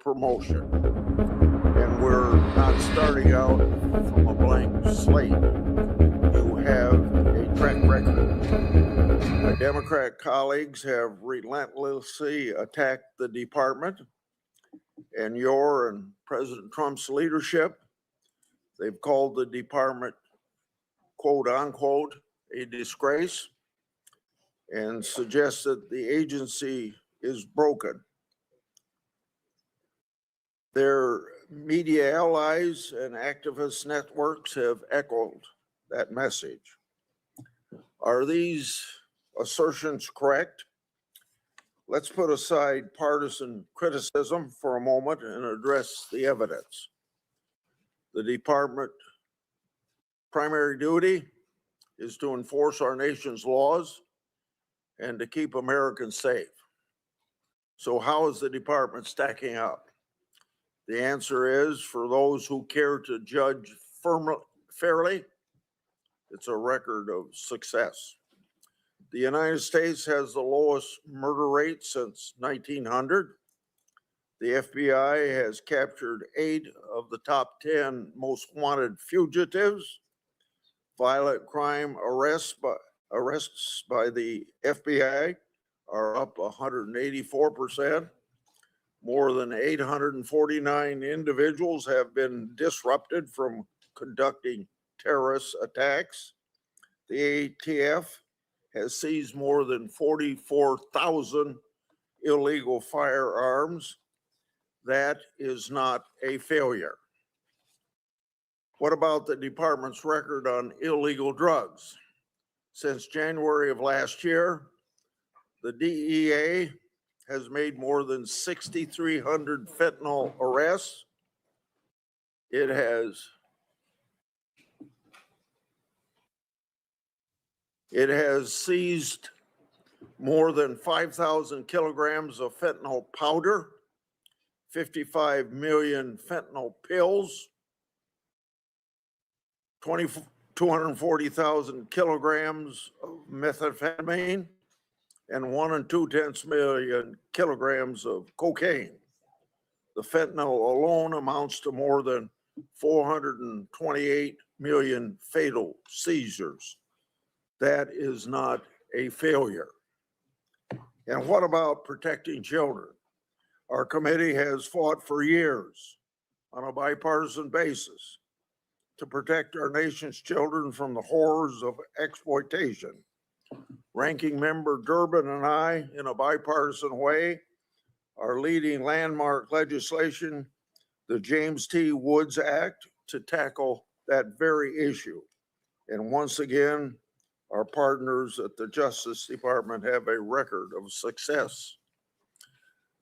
promotion. And we're not starting out from a blank slate. You have a track record. My Democrat colleagues have relentlessly attacked the department and your and President Trump's leadership. They've called the department, quote unquote, a disgrace and suggest that the agency is broken. Their media allies and activist networks have echoed that message. Are these assertions correct? Let's put aside partisan criticism for a moment and address the evidence. The department's primary duty is to enforce our nation's laws and to keep Americans safe. So how is the department stacking up? The answer is, for those who care to judge fairly, it's a record of success. The United States has the lowest murder rate since 1900. The FBI has captured 8 of the top 10 most wanted fugitives. Violent crime arrests by the FBI are up 184%. More than 849 individuals have been disrupted from conducting terrorist attacks. The ATF has seized more than 44,000 illegal firearms. That is not a failure. What about the department's record on illegal drugs? Since January of last year, the DEA has made more than 6,300 fentanyl arrests. It has seized more than 5,000 kilograms of fentanyl powder, 55 million fentanyl pills, 240,000 kilograms of methamphetamine, and 1 2/10 million kilograms of cocaine. The fentanyl alone amounts to more than 428 million fatal seizures. That is not a failure. And what about protecting children? Our committee has fought for years on a bipartisan basis to protect our nation's children from the horrors of exploitation. Ranking Member Durbin and I, in a bipartisan way, are leading landmark legislation, the James T. Woods Act, to tackle that very issue. And once again, our partners at the Justice Department have a record of success.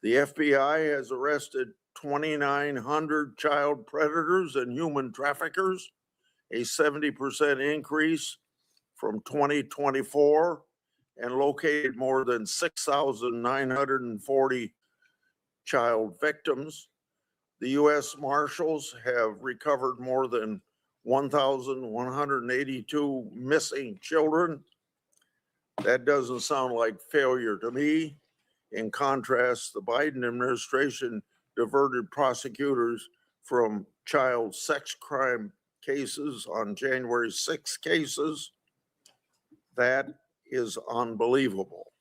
The FBI has arrested 2,900 child predators and human traffickers, a 70% increase from 2024, and located more than 6,940 child victims. The U.S. Marshals have recovered more than 1,182 missing children. That doesn't sound like failure to me. In contrast, the Biden administration diverted prosecutors from child sex crime cases on January 6 cases. That is unbelievable.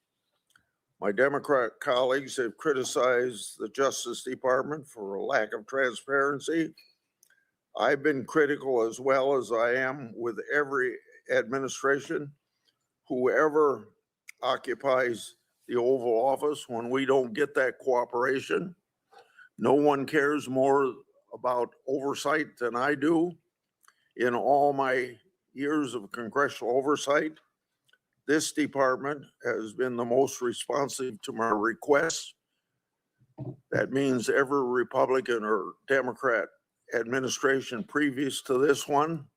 My Democrat colleagues have criticized the Justice Department for a lack of transparency. I've been critical, as well as I am with every administration, whoever occupies the Oval Office, when we don't get that cooperation. No one cares more about oversight than I do. In all my years of congressional oversight, this department has been the most responsive to my requests. That means every Republican or Democrat administration previous to this one,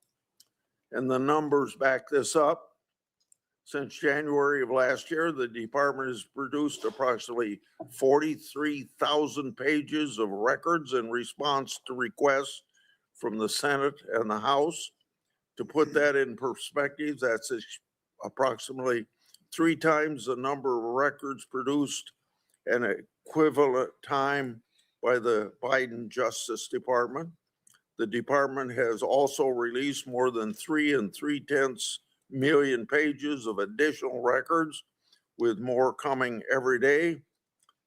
and the numbers back this up. Since January of last year, the department has produced approximately 43,000 pages of records in response to requests from the Senate and the House. To put that in perspective, that's approximately 3 times the number of records produced an equivalent time by the Biden Justice Department. The department has also released more than 3 3/10 million pages of additional records, with more coming every day.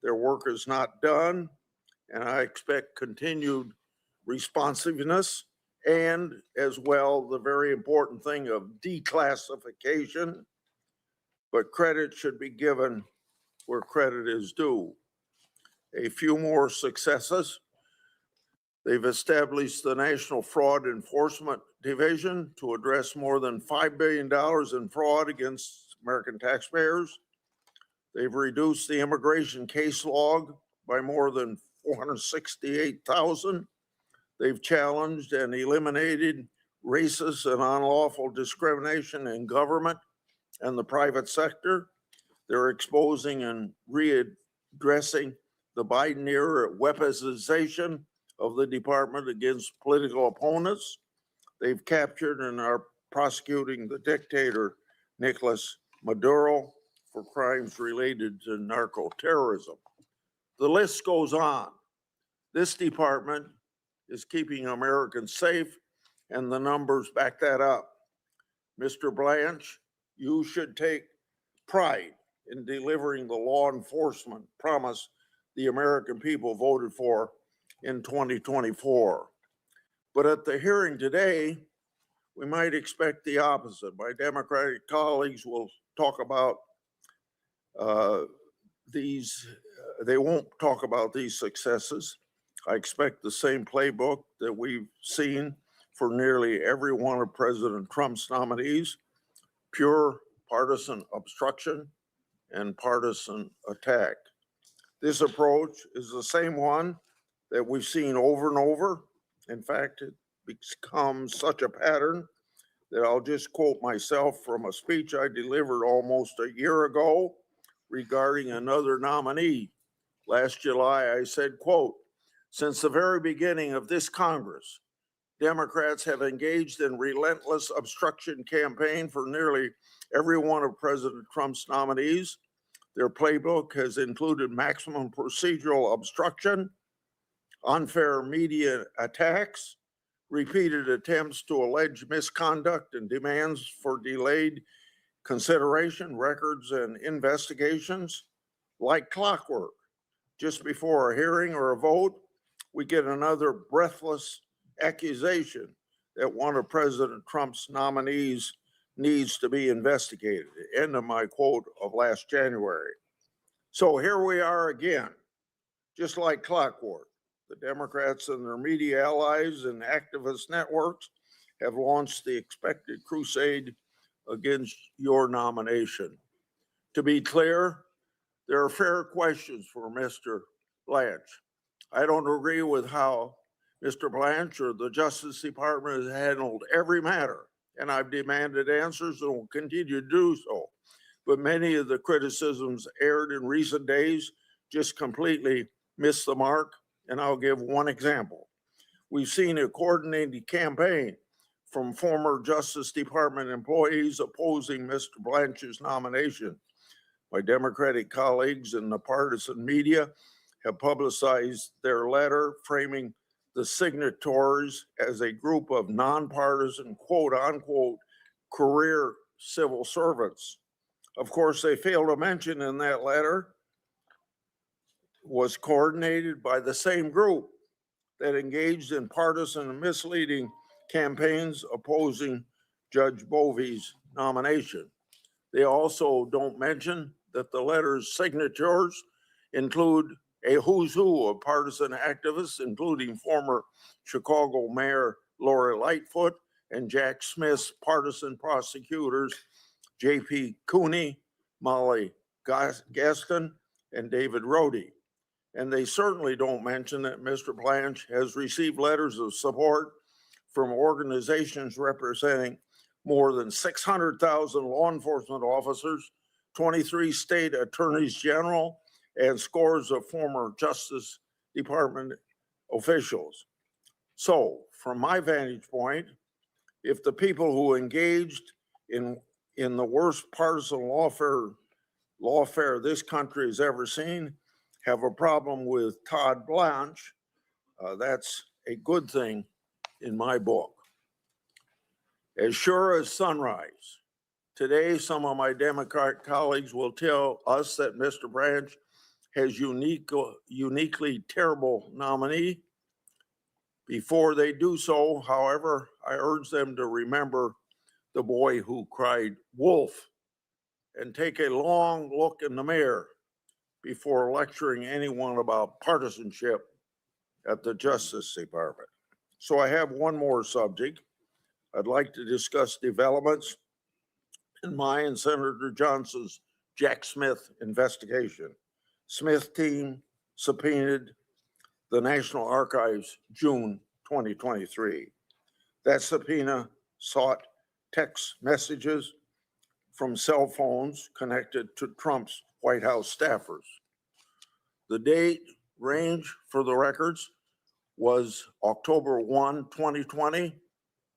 Their work is not done, and I expect continued responsiveness and, as well, the very important thing of declassification. But credit should be given where credit is due. A few more successes. They've established the National Fraud Enforcement Division to address more than $5 billion in fraud against American taxpayers. They've reduced the immigration case log by more than 468,000. They've challenged and eliminated racist and unlawful discrimination in government and the private sector. They're exposing and readdressing the Biden era weaponization of the department against political opponents. They've captured and are prosecuting the dictator, Nicolas Maduro, for crimes related to narco-terrorism. The list goes on. This department is keeping Americans safe, and the numbers back that up. Mr. Blanche, you should take pride in delivering the law enforcement promise the American people voted for in 2024. But at the hearing today, we might expect the opposite. My Democratic colleagues will talk about they won't talk about these successes. I expect the same playbook that we've seen for nearly every one of President Trump's nominees: pure partisan obstruction and partisan attack. This approach is the same one that we've seen over and over. In fact, it becomes such a pattern that I'll just quote myself from a speech I delivered almost a year ago regarding another nominee. Last July, I said, quote, "Since the very beginning of this Congress, Democrats have engaged in relentless obstruction campaign for nearly every one of President Trump's nominees. Their playbook has included maximum procedural obstruction, unfair media attacks, repeated attempts to allege misconduct and demands for delayed consideration, records, and investigations. Like clockwork, just before a hearing or a vote, we get another breathless accusation that one of President Trump's nominees needs to be investigated." End of my quote of last January. So here we are again, just like clockwork. The Democrats and their media allies and activist networks have launched the expected crusade against your nomination. To be clear, there are fair questions for Mr. Blanche. I don't agree with how Mr. Blanche or the Justice Department has handled every matter, and I've demanded answers and will continue to do so. But many of the criticisms aired in recent days just completely missed the mark, and I'll give one example. We've seen a coordinated campaign from former Justice Department employees opposing Mr. Blanche's nomination. My Democratic colleagues in the partisan media have publicized their letter framing the signatories as a group of nonpartisan, quote unquote, career civil servants. Of course, they fail to mention in that letter was coordinated by the same group that engaged in partisan and misleading campaigns opposing Judge Bovey's nomination. They also don't mention that the letter's signatures include a who's who of partisan activists, including former Chicago Mayor Lori Lightfoot and Jack Smith's partisan prosecutors, J.P. Cooney, Molly Gaston, and David Rhodey. And they certainly don't mention that Mr. Blanche has received letters of support from organizations representing more than 600,000 law enforcement officers, 23 state attorneys general, and scores of former Justice Department officials. So, from my vantage point, if the people who engaged in the worst partisan lawfare this country has ever seen have a problem with Todd Blanche, that's a good thing in my book. As sure as sunrise, today some of my Democrat colleagues will tell us that Mr. Branch has uniquely terrible nominee. Before they do so, however, I urge them to remember the boy who cried wolf and take a long look in the mirror before lecturing anyone about partisanship at the Justice Department. So I have one more subject. I'd like to discuss developments in my and Senator Johnson's Jack Smith investigation. Smith team subpoenaed the National Archives June 2023. That subpoena sought text messages from cell phones connected to Trump's White House staffers. The date range for the records was October 1, 2020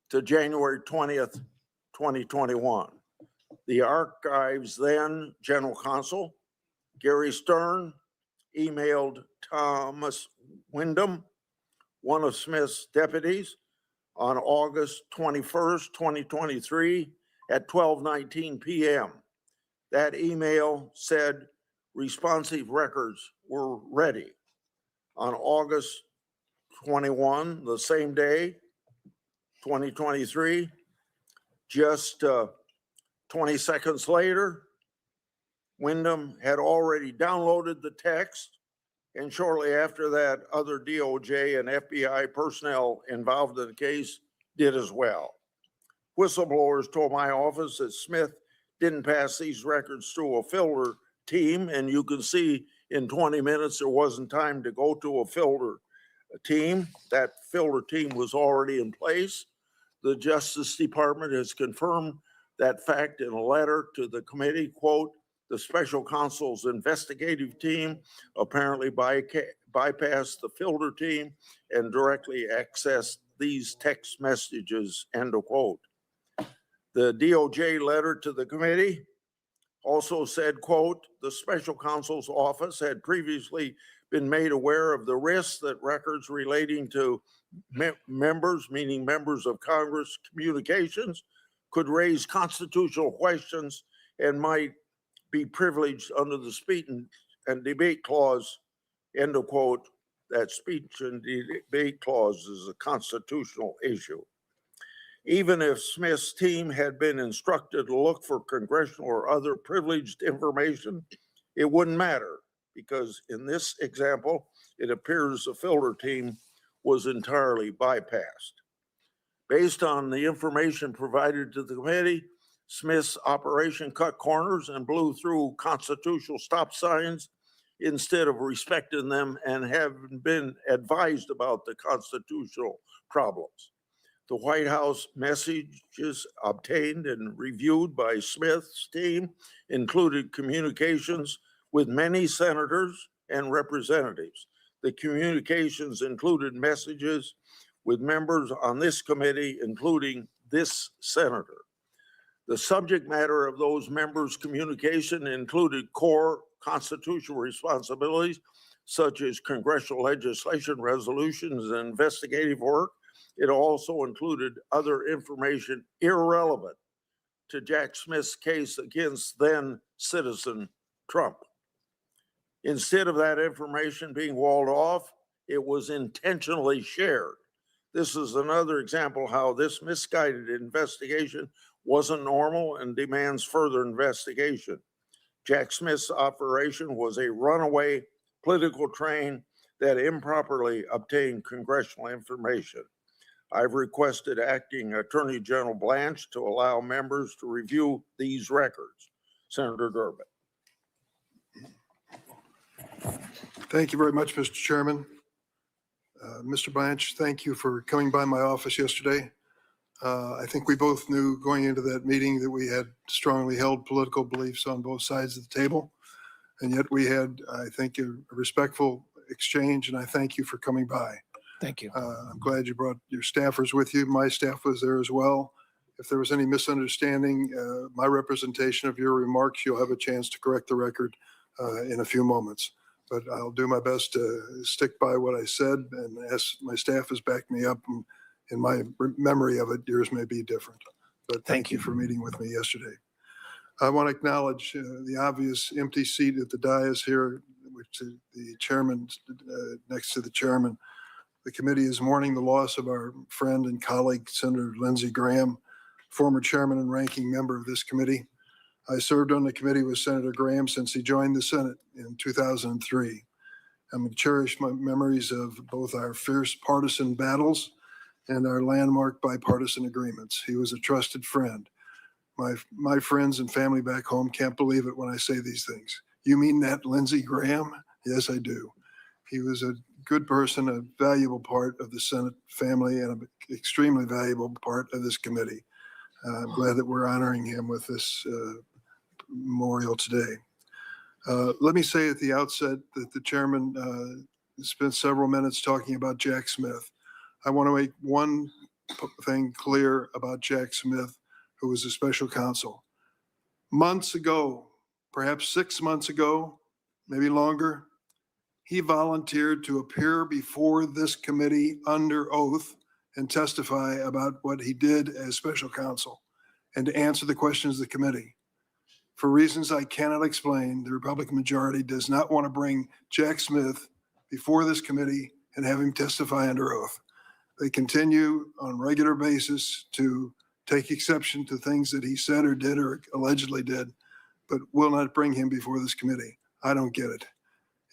to January 20th, 2021. The Archives then General Counsel Gary Stern emailed Thomas Wyndham, one of Smith's deputies, on August 21st, 2023 at 12:19 p.m. That email said responsive records were ready. On August 21, the same day, 2023, just 20 seconds later, Wyndham had already downloaded the text, and shortly after that, other DOJ and FBI personnel involved in the case did as well. Whistleblowers told my office that Smith didn't pass these records through a filter team, and you can see in 20 minutes there wasn't time to go to a filter team. That filter team was already in place. The Justice Department has confirmed that fact in a letter to the committee. Quote, the special counsel's investigative team apparently bypassed the filter team and directly accessed these text messages, end of quote. The DOJ letter to the committee also said, quote, the special counsel's office had previously been made aware of the risks that records relating to members, meaning members of Congress, communications could raise constitutional questions and might be privileged under the speech and debate clause, end of quote. That speech and debate clause is a constitutional issue. Even if Smith's team had been instructed to look for congressional or other privileged information, it wouldn't matter because in this example, it appears the filter team was entirely bypassed. Based on the information provided to the committee, Smith's operation cut corners and blew through constitutional stop signs instead of respecting them and having been advised about the constitutional problems. The White House messages obtained and reviewed by Smith's team included communications with many senators and representatives. The communications included messages with members on this committee, including this senator. The subject matter of those members' communication included core constitutional responsibilities, such as congressional legislation, resolutions, and investigative work. It also included other information irrelevant to Jack Smith's case against then citizen Trump. Instead of that information being walled off, it was intentionally shared. This is another example how this misguided investigation wasn't normal and demands further investigation. Jack Smith's operation was a runaway political train that improperly obtained congressional information. I've requested Acting Attorney General Blanche to allow members to review these records. Senator Durbin. Thank you very much, Mr. Chairman. Mr. Blanche, thank you for coming by my office yesterday. I think we both knew going into that meeting that we had strongly held political beliefs on both sides of the table. And yet we had, I think, a respectful exchange, and I thank you for coming by. Thank you. I'm glad you brought your staffers with you. My staff was there as well. If there was any misunderstanding, my representation of your remarks, you'll have a chance to correct the record in a few moments. but I'll do my best to stick by what I said, and as my staff has backed me up, and in my memory of it, yours may be different. But thank you for meeting with me yesterday. I want to acknowledge the obvious empty seat at the dais here, which is the chairman, next to the chairman. The committee is mourning the loss of our friend and colleague, Senator Lindsey Graham, former chairman and ranking member of this committee. I served on the committee with Senator Graham since he joined the Senate in 2003. I'm going to cherish my memories of both our fierce partisan battles and our landmark bipartisan agreements. He was a trusted friend. My friends and family back home can't believe it when I say these things. You mean that, Lindsey Graham? Yes, I do. He was a good person, a valuable part of the Senate family, and an extremely valuable part of this committee. I'm glad that we're honoring him with this memorial today. Let me say at the outset that the chairman spent several minutes talking about Jack Smith. I want to make one thing clear about Jack Smith, who was a special counsel. Months ago, perhaps 6 months ago, maybe longer, he volunteered to appear before this committee under oath and testify about what he did as special counsel and to answer the questions of the committee. For reasons I cannot explain, the Republican majority does not want to bring Jack Smith before this committee and have him testify under oath. They continue on a regular basis to take exception to things that he said or did or allegedly did, but will not bring him before this committee. I don't get it.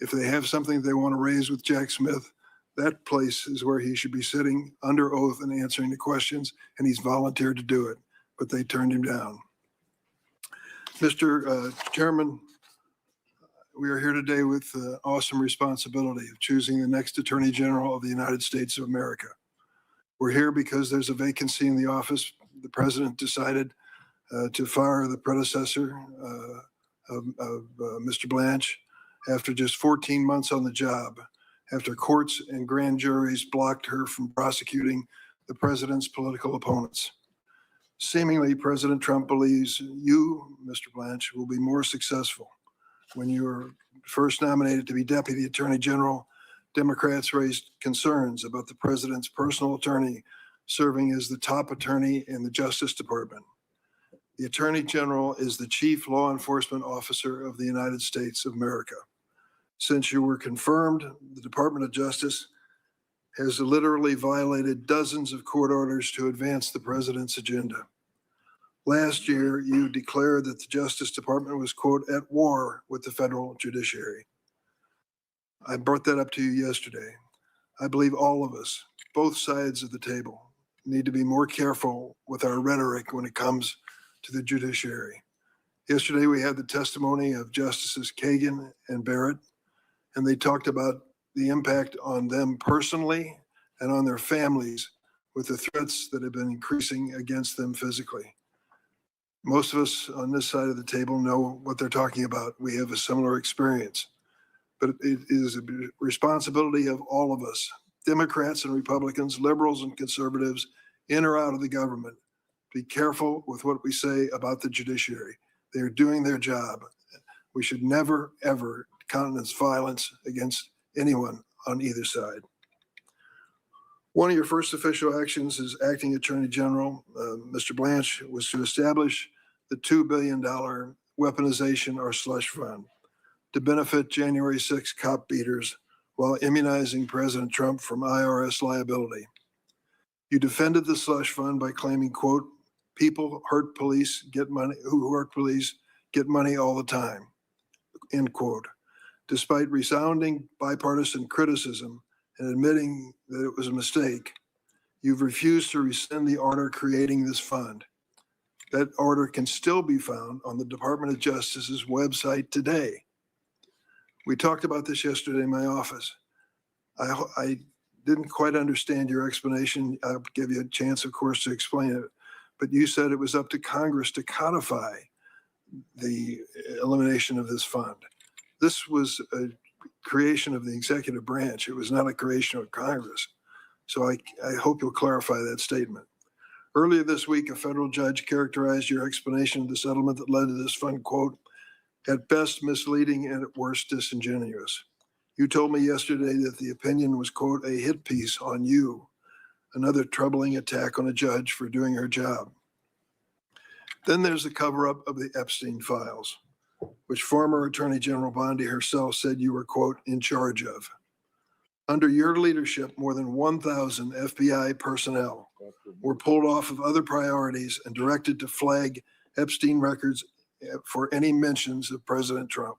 If they have something they want to raise with Jack Smith, that place is where he should be sitting under oath and answering the questions, and he's volunteered to do it, but they turned him down. Mr. Chairman, we are here today with the awesome responsibility of choosing the next Attorney General of the United States of America. We're here because there's a vacancy in the office. The president decided to fire the predecessor of Mr. Blanche after just 14 months on the job, after courts and grand juries blocked her from prosecuting the president's political opponents. Seemingly, President Trump believes you, Mr. Blanche, will be more successful. When you were first nominated to be Deputy Attorney General, Democrats raised concerns about the president's personal attorney serving as the top attorney in the Justice Department. The Attorney General is the chief law enforcement officer of the United States of America. Since you were confirmed, the Department of Justice has literally violated dozens of court orders to advance the president's agenda. Last year, you declared that the Justice Department was, quote, at war with the federal judiciary. I brought that up to you yesterday. I believe all of us, both sides of the table, need to be more careful with our rhetoric when it comes to the judiciary. Yesterday, we had the testimony of Justices Kagan and Barrett, and they talked about the impact on them personally and on their families with the threats that have been increasing against them physically. Most of us on this side of the table know what they're talking about. We have a similar experience, but it is a responsibility of all of us, Democrats and Republicans, liberals and conservatives, in or out of the government. Be careful with what we say about the judiciary. They are doing their job. We should never, ever countenance violence against anyone on either side. One of your first official actions as acting Attorney General, Mr. Blanche, was to establish the $2 billion weaponization or slush fund to benefit January 6 cop beaters while immunizing President Trump from IRS liability. You defended the slush fund by claiming, quote, people hurt police, get money, who hurt police get money all the time, end quote. Despite resounding bipartisan criticism and admitting that it was a mistake, you've refused to rescind the order creating this fund. That order can still be found on the Department of Justice's website today. We talked about this yesterday in my office. I didn't quite understand your explanation. I'll give you a chance, of course, to explain it. But you said it was up to Congress to codify the elimination of this fund. This was a creation of the executive branch. It was not a creation of Congress. So I hope you'll clarify that statement. Earlier this week, a federal judge characterized your explanation of the settlement that led to this fund, quote, at best misleading and at worst disingenuous. You told me yesterday that the opinion was, quote, a hit piece on you, another troubling attack on a judge for doing her job. Then there's the cover-up of the Epstein files, which former Attorney General Bondi herself said you were, quote, in charge of. Under your leadership, more than 1,000 FBI personnel were pulled off of other priorities and directed to flag Epstein records for any mentions of President Trump.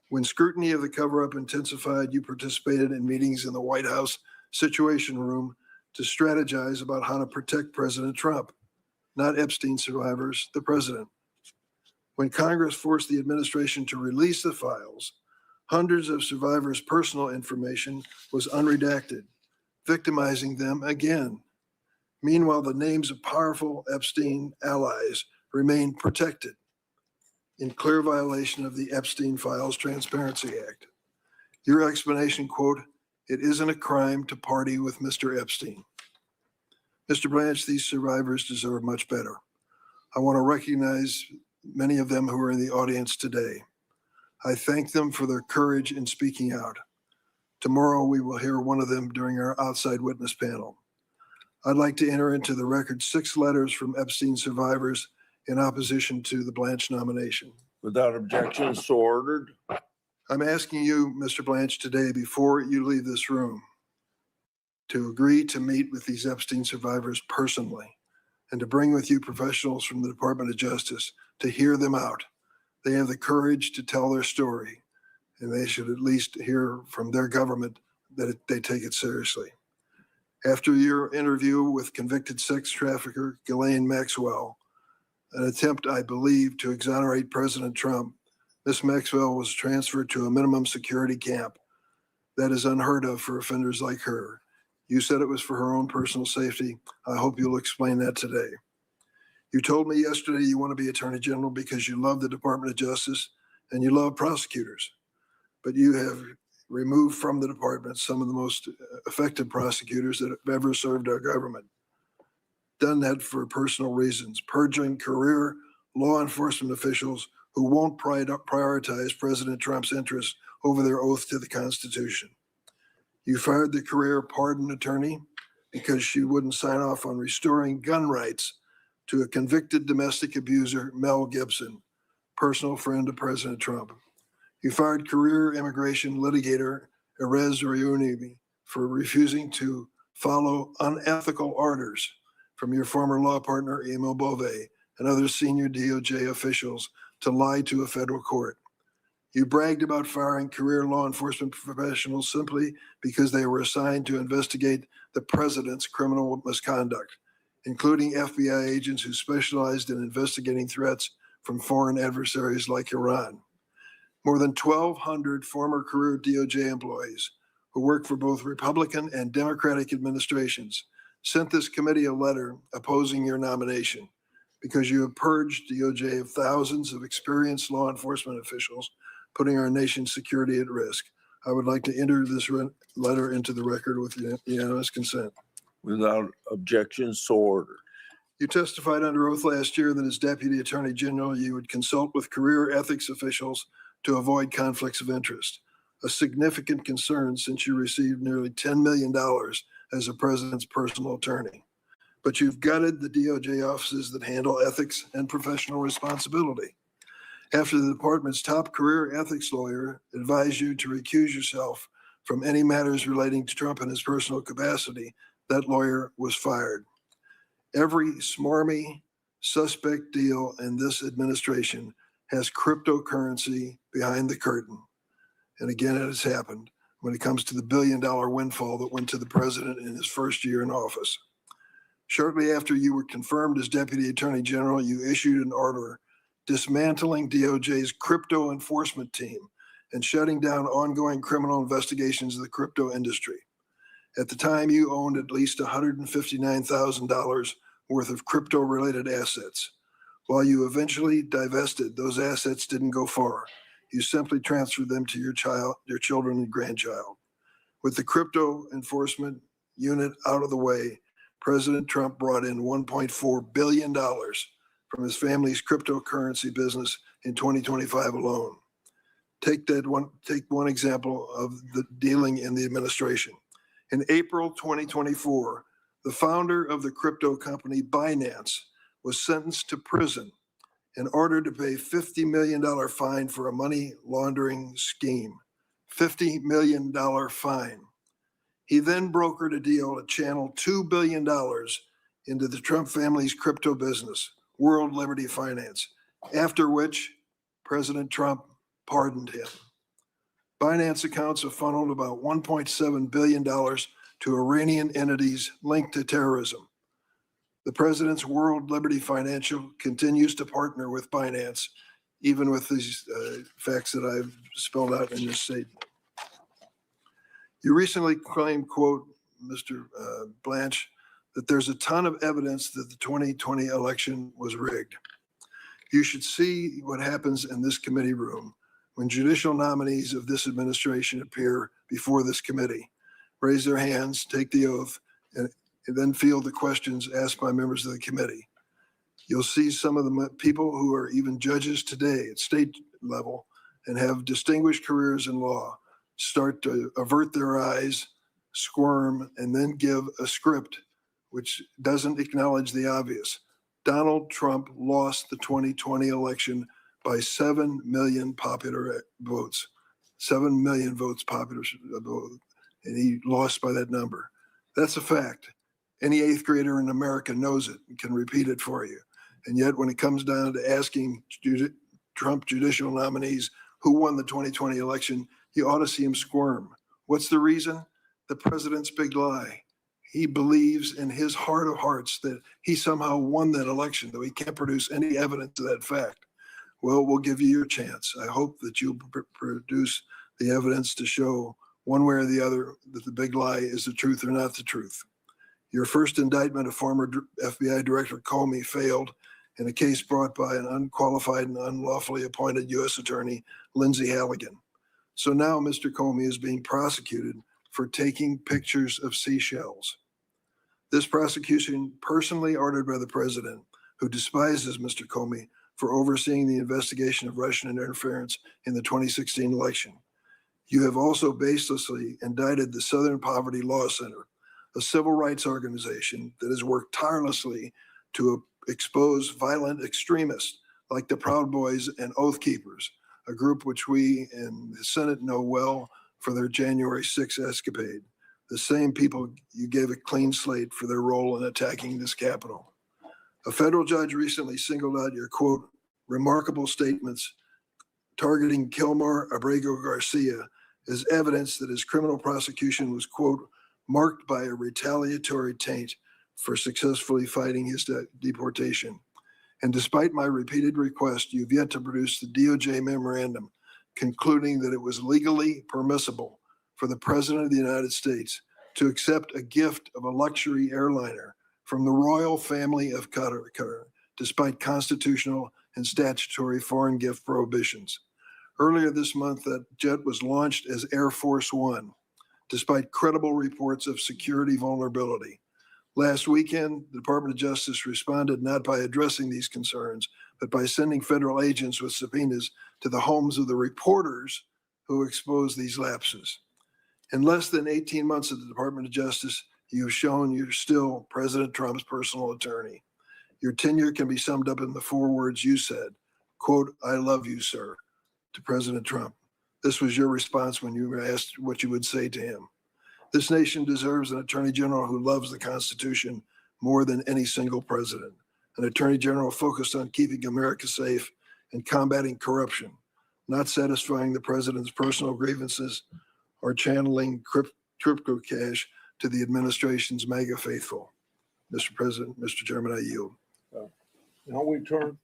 When scrutiny of the cover-up intensified, you participated in meetings in the White House Situation Room to strategize about how to protect President Trump, not Epstein survivors, the president. When Congress forced the administration to release the files, hundreds of survivors' personal information was unredacted, victimizing them again. Meanwhile, the names of powerful Epstein allies remained protected in clear violation of the Epstein Files Transparency Act. Your explanation, quote, it isn't a crime to party with Mr. Epstein. Mr. Blanch, these survivors deserve much better. I want to recognize many of them who are in the audience today. I thank them for their courage in speaking out. Tomorrow, we will hear one of them during our outside witness panel. I'd like to enter into the record 6 letters from Epstein survivors in opposition to the Blanch nomination. Without objection, so ordered. I'm asking you, Mr. Blanch, today, before you leave this room, to agree to meet with these Epstein survivors personally and to bring with you professionals from the Department of Justice to hear them out. They have the courage to tell their story, and they should at least hear from their government that they take it seriously. After your interview with convicted sex trafficker Ghislaine Maxwell, an attempt, I believe, to exonerate President Trump, Ms. Maxwell was transferred to a minimum security camp. That is unheard of for offenders like her. You said it was for her own personal safety. I hope you'll explain that today. You told me yesterday you want to be Attorney General because you love the Department of Justice and you love prosecutors, but you have removed from the department some of the most effective prosecutors that have ever served our government. Done that for personal reasons, purging career law enforcement officials who won't prioritize President Trump's interests over their oath to the Constitution. You fired the career pardon attorney because she wouldn't sign off on restoring gun rights to a convicted domestic abuser, Mel Gibson, personal friend of President Trump. You fired career immigration litigator Erez Reunibi for refusing to follow unethical orders from your former law partner, Emil Bove, and other senior DOJ officials to lie to a federal court. You bragged about firing career law enforcement professionals simply because they were assigned to investigate the president's criminal misconduct, including FBI agents who specialized in investigating threats from foreign adversaries like Iran. More than 1,200 former career DOJ employees who worked for both Republican and Democratic administrations sent this committee a letter opposing your nomination because you have purged DOJ of thousands of experienced law enforcement officials, putting our nation's security at risk. I would like to enter this letter into the record with unanimous consent. Without objection, so ordered. You testified under oath last year that as Deputy Attorney General, you would consult with career ethics officials to avoid conflicts of interest, a significant concern since you received nearly $10 million as a president's personal attorney. But you've gutted the DOJ offices that handle ethics and professional responsibility. After the department's top career ethics lawyer advised you to recuse yourself from any matters relating to Trump in his personal capacity, that lawyer was fired. Every smarmy, suspect deal in this administration has cryptocurrency behind the curtain. And again, it has happened when it comes to the billion-dollar windfall that went to the president in his first year in office. Shortly after you were confirmed as Deputy Attorney General, you issued an order dismantling DOJ's crypto enforcement team and shutting down ongoing criminal investigations of the crypto industry. At the time, you owned at least $159,000 worth of crypto-related assets. While you eventually divested, those assets didn't go far. You simply transferred them to your children and grandchild. With the crypto enforcement unit out of the way, President Trump brought in $1.4 billion from his family's cryptocurrency business in 2025 alone. Take one example of the dealing in the administration. In April 2024, the founder of the crypto company Binance was sentenced to prison in order to pay $50 million fine for a money laundering scheme. $50 million fine. He then brokered a deal to channel $2 billion into the Trump family's crypto business, World Liberty Finance, after which President Trump pardoned him. Binance accounts have funneled about $1.7 billion to Iranian entities linked to terrorism. The president's World Liberty Financial continues to partner with Binance, even with these facts that I've spelled out in this statement. You recently claimed, quote, Mr. Blanche, that there's a ton of evidence that the 2020 election was rigged. You should see what happens in this committee room when judicial nominees of this administration appear before this committee, raise their hands, take the oath, and then field the questions asked by members of the committee. You'll see some of the people who are even judges today at state level and have distinguished careers in law start to avert their eyes, squirm, and then give a script which doesn't acknowledge the obvious. Donald Trump lost the 2020 election by 7 million popular votes. 7 million votes popular vote, and he lost by that number. That's a fact. Any eighth grader in America knows it and can repeat it for you. And yet when it comes down to asking Trump judicial nominees who won the 2020 election, you ought to see him squirm. What's the reason? The president's big lie. He believes in his heart of hearts that he somehow won that election, though he can't produce any evidence of that fact. Well, we'll give you your chance. I hope that you'll produce the evidence to show one way or the other that the big lie is the truth or not the truth. Your first indictment of former FBI Director Comey failed in a case brought by an unqualified and unlawfully appointed U.S. Attorney, Lindsay Halligan. So now Mr. Comey is being prosecuted for taking pictures of seashells. This prosecution, personally ordered by the president, who despises Mr. Comey for overseeing the investigation of Russian interference in the 2016 election. You have also baselessly indicted the Southern Poverty Law Center, a civil rights organization that has worked tirelessly to expose violent extremists like the Proud Boys and Oath Keepers, a group which we in the Senate know well for their January 6th escapade, the same people you gave a clean slate for their role in attacking this Capitol. A federal judge recently singled out your, quote, remarkable statements targeting Kilmar Abrego Garcia as evidence that his criminal prosecution was, quote, marked by a retaliatory taint for successfully fighting his deportation. And despite my repeated request, you've yet to produce the DOJ memorandum concluding that it was legally permissible for the President of the United States to accept a gift of a luxury airliner from the royal family of Qatar, despite constitutional and statutory foreign gift prohibitions. Earlier this month, that jet was launched as Air Force One, despite credible reports of security vulnerability. Last weekend, the Department of Justice responded not by addressing these concerns, but by sending federal agents with subpoenas to the homes of the reporters who exposed these lapses. In less than 18 months at the Department of Justice, you've shown you're still President Trump's personal attorney. Your tenure can be summed up in the 4 words you said, quote, I love you, sir, to President Trump. This was your response when you were asked what you would say to him. This nation deserves an attorney general who loves the Constitution more than any single president, an attorney general focused on keeping America safe and combating corruption, not satisfying the president's personal grievances or channeling crypto cash to the administration's MAGA faithful. Mr. President, Mr. Chairman, I yield. Now we turn.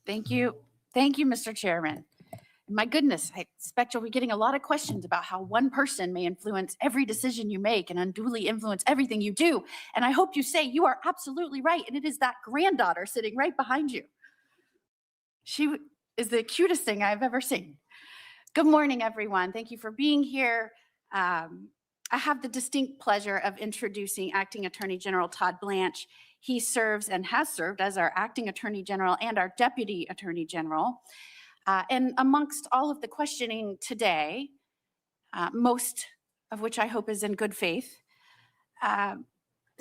Thank you. Thank you, Mr. Chairman. My goodness, I expect you'll be getting a lot of questions about how one person may influence every decision you make and unduly influence everything you do. And I hope you say you are absolutely right. And it is that granddaughter sitting right behind you. She is the cutest thing I've ever seen. Good morning, everyone. Thank you for being here. I I have the distinct pleasure of introducing Acting Attorney General Todd Blanche. He serves and has served as our Acting Attorney General and our Deputy Attorney General. And amongst all of the questioning today, most of which I hope is in good faith,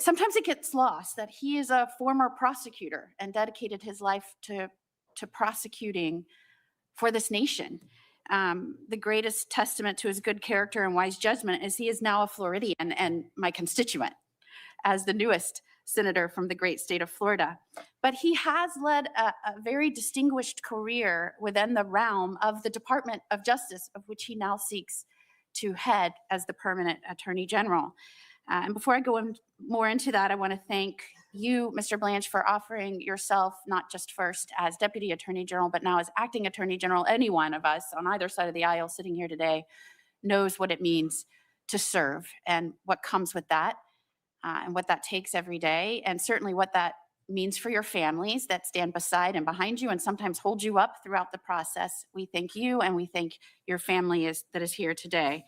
sometimes it gets lost that he is a former prosecutor and dedicated his life to prosecuting for this nation. The greatest testament to his good character and wise judgment is he is now a Floridian and my constituent as the newest senator from the great state of Florida. But he has led a very distinguished career within the realm of the Department of Justice, of which he now seeks to head as the permanent Attorney General. And before I go more into that, I want to thank you, Mr. Blanche, for offering yourself not just first as Deputy Attorney General, but now as Acting Attorney General. Any one of us on either side of the aisle sitting here today knows what it means to serve and what comes with that, and what that takes every day, and certainly what that means for your families that stand beside and behind you and sometimes hold you up throughout the process. We thank you, and we thank your family that is here today.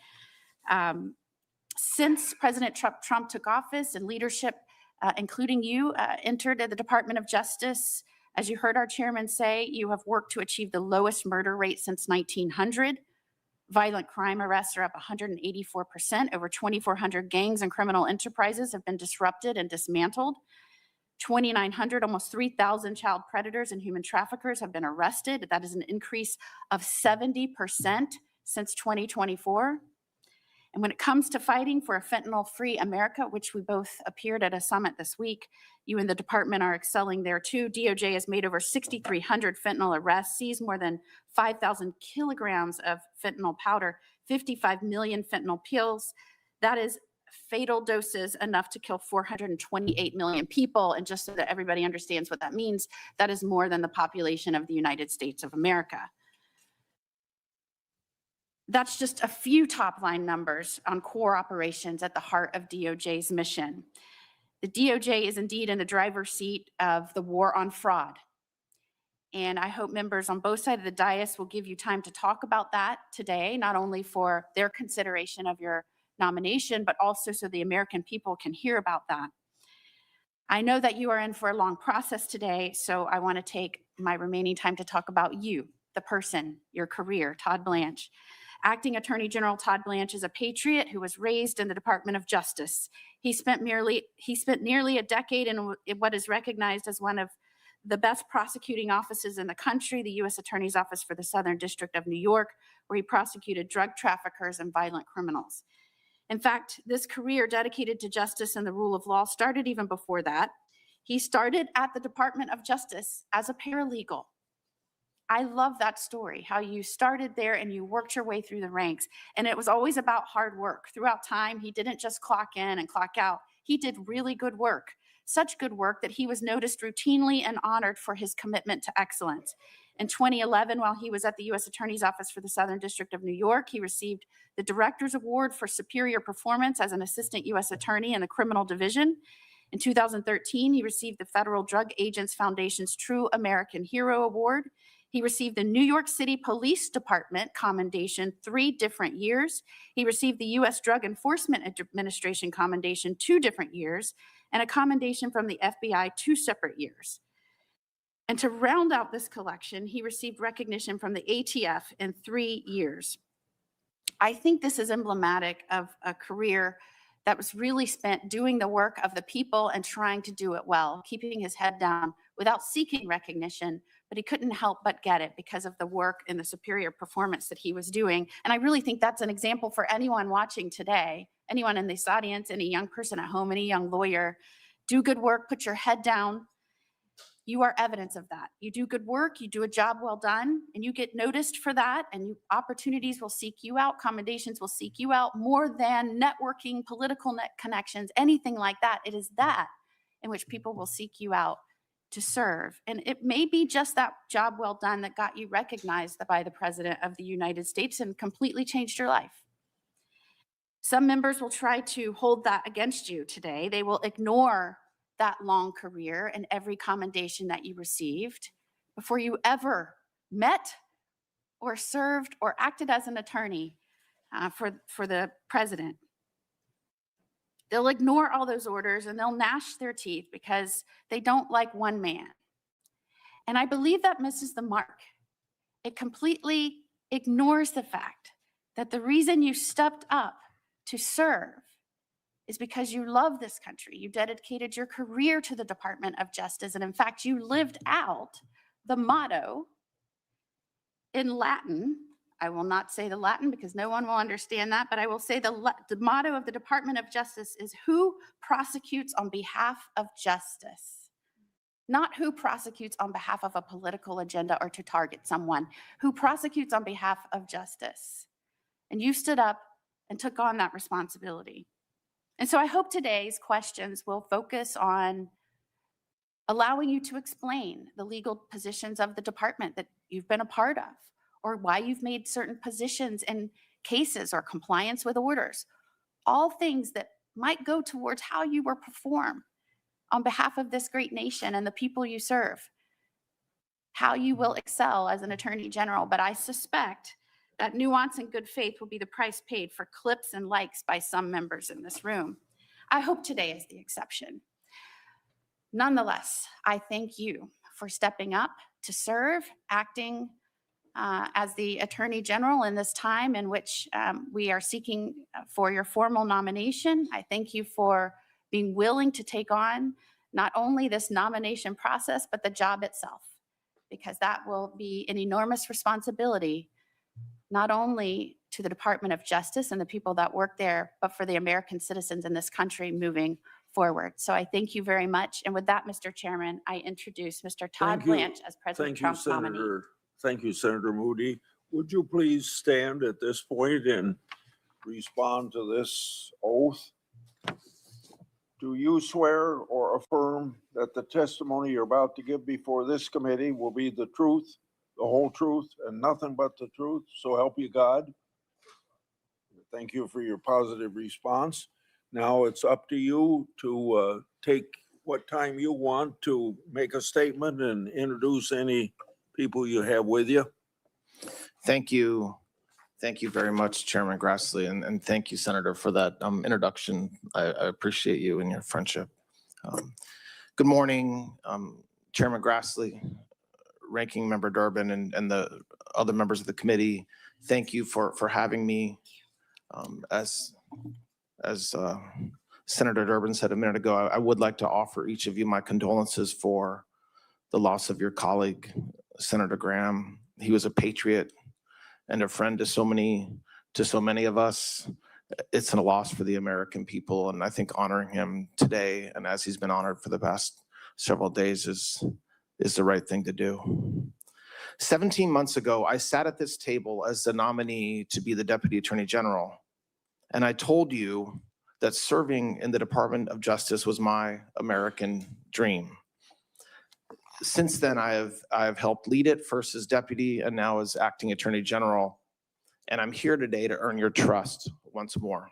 Since President Trump took office and leadership, including you, entered the Department of Justice, as you heard our chairman say, you have worked to achieve the lowest murder rate since 1900. Violent crime arrests are up 184%. Over 2,400 gangs and criminal enterprises have been disrupted and dismantled. 2,900, almost 3,000 child predators and human traffickers have been arrested. That is an increase of 70% since 2024. And when it comes to fighting for a fentanyl-free America, which we both appeared at a summit this week, you and the department are excelling there too. DOJ has made over 6,300 fentanyl arrests, seized more than 5,000 kilograms of fentanyl powder, 55 million fentanyl pills. That is fatal doses enough to kill 428 million people. And just so that everybody understands what that means, that is more than the population of the United States of America. That's just a few top line numbers on core operations at the heart of DOJ's mission. The DOJ is indeed in the driver's seat of the war on fraud. And I hope members on both sides of the dais will give you time to talk about that today, not only for their consideration of your nomination, but also so the American people can hear about that. I know that you are in for a long process today, so I want to take my remaining time to talk about you, the person, your career, Todd Blanche. Acting Attorney General Todd Blanche is a patriot who was raised in the Department of Justice. He spent nearly a decade in what is recognized as one of the best prosecuting offices in the country, the U.S. Attorney's Office for the Southern District of New York, where he prosecuted drug traffickers and violent criminals. In fact, this career dedicated to justice and the rule of law started even before that. He started at the Department of Justice as a paralegal. I love that story, how you started there and you worked your way through the ranks. And it was always about hard work. Throughout time, he didn't just clock in and clock out. He did really good work, such good work that he was noticed routinely and honored for his commitment to excellence. In 2011, while he was at the U.S. Attorney's Office for the Southern District of New York, he received the Director's Award for Superior Performance as an Assistant U.S. Attorney in the Criminal Division. In 2013, he received the Federal Drug Agents Foundation's True American Hero Award. He received the New York City Police Department Commendation 3 different years. He received the U.S. Drug Enforcement Administration Commendation 2 different years, and a commendation from the FBI 2 separate years. And to round out this collection, he received recognition from the ATF in 3 years. I think this is emblematic of a career that was really spent doing the work of the people and trying to do it well, keeping his head down without seeking recognition, but he couldn't help but get it because of the work and the superior performance that he was doing. And I really think that's an example for anyone watching today, anyone in this audience, any young person at home, any young lawyer. Do good work, put your head down. You are evidence of that. You do good work, you do a job well done, and you get noticed for that, and opportunities will seek you out, commendations will seek you out, more than networking, political connections, anything like that. It is that in which people will seek you out to serve. And it may be just that job well done that got you recognized by the President of the United States and completely changed your life. Some members will try to hold that against you today. They will ignore that long career and every commendation that you received before you ever met or served or acted as an attorney for the president. They'll ignore all those orders and they'll gnash their teeth because they don't like one man. And I believe that misses the mark. It completely ignores the fact that the reason you stepped up to serve is because you love this country. You dedicated your career to the Department of Justice. And in fact, you lived out the motto in Latin. I will not say the Latin because no one will understand that, but I will say the motto of the Department of Justice is who prosecutes on behalf of justice, not who prosecutes on behalf of a political agenda or to target someone, who prosecutes on behalf of justice. And you stood up and took on that responsibility. And so I hope today's questions will focus on allowing you to explain the legal positions of the department that you've been a part of, or why you've made certain positions in cases or compliance with orders, all things that might go towards how you will perform on behalf of this great nation and the people you serve, how you will excel as an attorney general. But I suspect that nuance and good faith will be the price paid for clips and likes by some members in this room. I hope today is the exception. Nonetheless, I thank you for stepping up to serve, acting as the Attorney General in this time in which we are seeking for your formal nomination. I thank you for being willing to take on not only this nomination process, but the job itself, because that will be an enormous responsibility, not only to the Department of Justice and the people that work there, but for the American citizens in this country moving forward. So I thank you very much. And with that, Mr. Chairman, I introduce Mr. Todd Thank you. Blanche as President Trump's nominee. Thank you, Senator Moody. Would you please stand at this point and respond to this oath? Do you swear or affirm that the testimony you're about to give before this committee will be the truth, the whole truth, and nothing but the truth? So help you God. Thank you for your positive response. Now it's up to you to take what time you want to make a statement and introduce any people you have with you. Thank you. Thank you very much, Chairman Grassley, and thank you, Senator, for that introduction. I appreciate you and your friendship. Good morning, Chairman Grassley, Ranking Member Durbin, and the other members of the committee. Thank you for having me. As Senator Durbin said a minute ago, I would like to offer each of you my condolences for the loss of your colleague, Senator Graham. He was a patriot and a friend to so many of us. It's a loss for the American people, and I think honoring him today, and as he's been honored for the past several days, is the right thing to do. 17 months ago, I sat at this table as the nominee to be the Deputy Attorney General, and I told you that serving in the Department of Justice was my American dream. Since then, I have helped lead it, first as deputy and now as acting Attorney General, and I'm here today to earn your trust once more.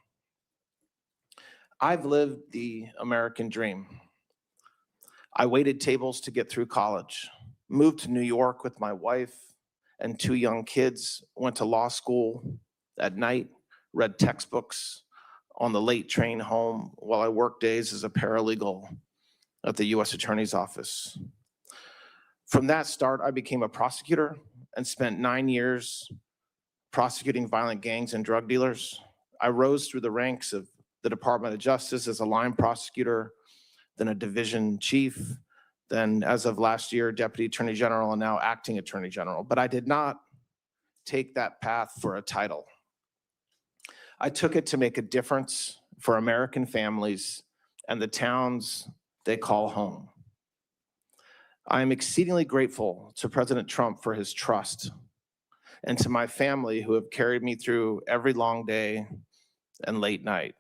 I've lived the American dream. I waited tables to get through college, moved to New York with my wife and 2 young kids, went to law school at night, read textbooks on the late train home while I worked days as a paralegal at the U.S. Attorney's Office. From that start, I became a prosecutor and spent 9 years prosecuting violent gangs and drug dealers. I rose through the ranks of the Department of Justice as a line prosecutor, then a division chief, then as of last year, Deputy Attorney General, and now Acting Attorney General. But I did not take that path for a title. I took it to make a difference for American families and the towns they call home. I am exceedingly grateful to President Trump for his trust, and to my family who have carried me through every long day and late night.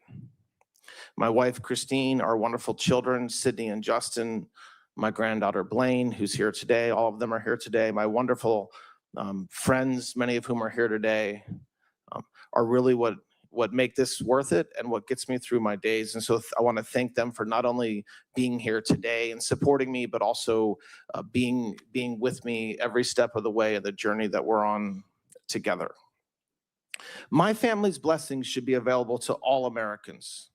My wife, Christine, our wonderful children, Sydney and Justin, my granddaughter, Blaine, who's here today, all of them are here today, my wonderful friends, many of whom are here today, are really what make this worth it and what gets me through my days. And so I want to thank them for not only being here today and supporting me, but also being with me every step of the way of the journey that we're on together. My family's blessings should be available to all Americans.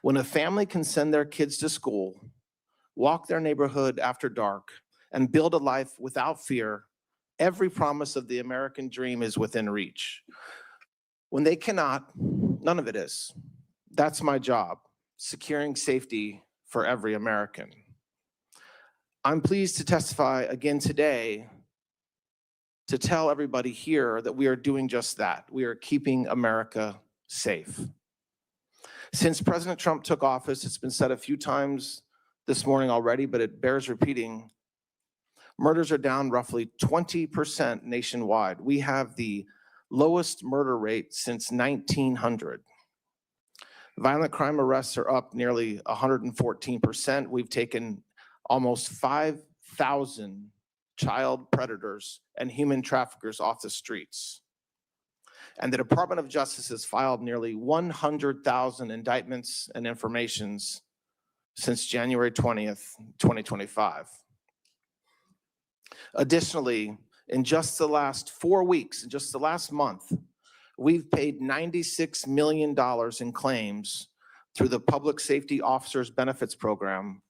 When a family can send their kids to school, walk their neighborhood after dark, and build a life without fear, every promise of the American dream is within reach. When they cannot, none of it is. That's my job, securing safety for every American. I'm pleased to testify again today to tell everybody here that we are doing just that. We are keeping America safe. Since President Trump took office, it's been said a few times this morning already, but it bears repeating, murders are down roughly 20% nationwide. We have the lowest murder rate since 1900. Violent crime arrests are up nearly 114%. We've taken almost 5,000 child predators and human traffickers off the streets. And the Department of Justice has filed nearly 100,000 indictments and informations since January 20th, 2025. Additionally, in just the last 4 weeks, in just the last month, we've paid $96 million in claims through the Public Safety Officers Benefits Program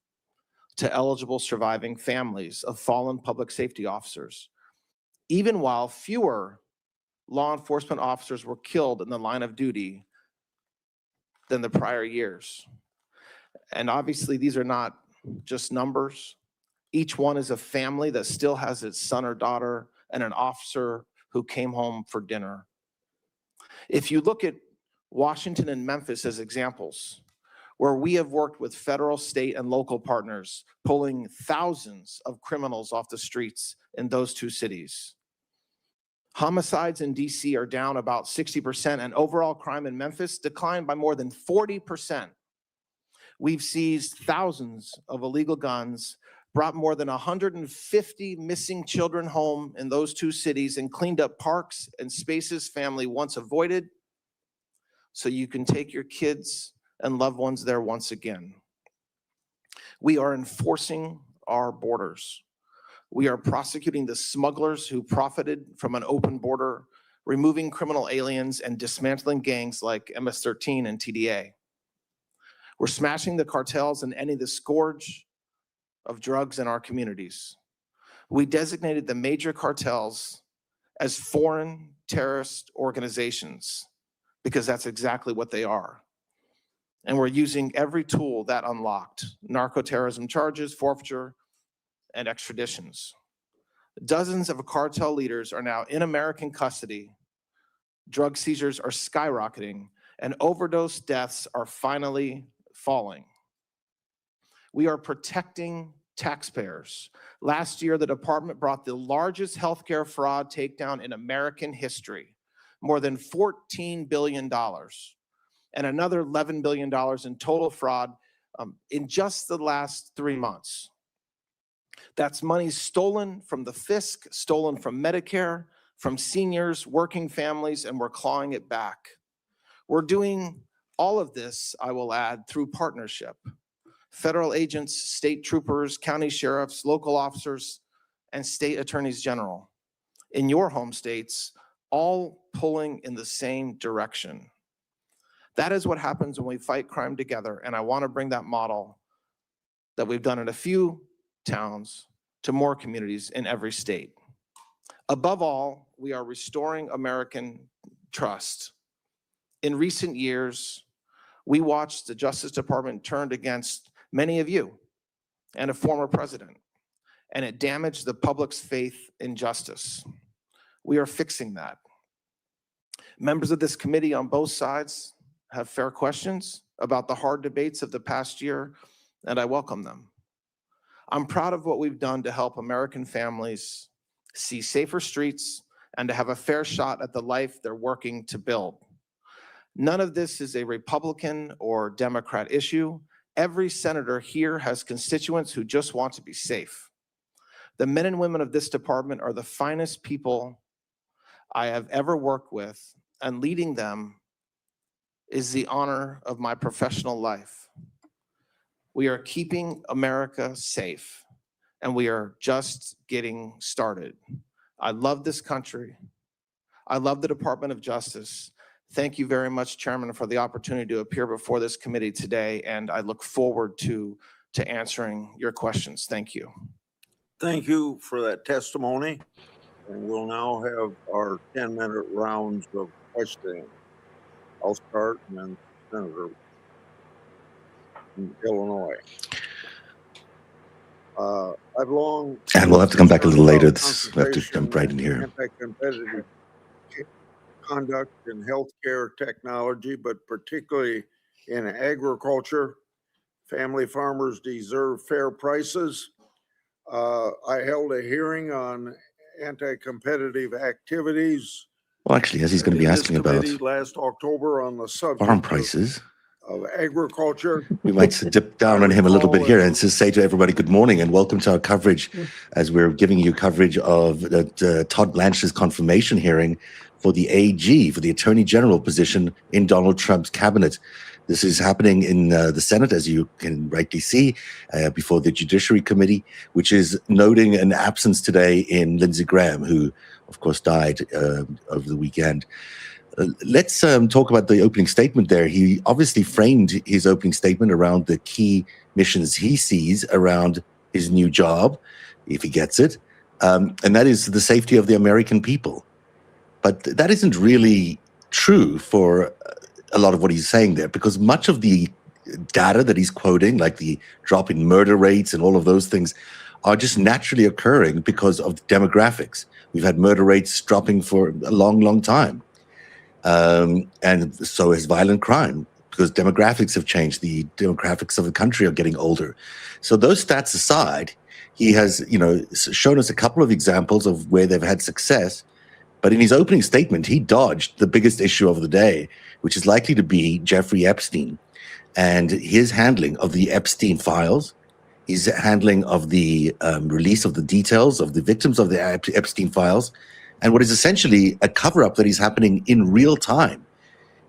to eligible surviving families of fallen public safety officers, even while fewer law enforcement officers were killed in the line of duty than the prior years. And obviously, these are not just numbers. Each one is a family that still has its son or daughter and an officer who came home for dinner. If you look at Washington and Memphis as examples, where we have worked with federal, state, and local partners, pulling thousands of criminals off the streets in those two cities. Homicides in DC are down about 60%, and overall crime in Memphis declined by more than 40%. We've seized thousands of illegal guns, brought more than 150 missing children home in those two cities, and cleaned up parks and spaces family once avoided, so you can take your kids and loved ones there once again. We are enforcing our borders. We are prosecuting the smugglers who profited from an open border, removing criminal aliens, and dismantling gangs like MS-13 and TDA. We're smashing the cartels and ending the scourge of drugs in our communities. We designated the major cartels as foreign terrorist organizations because that's exactly what they are. And we're using every tool that unlocked: narco-terrorism charges, forfeiture, and extraditions. Dozens of cartel leaders are now in American custody. Drug seizures are skyrocketing, and overdose deaths are finally falling. We are protecting taxpayers. Last year, the department brought the largest healthcare fraud takedown in American history, more than $14 billion, and another $11 billion in total fraud in just the last 3 months. That's money stolen from the fisc, stolen from Medicare, from seniors, working families, and we're clawing it back. We're doing all of this, I will add, through partnership. Federal agents, state troopers, county sheriffs, local officers, and state attorneys general in your home states, all pulling in the same direction. That is what happens when we fight crime together, and I want to bring that model that we've done in a few towns to more communities in every state. Above all, we are restoring American trust. In recent years, we watched the Justice Department turned against many of you and a former president, and it damaged the public's faith in justice. We are fixing that. Members of this committee on both sides have fair questions about the hard debates of the past year, and I welcome them. I'm proud of what we've done to help American families see safer streets and to have a fair shot at the life they're working to build. None of this is a Republican or Democrat issue. Every senator here has constituents who just want to be safe. The men and women of this department are the finest people I have ever worked with, and leading them is the honor of my professional life. We are keeping America safe, and we are just getting started. I love this country. I love the Department of Justice. Thank you very much, Chairman, for the opportunity to appear before this committee today, and I look forward to answering your questions. Thank you. Thank you for that testimony. And we'll now have our 10-minute rounds of questioning. I'll start, and then Senator from Illinois. I've long. And we'll have to come back a little later. About We have to jump right in here. Anti-competitive conduct in healthcare technology, but particularly in agriculture. Family farmers deserve fair prices. I held a hearing on anti-competitive activities. Well, actually, as he's going to be in this asking about committee last October on the subject farm prices, of agriculture. we might dip down on him a little bit here and just say to everybody, good morning and welcome to our coverage as we're giving you coverage of Todd Blanche's confirmation hearing for the AG, for the Attorney General position in Donald Trump's cabinet. This is happening in the Senate, as you can rightly see, before the Judiciary Committee, which is noting an absence today in Lindsey Graham, who, of course, died over the weekend. Let's talk about the opening statement there. He obviously framed his opening statement around the key missions he sees around his new job, if he gets it, and that is the safety of the American people. But that isn't really true for a lot of what he's saying there, because much of the data that he's quoting, like the drop in murder rates and all of those things, are just naturally occurring because of demographics. We've had murder rates dropping for a long, long time. And so has violent crime, because demographics have changed. The demographics of the country are getting older. So those stats aside, he has, shown us a couple of examples of where they've had success. But in his opening statement, he dodged the biggest issue of the day, which is likely to be Jeffrey Epstein and his handling of the Epstein files, his handling of the release of the details of the victims of the Epstein files, and what is essentially a cover-up that is happening in real time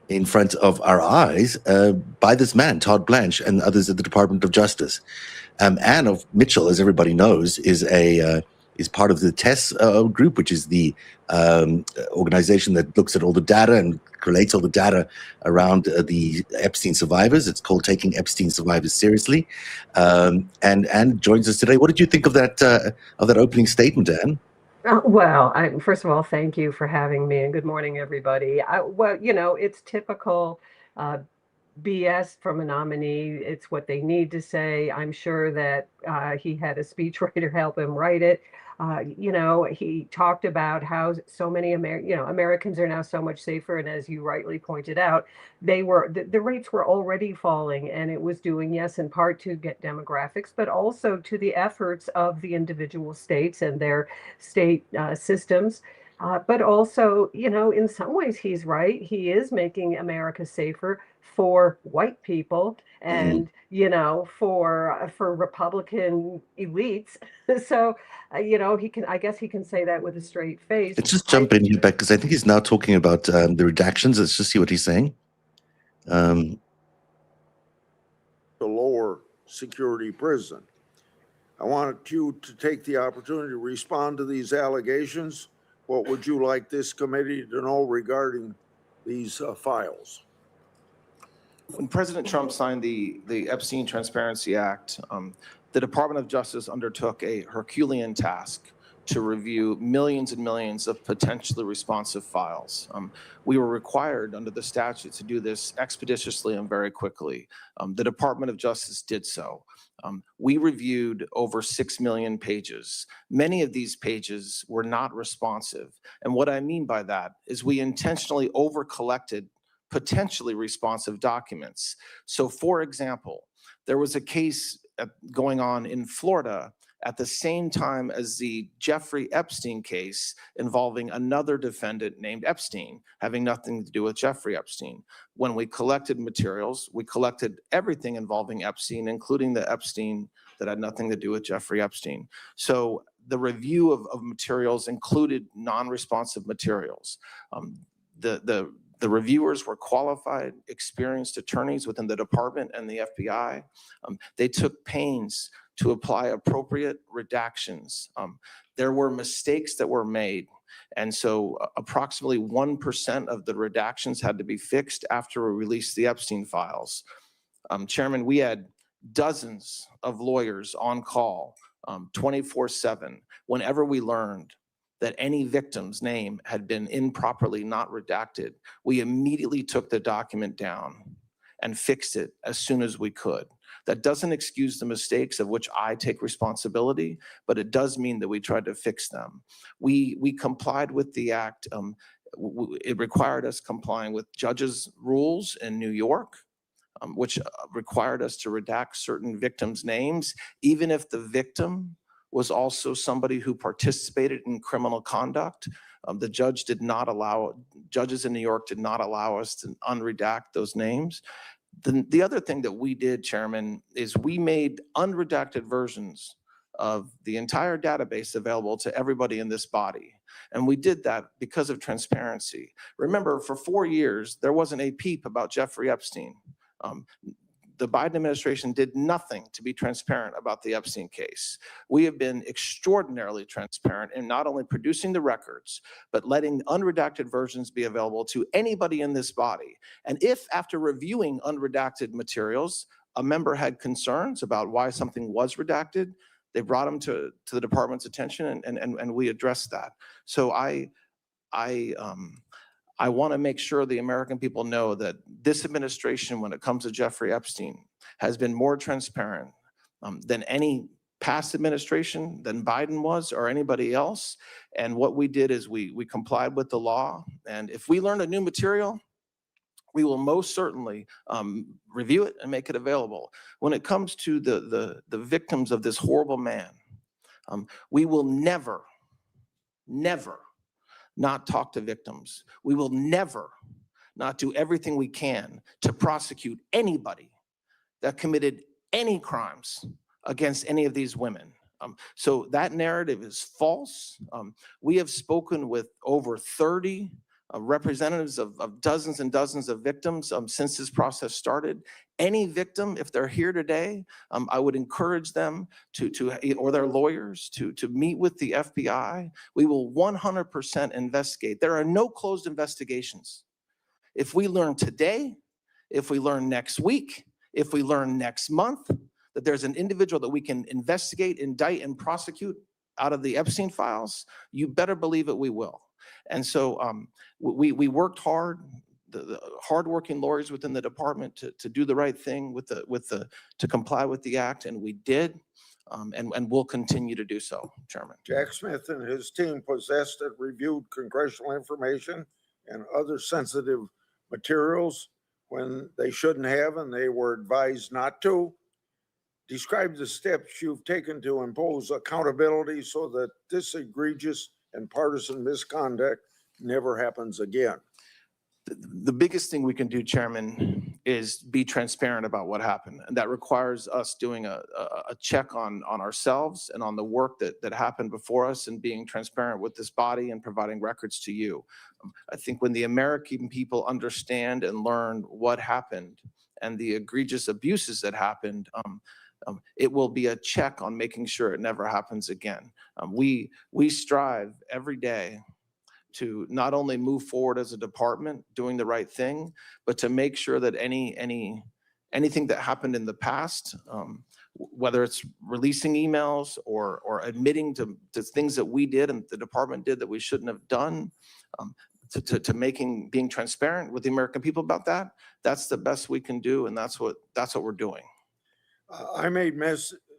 in front of our eyes by this man, Todd Blanche, and others at the Department of Justice. Ann Mitchell, as everybody knows, is part of the TESS group, which is the organization that looks at all the data and collates all the data around the Epstein survivors. It's called Taking Epstein Survivors Seriously. And Ann joins us today. What did you think of that opening statement, Ann? Well, first of all, thank you for having me, and good morning, everybody. It's typical BS from a nominee. It's what they need to say. I'm sure that he had a speechwriter help him write it. He talked about how so many Americans are now so much safer, and as you rightly pointed out, the rates were already falling, and it was doing, yes, in part to get demographics, but also to the efforts of the individual states and their state systems. But also, in some ways, he's right. He is making America safer for white people and, for Republican elites. So, I guess he can say that with a straight face. Let's just jump in here, Beck, because I think he's now talking about the redactions. Let's just see what he's saying. The lower security prison. I wanted you to take the opportunity to respond to these allegations. What would you like this committee to know regarding these files? When President Trump signed the Epstein Transparency Act, the Department of Justice undertook a Herculean task to review millions and millions of potentially responsive files. We were required under the statute to do this expeditiously and very quickly. The Department of Justice did so. We reviewed over 6 million pages. Many of these pages were not responsive. And what I mean by that is we intentionally over-collected potentially responsive documents. So for example, there was a case going on in Florida at the same time as the Jeffrey Epstein case involving another defendant named Epstein, having nothing to do with Jeffrey Epstein. When we collected materials, we collected everything involving Epstein, including the Epstein that had nothing to do with Jeffrey Epstein. So the review of materials included non-responsive materials. The reviewers were qualified, experienced attorneys within the department and the FBI. They took pains to apply appropriate redactions. There were mistakes that were made. And so approximately 1% of the redactions had to be fixed after we released the Epstein files. Chairman, we had dozens of lawyers on call 24/7 whenever we learned that any victim's name had been improperly not redacted. We immediately took the document down and fixed it as soon as we could. That doesn't excuse the mistakes of which I take responsibility, but it does mean that we tried to fix them. We complied with the act. It required us complying with judges' rules in New York, which required us to redact certain victims' names, even if the victim was also somebody who participated in criminal conduct. The judge did not allow, judges in New York did not allow us to unredact those names. The other thing that we did, Chairman, is we made unredacted versions of the entire database available to everybody in this body. And we did that because of transparency. Remember, for 4 years, there wasn't a peep about Jeffrey Epstein. The Biden administration did nothing to be transparent about the Epstein case. We have been extraordinarily transparent in not only producing the records, but letting unredacted versions be available to anybody in this body. And if after reviewing unredacted materials, a member had concerns about why something was redacted, they brought them to the department's attention and we addressed that. So I want to make sure the American people know that this administration, when it comes to Jeffrey Epstein, has been more transparent than any past administration, than Biden was or anybody else. And what we did is we complied with the law. And if we learn a new material, we will most certainly review it and make it available. When it comes to the victims of this horrible man, we will never not talk to victims. We will never not do everything we can to prosecute anybody that committed any crimes against any of these women. So that narrative is false. We have spoken with over 30 representatives of dozens and dozens of victims since this process started. Any victim, if they're here today, I would encourage them or their lawyers to meet with the FBI. We will 100% investigate. There are no closed investigations. If we learn today, if we learn next week, if we learn next month that there's an individual that we can investigate, indict, and prosecute out of the Epstein files, you better believe it, we will. And so we worked hard, the hardworking lawyers within the department to do the right thing to comply with the act, and we did, and we'll continue to do so, Chairman. Jack Smith and his team possessed and reviewed congressional information and other sensitive materials when they shouldn't have, and they were advised not to. Describe the steps you've taken to impose accountability so that this egregious and partisan misconduct never happens again. The biggest thing we can do, Chairman, is be transparent about what happened. And that requires us doing a check on ourselves and on the work that happened before us and being transparent with this body and providing records to you. I think when the American people understand and learn what happened and the egregious abuses that happened, it will be a check on making sure it never happens again. We strive every day to not only move forward as a department doing the right thing, but to make sure that anything that happened in the past, whether it's releasing emails or admitting to things that we did and the department did that we shouldn't have done, to being transparent with the American people about that, that's the best we can do, and that's what we're doing. I made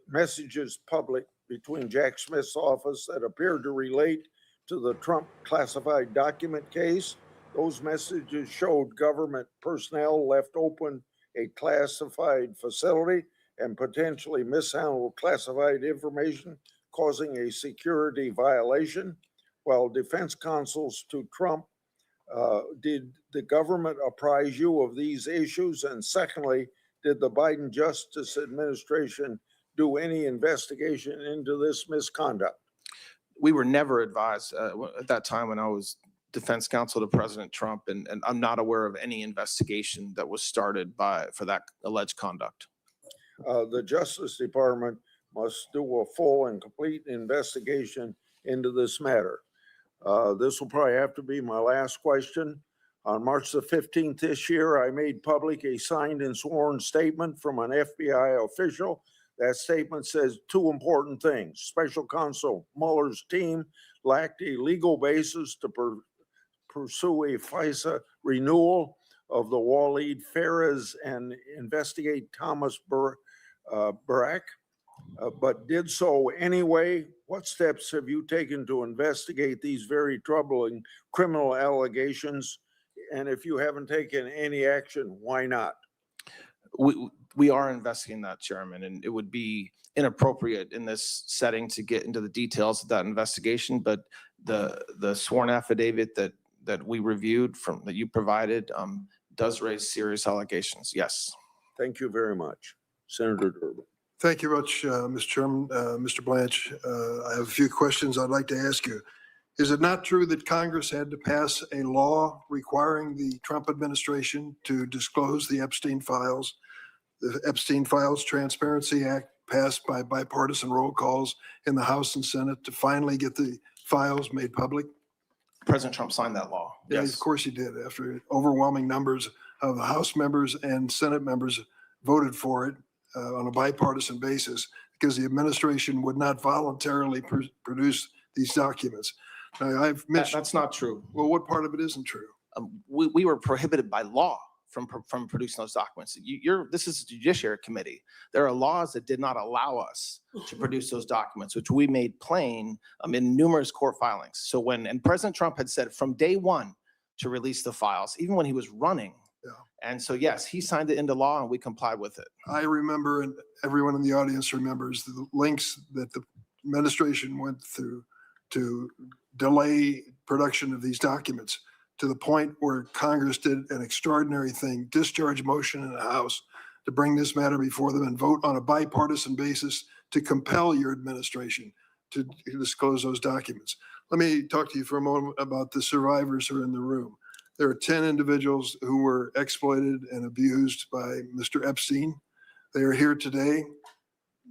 messages public between Jack Smith's office that appeared to relate to the Trump classified document case. Those messages showed government personnel left open a classified facility and potentially mishandled classified information, causing a security violation. While defense counsels to Trump, did the government apprise you of these issues? And secondly, did the Biden Justice Administration do any investigation into this misconduct? We were never advised at that time when I was defense counsel to President Trump, and I'm not aware of any investigation that was started for that alleged conduct. The Justice Department must do a full and complete investigation into this matter. This will probably have to be my last question. On March the 15th this year, I made public a signed and sworn statement from an FBI official. That statement says two important things. Special Counsel Mueller's team lacked a legal basis to pursue a FISA renewal of the Waleed Ferez and investigate Thomas Barak, but did so anyway. What steps have you taken to investigate these very troubling criminal allegations? And if you haven't taken any action, why not? We are investigating that, Chairman, and it would be inappropriate in this setting to get into the details of that investigation, but the sworn affidavit that we reviewed that you provided does raise serious allegations, yes. Thank you very much. Senator Durbin. Thank you much, Mr. Chairman. Mr. Blanch, I have a few questions I'd like to ask you. Is it not true that Congress had to pass a law requiring the Trump administration to disclose the Epstein files? The Epstein Files Transparency Act passed by bipartisan roll calls in the House and Senate to finally get the files made public? President Trump signed that law. Yeah, Yes. of course he did, after overwhelming numbers of the House members and Senate members voted for it on a bipartisan basis because the administration would not voluntarily produce these documents. Now, I've mentioned, That's not true. well, what part of it isn't true? We were prohibited by law from producing those documents. This is a Judiciary Committee. There are laws that did not allow us to produce those documents, which we made plain in numerous court filings. So and President Trump had said from day one to release the files, even when he was running. Yeah. And so, yes, he signed it into law and we complied with it. I remember, and everyone in the audience remembers, the lengths that the administration went through to delay production of these documents, to the point where Congress did an extraordinary thing, discharge motion in the House to bring this matter before them and vote on a bipartisan basis to compel your administration to disclose those documents. Let me talk to you for a moment about the survivors who are in the room. There are 10 individuals who were exploited and abused by Mr. Epstein. They are here today.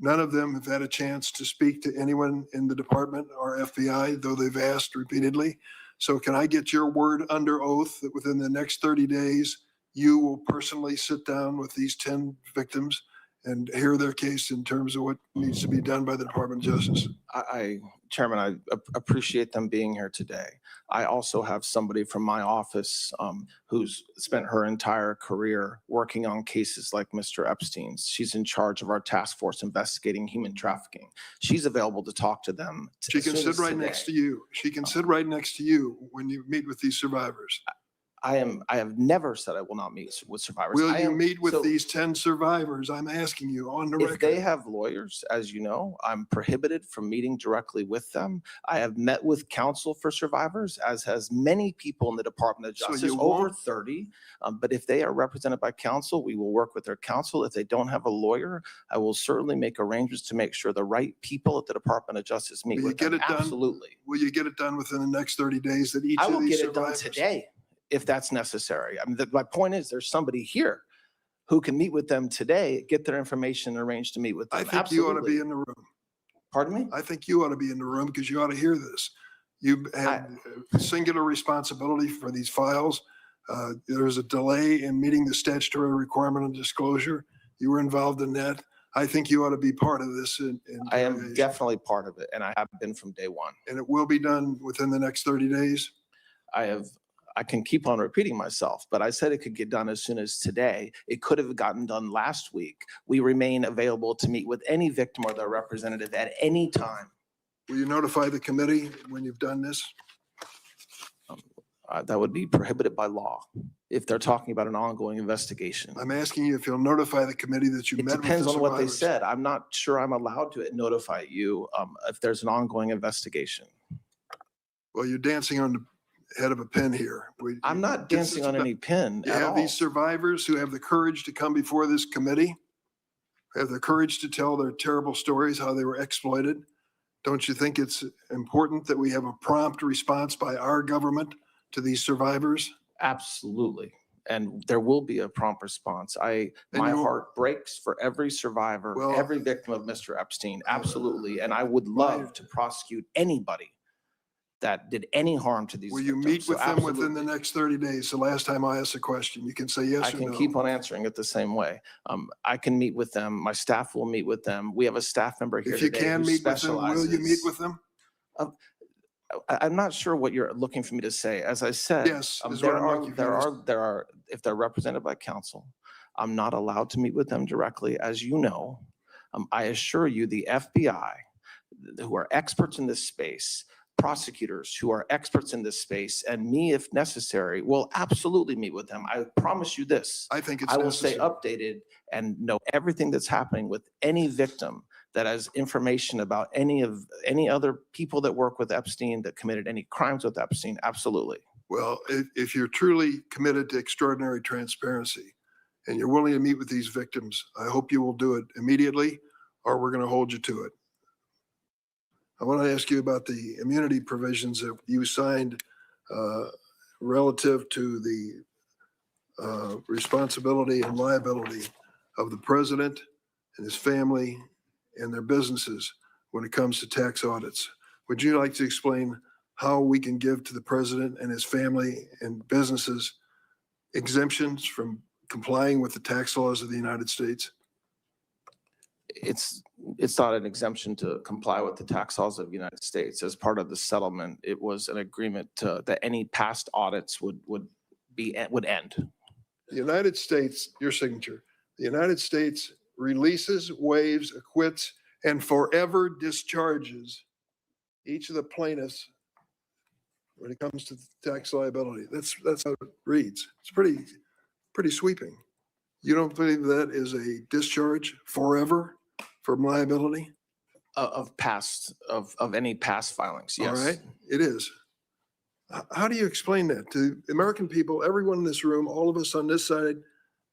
None of them have had a chance to speak to anyone in the department or FBI, though they've asked repeatedly. So can I get your word under oath that within the next 30 days, you will personally sit down with these 10 victims and hear their case in terms of what needs to be done by the Department of Justice? Chairman, I appreciate them being here today. I also have somebody from my office who's spent her entire career working on cases like Mr. Epstein's. She's in charge of our task force investigating human trafficking. She's available to talk to them. She can sit right next to you. She can sit right next to you when you meet with these survivors. I have never said I will not meet with survivors. Will you meet with so these 10 survivors? I'm asking you on the If record. they have lawyers, as you know, I'm prohibited from meeting directly with them. I have met with counsel for survivors, as has many people in the Department of So Justice, you over won't- 30. But if they are represented by counsel, we will work with their counsel. If they don't have a lawyer, I will certainly make arrangements to make sure the right people at the Department of Justice meet Will you with get them. it done? Absolutely. Will you get it done within the next 30 days that each I of will these get it done survivors? today if that's necessary. I mean, my point is there's somebody here who can meet with them today, get their information, and arrange to meet with them. I think you ought to be Absolutely. in the room. Pardon me? I think you ought to be in the room because you ought to hear this. You had singular responsibility for these files. There was a delay in meeting the statutory requirement of disclosure. You were involved in that. I think you ought to be part of this. I am interrogation. definitely part of it, and I have been from day one. And it will be done within the next 30 days. I can keep on repeating myself, but I said it could get done as soon as today. It could have gotten done last week. We remain available to meet with any victim or their representative at any time. Will you notify the committee when you've done this? That would be prohibited by law if they're talking about an ongoing investigation. I'm asking you if you'll notify the committee that you It met with the depends on what they survivors. said. I'm not sure I'm allowed to notify you if there's an ongoing investigation. Well, you're dancing on the head of a pin here. I'm not dancing on any pin You at have all. these survivors who have the courage to come before this committee, have the courage to tell their terrible stories, how they were exploited. Don't you think it's important that we have a prompt response by our government to these survivors? Absolutely. And there will be a prompt response. And My you- heart breaks for every survivor, Well, every victim of Mr. Epstein. Absolutely. And I would love to prosecute anybody that did any harm to these Will you victims. meet So with them within the absolutely. next 30 days? The last time I asked a question, you can say yes I or can no. keep on answering it the same way. I can meet with them. My staff will meet with them. We have a staff member here If you today can who meet with them, will you meet specializes. with them? I'm not sure what you're looking for me to say. As I said, Yes, is what I'm looking for. there are, if they're represented by counsel, I'm not allowed to meet with them directly, as you know. I assure you, the FBI, who are experts in this space, prosecutors who are experts in this space, and me, if necessary, will absolutely meet with them. I promise you this. I think it's I will stay necessary. updated and know everything that's happening with any victim that has information about any other people that work with Epstein, that committed any crimes with Epstein. Absolutely. Well, if you're truly committed to extraordinary transparency and you're willing to meet with these victims, I hope you will do it immediately or we're going to hold you to it. I want to ask you about the immunity provisions that you signed relative to the responsibility and liability of the president and his family and their businesses when it comes to tax audits. Would you like to explain how we can give to the president and his family and businesses exemptions from complying with the tax laws of the United States? It's not an exemption to comply with the tax laws of the United States. As part of the settlement, it was an agreement that any past audits would end. The United States, your signature, the United States releases, waives, acquits, and forever discharges each of the plaintiffs when it comes to tax liability. That's how it reads. It's pretty sweeping. You don't believe that is a discharge forever from liability? Of any past filings, yes. All right, it is. How do you explain that to the American people, everyone in this room, all of us on this side?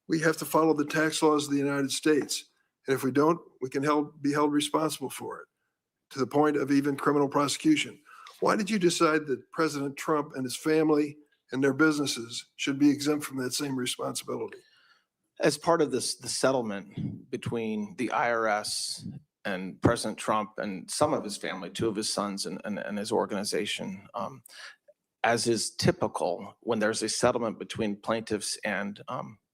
We have to follow the tax laws of the United States. And if we don't, we can be held responsible for it to the point of even criminal prosecution. Why did you decide that President Trump and his family and their businesses should be exempt from that same responsibility? As part of the settlement between the IRS and President Trump and some of his family, two of his sons and his organization, as is typical when there's a settlement between plaintiffs and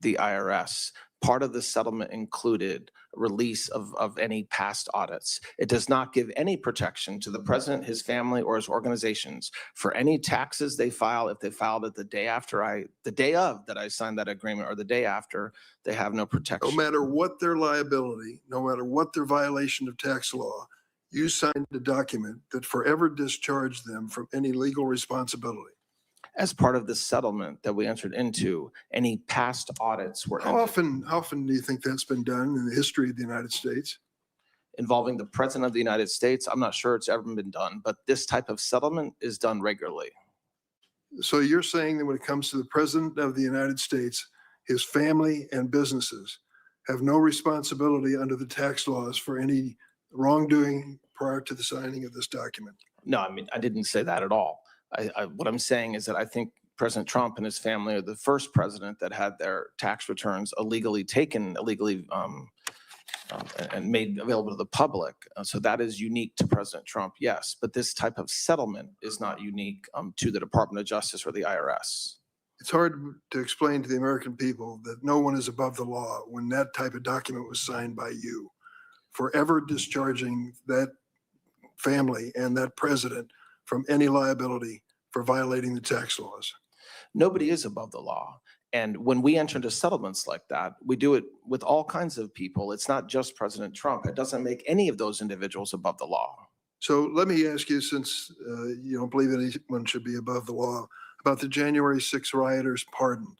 the IRS, part of the settlement included release of any past audits. It does not give any protection to the president, his family, or his organizations for any taxes they file. If they filed it the day of that I signed that agreement, or the day after, they have no protection. No matter what their liability, no matter what their violation of tax law, you signed a document that forever discharged them from any legal responsibility. As part of the settlement that we entered into, any past audits were How often do you think that's been done in the history of the United States? involving the president of the United States. I'm not sure it's ever been done, but this type of settlement is done regularly. So you're saying that when it comes to the president of the United States, his family and businesses have no responsibility under the tax laws for any wrongdoing prior to the signing of this document? No, I mean, I didn't say that at all. What I'm saying is that I think President Trump and his family are the first president that had their tax returns illegally taken, and made available to the public. So that is unique to President Trump, yes. But this type of settlement is not unique to the Department of Justice or the IRS. It's hard to explain to the American people that no one is above the law when that type of document was signed by you, forever discharging that family and that president from any liability for violating the tax laws. Nobody is above the law. And when we enter into settlements like that, we do it with all kinds of people. It's not just President Trump. It doesn't make any of those individuals above the law. So let me ask you, since you don't believe anyone should be above the law, about the January 6 rioters pardoned.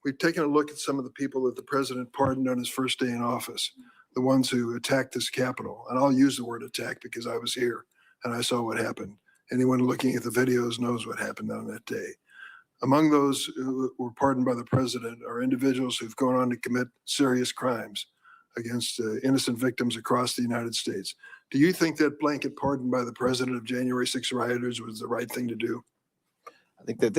We've taken a look at some of the people that the president pardoned on his first day in office, the ones who attacked this Capitol. And I'll use the word attack because I was here and I saw what happened. Anyone looking at the videos knows what happened on that day. Among those who were pardoned by the president are individuals who've gone on to commit serious crimes against innocent victims across the United States. Do you think that blanket pardon by the president of January 6 rioters was the right thing to do? I think that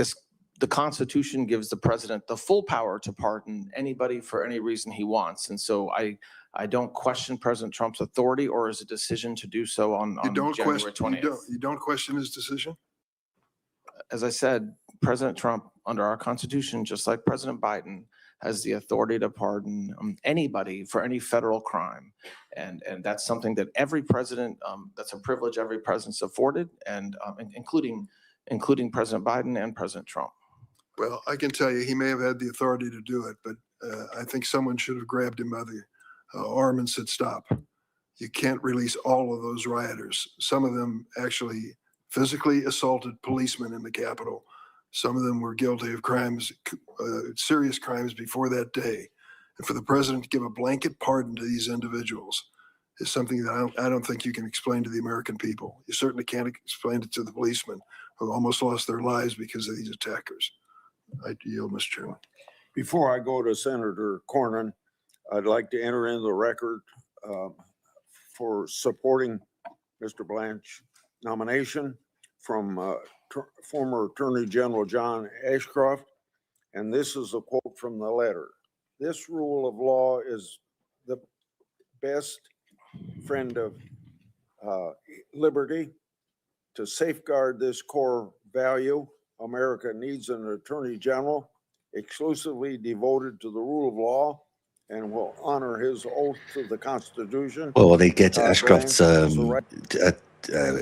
the Constitution gives the president the full power to pardon anybody for any reason he wants. And so I don't question President Trump's authority or his decision to do so on January 20th. You don't question his decision? as I said, President Trump, under our Constitution, just like President Biden, has the authority to pardon anybody for any federal crime. And that's something that every president, that's a privilege every president's afforded, and including President Biden and President Trump. Well, I can tell you, he may have had the authority to do it, but I think someone should have grabbed him by the arm and said, stop. You can't release all of those rioters. Some of them actually physically assaulted policemen in the Capitol. Some of them were guilty of crimes, serious crimes before that day. And for the president to give a blanket pardon to these individuals is something that I don't think you can explain to the American people. You certainly can't explain it to the policemen who almost lost their lives because of these attackers. I yield, Mr. Chairman. Before I go to Senator Cornyn, I'd like to enter in the record for supporting Mr. Blanch's nomination from former Attorney General John Ashcroft. And this is a quote from the letter. "This rule of law is the best friend of liberty. To safeguard this core value, America needs an Attorney General exclusively devoted to the rule of law and will honor his oath to the Constitution." Well, they get Ashcroft's Blanch has the right-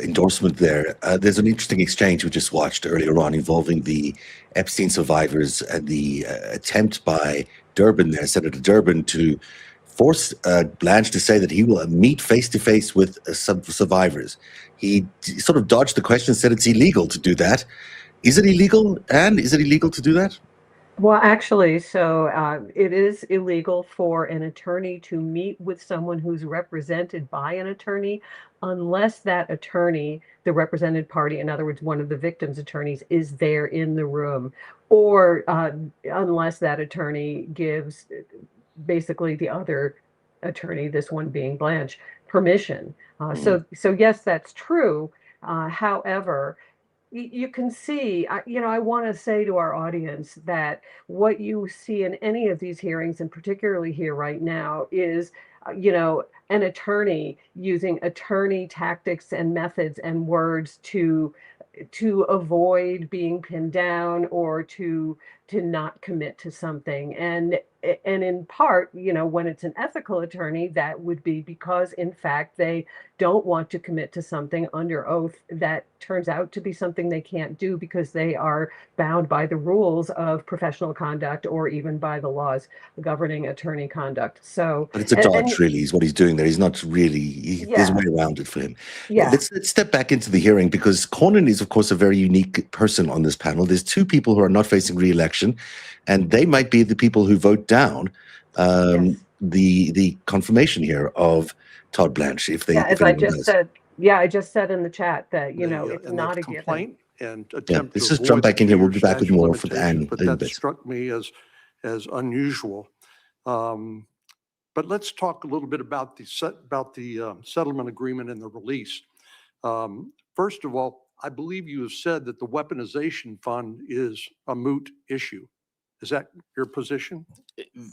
endorsement there. There's an interesting exchange we just watched earlier on involving the Epstein survivors and the attempt by Durbin there, Senator Durbin, to force Blanch to say that he will meet face to face with some survivors. He sort of dodged the question, said it's illegal to do that. Is it illegal? And is it illegal to do that? Well, actually, so it is illegal for an attorney to meet with someone who's represented by an attorney unless that attorney, the represented party, in other words, one of the victim's attorneys, is there in the room, or unless that attorney gives basically the other attorney, this one being Blanch, permission. So yes, that's true. However, you can see, I want to say to our audience that what you see in any of these hearings, and particularly here right now, is, an attorney using attorney tactics and methods and words to avoid being pinned down or to not commit to something. And in part, when it's an ethical attorney, that would be because, in fact, they don't want to commit to something under oath that turns out to be something they can't do because they are bound by the rules of professional conduct or even by the laws governing attorney conduct. So, But it's a dodge, really, is what he's doing there. He's not really, there's a way around it for him. yeah. Let's step back into the hearing, because Cornyn is, of course, a very unique person on this panel. There's two people who are not facing re-election, and they might be the people who vote down Yes. the confirmation here of Todd Blanch. If they, Yeah, if as I anyone just does. said, I just said in the chat that, the, it's and not the a given. complaint and Yeah, attempt let's to just jump avoid back in here. We'll be the back with statute of more for the limitations, end. but in a that bit. struck me as unusual. But let's talk a little bit about the settlement agreement and the release. First of all, I believe you have said that the weaponization fund is a moot issue. Is that your position?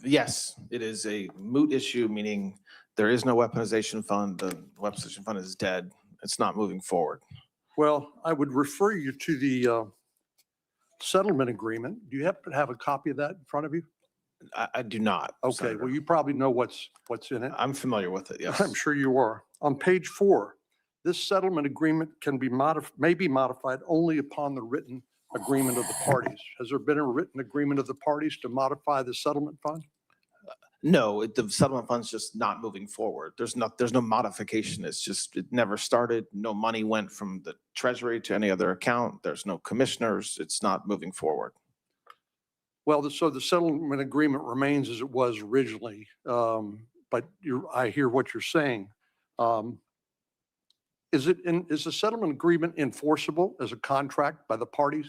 Yes, it is a moot issue, meaning there is no weaponization fund. The weaponization fund is dead. It's not moving forward. Well, I would refer you to the settlement agreement. Do you happen to have a copy of that in front of you? I do not. Okay, Senator. well, you probably know what's in it. I'm familiar with it, yes. I'm sure you are. On page 4, this settlement agreement may be modified only upon the written agreement of the parties. Has there been a written agreement of the parties to modify the settlement fund? No, the settlement fund's just not moving forward. There's no modification. It's just, it never started. No money went from the treasury to any other account. There's no commissioners. It's not moving forward. Well, so the settlement agreement remains as it was originally, but I hear what you're saying. Is the settlement agreement enforceable as a contract by the parties?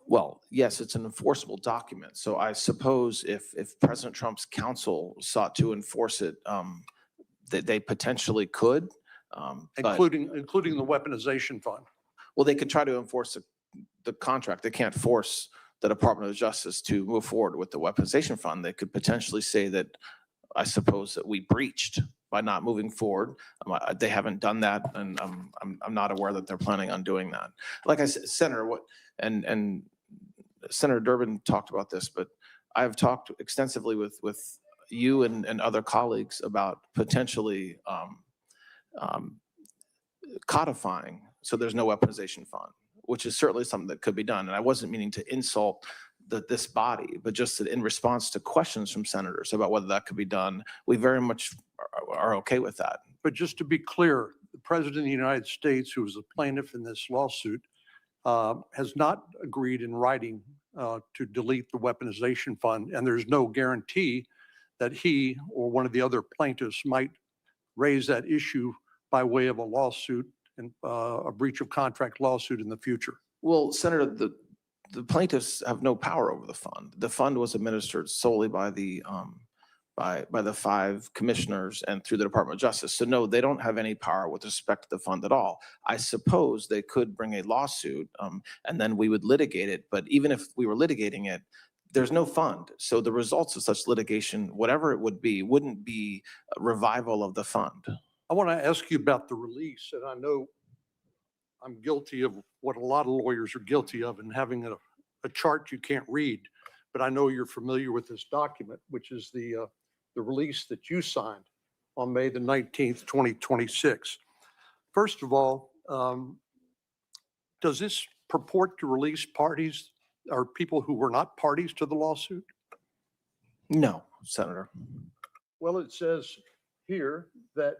Well, yes, it's an enforceable document. So I suppose if President Trump's counsel sought to enforce it, that they potentially could. but- Including the weaponization fund? Well, they could try to enforce the contract. They can't force the Department of Justice to move forward with the weaponization fund. They could potentially say that, I suppose, that we breached by not moving forward. They haven't done that, and I'm not aware that they're planning on doing that. Like I said, Senator, and Senator Durbin talked about this, but I've talked extensively with you and other colleagues about potentially codifying so there's no weaponization fund, which is certainly something that could be done. And I wasn't meaning to insult this body, but just that in response to questions from senators about whether that could be done, we very much are okay with that. But just to be clear, the President of the United States, who is a plaintiff in this lawsuit, has not agreed in writing to delete the weaponization fund, and there's no guarantee that he or one of the other plaintiffs might raise that issue by way of a lawsuit and a breach of contract lawsuit in the future. Well, Senator, the plaintiffs have no power over the fund. The fund was administered solely by the by the 5 commissioners and through the Department of Justice. So no, they don't have any power with respect to the fund at all. I suppose they could bring a lawsuit and then we would litigate it. But even if we were litigating it, there's no fund. So the results of such litigation, whatever it would be, wouldn't be a revival of the fund. I want to ask you about the release, and I know I'm guilty of what a lot of lawyers are guilty of, in having a chart you can't read. But I know you're familiar with this document, which is the release that you signed on May the 19th, 2026. First of all, does this purport to release parties or people who were not parties to the lawsuit? No, Senator. Well, it says here that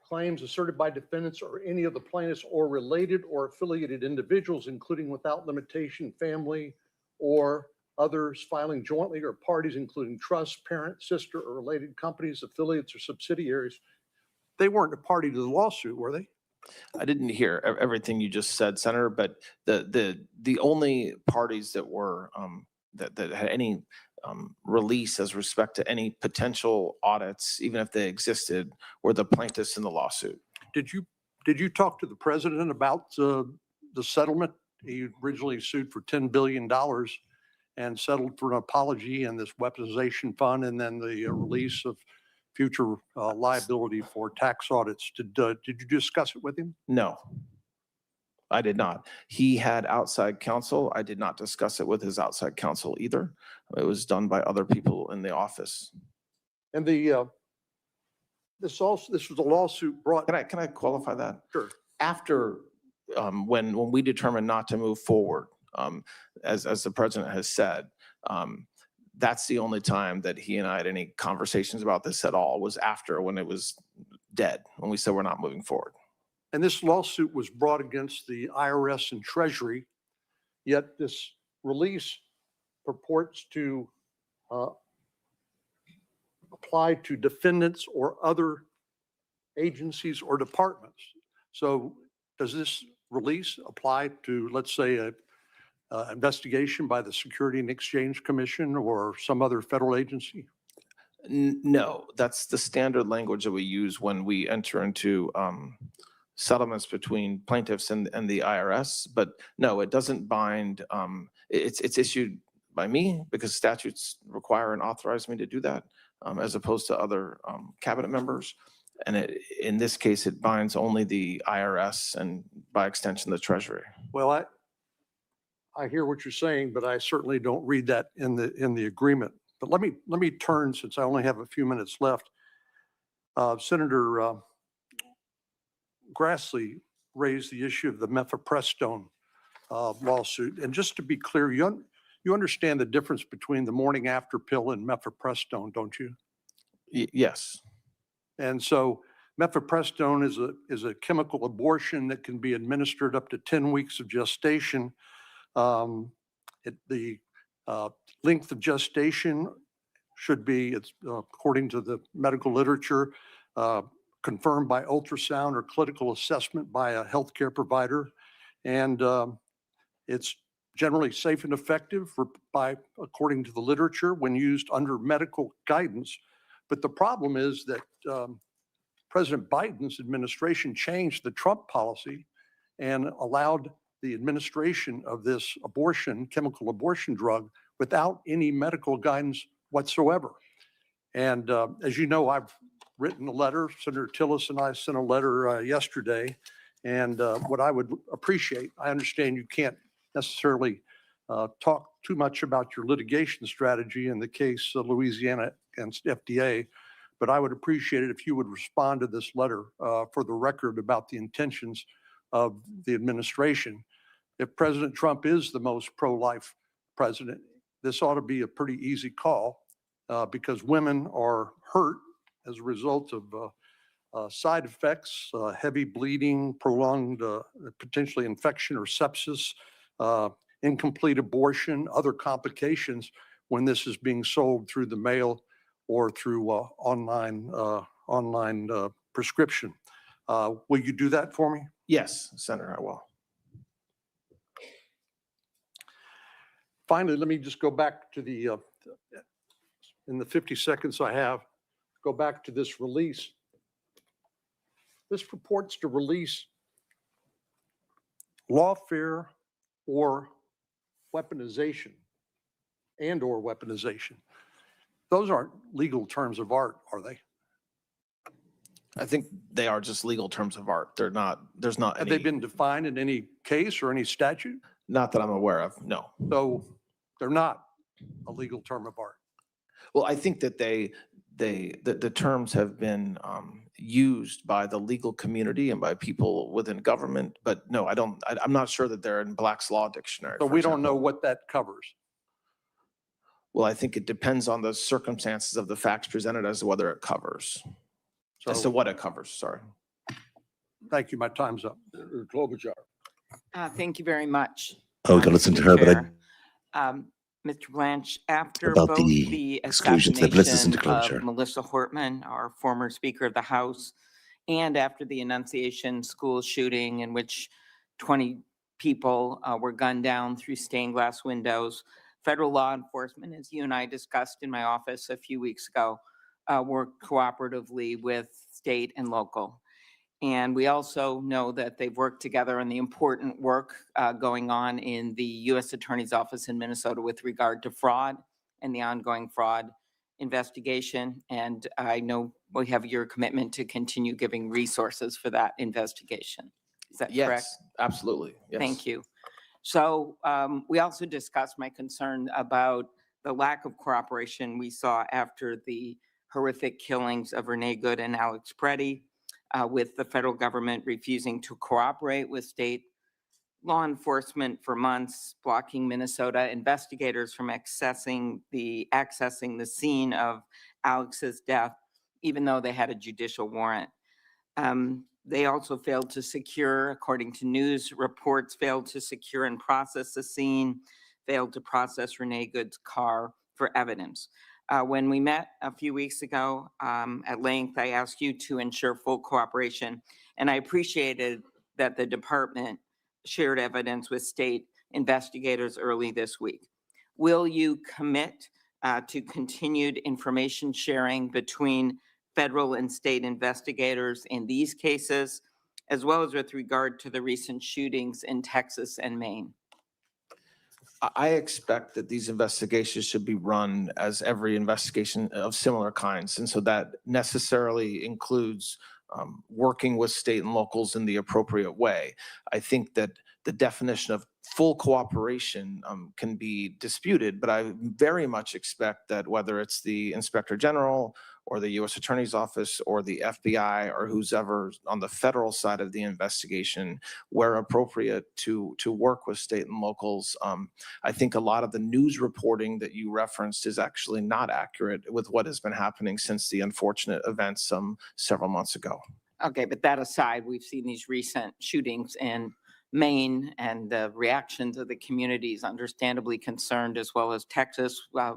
claims asserted by defendants or any of the plaintiffs or related or affiliated individuals, including without limitation, family or others filing jointly, or parties including trust, parent, sister, or related companies, affiliates, or subsidiaries. They weren't a party to the lawsuit, were they? I didn't hear everything you just said, Senator, but the only parties that were that had any release as respect to any potential audits, even if they existed, were the plaintiffs in the lawsuit. Did you talk to the president about the settlement? He originally sued for $10 billion and settled for an apology and this weaponization fund, and then the release of future liability for tax audits. Did you discuss it with him? No, I did not. He had outside counsel. I did not discuss it with his outside counsel either. It was done by other people in the office. And this was a lawsuit brought. Can I qualify that? Sure. After when we determined not to move forward, as the president has said, that's the only time that he and I had any conversations about this at all, was after, when it was dead, when we said we're not moving forward. And this lawsuit was brought against the IRS and Treasury, yet this release purports to apply to defendants or other agencies or departments. So does this release apply to, let's say, a investigation by the Security and Exchange Commission or some other federal agency? No, that's the standard language that we use when we enter into settlements between plaintiffs and the IRS. But no, it doesn't bind. It's issued by me because statutes require and authorize me to do that, as opposed to other cabinet members. And in this case, it binds only the IRS and by extension, the Treasury. Well, I hear what you're saying, but I certainly don't read that in the agreement. But let me turn, since I only have a few minutes left. Senator Grassley raised the issue of the mifepristone lawsuit. And just to be clear, you understand the difference between the morning after pill and mifepristone, don't you? Yes. And so mifepristone is a chemical abortion that can be administered up to 10 weeks of gestation. The length of gestation should be, it's according to the medical literature, confirmed by ultrasound or clinical assessment by a healthcare provider. And it's generally safe and effective according to the literature when used under medical guidance. But the problem is that President Biden's administration changed the Trump policy and allowed the administration of this chemical abortion drug without any medical guidance whatsoever. And as you know, I've written a letter. Senator Tillis and I sent a letter yesterday. And what I would appreciate, I understand you can't necessarily talk too much about your litigation strategy in the case of Louisiana against FDA, but I would appreciate it if you would respond to this letter for the record about the intentions of the administration. If President Trump is the most pro-life president, this ought to be a pretty easy call because women are hurt as a result of side effects, heavy bleeding, prolonged potentially infection or sepsis, incomplete abortion, other complications when this is being sold through the mail or through online prescription. Will you do that for me? Yes, Senator, I will. Finally, let me just go back to the, in the 50 seconds I have, go back to this release. This purports to release lawfare or weaponization and/or weaponization. Those aren't legal terms of art, are they? I think they are just legal terms of art. They're not, there's not Have they any, been defined in any case or any statute? not that I'm aware of, no. So they're not a legal term of art. Well, I think that the terms have been used by the legal community and by people within government, but no, I'm not sure that they're in Black's Law Dictionary. So for we don't know example. what that covers. Well, I think it depends on the circumstances of the facts presented as to whether it covers, as to So what it covers, sorry. thank you. My time's up. Senator Klobuchar. Thank you very much. Oh, we got to listen to her, but I, Mr. Blanche, after About both the the exclusions, let's listen to assassination Klobuchar. of Melissa Hortman, our former Speaker of the House, and after the Annunciation school shooting in which 20 people were gunned down through stained glass windows, federal law enforcement, as you and I discussed in my office a few weeks ago, worked cooperatively with state and local. And we also know that they've worked together on the important work going on in the U.S. Attorney's Office in Minnesota with regard to fraud and the ongoing fraud investigation. And I know we have your commitment to continue giving resources for that investigation. Is that correct? Yes, absolutely. Yes. Thank you. So we also discussed my concern about the lack of cooperation we saw after the horrific killings of Renee Good and Alex Preddy, with the federal government refusing to cooperate with state law enforcement for months, blocking Minnesota investigators from accessing the scene of Alex's death, even though they had a judicial warrant. They also failed to secure, according to news reports, failed to secure and process the scene, failed to process Renee Good's car for evidence. When we met a few weeks ago at length, I asked you to ensure full cooperation, and I appreciated that the department shared evidence with state investigators early this week. Will you commit to continued information sharing between federal and state investigators in these cases, as well as with regard to the recent shootings in Texas and Maine? I expect that these investigations should be run as every investigation of similar kinds. And so that necessarily includes working with state and locals in the appropriate way. I think that the definition of full cooperation can be disputed, but I very much expect that whether it's the Inspector General or the U.S. Attorney's Office or the FBI or who's ever on the federal side of the investigation, where appropriate to work with state and locals. I think a lot of the news reporting that you referenced is actually not accurate with what has been happening since the unfortunate events several months ago. Okay, but that aside, we've seen these recent shootings in Maine and the reactions of the communities understandably concerned, as well as Texas. I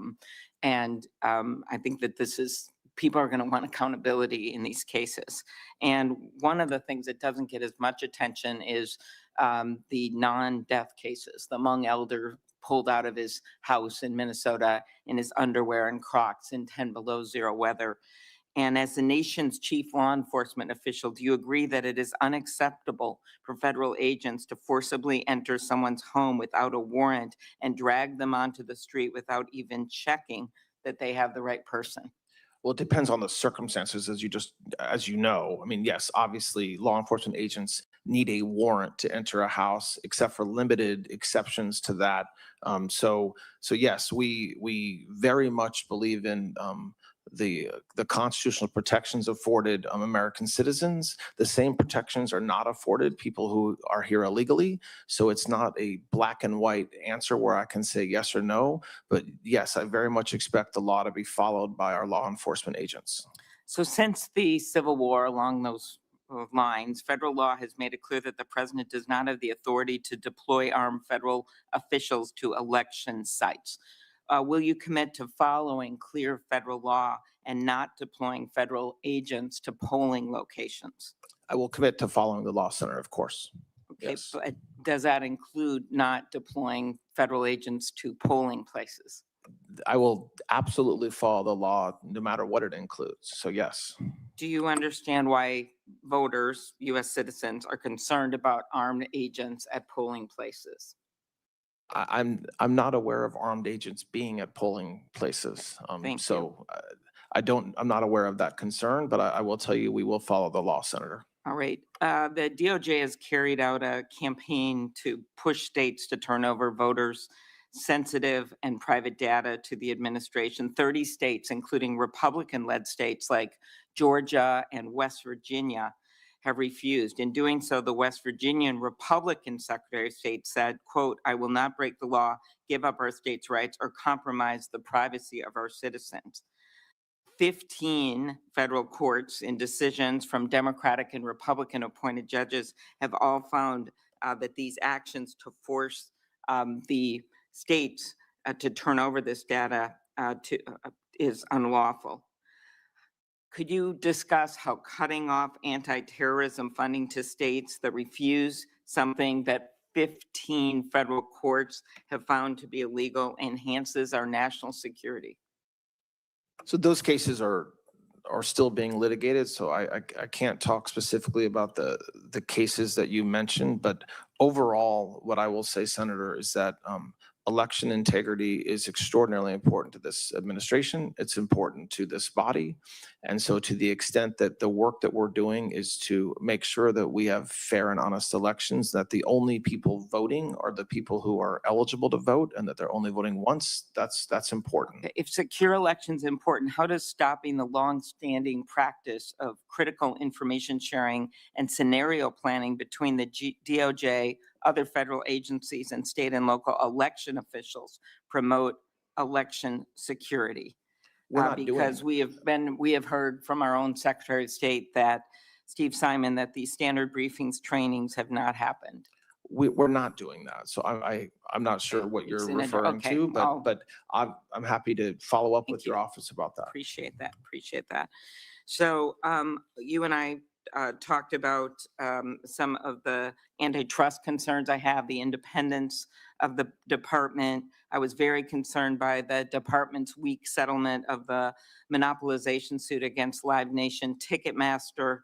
think that people are going to want accountability in these cases. And one of the things that doesn't get as much attention is the non-death cases. The Hmong elder pulled out of his house in Minnesota in his underwear and Crocs in 10 below zero weather. And as the nation's chief law enforcement official, do you agree that it is unacceptable for federal agents to forcibly enter someone's home without a warrant and drag them onto the street without even checking that they have the right person? Well, it depends on the circumstances, as you know. I mean, yes, obviously, law enforcement agents need a warrant to enter a house, except for limited exceptions to that. So yes, we very much believe in the constitutional protections afforded American citizens. The same protections are not afforded people who are here illegally. So it's not a black and white answer where I can say yes or no. But yes, I very much expect the law to be followed by our law enforcement agents. So since the Civil War, along those lines, federal law has made it clear that the president does not have the authority to deploy armed federal officials to election sites. Will you commit to following clear federal law and not deploying federal agents to polling locations? I will commit to following the law, Senator, of course. Okay, Yes. but does that include not deploying federal agents to polling places? I will absolutely follow the law no matter what it includes. So yes. Do you understand why voters, U.S. citizens, are concerned about armed agents at polling places? I'm not aware of armed agents being at polling places. Thank you. So I'm not aware of that concern, but I will tell you, we will follow the law, Senator. All right. The DOJ has carried out a campaign to push states to turn over voters' sensitive and private data to the administration. 30 states, including Republican-led states like Georgia and West Virginia, have refused. In doing so, the West Virginian Republican Secretary of State said, quote, "I will not break the law, give up our state's rights, or compromise the privacy of our citizens." 15 federal courts in decisions from Democratic and Republican appointed judges have all found that these actions to force the states to turn over this data is unlawful. Could you discuss how cutting off anti-terrorism funding to states that refuse something that 15 federal courts have found to be illegal enhances our national security? So those cases are still being litigated, so I can't talk specifically about the cases that you mentioned, but overall, what I will say, Senator, is that election integrity is extraordinarily important to this administration. It's important to this body. And so to the extent that the work that we're doing is to make sure that we have fair and honest elections, that the only people voting are the people who are eligible to vote, and that they're only voting once, that's important. If secure elections are important, how does stopping the longstanding practice of critical information sharing and scenario planning between the DOJ, other federal agencies, and state and local election officials promote election security? We're not Because doing, we have heard from our own Secretary of State, that Steve Simon, that the standard briefings trainings have not happened. we're not doing that. So I'm not sure what you're It's in a- referring okay, to, I'll- but I'm happy to follow up Thank with your you. office about that. Appreciate that. So you and I talked about some of the antitrust concerns I have, the independence of the department. I was very concerned by the department's weak settlement of the monopolization suit against Live Nation Ticketmaster.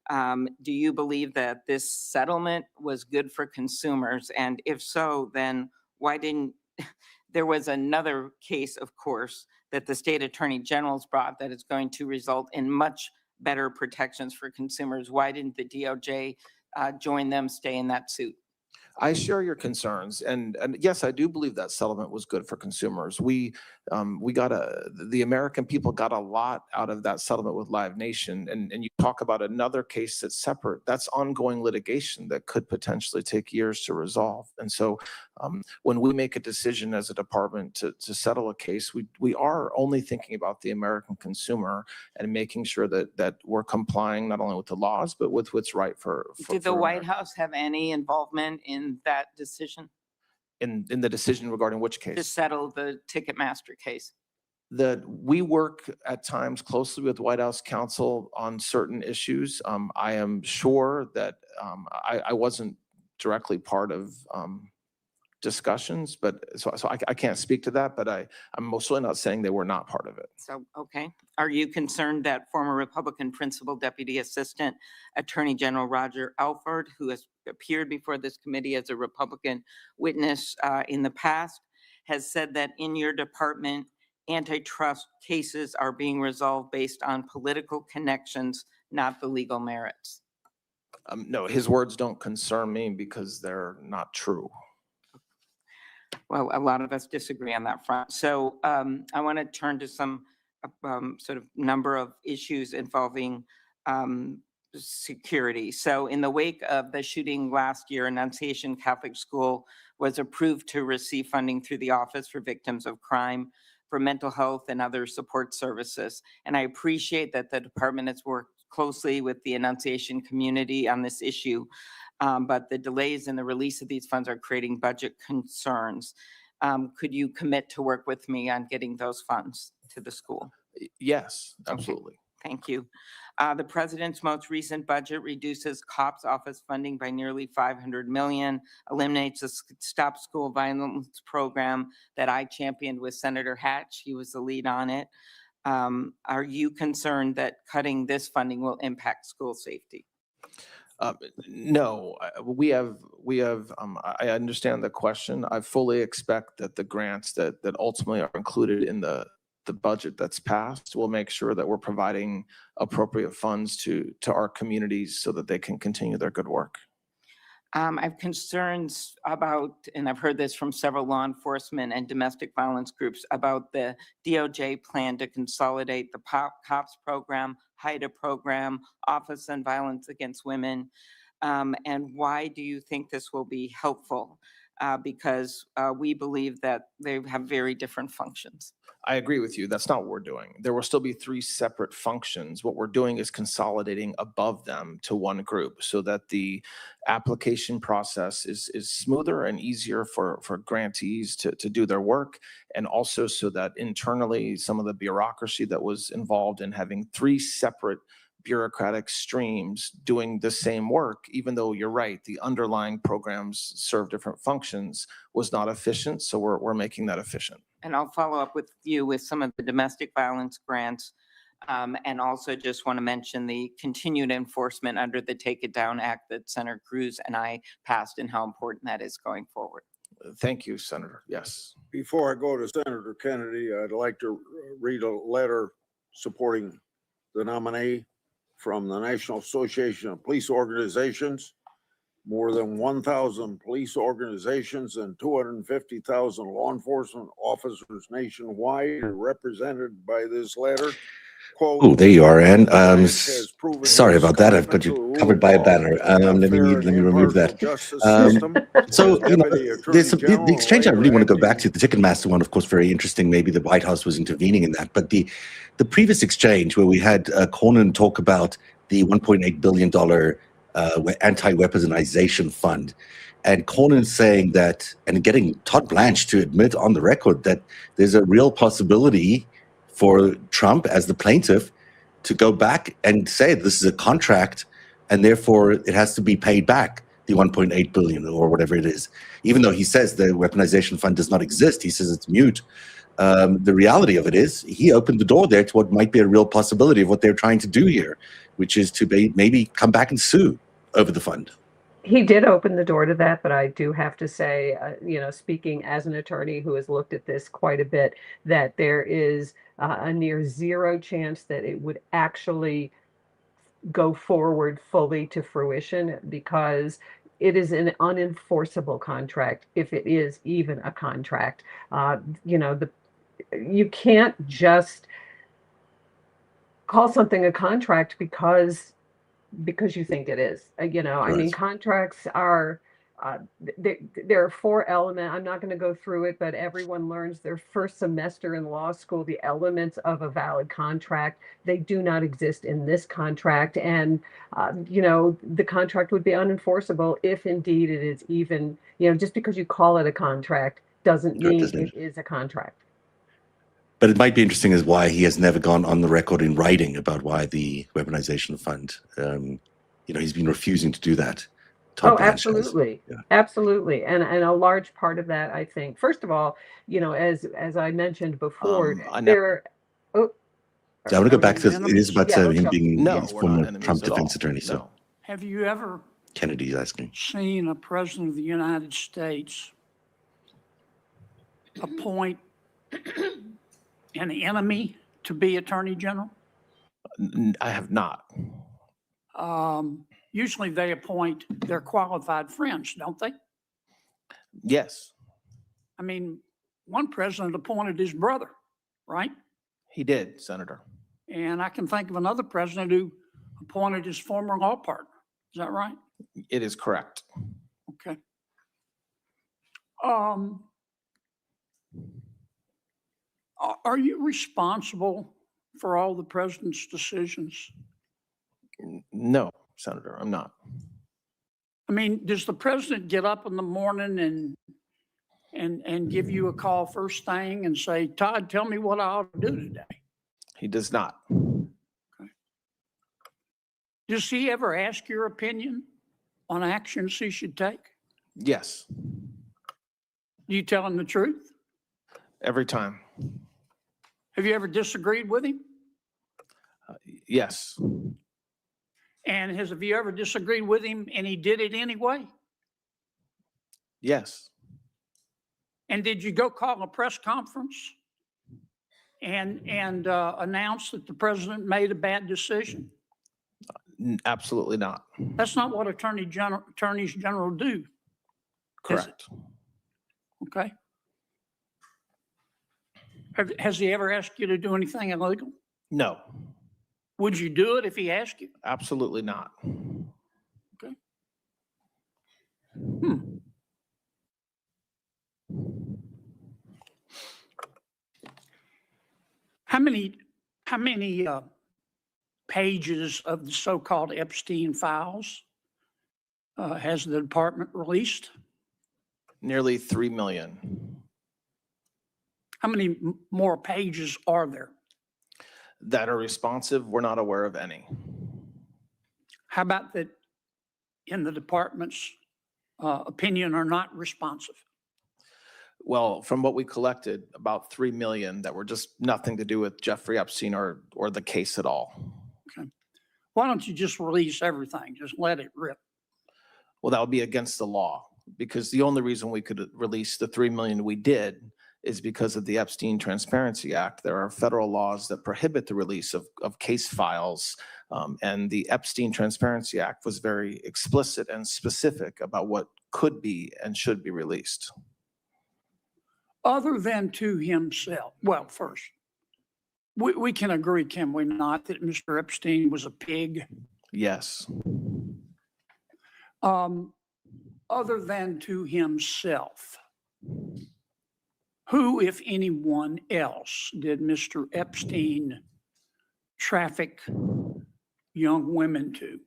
Do you believe that this settlement was good for consumers? And if so, then why didn't, there was another case, of course, that the state attorney general's brought that is going to result in much better protections for consumers. Why didn't the DOJ join them, stay in that suit? I share your concerns, and yes, I do believe that settlement was good for consumers. The American people got a lot out of that settlement with Live Nation, and you talk about another case that's separate. That's ongoing litigation that could potentially take years to resolve. And so, when we make a decision as a department to settle a case, we are only thinking about the American consumer and making sure that we're complying not only with the laws but with what's right for. Did the for White America. House have any involvement in that decision In the decision regarding which to case? settle the Ticketmaster case? We work at times closely with White House counsel on certain issues. I am sure that I wasn't directly part of discussions, but so I can't speak to that, but I'm mostly not saying they were not part of it. So, okay. Are you concerned that former Republican Principal Deputy Assistant Attorney General Roger Alford, who has appeared before this committee as a Republican witness in the past, has said that in your department, antitrust cases are being resolved based on political connections, not the legal merits? No, his words don't concern me because they're not true. Well, a lot of us disagree on that front. So I want to turn to some sort of number of issues involving security. So in the wake of the shooting last year, Annunciation Catholic School was approved to receive funding through the Office for Victims of Crime for mental health and other support services. And I appreciate that the department has worked closely with the Annunciation community on this issue. But the delays in the release of these funds are creating budget concerns. Could you commit to work with me on getting those funds to the school? Yes, Okay. absolutely. Thank you. The president's most recent budget reduces COPS office funding by nearly $500 million, eliminates the Stop School Violence program that I championed with Senator Hatch. He was the lead on it. Are you concerned that cutting this funding will impact school safety? No, I understand the question. I fully expect that the grants that ultimately are included in the budget that's passed will make sure that we're providing appropriate funds to our communities so that they can continue their good work. I have concerns about, and I've heard this from several law enforcement and domestic violence groups, about the DOJ plan to consolidate the COPS program, HIDA program, Office on Violence Against Women. And why do you think this will be helpful? Because we believe that they have very different functions. I agree with you. That's not what we're doing. There will still be 3 separate functions. What we're doing is consolidating above them to one group so that the application process is smoother and easier for grantees to do their work. And also so that internally, some of the bureaucracy that was involved in having 3 separate bureaucratic streams doing the same work, even though you're right, the underlying programs serve different functions, was not efficient. So we're making that efficient. And I'll follow up with you with some of the domestic violence grants. And also just want to mention the continued enforcement under the Take It Down Act that Senator Cruz and I passed and how important that is going forward. Thank you, Senator. Yes. Before I go to Senator Kennedy, I'd like to read a letter supporting the nominee from the National Association of Police Organizations. More than 1,000 police organizations and 250,000 law enforcement officers nationwide are represented by this letter. Quote, Oh, there you are, Ann. has proven Sorry his about that. I've got commitment you to the covered rule by a of banner. law, Let me fair and remove that. impartial justice Um, system. So, As you know, Deputy Attorney there's some, the General exchange I and really want to go Labor back to, the Ticketmaster one, of course, very interesting. Maybe the White House was intervening in that. But the previous exchange where we had Cornyn talk about the $1.8 billion anti-weaponization fund, and Cornyn saying that, and getting Todd Blanche to admit on the record that there's a real possibility for Trump as the plaintiff to go back and say this is a contract and therefore it has to be paid back, the 1.8 billion or whatever it is. Even though he says the weaponization fund does not exist, he says it's mute. The reality of it is he opened the door there to what might be a real possibility of what they're trying to do here, which is to maybe come back and sue over the fund. He did open the door to that, but I do have to say, speaking as an attorney who has looked at this quite a bit, that there is a near zero chance that it would actually go forward fully to fruition because it is an unenforceable contract, if it is even a contract. You can't just call something a contract because you think it is. I mean, contracts are, there are 4 elements. I'm not going to go through it, but everyone learns their first semester in law school the elements of a valid contract. They do not exist in this contract. And, the contract would be unenforceable if indeed it is even, just because you call it a contract doesn't mean it is a contract. But it might be interesting as why he has never gone on the record in writing about why the weaponization fund, he's been refusing to do that. Todd Blanche has. Absolutely. Yeah. Absolutely. And a large part of that, I think, first of all, as I mentioned before, I there. Oh, So I want to go back to enemies? it is about Yeah, let's him go. being No, his we're former not enemies Trump at all. defense attorney. So No. Have you ever Kennedy's asking. seen a president of the United States appoint an enemy to be Attorney General? I have not. Usually they appoint their qualified friends, don't they? Yes, I mean, one president appointed his brother, right? he did, Senator. And I can think of another president who appointed his former law partner. Is that right? It is correct. Okay. Are you responsible for all the president's decisions? No, Senator, I'm not. I mean, does the president get up in the morning and give you a call first thing and say, Todd, tell me what I ought to do today? He does not. Does he ever ask your opinion on actions he should take? Yes, Do you tell him the truth? every time. Have you ever disagreed with him? Yes, And have you ever disagreed with him and he did it anyway? yes, And did you go call a press conference and announce that the president made a bad decision? absolutely not. That's not what attorneys general do, Correct. okay? Has he ever asked you to do anything illegal? No, Would you do it if he asked you? absolutely not. How many pages of the so-called Epstein files has the department released? Nearly 3 million. How many more pages are there? That are responsive, we're not aware of any. How about that in the department's opinion are not responsive? Well, from what we collected, about 3 million that were just nothing to do with Jeffrey Epstein or the case at all. Why don't you just release everything? Just let it rip. Well, that would be against the law because the only reason we could release the 3 million we did is because of the Epstein Transparency Act. There are federal laws that prohibit the release of case files. And the Epstein Transparency Act was very explicit and specific about what could be and should be released. Other than to himself. Well, first, we can agree, can we not, that Mr. Epstein was a pig? Yes. Other than to himself, who, if anyone else, did Mr. Epstein traffic young women to?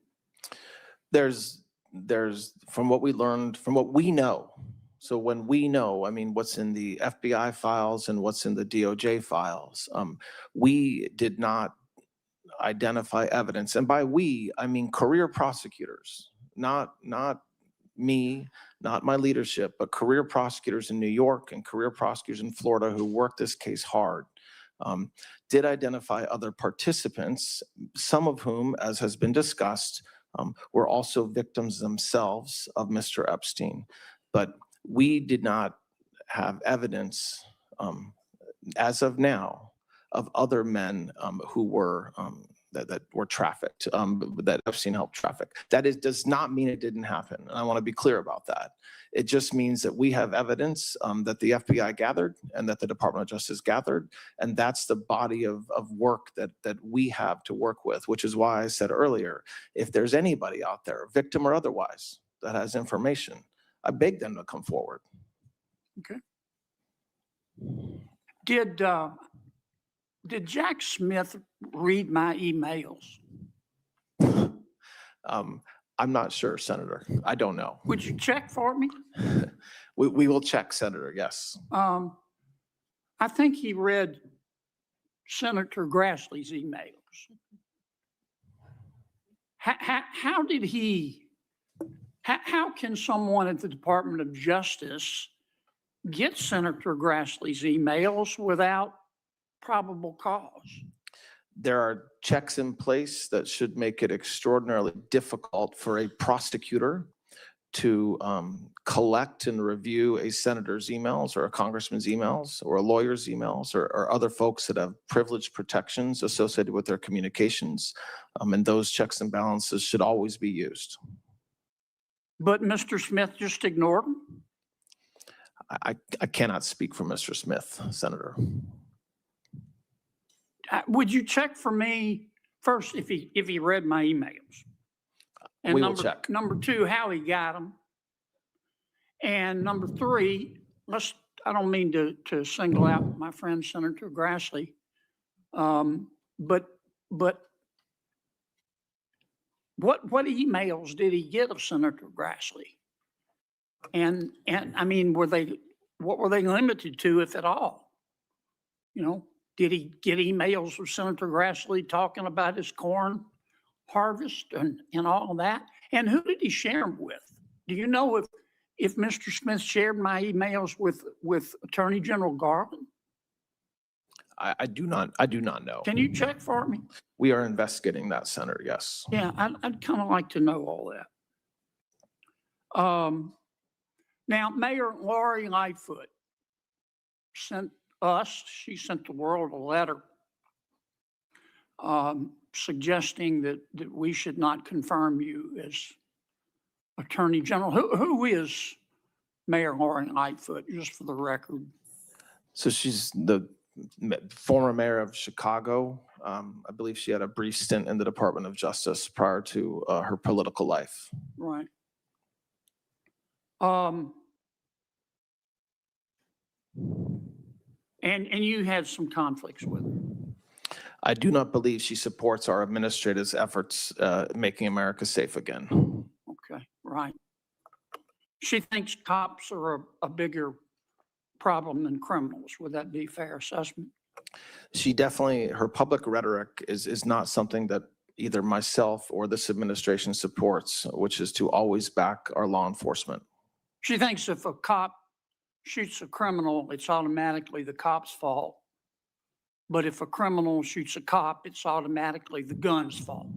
There's from what we learned, from what we know. So when we know, I mean, what's in the FBI files and what's in the DOJ files, we did not identify evidence. And by we, I mean career prosecutors, not me, not my leadership, but career prosecutors in New York and career prosecutors in Florida who worked this case hard, did identify other participants, some of whom, as has been discussed, were also victims themselves of Mr. Epstein. But we did not have evidence, as of now, of other men who were that were trafficked, that Epstein helped traffic. That does not mean it didn't happen. And I want to be clear about that. It just means that we have evidence that the FBI gathered and that the Department of Justice gathered. And that's the body of work that we have to work with, which is why I said earlier, if there's anybody out there, victim or otherwise, that has information, I beg them to come forward. Okay. Did Jack Smith read my emails? I'm not sure, Senator. I don't know. Would you check for me? We will check, Senator, yes. I think he read Senator Grassley's emails. How did he, how can someone at the Department of Justice get Senator Grassley's emails without probable cause? There are checks in place that should make it extraordinarily difficult for a prosecutor to collect and review a senator's emails or a congressman's emails or a lawyer's emails or other folks that have privilege protections associated with their communications. And those checks and balances should always be used. But Mr. Smith just ignored them? I cannot speak for Mr. Smith, Senator. Would you check for me first if he read my emails? And We will check. Number two, how he got them. And number three, I don't mean to single out my friend Senator Grassley. But what emails did he get of Senator Grassley? And I mean, what were they limited to, if at all? You know, did he get emails of Senator Grassley talking about his corn harvest and all of that? And who did he share them with? Do you know if Mr. Smith shared my emails with Attorney General Garland? I do not know. Can you check for me? We are investigating that, Senator, yes. Yeah, I'd kind of like to know all that. Now, Mayor Lori Lightfoot sent she sent the world a letter suggesting that we should not confirm you as Attorney General. Who is Mayor Lori Lightfoot, just for the record? So she's the former mayor of Chicago. I believe she had a brief stint in the Department of Justice prior to her political life. Right. And you had some conflicts with her. I do not believe she supports our administrators' efforts making America safe again. Okay, right. She thinks cops are a bigger problem than criminals. Would that be a fair assessment? She definitely, her public rhetoric is not something that either myself or this administration supports, which is to always back our law enforcement. She thinks if a cop shoots a criminal, it's automatically the cop's fault. But if a criminal shoots a cop, it's automatically the gun's fault.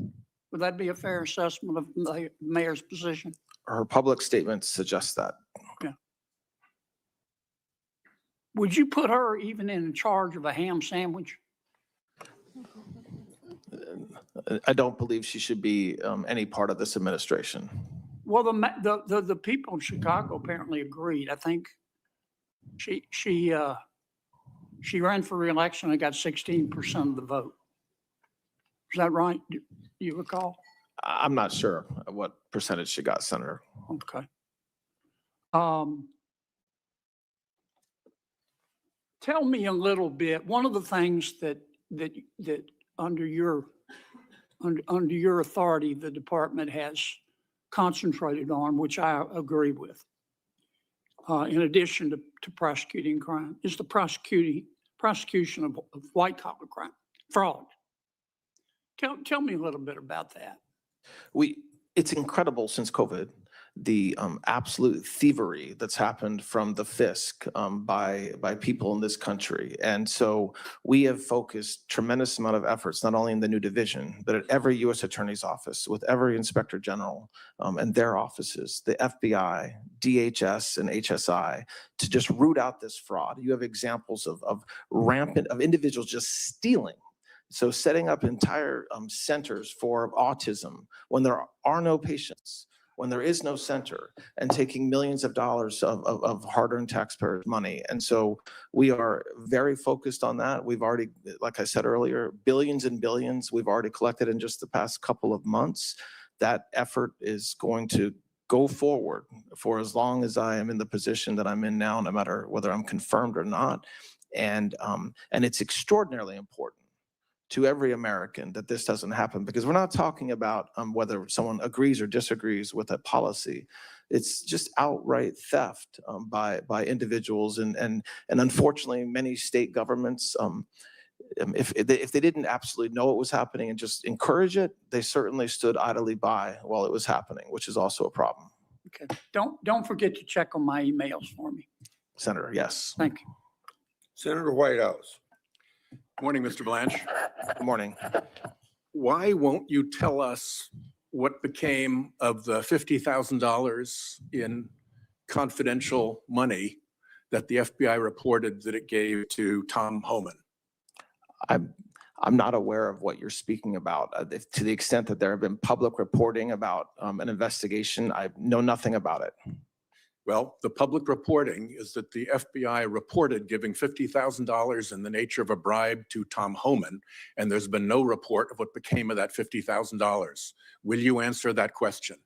Would that be a fair assessment of the mayor's position? Her public statements suggest that. Would you put her even in charge of a ham sandwich? I don't believe she should be any part of this administration. Well, the people in Chicago apparently agreed. I think she ran for reelection and got 16% of the vote. Is that right? Do you recall? I'm not sure what percentage she got, Senator. Okay. Tell me a little bit. One of the things that under your authority, the department has concentrated on, which I agree with, in addition to prosecuting crime, is the prosecution of white collar crime, fraud. Tell me a little bit about that. It's incredible since COVID, the absolute thievery that's happened from the fisc by people in this country. And so we have focused tremendous amount of efforts, not only in the new division, but at every U.S. Attorney's office, with every Inspector General and their offices, the FBI, DHS, and HSI, to just root out this fraud. You have examples of rampant, of individuals just stealing. So setting up entire centers for autism when there are no patients, when there is no center, and taking millions of dollars of hard-earned taxpayers' money. And so we are very focused on that. We've already, like I said earlier, billions and billions we've already collected in just the past couple of months. That effort is going to go forward for as long as I am in the position that I'm in now, no matter whether I'm confirmed or not. And it's extraordinarily important to every American that this doesn't happen, because we're not talking about whether someone agrees or disagrees with a policy. It's just outright theft by individuals, and unfortunately, many state governments, if they didn't absolutely know what was happening and just encourage it, they certainly stood idly by while it was happening, which is also a problem. Okay. Don't forget to check on my emails for me. Senator, yes. Thank you. Senator Whitehouse. Morning, Mr. Blanche. Good morning. Why won't you tell us what became of the $50,000 in confidential money that the FBI reported that it gave to Tom Homan? I'm not aware of what you're speaking about. To the extent that there have been public reporting about an investigation, I know nothing about it. Well, the public reporting is that the FBI reported giving $50,000 in the nature of a bribe to Tom Homan, and there's been no report of what became of that $50,000. Will you answer that question?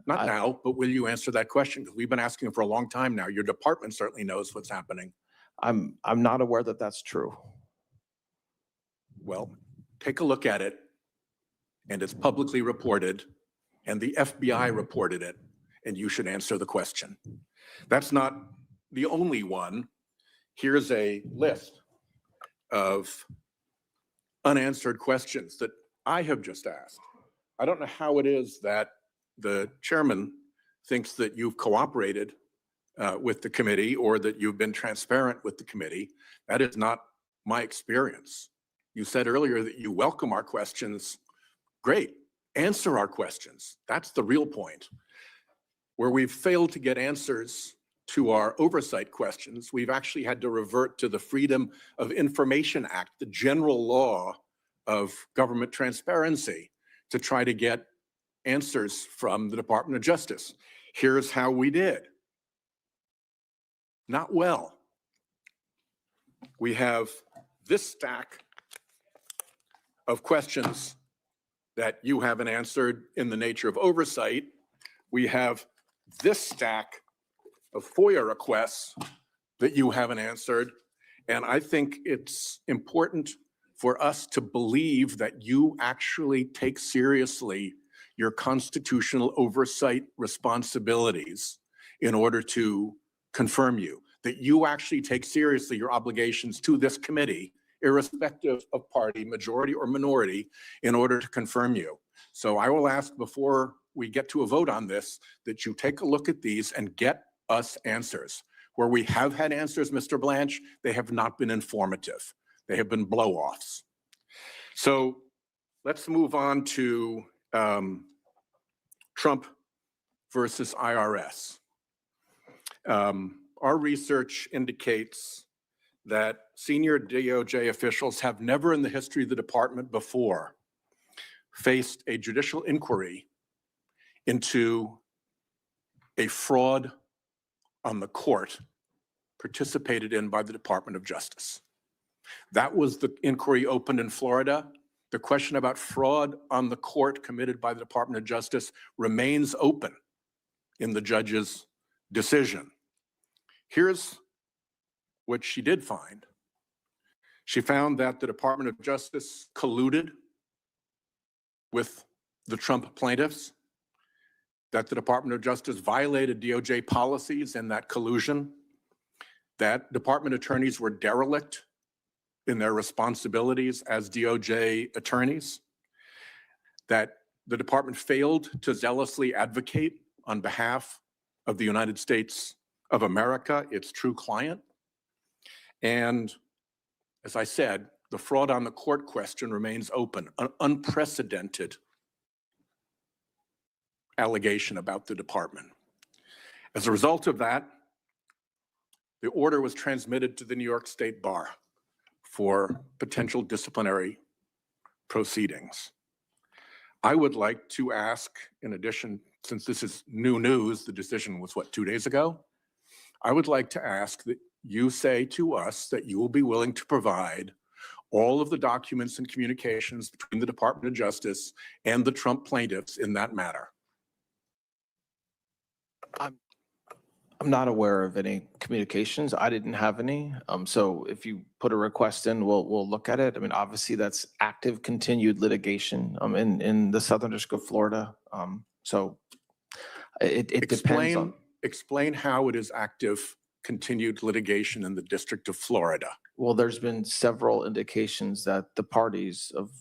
Not now, but will you answer that question? Because we've been asking for a long time now. Your department certainly knows what's happening. I'm not aware that that's true. Well, take a look at it, and it's publicly reported, and the FBI reported it, and you should answer the question. That's not the only one. Here's a list of unanswered questions that I have just asked. I don't know how it is that the chairman thinks that you've cooperated with the committee or that you've been transparent with the committee. That is not my experience. You said earlier that you welcome our questions. Great, answer our questions. That's the real point. Where we've failed to get answers to our oversight questions, we've actually had to revert to the Freedom of Information Act, the general law of government transparency, to try to get answers from the Department of Justice. Here's how we did. Not well. We have this stack of questions that you haven't answered in the nature of oversight. We have this stack of FOIA requests that you haven't answered. And I think it's important for us to believe that you actually take seriously your constitutional oversight responsibilities in order to confirm you, that you actually take seriously your obligations to this committee, irrespective of party, majority or minority, in order to confirm you. So I will ask before we get to a vote on this, that you take a look at these and get us answers. Where we have had answers, Mr. Blanche, they have not been informative. They have been blow-offs. So let's move on to Trump versus IRS. Our research indicates that senior DOJ officials have never in the history of the department before faced a judicial inquiry into a fraud on the court participated in by the Department of Justice. That was the inquiry opened in Florida. The question about fraud on the court committed by the Department of Justice remains open in the judge's decision. Here's what she did find. She found that the Department of Justice colluded with the Trump plaintiffs, that the Department of Justice violated DOJ policies in that collusion, that department attorneys were derelict in their responsibilities as DOJ attorneys, that the department failed to zealously advocate on behalf of the United States of America, its true client. And as I said, the fraud on the court question remains open, an unprecedented allegation about the department. As a result of that, the order was transmitted to the New York State Bar for potential disciplinary proceedings. I would like to ask, in addition, since this is new news, the decision was what, 2 days ago? I would like to ask that you say to us that you will be willing to provide all of the documents and communications between the Department of Justice and the Trump plaintiffs in that matter. I'm not aware of any communications. I didn't have any. So if you put a request in, we'll look at it. I mean, obviously that's active continued litigation in the Southern District of Florida. So it depends on. Explain how it is active continued litigation in the District of Florida. Well, there's been several indications that the parties of,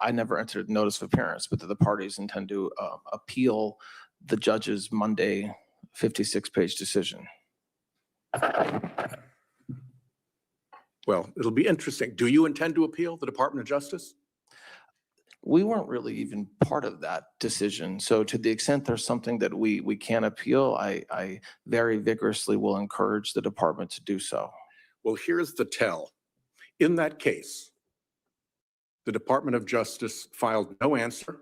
I never entered notice of appearance, but that the parties intend to appeal the judge's Monday 56-page decision. Well, it'll be interesting. Do you intend to appeal the Department of Justice? We weren't really even part of that decision. So to the extent there's something that we can appeal, I very vigorously will encourage the department to do so. Well, here's the tell. In that case, the Department of Justice filed no answer,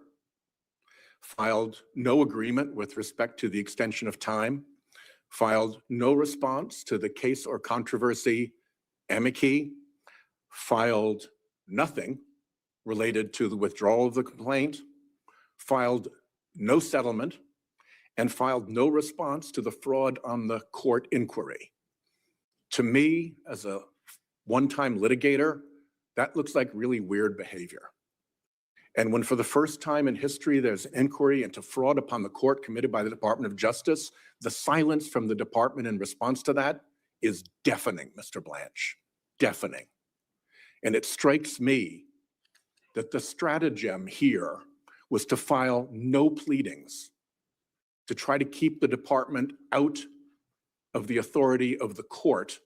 filed no agreement with respect to the extension of time, filed no response to the case or controversy amici, filed nothing related to the withdrawal of the complaint, filed no settlement, and filed no response to the fraud on the court inquiry. To me, as a one-time litigator, that looks like really weird behavior. And when for the first time in history, there's inquiry into fraud upon the court committed by the Department of Justice, the silence from the department in response to that is deafening, Mr. Blanche, deafening. And it strikes me that the stratagem here was to file no pleadings, to try to keep the department out of the authority of the court,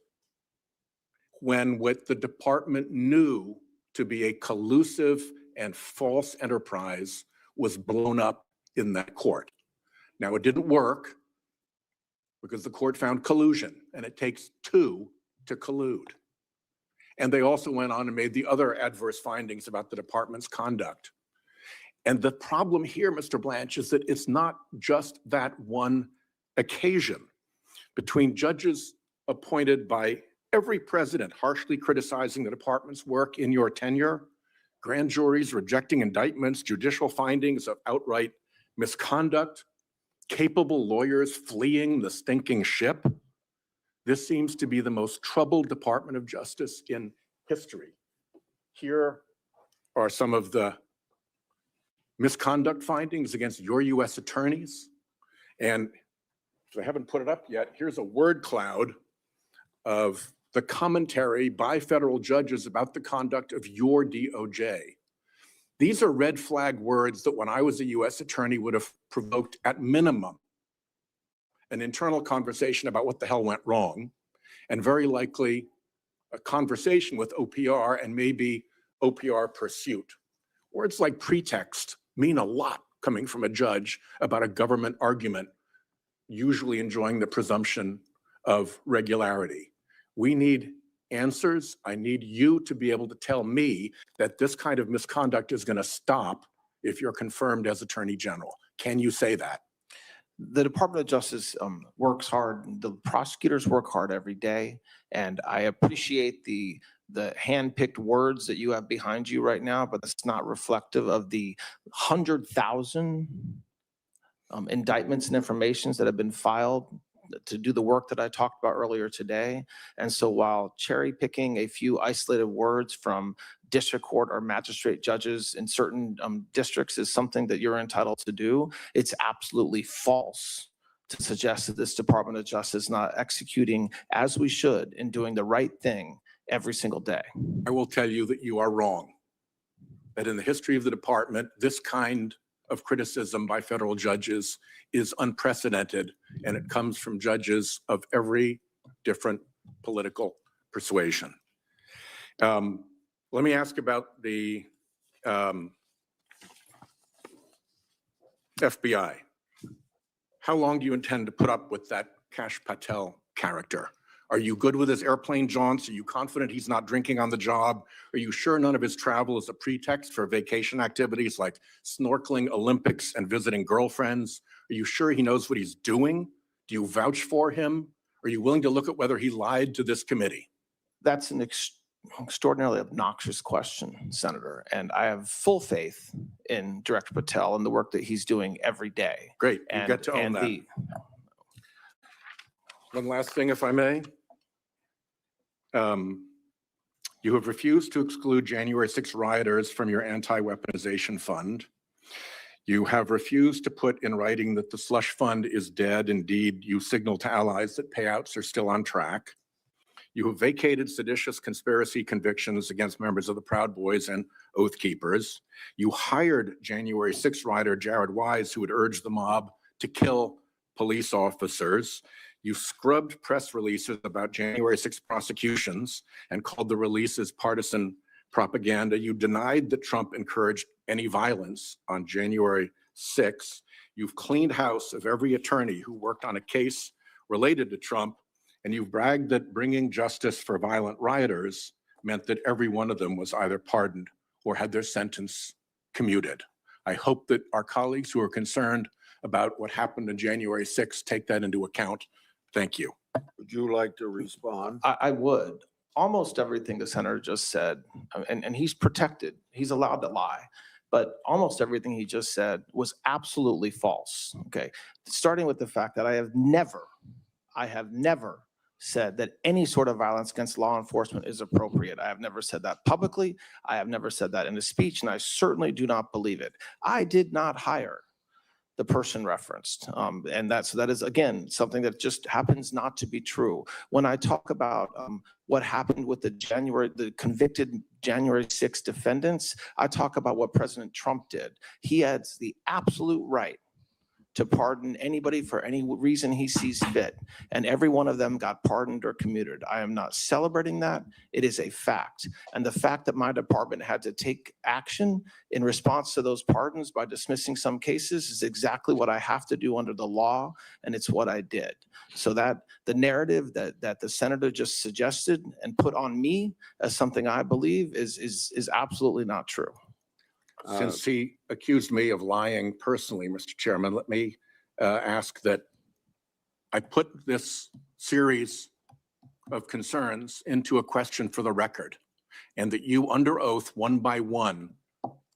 when what the department knew to be a collusive and false enterprise was blown up in that court. Now, it didn't work because the court found collusion, and it takes two to collude. And they also went on and made the other adverse findings about the department's conduct. And the problem here, Mr. Blanche, is that it's not just that one occasion. Between judges appointed by every president harshly criticizing the department's work in your tenure, grand juries rejecting indictments, judicial findings of outright misconduct, capable lawyers fleeing the stinking ship, this seems to be the most troubled Department of Justice in history. Here are some of the misconduct findings against your U.S. attorneys. And if I haven't put it up yet, here's a word cloud of the commentary by federal judges about the conduct of your DOJ. These are red flag words that when I was a U.S. attorney would have provoked at minimum an internal conversation about what the hell went wrong, and very likely a conversation with OPR and maybe OPR pursuit. Words like pretext mean a lot coming from a judge about a government argument, usually enjoying the presumption of regularity. We need answers. I need you to be able to tell me that this kind of misconduct is going to stop if you're confirmed as Attorney General. Can you say that? The Department of Justice works hard. The prosecutors work hard every day, and I appreciate the hand-picked words that you have behind you right now, but it's not reflective of the 100,000 indictments and informations that have been filed to do the work that I talked about earlier today. And so while cherry picking a few isolated words from district court or magistrate judges in certain districts is something that you're entitled to do, it's absolutely false to suggest that this Department of Justice is not executing as we should and doing the right thing every single day. I will tell you that you are wrong. That in the history of the department, this kind of criticism by federal judges is unprecedented, and it comes from judges of every different political persuasion. Let me ask about the FBI. How long do you intend to put up with that Kash Patel character? Are you good with his airplane jaunts? Are you confident he's not drinking on the job? Are you sure none of his travel is a pretext for vacation activities like snorkeling, Olympics, and visiting girlfriends? Are you sure he knows what he's doing? Do you vouch for him? Are you willing to look at whether he lied to this committee? That's an extraordinarily obnoxious question, Senator, and I have full faith in Director Patel and the work that he's doing every day. Great, you get to own that. One last thing, if I may. You have refused to exclude January 6 rioters from your anti-weaponization fund. You have refused to put in writing that the slush fund is dead. Indeed, you signal to allies that payouts are still on track. You have vacated seditious conspiracy convictions against members of the Proud Boys and Oath Keepers. You hired January 6 rider Jared Wise, who had urged the mob to kill police officers. You scrubbed press releases about January 6 prosecutions and called the releases partisan propaganda. You denied that Trump encouraged any violence on January 6th. You've cleaned house of every attorney who worked on a case related to Trump, and you've bragged that bringing justice for violent rioters meant that every one of them was either pardoned or had their sentence commuted. I hope that our colleagues who are concerned about what happened on January 6th take that into account. Thank you. Would you like to respond? I would. Almost everything the senator just said, and he's protected, he's allowed to lie, but almost everything he just said was absolutely false, okay? Starting with the fact that I have never said that any sort of violence against law enforcement is appropriate. I have never said that publicly. I have never said that in a speech, and I certainly do not believe it. I did not hire the person referenced. And that is, again, something that just happens not to be true. When I talk about what happened with the convicted January 6 defendants, I talk about what President Trump did. He has the absolute right to pardon anybody for any reason he sees fit. And every one of them got pardoned or commuted. I am not celebrating that. It is a fact. And the fact that my department had to take action in response to those pardons by dismissing some cases is exactly what I have to do under the law, and it's what I did. So that the narrative that the senator just suggested and put on me as something I believe is absolutely not true. Since he accused me of lying personally, Mr. Chairman, let me ask that I put this series of concerns into a question for the record, and that you, under oath, one by one,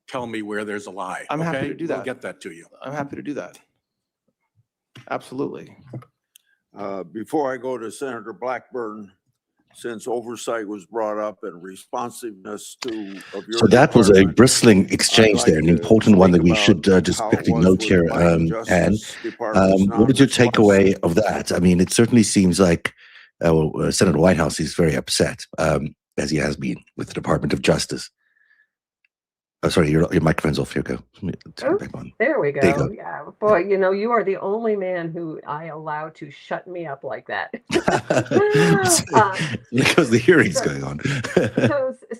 tell me where there's a lie. I'm happy okay? to do that. We'll get that to you. I'm happy to do that. Absolutely. Before I go to Senator Blackburn, since oversight was brought up and responsiveness of your. So that was a department, bristling exchange I'd there, like an to important one that speak we should about just how it quickly was note with here, the Anne. Justice Department's What is your non-response. takeaway of that? I mean, it certainly seems like Senator Whitehouse is very upset, as he has been with the Department of Justice. Oh, sorry, your microphone's off. Here, go. Turn it back on. There we There you go. go. Yeah. Boy, you are the only man who I allow to shut me up like that. Because the hearing's so- going on.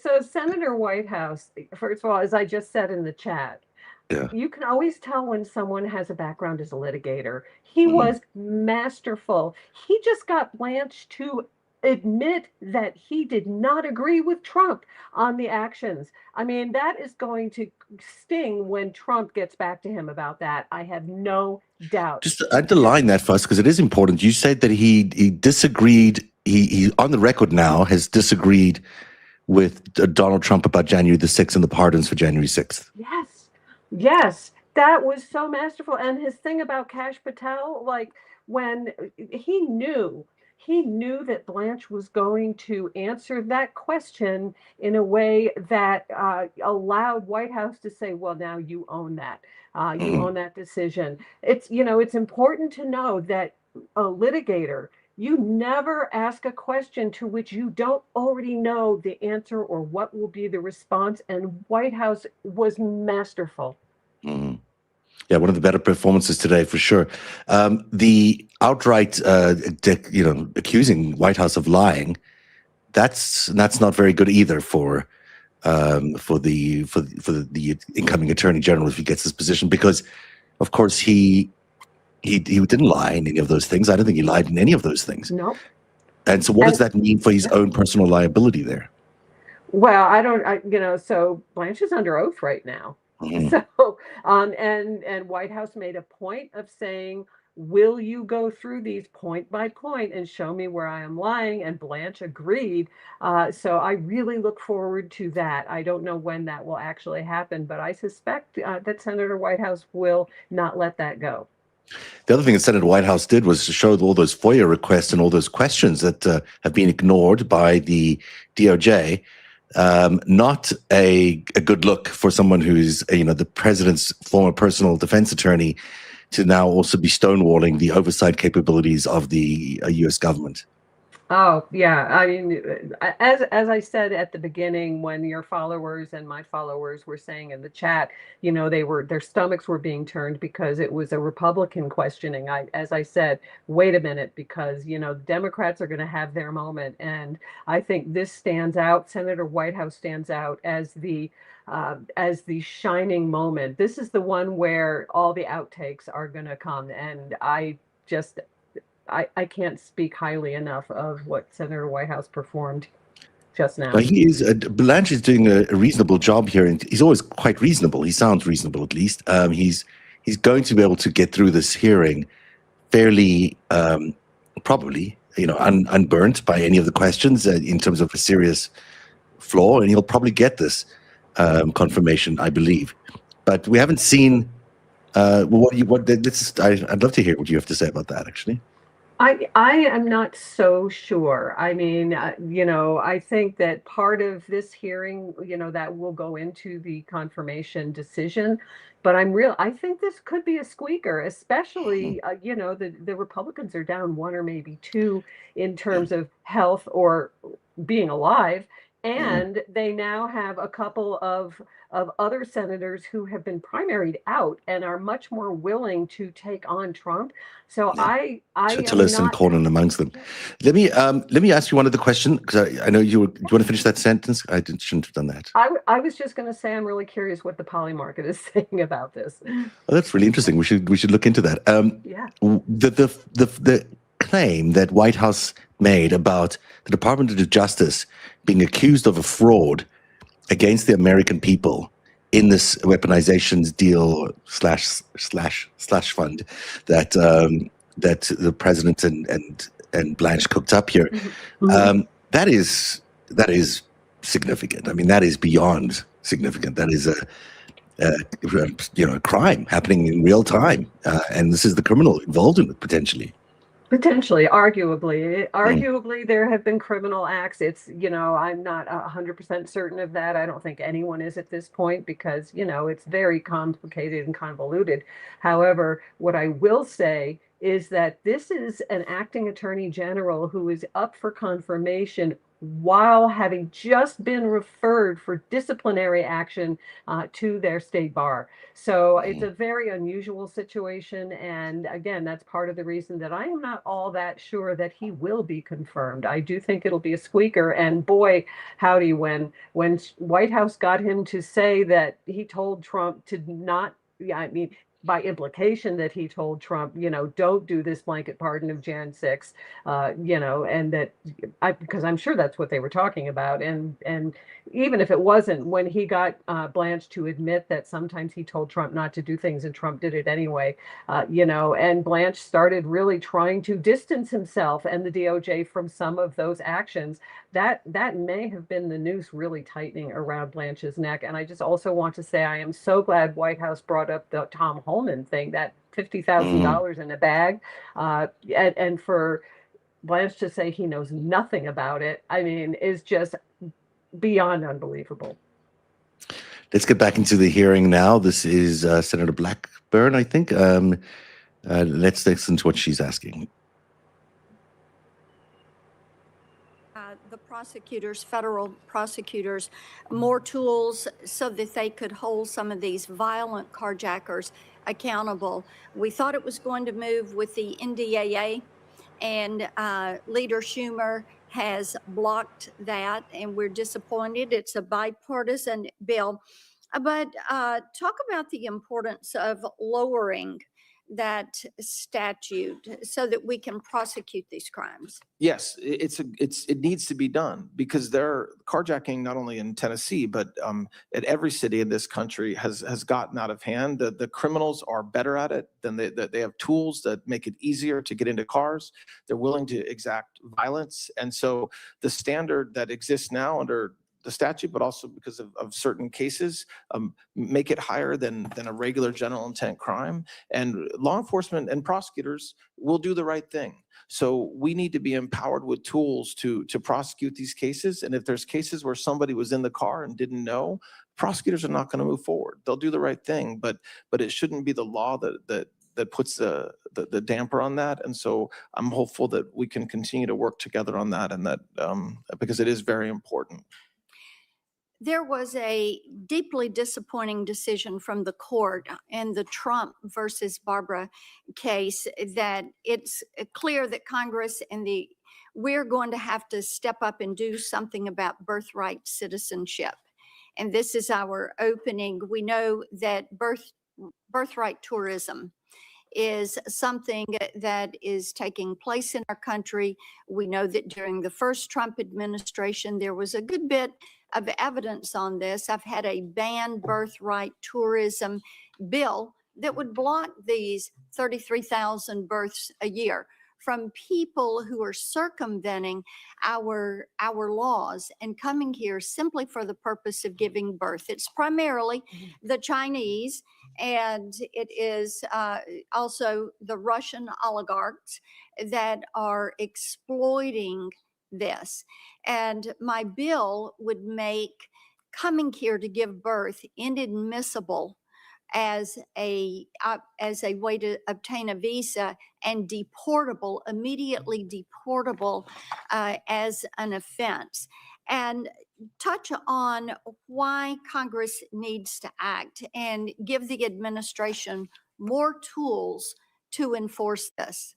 So Senator Whitehouse, first of all, as I just said in the chat, Yeah. you can always tell when someone has a background as a litigator. He Mhm. was masterful. He just got Blanche to admit that he did not agree with Trump on the actions. I mean, that is going to sting when Trump gets back to him about that. I have no doubt. Just underline that first, because it is important. You said that he disagreed. He on the record now has disagreed with Donald Trump about January the 6th and the pardons for January 6th. Yes, that was so masterful. And his thing about Kash Patel, like when he knew that Blanche was going to answer that question in a way that allowed Whitehouse to say, well, now you own that. You own that decision. It's important to know that a litigator, you never ask a question to which you don't already know the answer or what will be the response. And Whitehouse was masterful. Mhm. Yeah, one of the better performances today for sure. The outright, accusing White House of lying, that's not very good either for the incoming Attorney General if he gets this position, because, of course, he didn't lie in any of those things. I don't think he lied in any of those things. Nope. And so, what does that mean for his own personal liability there? Well, so Blanche is under oath right now. Mhm. So, and White House made a point of saying, will you go through these point by point and show me where I am lying? And Blanche agreed. So I really look forward to that. I don't know when that will actually happen, but I suspect that Senator Whitehouse will not let that go. The other thing that Senator Whitehouse did was to show all those FOIA requests and all those questions that have been ignored by the DOJ. Not a good look for someone who's, the president's former personal defense attorney to now also be stonewalling the oversight capabilities of the U.S. government. Oh, yeah. I mean, as I said at the beginning, when your followers and my followers were saying in the chat, you know, their stomachs were being turned because it was a Republican questioning. As I said, wait a minute, because, you know, the Democrats are going to have their moment. And I think this stands out. Senator Whitehouse stands out as the shining moment. This is the one where all the outtakes are going to come. And just, I can't speak highly enough of what Senator Whitehouse performed just now. He is, Blanche is doing a reasonable job here, and he's always quite reasonable. He sounds reasonable, at least. He's going to be able to get through this hearing fairly, probably, you know, unburnt by any of the questions in terms of a serious flaw, and he'll probably get this confirmation, I believe. But we haven't seen. I'd love to hear what you have to say about that, actually. I am not so sure. I mean, you know, I think that part of this hearing, you know, that will go into the confirmation decision. But I think this could be a squeaker, especially, you know, the Republicans are down one or maybe two in terms of health or being alive. And they now have a couple of other senators who have been primaried out and are much more willing to take on Trump. So I Tertullus am and not. Cornyn amongst them. Let me ask you one other question, because I know do you want to finish that sentence? Shouldn't have done that. I was just going to say I'm really curious what the poly market is saying about this. Oh, that's really interesting. We should look into that. Yeah. The claim that White House made about the Department of Justice being accused of a fraud against the American people in this weaponizations deal slash fund that the president and Blanche cooked up here, that is significant. I mean, that is beyond significant. That is a crime happening in real time, and this is the criminal involved in it potentially. Potentially, arguably, there have been criminal acts. It's, you know, I'm not 100% certain of that. I don't think anyone is at this point because, you know, it's very complicated and convoluted. However, what I will say is that this is an acting attorney general who is up for confirmation while having just been referred for disciplinary action to their state bar. So it's a very unusual situation. And again, that's part of the reason that I am not all that sure that he will be confirmed. I do think it'll be a squeaker. And boy, howdy, when White House got him to say that he told Trump to not, I mean, by implication that he told Trump, you know, don't do this blanket pardon of Jan 6, you know, and that because I'm sure that's what they were talking about. And even if it wasn't, when he got Blanche to admit that sometimes he told Trump not to do things and Trump did it anyway, you know, and Blanche started really trying to distance himself and the DOJ from some of those actions, that may have been the noose really tightening around Blanche's neck. And I just also want to say I am so glad White House brought up the Tom Holman thing, that $50,000 in a bag, and for Blanche to say he knows nothing about it, I mean, is just beyond unbelievable. Let's get back into the hearing now. This is Senator Blackburn, I think. Let's listen to what she's asking. The prosecutors, federal prosecutors, more tools so that they could hold some of these violent carjackers accountable. We thought it was going to move with the NDAA, and Leader Schumer has blocked that, and we're disappointed. It's a bipartisan bill. But talk about the importance of lowering that statute so that we can prosecute these crimes. Yes, it needs to be done because they're carjacking not only in Tennessee, but at every city in this country has gotten out of hand. The criminals are better at it than they have tools that make it easier to get into cars. They're willing to exact violence. And so the standard that exists now under the statute, but also because of certain cases, make it higher than a regular general intent crime. And law enforcement and prosecutors will do the right thing. So we need to be empowered with tools to prosecute these cases. And if there's cases where somebody was in the car and didn't know, prosecutors are not going to move forward. They'll do the right thing, but it shouldn't be the law that that puts the damper on that. And so I'm hopeful that we can continue to work together on that, and that because it is very important. There was a deeply disappointing decision from the court in the Trump versus Barbara case that it's clear that Congress and we're going to have to step up and do something about birthright citizenship. And this is our opening. We know that birthright tourism is something that is taking place in our country. We know that during the first Trump administration, there was a good bit of evidence on this. I've had a ban birthright tourism bill that would block these 33,000 births a year from people who are circumventing our laws and coming here simply for the purpose of giving birth. It's primarily the Chinese, and it is also the Russian oligarchs that are exploiting this. And my bill would make coming here to give birth inadmissible as a way to obtain a visa, and immediately deportable as an offense. And touch on why Congress needs to act and give the administration more tools to enforce this.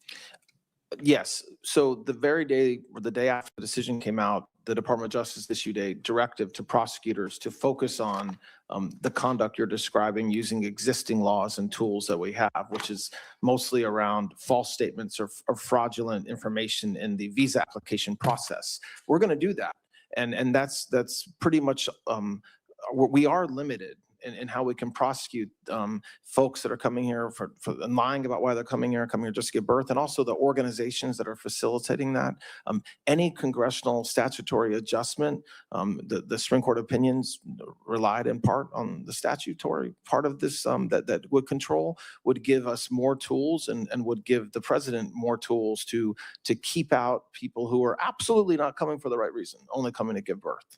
Yes. So the very day or the day after the decision came out, the Department of Justice issued a directive to prosecutors to focus on the conduct you're describing using existing laws and tools that we have, which is mostly around false statements or fraudulent information in the visa application process. We're going to do that. And that's pretty much, we are limited in how we can prosecute folks that are coming here for and lying about why they're coming here just to give birth, and also the organizations that are facilitating that. Any congressional statutory adjustment, the Supreme Court opinions relied in part on the statutory part of this that would control, would give us more tools and would give the president more tools to keep out people who are absolutely not coming for the right reason, only coming to give birth.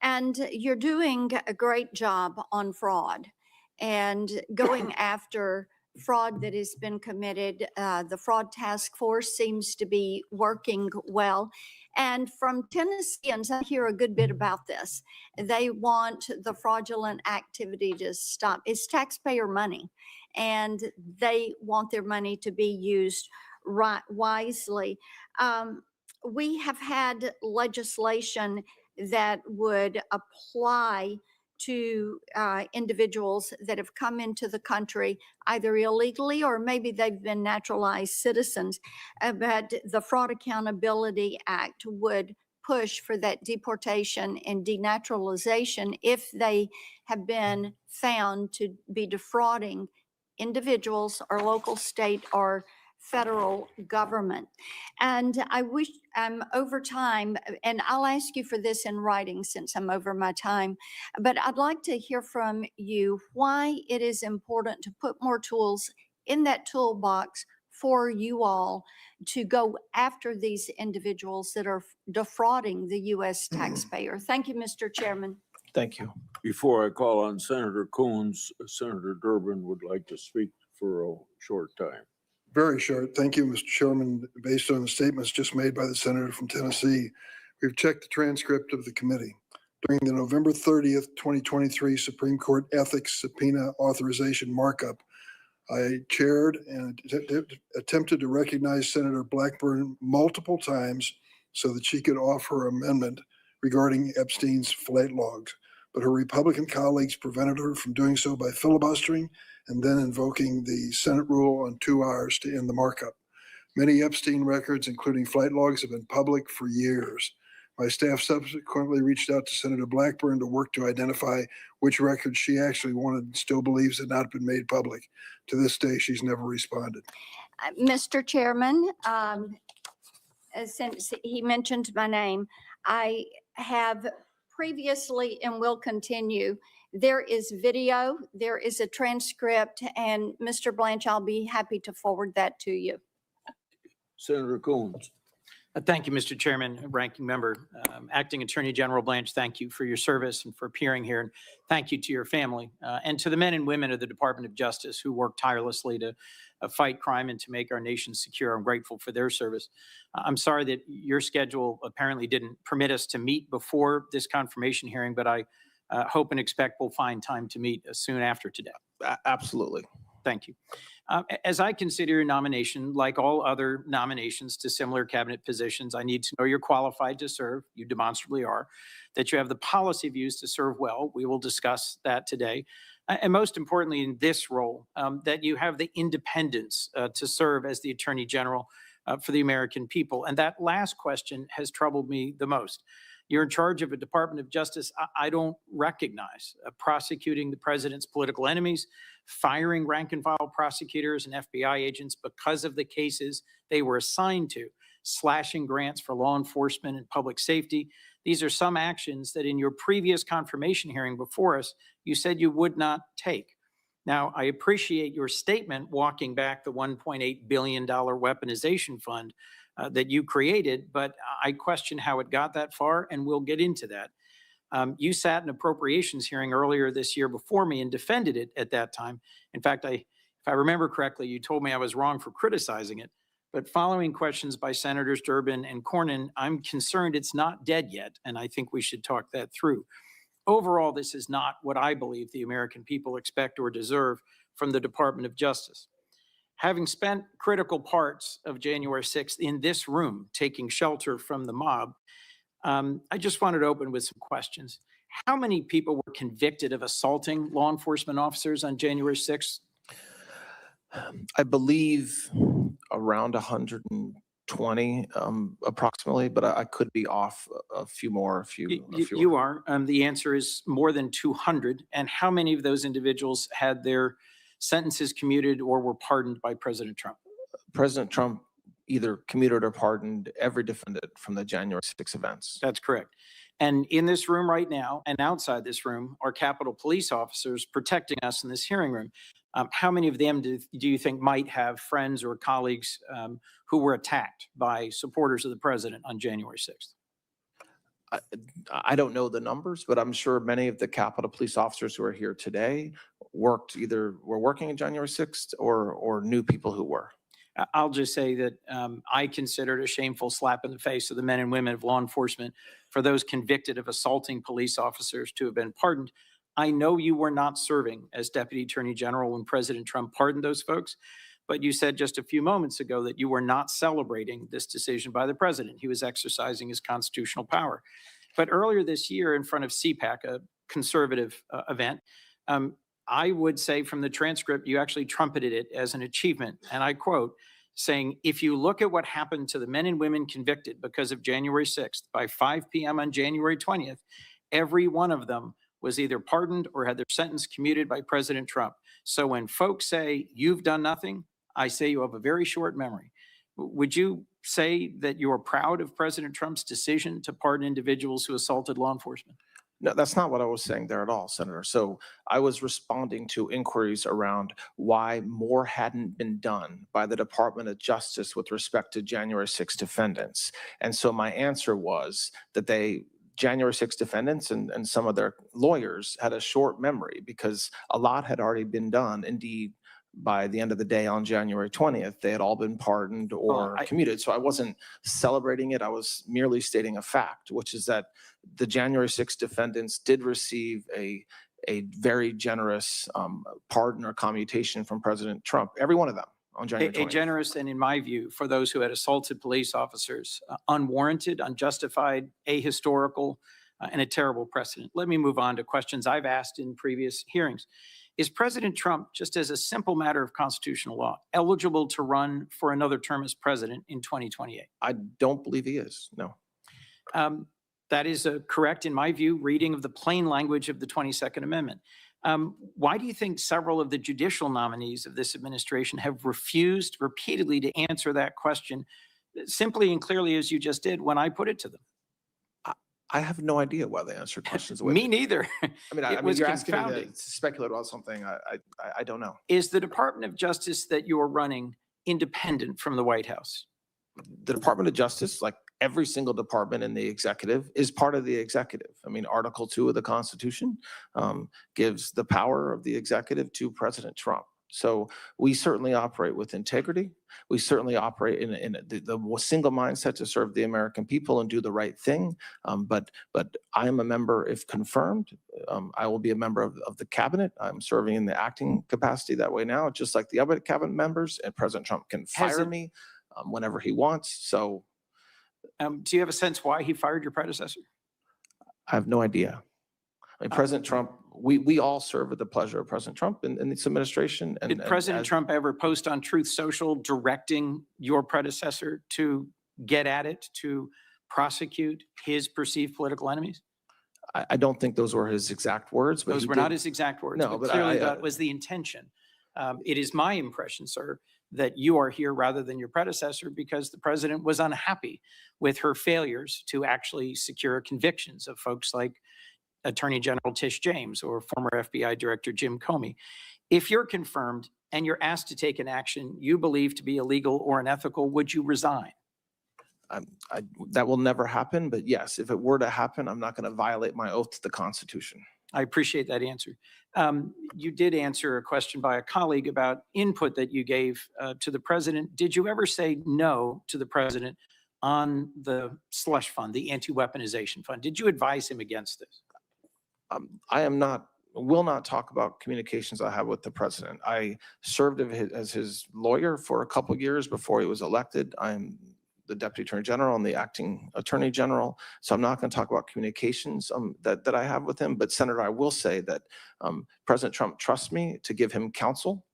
And you're doing a great job on fraud and going after fraud that has been committed. The fraud task force seems to be working well. And from Tennesseans, I hear a good bit about this. They want the fraudulent activity to stop. It's taxpayer money, and they want their money to be used wisely. We have had legislation that would apply to individuals that have come into the country either illegally or maybe they've been naturalized citizens. But the Fraud Accountability Act would push for that deportation and denaturalization if they have been found to be defrauding individuals or local, state, or federal government. And I wish I'm over time, and I'll ask you for this in writing since I'm over my time, but I'd like to hear from you why it is important to put more tools in that toolbox for you all to go after these individuals that are defrauding the U.S. taxpayer. Thank you, Mr. Chairman. Thank you. Before I call on Senator Coons, Senator Durbin would like to speak for a short time. Very short. Thank you, Mr. Chairman. Based on the statements just made by the senator from Tennessee, we've checked the transcript of the committee. During the November 30th, 2023 Supreme Court Ethics Subpoena Authorization Markup, I chaired and attempted to recognize Senator Blackburn multiple times so that she could offer an amendment regarding Epstein's flight logs. But her Republican colleagues prevented her from doing so by filibustering and then invoking the Senate rule on 2 hours to end the markup. Many Epstein records, including flight logs, have been public for years. My staff subsequently reached out to Senator Blackburn to work to identify which records she actually wanted and still believes had not been made public. To this day, she's never responded. Mr. Chairman, since he mentioned my name, I have previously and will continue. There is video, there is a transcript, and Mr. Blanche, I'll be happy to forward that to you. Senator Coons. Thank you, Mr. Chairman, Ranking Member. Acting Attorney General Blanche, thank you for your service and for appearing here. And thank you to your family and to the men and women of the Department of Justice who work tirelessly to fight crime and to make our nation secure. I'm grateful for their service. I'm sorry that your schedule apparently didn't permit us to meet before this confirmation hearing, but I hope and expect we'll find time to meet soon after today. Absolutely. Thank you. As I consider your nomination, like all other nominations to similar cabinet positions, I need to know you're qualified to serve. You demonstrably are. That you have the policy views to serve well. We will discuss that today. And most importantly, in this role, that you have the independence to serve as the Attorney General for the American people. And that last question has troubled me the most. You're in charge of a Department of Justice I don't recognize, prosecuting the president's political enemies, firing rank and file prosecutors and FBI agents because of the cases they were assigned to, slashing grants for law enforcement and public safety. These are some actions that in your previous confirmation hearing before us, you said you would not take. Now, I appreciate your statement walking back the $1.8 billion weaponization fund that you created, but I question how it got that far, and we'll get into that. You sat in appropriations hearing earlier this year before me and defended it at that time. In fact, if I remember correctly, you told me I was wrong for criticizing it. But following questions by Senators Durbin and Cornyn, I'm concerned it's not dead yet, and I think we should talk that through. Overall, this is not what I believe the American people expect or deserve from the Department of Justice. Having spent critical parts of January 6th in this room, taking shelter from the mob, I just wanted to open with some questions. How many people were convicted of assaulting law enforcement officers on January 6th? I believe around 120 approximately, but I could be off a few more. You are. The answer is more than 200. And how many of those individuals had their sentences commuted or were pardoned by President Trump? President Trump either commuted or pardoned every defendant from the January 6 events. That's correct. And in this room right now and outside this room are Capitol Police officers protecting us in this hearing room. How many of them do you think might have friends or colleagues who were attacked by supporters of the president on January 6th? I don't know the numbers, but I'm sure many of the Capitol Police officers who are here today were working on January 6th or knew people who were. I'll just say that I consider it a shameful slap in the face of the men and women of law enforcement for those convicted of assaulting police officers to have been pardoned. I know you were not serving as Deputy Attorney General when President Trump pardoned those folks, but you said just a few moments ago that you were not celebrating this decision by the president. He was exercising his constitutional power. But earlier this year in front of CPAC, a conservative event, I would say from the transcript, you actually trumpeted it as an achievement. And I quote, saying, if you look at what happened to the men and women convicted because of January 6th, by 5 p.m. on January 20th, every one of them was either pardoned or had their sentence commuted by President Trump. So when folks say you've done nothing, I say you have a very short memory. Would you say that you're proud of President Trump's decision to pardon individuals who assaulted law enforcement? No, that's not what I was saying there at all, Senator. So I was responding to inquiries around why more hadn't been done by the Department of Justice with respect to January 6 defendants. And so my answer was that January 6 defendants and some of their lawyers had a short memory because a lot had already been done. Indeed, by the end of the day on January 20th, they had all been pardoned or commuted. So I wasn't celebrating it. I was merely stating a fact, which is that the January 6 defendants did receive a very generous pardon or commutation from President Trump, every one of them on January 20th. A generous, and in my view, for those who had assaulted police officers, unwarranted, unjustified, ahistorical, and a terrible precedent. Let me move on to questions I've asked in previous hearings. Is President Trump, just as a simple matter of constitutional law, eligible to run for another term as president in 2028? I don't believe he is, no. That is a correct, in my view, reading of the plain language of the 22nd Amendment. Why do you think several of the judicial nominees of this administration have refused repeatedly to answer that question simply and clearly as you just did when I put it to them? I have no idea why they answer questions the way Me neither. I mean, you're asking me to speculate about something. I don't know. Is the Department of Justice that you're running independent from the White House? the Department of Justice, like every single department in the executive, is part of the executive. I mean, Article 2 of the Constitution gives the power of the executive to President Trump. So we certainly operate with integrity. We certainly operate in the single mindset to serve the American people and do the right thing. But I am a member, if confirmed. I will be a member of the cabinet. I'm serving in the acting capacity that way now, just like the other cabinet members. And President Trump can fire me whenever he wants. So Do you have a sense why he fired your predecessor? I have no idea. I mean, President Trump, we all serve at the pleasure of President Trump and this administration. Did President Trump ever post on Truth Social directing your predecessor to get at it, to prosecute his perceived political enemies? I don't think those were his exact words. But Those he were did- not his exact words, No, but but clearly I- that was the intention. It is my impression, sir, that you are here rather than your predecessor because the president was unhappy with her failures to actually secure convictions of folks like Attorney General Tish James or former FBI Director Jim Comey. If you're confirmed and you're asked to take an action you believe to be illegal or unethical, would you resign? That will never happen. But yes, if it were to happen, I'm not going to violate my oath to the Constitution. I appreciate that answer. You did answer a question by a colleague about input that you gave to the president. Did you ever say no to the president on the slush fund, the anti-weaponization fund? Did you advise him against this? I will not talk about communications I have with the president. I served as his lawyer for a couple of years before he was elected. I'm the Deputy Attorney General and the Acting Attorney General. So I'm not going to talk about communications that I have with him. But Senator, I will say that President Trump trusts me to give him counsel.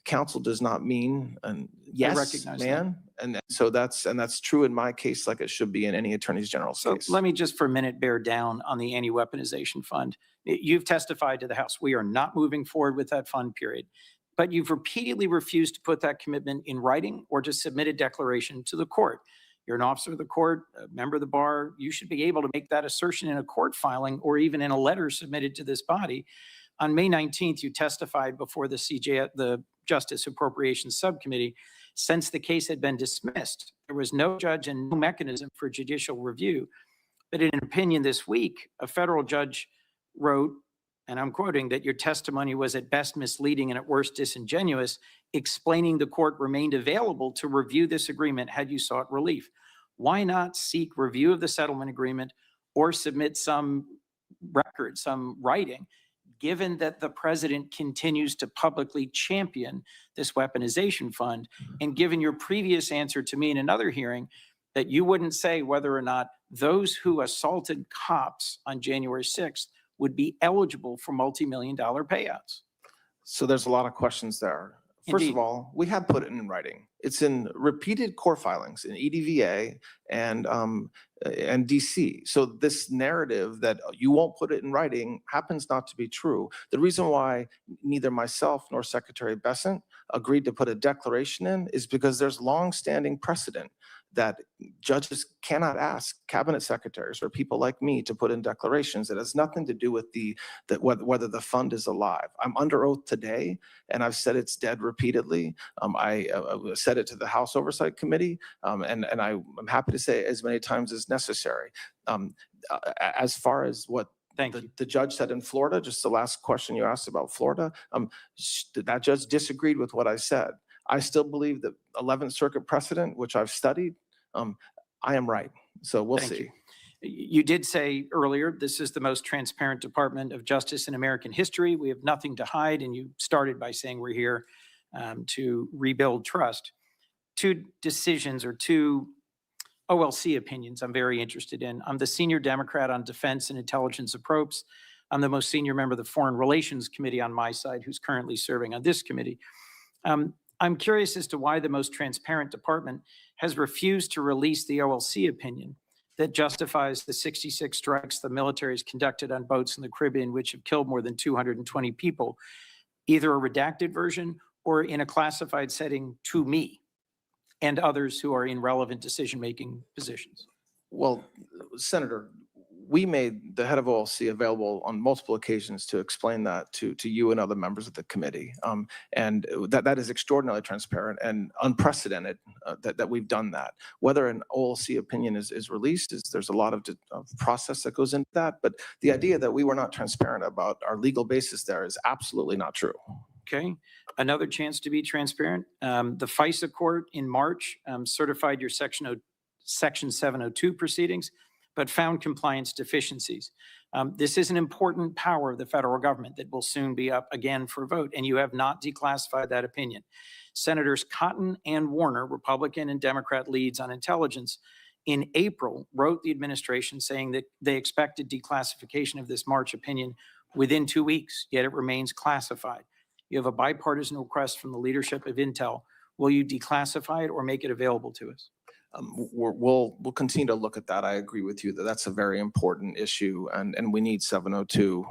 Counsel does not mean yes, recognize that. man. And so that's true in my case, like it should be in any Attorney General's So case. let me just for a minute bear down on the anti-weaponization fund. You've testified to the House. We are not moving forward with that fund, period. But you've repeatedly refused to put that commitment in writing or to submit a declaration to the court. You're an officer of the court, a member of the bar. You should be able to make that assertion in a court filing or even in a letter submitted to this body. On May 19th, you testified before the CJ, the Justice Appropriations Subcommittee. Since the case had been dismissed, there was no judge and no mechanism for judicial review. But in an opinion this week, a federal judge wrote, and I'm quoting, that your testimony was at best misleading and at worst disingenuous, explaining the court remained available to review this agreement had you sought relief. Why not seek review of the settlement agreement or submit some record, some writing, given that the president continues to publicly champion this weaponization fund, and given your previous answer to me in another hearing that you wouldn't say whether or not those who assaulted cops on January 6th would be eligible for multi-million-dollar payouts? So there's a lot of questions there. First Indeed. of all, we have put it in writing. It's in repeated court filings in EDVA and DC. So this narrative that you won't put it in writing happens not to be true. The reason why neither myself nor Secretary Bessent agreed to put a declaration in is because there's longstanding precedent that judges cannot ask cabinet secretaries or people like me to put in declarations. It has nothing to do with whether the fund is alive. I'm under oath today, and I've said it's dead repeatedly. I said it to the House Oversight Committee, and I'm happy to say it as many times as necessary. As far as what Thank you. the judge said in Florida, just the last question you asked about Florida, that judge disagreed with what I said. I still believe that 11th Circuit precedent, which I've studied, I am right. So we'll Thank see. You did say earlier, this is the most transparent Department of Justice in American history. We have nothing to hide. And you started by saying we're here to rebuild trust. Two decisions or two OLC opinions I'm very interested in. I'm the senior Democrat on Defense and Intelligence Approach. I'm the most senior member of the Foreign Relations Committee on my side, who's currently serving on this committee. I'm curious as to why the most transparent department has refused to release the OLC opinion that justifies the 66 strikes the military has conducted on boats in the Caribbean, which have killed more than 220 people, either a redacted version or in a classified setting to me and others who are in relevant decision-making positions. Well, Senator, we made the head of OLC available on multiple occasions to explain that to you and other members of the committee. And that is extraordinarily transparent and unprecedented that we've done that. Whether an OLC opinion is released, there's a lot of process that goes into that. But the idea that we were not transparent about our legal basis there is absolutely not true. Okay, another chance to be transparent. The FISA court in March certified your Section 702 proceedings, but found compliance deficiencies. This is an important power of the federal government that will soon be up again for vote, and you have not declassified that opinion. Senators Cotton and Warner, Republican and Democrat leads on intelligence, in April wrote the administration saying that they expected declassification of this March opinion within 2 weeks, yet it remains classified. You have a bipartisan request from the leadership of Intel. Will you declassify it or make it available to us? We'll continue to look at that. I agree with you that that's a very important issue, and we need 702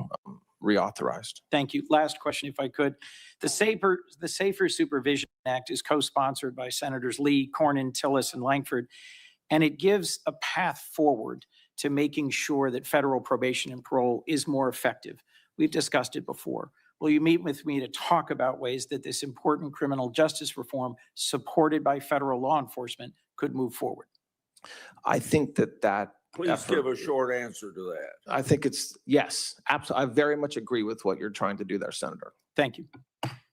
reauthorized. Thank you. Last question, if I could. The Safer Supervision Act is co-sponsored by Senators Lee, Cornyn, Tillis, and Langford, and it gives a path forward to making sure that federal probation and parole is more effective. We've discussed it before. Will you meet with me to talk about ways that this important criminal justice reform supported by federal law enforcement could move forward? I think that Please give a short answer to that. I think it's yes, absolutely. I very much agree with what you're trying to do there, Senator. Thank you.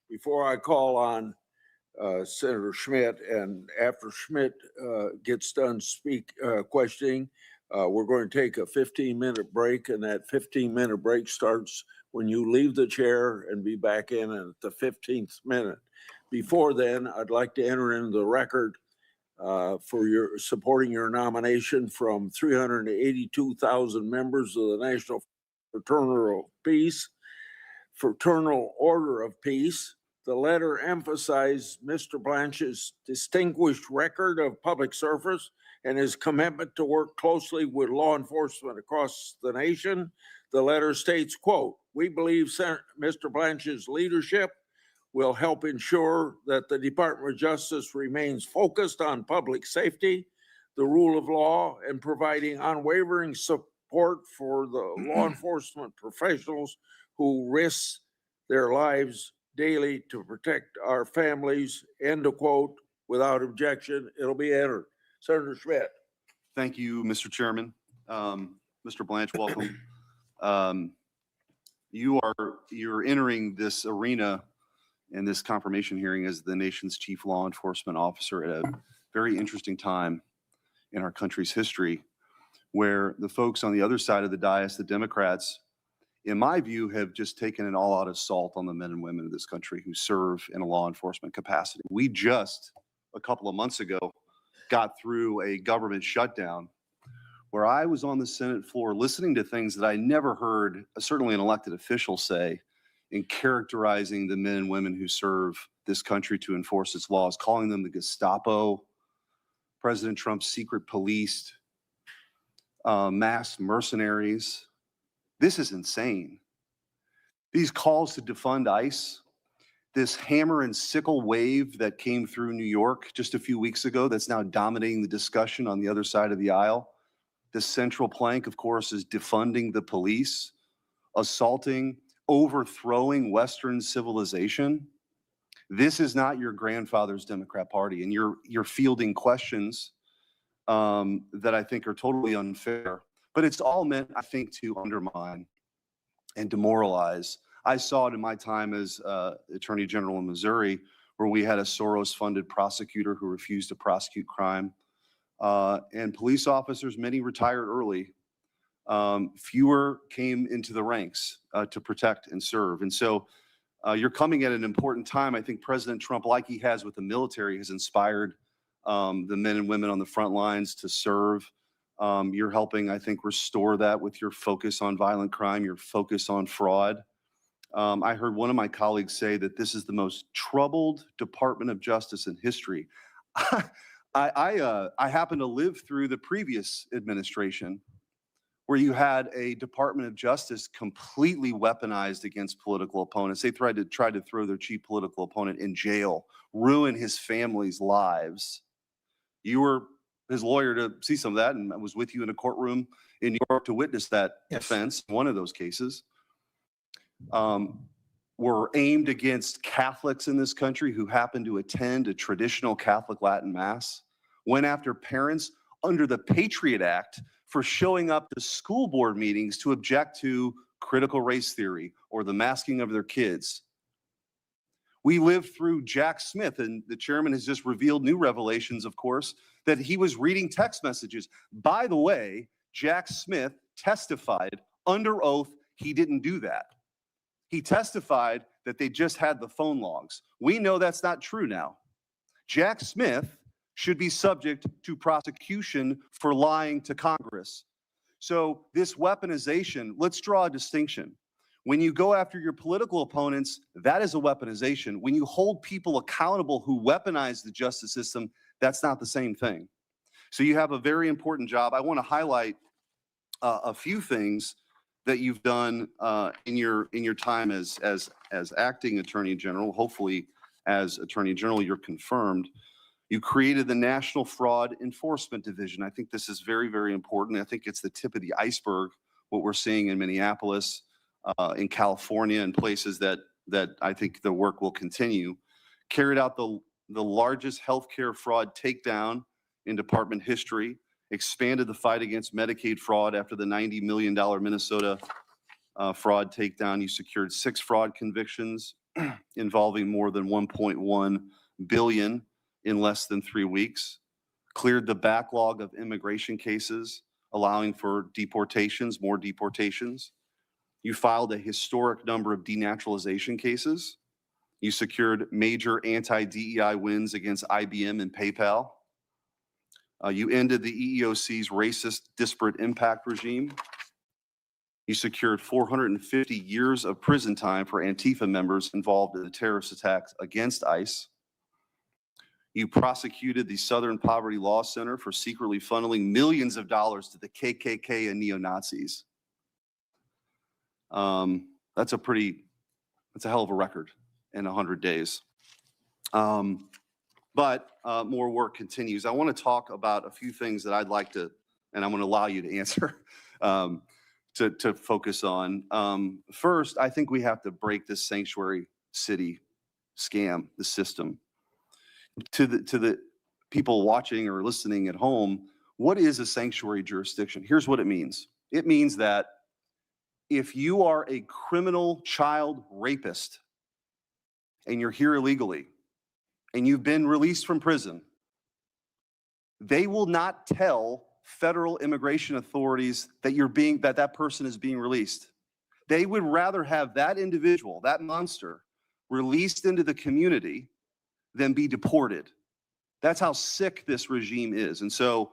Before I call on Senator Schmidt, and after Schmidt gets done questioning, we're going to take a 15-minute break, and that 15-minute break starts when you leave the chair and be back in at the 15th minute. Before then, I'd like to enter into the record for your supporting your nomination from 382,000 members of the National Fraternal Order of Peace. The letter emphasized Mr. Blanch's distinguished record of public service and his commitment to work closely with law enforcement across the nation. The letter states, quote, "We believe Mr. Blanch's leadership will help ensure that the Department of Justice remains focused on public safety, the rule of law, and providing unwavering support for the law enforcement professionals who risk their lives daily to protect our families," end of quote. Without objection, it'll be entered. Senator Schmidt. Thank you, Mr. Chairman. Mr. Blanch, welcome. You're entering this arena and this confirmation hearing as the nation's chief law enforcement officer at a very interesting time in our country's history, where the folks on the other side of the dais, the Democrats, in my view, have just taken an all-out assault on the men and women of this country who serve in a law enforcement capacity. We just, a couple of months ago, got through a government shutdown where I was on the Senate floor listening to things that I never heard, certainly an elected official say, in characterizing the men and women who serve this country to enforce its laws, calling them the Gestapo, President Trump's secret police, mass mercenaries. This is insane. These calls to defund ICE, this hammer and sickle wave that came through New York just a few weeks ago that's now dominating the discussion on the other side of the aisle. The central plank, of course, is defunding the police, assaulting, overthrowing Western civilization. This is not your grandfather's Democrat Party, and you're fielding questions that I think are totally unfair. But it's all meant, I think, to undermine and demoralize. I saw it in my time as Attorney General in Missouri, where we had a Soros-funded prosecutor who refused to prosecute crime. And police officers, many retired early. Fewer came into the ranks to protect and serve. And so you're coming at an important time. I think President Trump, like he has with the military, has inspired the men and women on the front lines to serve. You're helping, I think, restore that with your focus on violent crime, your focus on fraud. I heard one of my colleagues say that this is the most troubled Department of Justice in history. I happen to live through the previous administration where you had a Department of Justice completely weaponized against political opponents. They tried to throw their chief political opponent in jail, ruin his family's lives. You were his lawyer to see some of that, and I was with you in a courtroom in New York to witness that Yes. defense, one of those cases, were aimed against Catholics in this country who happened to attend a traditional Catholic Latin Mass, went after parents under the Patriot Act for showing up to school board meetings to object to critical race theory or the masking of their kids. We lived through Jack Smith, and the chairman has just revealed new revelations, of course, that he was reading text messages. By the way, Jack Smith testified under oath he didn't do that. He testified that they just had the phone logs. We know that's not true now. Jack Smith should be subject to prosecution for lying to Congress. So this weaponization, let's draw a distinction. When you go after your political opponents, that is a weaponization. When you hold people accountable who weaponize the justice system, that's not the same thing. So you have a very important job. I want to highlight a few things that you've done in your time as acting Attorney General. Hopefully, as Attorney General, you're confirmed. You created the National Fraud Enforcement Division. I think this is very, very important. I think it's the tip of the iceberg, what we're seeing in Minneapolis, in California, and places that I think the work will continue. Carried out the largest healthcare fraud takedown in department history, expanded the fight against Medicaid fraud after the $90 million Minnesota fraud takedown. You secured 6 fraud convictions involving more than $1.1 billion in less than 3 weeks, cleared the backlog of immigration cases, allowing for deportations, more deportations. You filed a historic number of denaturalization cases. You secured major anti-DEI wins against IBM and PayPal. You ended the EEOC's racist disparate impact regime. You secured 450 years of prison time for Antifa members involved in the terrorist attacks against ICE. You prosecuted the Southern Poverty Law Center for secretly funneling millions of dollars to the KKK and neo-Nazis. That's a hell of a record in 100 days. But more work continues. I want to talk about a few things that I'd like to, and I'm going to allow you to answer, to focus on. First, I think we have to break this sanctuary city scam, the system. To the people watching or listening at home, what is a sanctuary jurisdiction? Here's what it means. It means that if you are a criminal child rapist and you're here illegally and you've been released from prison, they will not tell federal immigration authorities that that person is being released. They would rather have that individual, that monster, released into the community than be deported. That's how sick this regime is. And so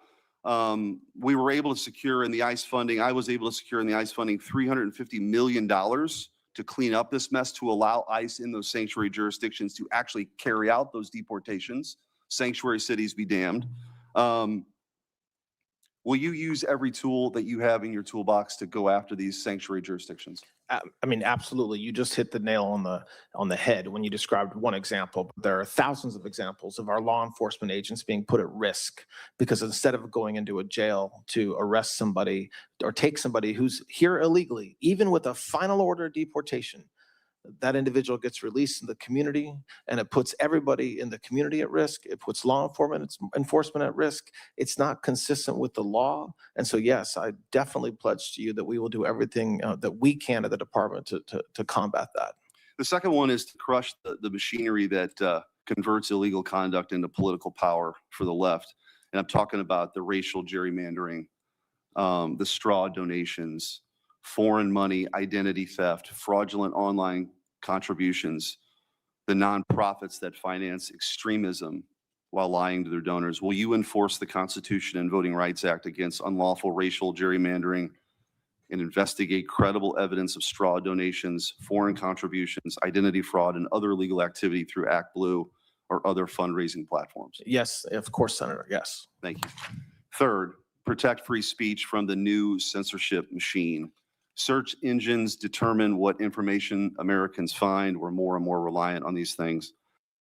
we were able to secure in the ICE funding, I was able to secure in the ICE funding $350 million to clean up this mess, to allow ICE in those sanctuary jurisdictions to actually carry out those deportations. Sanctuary cities be damned. Will you use every tool that you have in your toolbox to go after these sanctuary jurisdictions? I mean, absolutely. You just hit the nail on the head when you described one example. But there are thousands of examples of our law enforcement agents being put at risk because instead of going into a jail to arrest somebody or take somebody who's here illegally, even with a final order of deportation, that individual gets released in the community, and it puts everybody in the community at risk. It puts law enforcement at risk. It's not consistent with the law. And so, yes, I definitely pledge to you that we will do everything that we can at the department to combat that. The second one is to crush the machinery that converts illegal conduct into political power for the left. And I'm talking about the racial gerrymandering, the straw donations, foreign money, identity theft, fraudulent online contributions, the nonprofits that finance extremism while lying to their donors. Will you enforce the Constitution and Voting Rights Act against unlawful racial gerrymandering and investigate credible evidence of straw donations, foreign contributions, identity fraud, and other illegal activity through ActBlue or other fundraising platforms? Yes, of course, Senator. Yes. Thank you. Third, protect free speech from the new censorship machine. Search engines determine what information Americans find. We're more and more reliant on these things.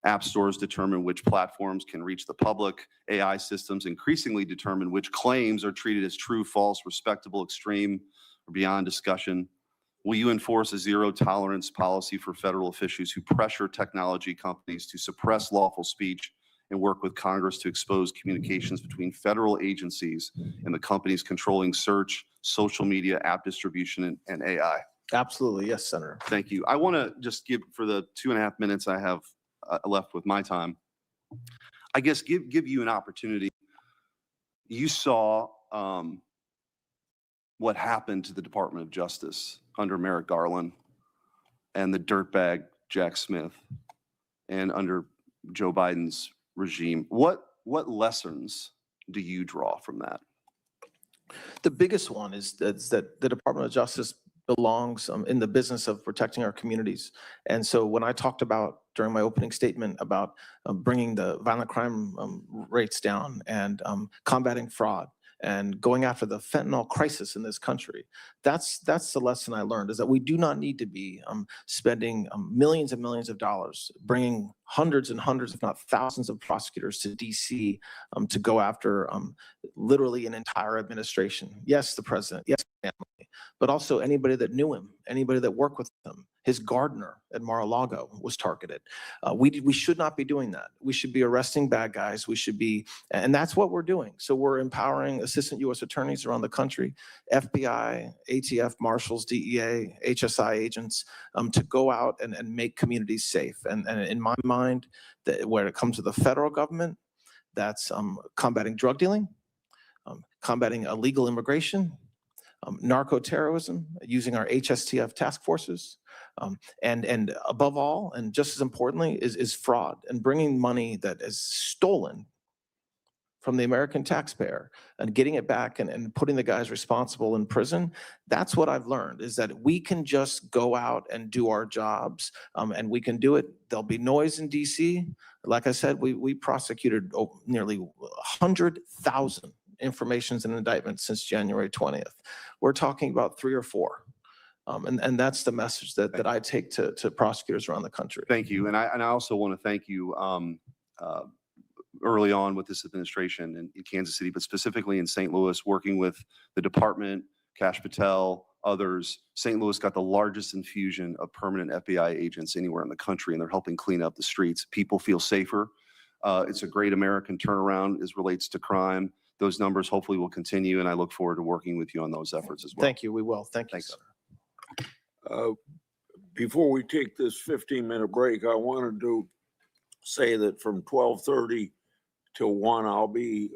App stores determine which platforms can reach the public. AI systems increasingly determine which claims are treated as true, false, respectable, extreme, or beyond discussion. Will you enforce a zero tolerance policy for federal officials who pressure technology companies to suppress lawful speech and work with Congress to expose communications between federal agencies and the companies controlling search, social media, app distribution, and AI? Absolutely. Yes, Senator. Thank you. I want to just give, for the 2.5 minutes I have left with my time, I guess give you an opportunity. You saw what happened to the Department of Justice under Merrick Garland and the dirtbag Jack Smith and under Joe Biden's regime. What lessons do you draw from that? The biggest one is that the Department of Justice belongs in the business of protecting our communities. And so when I talked about during my opening statement about bringing the violent crime rates down and combating fraud and going after the fentanyl crisis in this country, that's the lesson I learned, is that we do not need to be spending millions and millions of dollars, bringing hundreds and hundreds, if not thousands of prosecutors to DC to go after literally an entire administration. Yes, the president, yes, family, but also anybody that knew him, anybody that worked with him. His gardener at Mar-a-Lago was targeted. We should not be doing that. We should be arresting bad guys. We should be, and that's what we're doing. So we're empowering assistant U.S. attorneys around the country, FBI, ATF, marshals, DEA, HSI agents, to go out and make communities safe. And in my mind, where it comes to the federal government, that's combating drug dealing, combating illegal immigration, narco-terrorism, using our HSTF task forces, and above all, and just as importantly, is fraud and bringing money that is stolen from the American taxpayer and getting it back and putting the guys responsible in prison. That's what I've learned, is that we can just go out and do our jobs, and we can do it. There'll be noise in DC. Like I said, we prosecuted nearly 100,000 informations and indictments since January 20th. We're talking about 3 or 4. And that's the message that I take to prosecutors around the country. Thank you. And I also want to thank you early on with this administration in Kansas City, but specifically in St. Louis, working with the department, Kash Patel, others. St. Louis got the largest infusion of permanent FBI agents anywhere in the country, and they're helping clean up the streets. People feel safer. It's a great American turnaround as relates to crime. Those numbers hopefully will continue, and I look forward to working with you on those efforts as well. Thank you. We will. Thank you, Thanks. Senator. Before we take this 15-minute break, I wanted to say that from 12:30 till 1, I'll be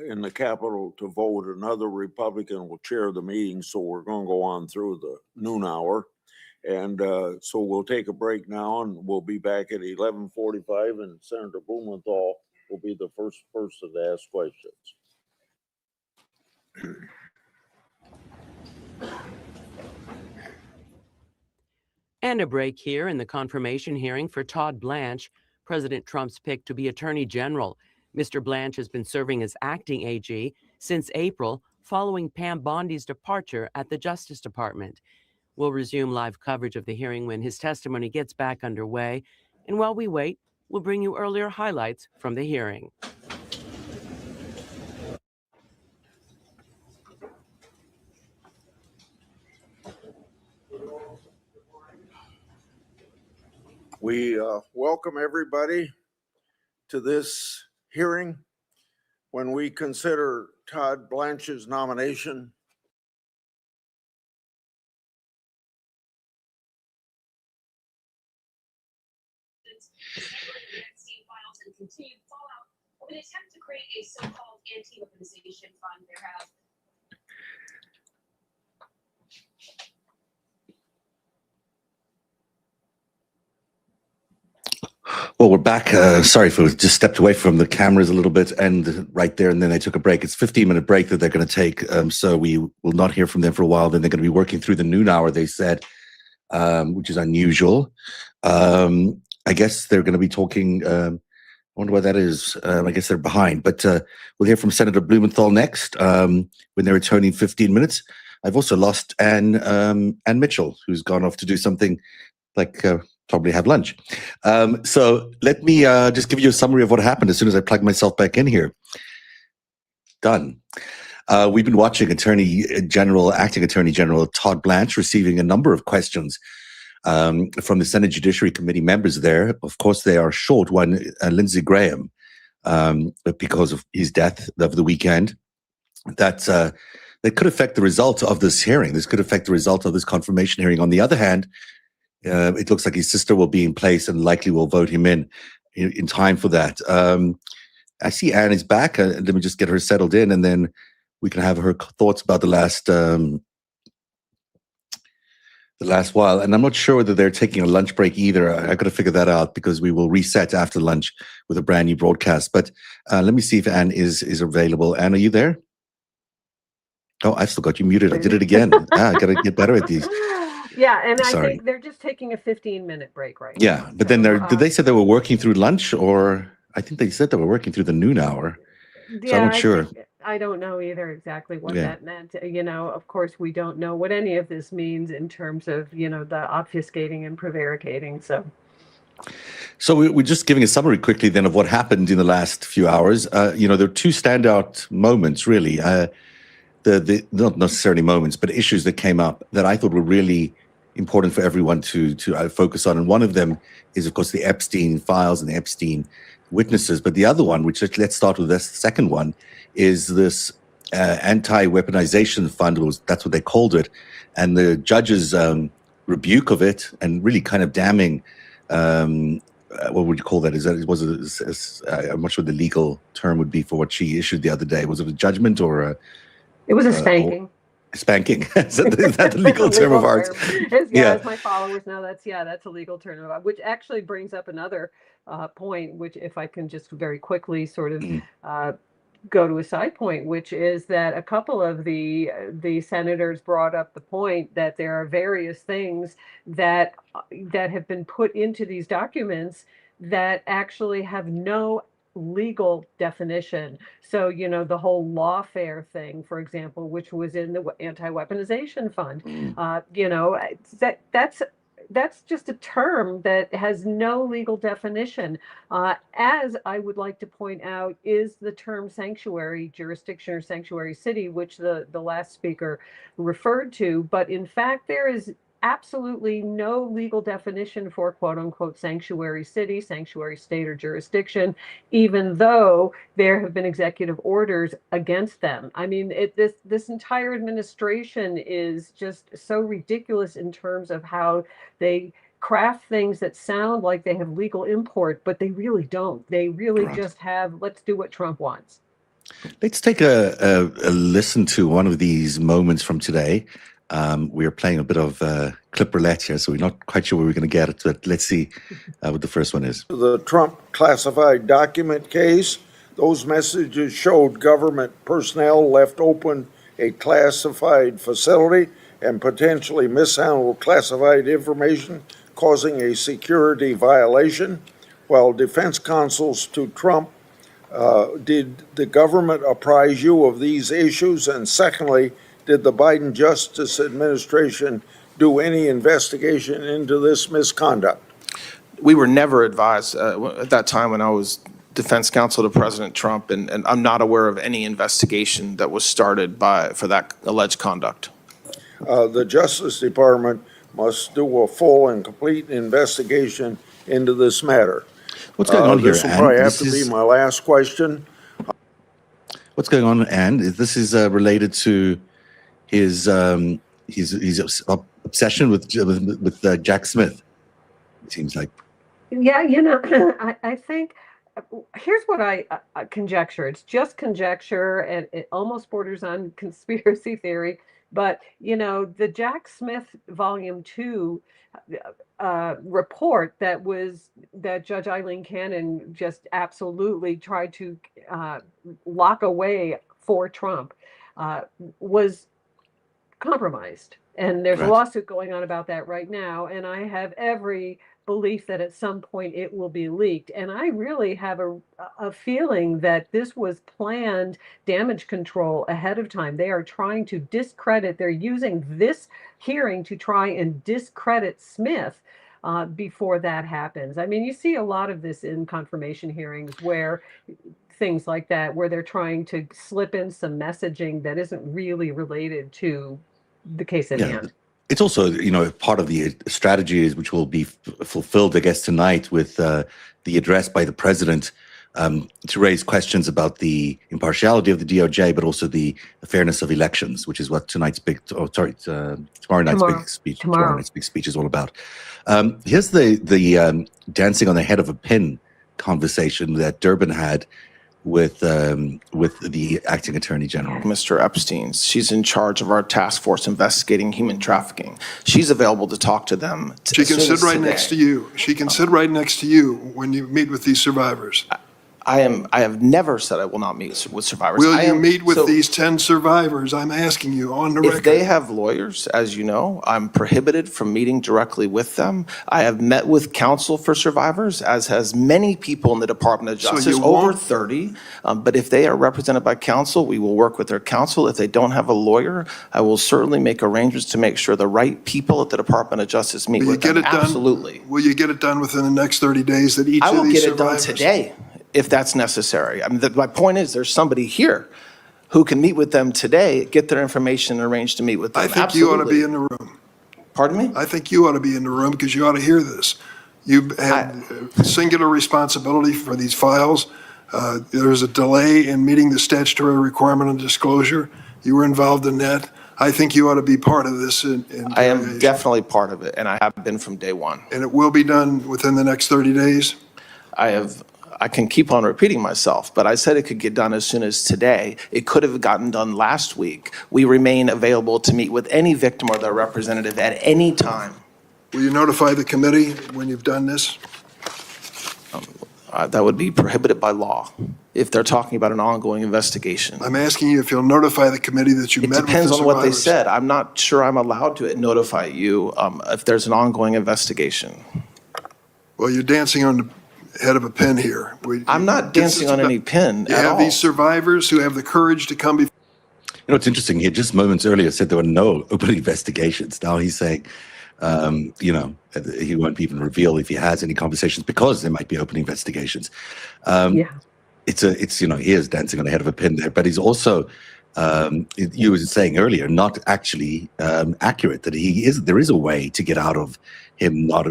in the Capitol to vote. Another Republican will chair the meeting, so we're going to go on through the noon hour. And so we'll take a break now, and we'll be back at 11:45, and Senator Blumenthal will be the first person to ask questions. And a break here in the confirmation hearing for Todd Blanche, President Trump's pick to be Attorney General. Mr. Blanche has been serving as acting AG since April, following Pam Bondi's departure at the Justice Department. We'll resume live coverage of the hearing when his testimony gets back underway. And while we wait, we'll bring you earlier highlights from the hearing. We welcome everybody to this hearing. When we consider Todd Blanche's nomination, continued fallout of an attempt to create a so-called anti-weaponization fund. There have Well, we're back. Sorry for just stepped away from the cameras a little bit and right there, and then they took a break. It's a 15-minute break that they're going to take. So we will not hear from them for a while. Then they're going to be working through the noon hour, they said, which is unusual. I guess they're going to be talking. I wonder why that is. I guess they're behind. But we'll hear from Senator Blumenthal next when they're returning 15 minutes. I've also lost Ann Mitchell, who's gone off to do something like probably have lunch. So let me just give you a summary of what happened as soon as I plug myself back in here. Done. We've been watching Acting Attorney General Todd Blanche receiving a number of questions from the Senate Judiciary Committee members there. Of course, they are short one, Lindsey Graham, because of his death of the weekend. That could affect the result of this hearing. This could affect the result of this confirmation hearing. On the other hand, it looks like his sister will be in place and likely will vote him in time for that. I see Anne is back. Let me just get her settled in, and then we can have her thoughts about the last while. And I'm not sure whether they're taking a lunch break either. I got to figure that out because we will reset after lunch with a brand new broadcast. But let me see if Anne is available. Anne, are you there? Oh, I've still got you muted. I did it again. I got to get better at these. Yeah, and I Sorry. think they're just taking a 15-minute break right Yeah, now. but then So, did they say they were working through lunch, or I think they said they were working through the noon hour. So I'm not sure. I don't know either exactly what Yeah. that meant. Of course, we don't know what any of this means in terms of, the obfuscating and prevaricating. So we're just giving a summary quickly then of what happened in the last few hours. There are two standout moments, really. The not necessarily moments, but issues that came up that I thought were really important for everyone to focus on. And one of them is, of course, the Epstein files and the Epstein witnesses. But the other one, which let's start with this second one, is this anti-weaponization fund. That's what they called it. And the judge's rebuke of it, and really kind of damning, what would you call that? I'm not sure the legal term would be for what she issued the other day. Was it a judgment or a... It was a spanking. Spanking. Is that the legal term of ours? As my followers know, that's a legal term of ours, which actually brings up another point, which if I can just very quickly sort of go to a side point, which is that a couple of the senators brought up the point that there are various things that have been put into these documents that actually have no legal definition. So, the whole lawfare thing, for example, which was in the anti-weaponization fund, that's just a term that has no legal definition. As I would like to point out is the term sanctuary jurisdiction or sanctuary city, which the last speaker referred to. But in fact, there is absolutely no legal definition for quote unquote sanctuary city, sanctuary state, or jurisdiction, even though there have been executive orders against them. I mean, this entire administration is just so ridiculous in terms of how they craft things that sound like they have legal import, but they really don't. They really just have, let's do what Trump wants. Let's take a listen to one of these moments from today. We are playing a bit of clip roulette here, so we're not quite sure where we're going to get it, but let's see what the first one is. The Trump classified document case, those messages showed government personnel left open a classified facility and potentially mishandled classified information, causing a security violation. While defense counsels to Trump, did the government apprise you of these issues? And secondly, did the Biden Justice Administration do any investigation into this misconduct? We were never advised at that time when I was defense counsel to President Trump, and I'm not aware of any investigation that was started for that alleged conduct. The Justice Department must do a full and complete investigation into this matter. What's going on here, This will Ann? probably have to be my last question. What's going on, Ann? This is related to his obsession with Jack Smith, it seems like. Yeah, I think here's what I conjecture. It's just conjecture, and it almost borders on conspiracy theory. But the Jack Smith Volume 2 report that Judge Eileen Cannon just absolutely tried to lock away for Trump was compromised. And there's a lawsuit going on about that right now. And I have every belief that at some point it will be leaked. And I really have a feeling that this was planned damage control ahead of time. They are trying to discredit, they're using this hearing to try and discredit Smith before that happens. I mean, you see a lot of this in confirmation hearings where things like that, where they're trying to slip in some messaging that isn't really related to the case at Yeah. hand. It's also, part of the strategy is which will be fulfilled, I guess, tonight with the address by the president to raise questions about the impartiality of the DOJ, but also the fairness of elections, which is what tomorrow night's big speech is all about. Here's the dancing on the head of a pin conversation that Durbin had with the acting attorney general. Mr. Epstein. She's in charge of our task force investigating human trafficking. She's available to talk to them. She can sit right next to you. She can sit right next to you when you meet with these survivors. I have never said I will not meet with survivors. Will you meet with these 10 survivors? I'm asking you on the record. If they have lawyers, as you know, I'm prohibited from meeting directly with them. I have met with counsel for survivors, as has many people in the Department of So Justice, you over won't- 30. But if they are represented by counsel, we will work with their counsel. If they don't have a lawyer, I will certainly make arrangements to make sure the right people at the Department of Justice meet Will you with get them. it done? Absolutely. Will you get it done within the next 30 days that each I of will these get it done survivors? today if that's necessary. I mean, my point is, there's somebody here who can meet with them today, get their information, and arrange to meet with them. I think you ought to Absolutely. be in the room. Pardon me? I think you ought to be in the room because you ought to hear this. You have singular responsibility for these files. There was a delay in meeting the statutory requirement of disclosure. You were involved in that. I think you ought to be part of this. I am definitely part of it, and I have been from day one. And it will be done within the next 30 days. I can keep on repeating myself, but I said it could get done as soon as today. It could have gotten done last week. We remain available to meet with any victim or their representative at any time. Will you notify the committee when you've done this? That would be prohibited by law if they're talking about an ongoing investigation. I'm asking you if you'll notify the committee that you It met with the depends on what they survivors. said. I'm not sure I'm allowed to notify you if there's an ongoing investigation. Well, you're dancing on the head of a pin here. I'm not This dancing is on about- any pin You at have all. these survivors who have the courage to come before. It's interesting. He just moments earlier said there were no open investigations. Now he's saying, he won't even reveal if he has any conversations because there might be open investigations. Yeah. He is dancing on the head of a pin there, but he's also, you were saying earlier, not actually accurate, that there is a way to get out of him not,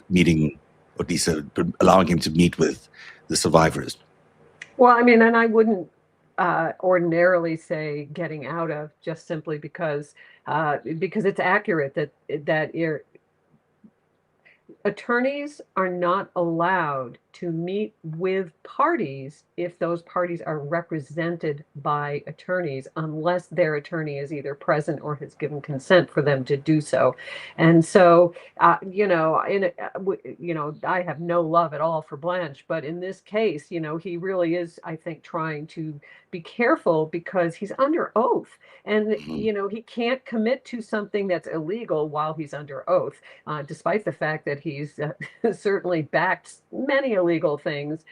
meeting, or at least allowing him to meet with the survivors. Well, I mean, and I wouldn't ordinarily say getting out of, just simply because it's accurate that attorneys are not allowed to meet with parties if those parties are represented by attorneys, unless their attorney is either present or has given consent for them to do so. And so, I have no love at all for Blanche, but in this case, he really is, I think, trying to be careful because he's under oath. And, he can't commit to something that's illegal while he's under oath, despite the fact that he's certainly backed many illegal things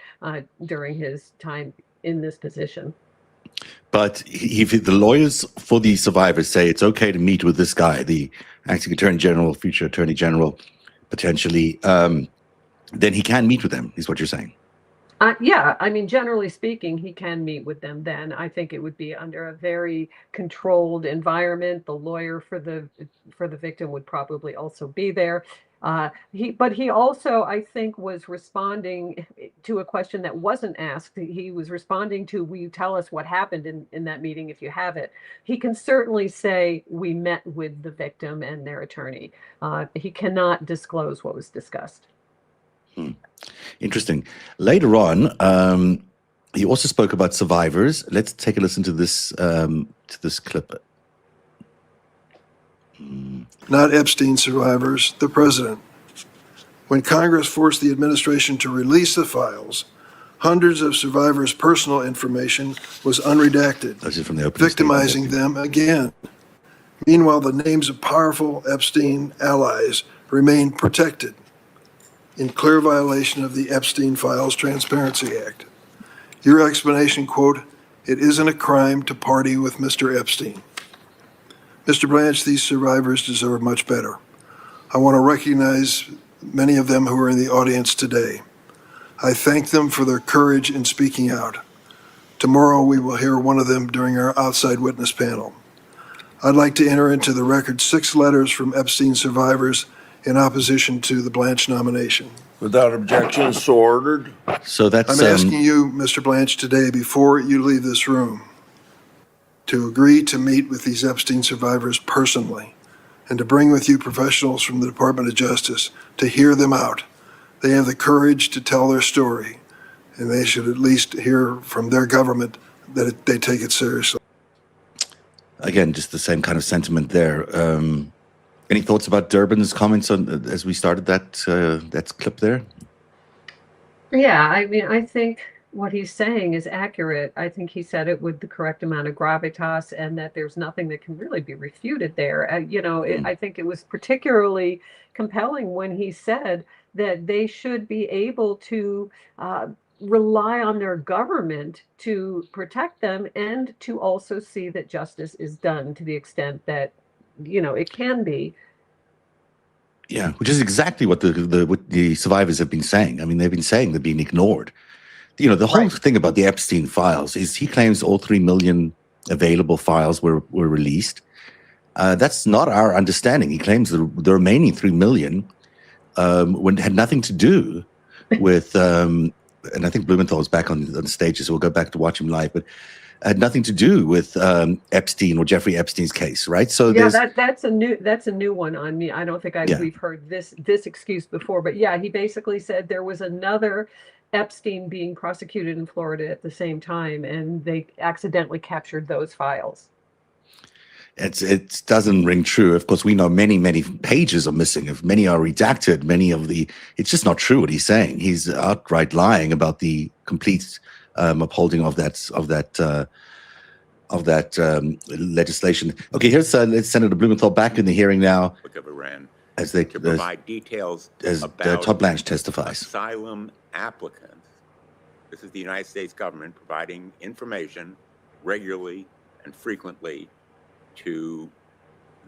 during his time in this position. But if the lawyers for the survivors say it's okay to meet with this guy, the acting attorney general, future attorney general, potentially, then he can meet with them, is what you're saying. Yeah, I mean, generally speaking, he can meet with them then. I think it would be under a very controlled environment. The lawyer for the victim would probably also be there. But he also, I think, was responding to a question that wasn't asked. He was responding to, will you tell us what happened in that meeting if you have it? He can certainly say, we met with the victim and their attorney. He cannot disclose what was discussed. Interesting. Later on, he also spoke about survivors. Let's take a listen to this clip. Not Epstein survivors, the president. When Congress forced the administration to release the files, hundreds of survivors' personal information was unredacted, This is from the opening victimizing them again. Meanwhile, the names of powerful Epstein allies remain protected in clear violation of the Epstein Files Transparency Act. Your explanation, quote, "It isn't a crime to party with Mr. Epstein." Mr. Blanche, these survivors deserve much better. I want to recognize many of them who are in the audience today. I thank them for their courage in speaking out. Tomorrow, we will hear one of them during our outside witness panel. I'd like to enter into the record 6 letters from Epstein survivors in opposition to the Blanche nomination. Without objection, so ordered. So that's I'm asking you, Mr. Blanche, today, before you leave this room, to agree to meet with these Epstein survivors personally and to bring with you professionals from the Department of Justice to hear them out. They have the courage to tell their story, and they should at least hear from their government that they take it seriously. again, just the same kind of sentiment there. Any thoughts about Durbin's comments on as we started that clip there? Yeah, I mean, I think what he's saying is accurate. I think he said it with the correct amount of gravitas and that there's nothing that can really be refuted there. I think it was particularly compelling when he said that they should be able to rely on their government to protect them and to also see that justice is done to the extent that, it can be. Yeah, which is exactly what the survivors have been saying. I mean, they've been saying they're being ignored. The whole thing about the Epstein files is he claims all 3 million available files were released. That's not our understanding. He claims the remaining 3 million had nothing to do with, and I think Blumenthal is back on the stage, so we'll go back to watch him live, but had nothing to do with Epstein or Jeffrey Epstein's case, right? So Yeah, there's that's a new one on me. I don't think we've heard this excuse before, but yeah, he basically said there was another Epstein being prosecuted in Florida at the same time, and they accidentally captured those files. it doesn't ring true. Of course, we know many pages are missing. If many are redacted, it's just not true what he's saying. He's outright lying about the complete upholding of that legislation. Okay, here's Senator Blumenthal back in the hearing now Of Iran as they to provide details as about Todd Blanche testifies. asylum applicants. This is the United States government providing information regularly and frequently to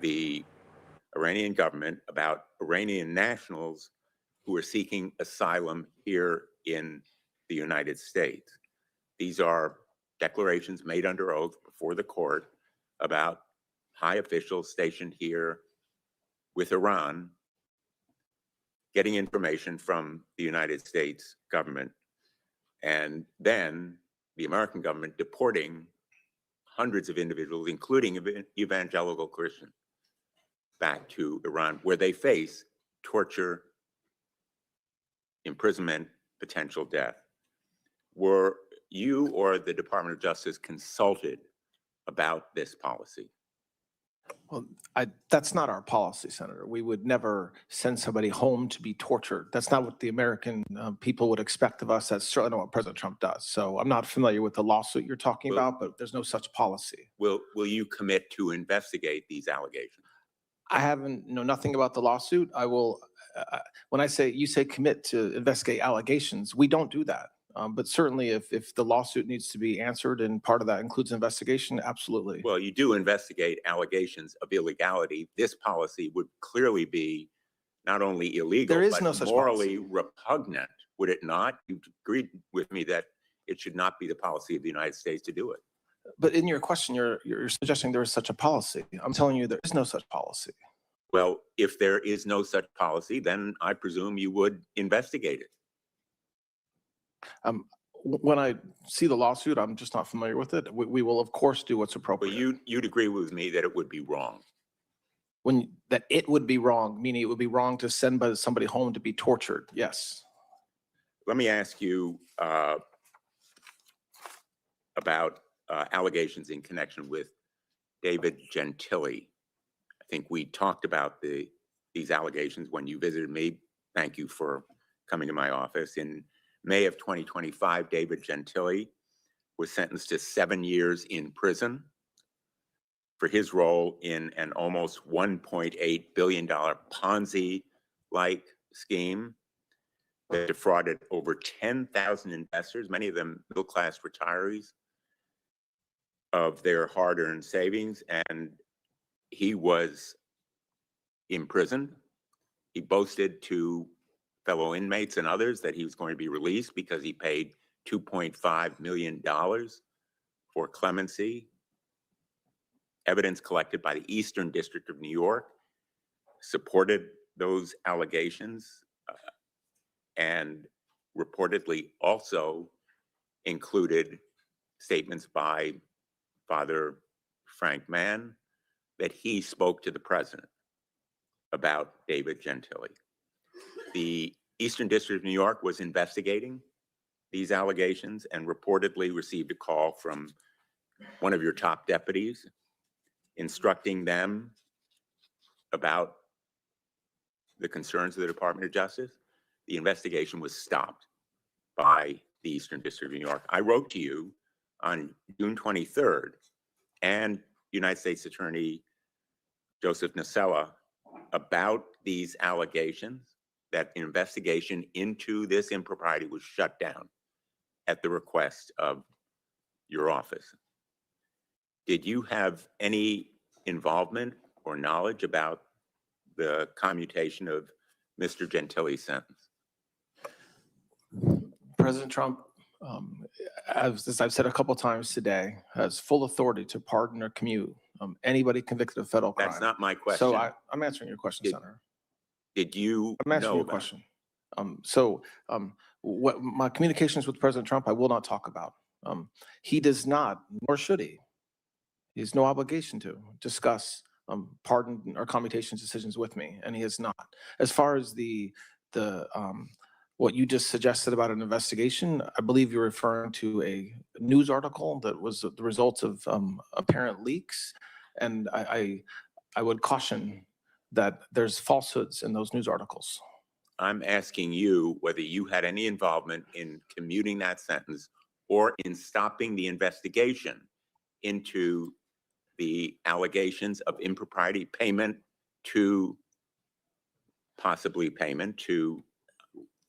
the Iranian government about Iranian nationals who are seeking asylum here in the United States. These are declarations made under oath before the court about high officials stationed here with Iran getting information from the United States government, and then the American government deporting hundreds of individuals, including evangelical Christians, back to Iran, where they face torture, imprisonment, potential death. Were you or the Department of Justice consulted about this policy? Well, that's not our policy, Senator. We would never send somebody home to be tortured. That's not what the American people would expect of us. That's certainly not what President Trump does. So I'm not familiar with the lawsuit you're talking about, but there's no such policy. Will you commit to investigate these allegations? I know nothing about the lawsuit. I will, when you say commit to investigate allegations, we don't do that. But certainly if the lawsuit needs to be answered and part of that includes investigation, absolutely. Well, you do investigate allegations of illegality. This policy would clearly be not only illegal, There is but no such morally policy. repugnant, would it not? You've agreed with me that it should not be the policy of the United States to do it. But in your question, you're suggesting there is such a policy. I'm telling you there is no such policy. Well, if there is no such policy, then I presume you would investigate it. When I see the lawsuit, I'm just not familiar with it. We will, of course, do what's But appropriate. you'd agree with me that it would be wrong. That it would be wrong, meaning it would be wrong to send somebody home to be tortured. Yes. Let me ask you about allegations in connection with David Gentile. I think we talked about these allegations when you visited me. Thank you for coming to my office. In May of 2025, David Gentile was sentenced to 7 years in prison for his role in an almost $1.8 billion Ponzi-like scheme that defrauded over 10,000 investors, many of them middle-class retirees, of their hard-earned savings. And he was imprisoned He boasted to fellow inmates and others that he was going to be released because he paid $2.5 million for clemency. Evidence collected by the Eastern District of New York supported those allegations and reportedly also included statements by Father Frank Mann that he spoke to the president about David Gentile. The Eastern District of New York was investigating these allegations and reportedly received a call from one of your top deputies instructing them about the concerns of the Department of Justice. The investigation was stopped by the Eastern District of New York. I wrote to you on June 23rd and United States Attorney Joseph Nacella about these allegations, that investigation into this impropriety was shut down at the request of your office. Did you have any involvement or knowledge about the commutation of Mr. Gentile's sentence? President Trump, as I've said a couple times today, has full authority to pardon or commute anybody convicted of federal crime. That's not my question. So I'm answering your question, Senator. Did you I'm answering know your about question. What my communications with President Trump, I will not talk about. He does not, nor should he. He has no obligation to discuss pardon or commutation decisions with me, and he has not. As far as what you just suggested about an investigation, I believe you're referring to a news article that was the result of apparent leaks, and I would caution that there's falsehoods in those news articles. I'm asking you whether you had any involvement in commuting that sentence or in stopping the investigation into the allegations of impropriety, possibly payment to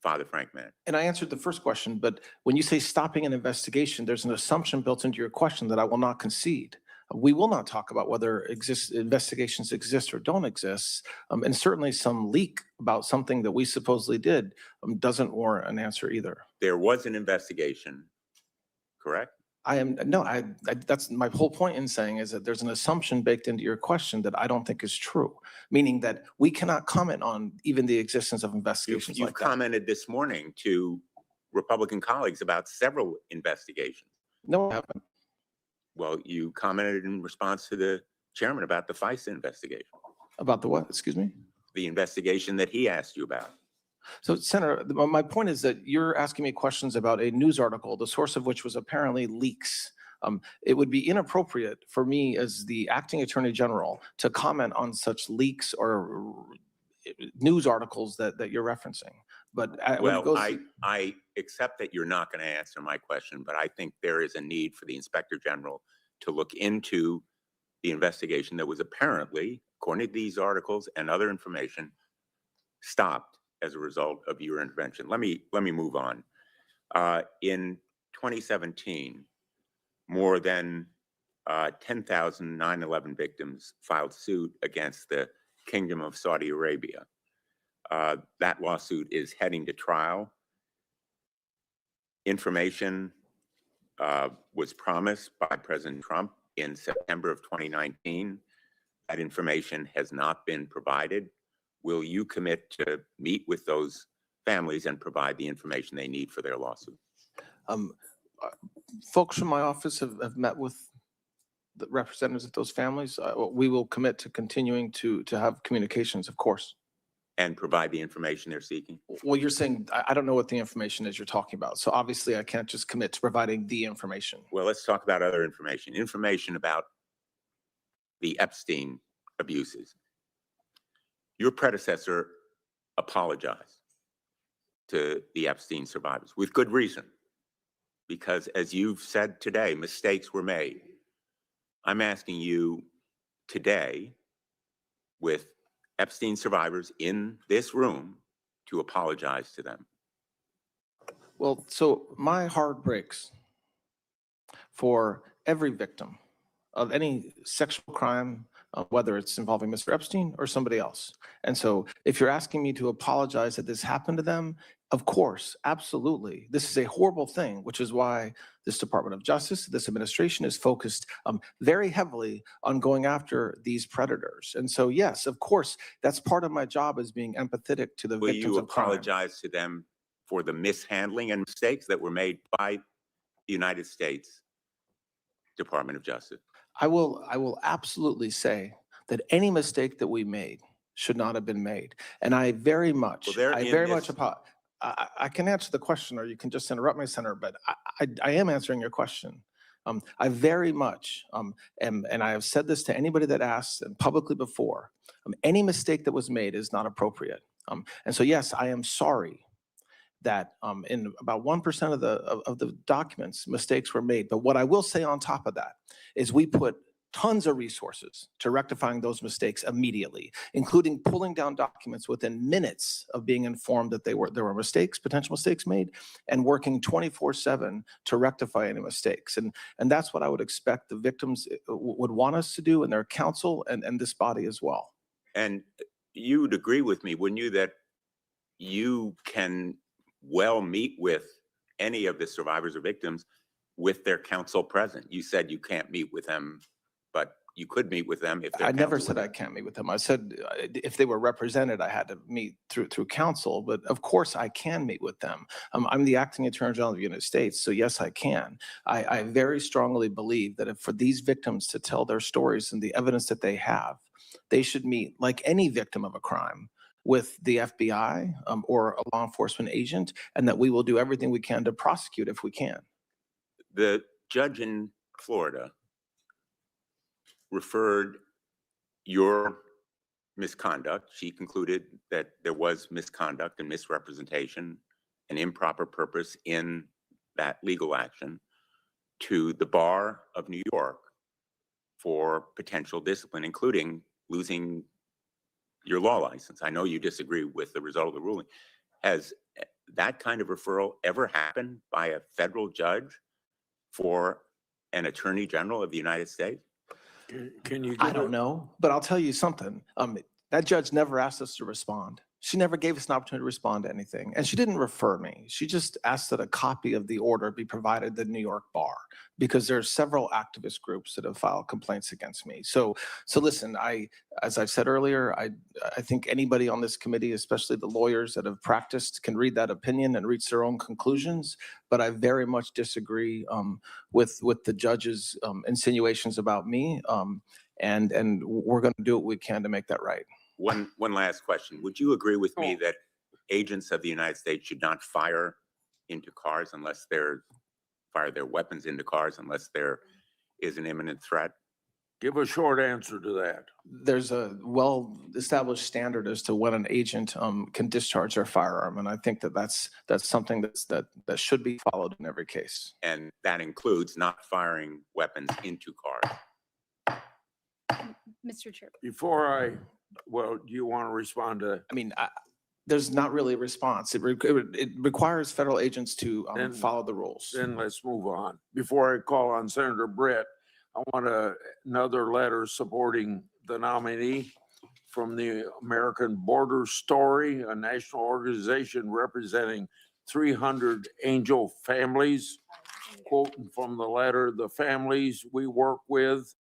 Father Frank Mann. And I answered the first question, but when you say stopping an investigation, there's an assumption built into your question that I will not concede. We will not talk about whether investigations exist or don't exist. And certainly some leak about something that we supposedly did doesn't warrant an answer either. There was an investigation, correct? That's my whole point in saying is that there's an assumption baked into your question that I don't think is true, meaning that we cannot comment on even the existence of investigations You've like that. commented this morning to Republican colleagues about several investigations. No, I haven't. Well, you commented in response to the chairman about the FISA investigation. About the what? Excuse me? The investigation that he asked you about. So, Senator, my point is that you're asking me questions about a news article, the source of which was apparently leaks. It would be inappropriate for me as the acting attorney general to comment on such leaks or news articles that you're referencing. But I accept that you're not going to answer my question, but I think there is a need for the Inspector General to look into the investigation that was apparently, according to these articles and other information, stopped as a result of your intervention. Let me move on. In 2017, more than 10,000 9/11 victims filed suit against the Kingdom of Saudi Arabia. That lawsuit is heading to trial. Information was promised by President Trump in September of 2019. That information has not been provided. Will you commit to meet with those families and provide the information they need for their lawsuit? Folks from my office have met with the representatives of those families. We will commit to continuing to have communications, of course. And provide the information they're seeking? Well, you're saying, I don't know what the information is you're talking about. So obviously I can't just commit to providing the information. Well, let's talk about other information. Information about the Epstein abuses. Your predecessor apologized to the Epstein survivors with good reason, because as you've said today, mistakes were made. I'm asking you today, with Epstein survivors in this room, to apologize to them. Well, so my heart breaks for every victim of any sexual crime, whether it's involving Mr. Epstein or somebody else. And so if you're asking me to apologize that this happened to them, of course, absolutely. This is a horrible thing, which is why this Department of Justice, this administration is focused very heavily on going after these predators. And so, yes, of course, that's part of my job, is being empathetic to the Will victims you of crime. apologize to them for the mishandling and mistakes that were made by the United States Department of Justice? I will absolutely say that any mistake that we made should not have been made. And I very much, Well, they're I in very this- much, I can answer the question, or you can just interrupt me, Senator, but I am answering your question. I very much am, and I have said this to anybody that asks and publicly before, any mistake that was made is not appropriate. And so, yes, I am sorry that in about 1% of the documents, mistakes were made. But what I will say on top of that is we put tons of resources to rectifying those mistakes immediately, including pulling down documents within minutes of being informed that there were mistakes, potential mistakes made, and working 24/7 to rectify any mistakes. And that's what I would expect the victims would want us to do, and their counsel and this body as well. And you would agree with me, wouldn't you, that you can well meet with any of the survivors or victims with their counsel present? You said you can't meet with them, but you could meet with them if they're I never counsel said with I them. can't meet with them. I said if they were represented, I had to meet through counsel. But of course, I can meet with them. I'm the acting Attorney General of the United States, so yes, I can. I very strongly believe that if for these victims to tell their stories and the evidence that they have, they should meet, like any victim of a crime, with the FBI or a law enforcement agent, and that we will do everything we can to prosecute if we can. The judge in Florida referred your misconduct. She concluded that there was misconduct and misrepresentation and improper purpose in that legal action to the bar of New York for potential discipline, including losing your law license. I know you disagree with the result of the ruling. Has that kind of referral ever happened by a federal judge for an attorney general of the United States? Can you I get don't it? know, but I'll tell you something. That judge never asked us to respond. She never gave us an opportunity to respond to anything. And she didn't refer me. She just asked that a copy of the order be provided to the New York bar, because there are several activist groups that have filed complaints against me. So listen, as I've said earlier, I think anybody on this committee, especially the lawyers that have practiced, can read that opinion and reach their own conclusions. But I very much disagree with the judge's insinuations about me. And we're going to do what we can to make that right. One last question. Would you agree with me that agents of the United States should not fire into cars unless fire their weapons into cars unless there is an imminent threat? Give a short answer to that. There's a well-established standard as to when an agent can discharge their firearm, and I think that's something that should be followed in every case. And that includes not firing weapons into cars. Mr. Chair. Do you want to respond to? I mean, there's not really a response. It requires federal agents to follow the rules. Then let's move on. Before I call on Senator Britt, I want another letter supporting the nominee from the American Border Story, a national organization representing 300 angel families. Quoting from the letter, the families we work with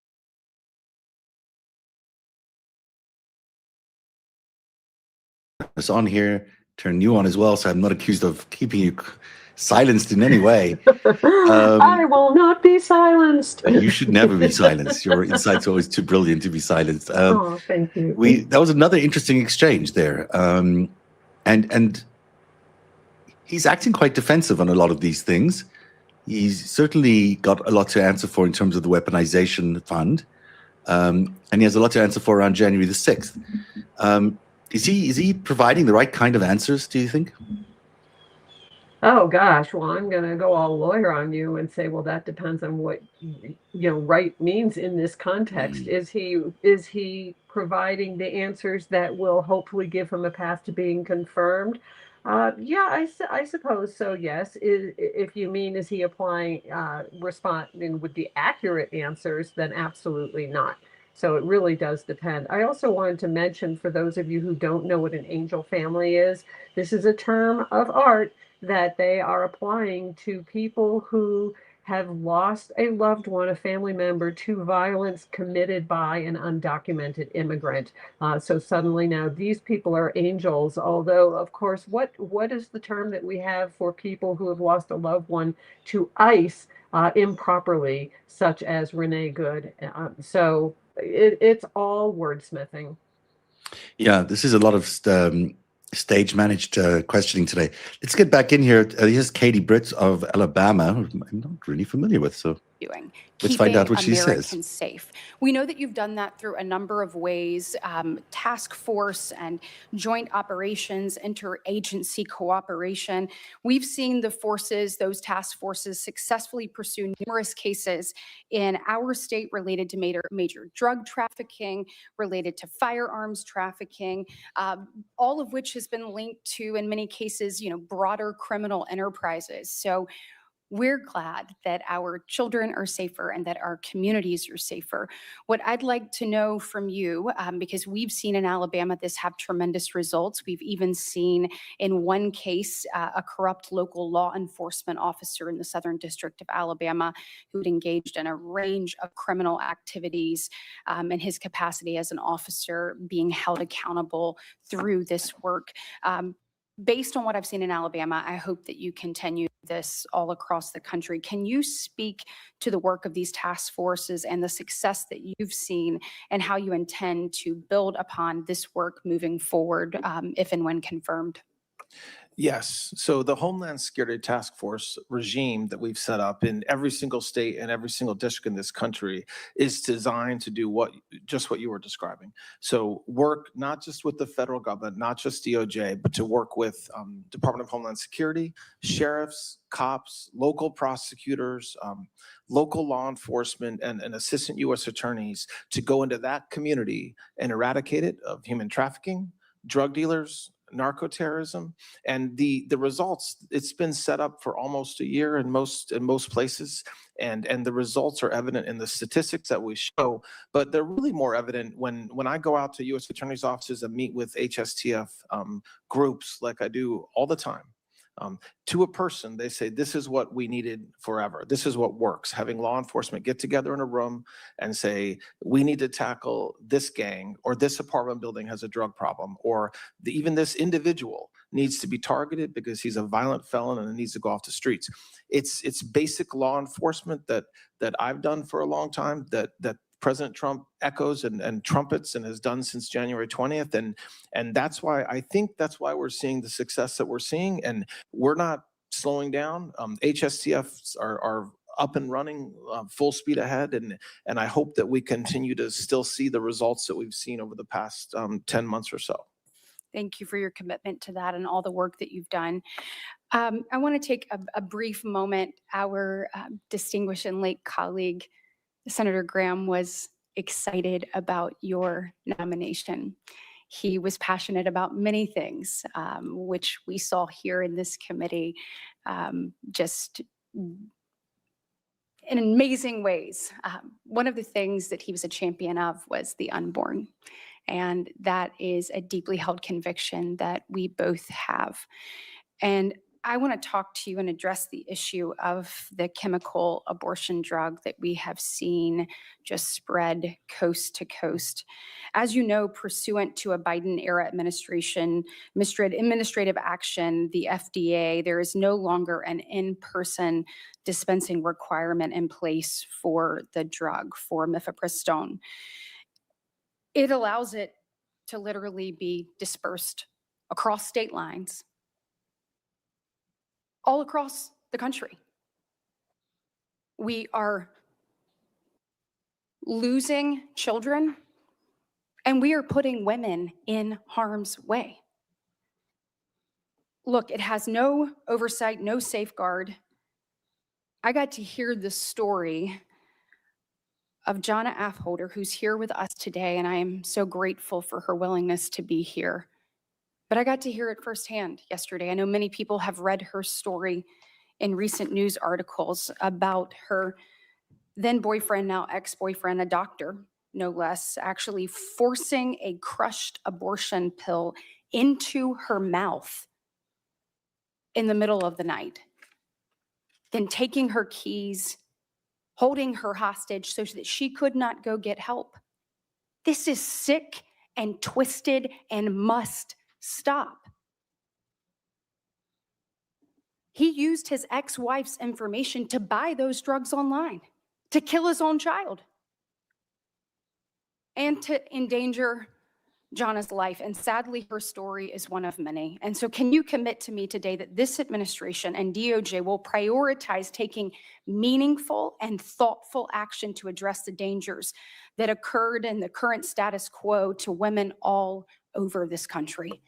It's on here, turn you on as well, so I'm not accused of keeping you silenced in any way. I will not be silenced. You should never be silenced. Your insights are always too brilliant to be silenced. Oh, thank you. That was another interesting exchange there, and he's acting quite defensive on a lot of these things. He's certainly got a lot to answer for in terms of the weaponization fund, and he has a lot to answer for around January the 6th. Is he providing the right kind of answers, do you think? Oh gosh, well, I'm going to go all lawyer on you and say, well, that depends on what right means in this context. Is he providing the answers that will hopefully give him a path to being confirmed? Yeah, I suppose so. Yes. If you mean, is he responding with the accurate answers? Then absolutely not. So it really does depend. I also wanted to mention, for those of you who don't know what an angel family is, this is a term of art that they are applying to people who have lost a loved one, a family member, to violence committed by an undocumented immigrant. So suddenly now these people are angels, although, of course, what is the term that we have for people who have lost a loved one to ICE improperly, such as Renee Good? So it's all wordsmithing. Yeah, this is a lot of stage managed questioning today. Let's get back in here. Here's Katie Britt of Alabama, who I'm not really familiar with. So doing. let's find out what Keeping she says. Americans safe. We know that you've done that through a number of ways, task force and joint operations, interagency cooperation. We've seen the forces, those task forces, successfully pursue numerous cases in our state related to major drug trafficking, related to firearms trafficking, all of which has been linked to, in many cases, broader criminal enterprises. So we're glad that our children are safer and that our communities are safer. What I'd like to know from you, because we've seen in Alabama this have tremendous results. We've even seen in one case a corrupt local law enforcement officer in the Southern District of Alabama who'd engaged in a range of criminal activities in his capacity as an officer being held accountable through this work. Based on what I've seen in Alabama, I hope that you continue this all across the country. Can you speak to the work of these task forces and the success that you've seen and how you intend to build upon this work moving forward, if and when confirmed? Yes. So the Homeland Security Task Force regime that we've set up in every single state and every single district in this country is designed to do just what you were describing. So work not just with the federal government, not just DOJ, but to work with Department of Homeland Security, sheriffs, cops, local prosecutors, local law enforcement, and assistant U.S. attorneys to go into that community and eradicate it of human trafficking, drug dealers, narco-terrorism, and the results, it's been set up for almost a year in most places, and the results are evident in the statistics that we show, but they're really more evident when I go out to U.S. attorneys' offices and meet with HSTF groups like I do all the time. To a person, they say, this is what we needed forever. This is what works. Having law enforcement get together in a room and say, we need to tackle this gang, or this apartment building has a drug problem, or even this individual needs to be targeted because he's a violent felon and needs to go off the streets. It's basic law enforcement that I've done for a long time, that President Trump echoes and trumpets and has done since January 20th. And that's why we're seeing the success that we're seeing, and we're not slowing down. HSTFs are up and running full speed ahead. And I hope that we continue to still see the results that we've seen over the past 10 months or so. Thank you for your commitment to that and all the work that you've done. I want to take a brief moment. Our distinguished and late colleague, Senator Graham, was excited about your nomination. He was passionate about many things, which we saw here in this committee, just in amazing ways. One of the things that he was a champion of was the unborn. And that is a deeply held conviction that we both have. And I want to talk to you and address the issue of the chemical abortion drug that we have seen just spread coast to coast. As you know, pursuant to a Biden-era administrative action, the FDA, there is no longer an in-person dispensing requirement in place for the drug, for mifepristone. It allows it to literally be dispersed across state lines, all across the country. We are losing children, and we are putting women in harm's way. Look, it has no oversight, no safeguard. I got to hear the story of Jonna Affolter, who's here with us today, and I am so grateful for her willingness to be here. But I got to hear it firsthand yesterday. I know many people have read her story in recent news articles about her then boyfriend, now ex-boyfriend, a doctor, no less, actually forcing a crushed abortion pill into her mouth in the middle of the night, then taking her keys, holding her hostage so that she could not go get help. This is sick and twisted and must stop. He used his ex-wife's information to buy those drugs online, to kill his own child, and to endanger Jana's life. And sadly, her story is one of many. And so can you commit to me today that this administration and DOJ will prioritize taking meaningful and thoughtful action to address the dangers that occurred in the current status quo to women all over this country?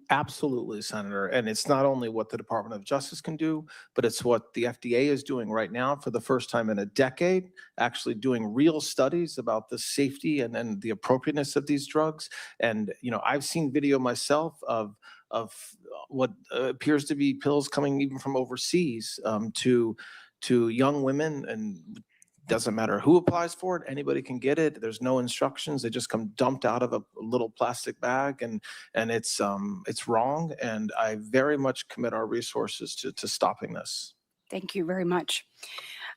Absolutely, Senator. And it's not only what the Department of Justice can do, but it's what the FDA is doing right now for the first time in a decade, actually doing real studies about the safety and the appropriateness of these drugs. And, you know, I've seen video myself of what appears to be pills coming even from overseas to young women, and doesn't matter who applies for it, anybody can get it. There's no instructions. They just come dumped out of a little plastic bag, and it's wrong. And I very much commit our resources to stopping this. Thank you very much.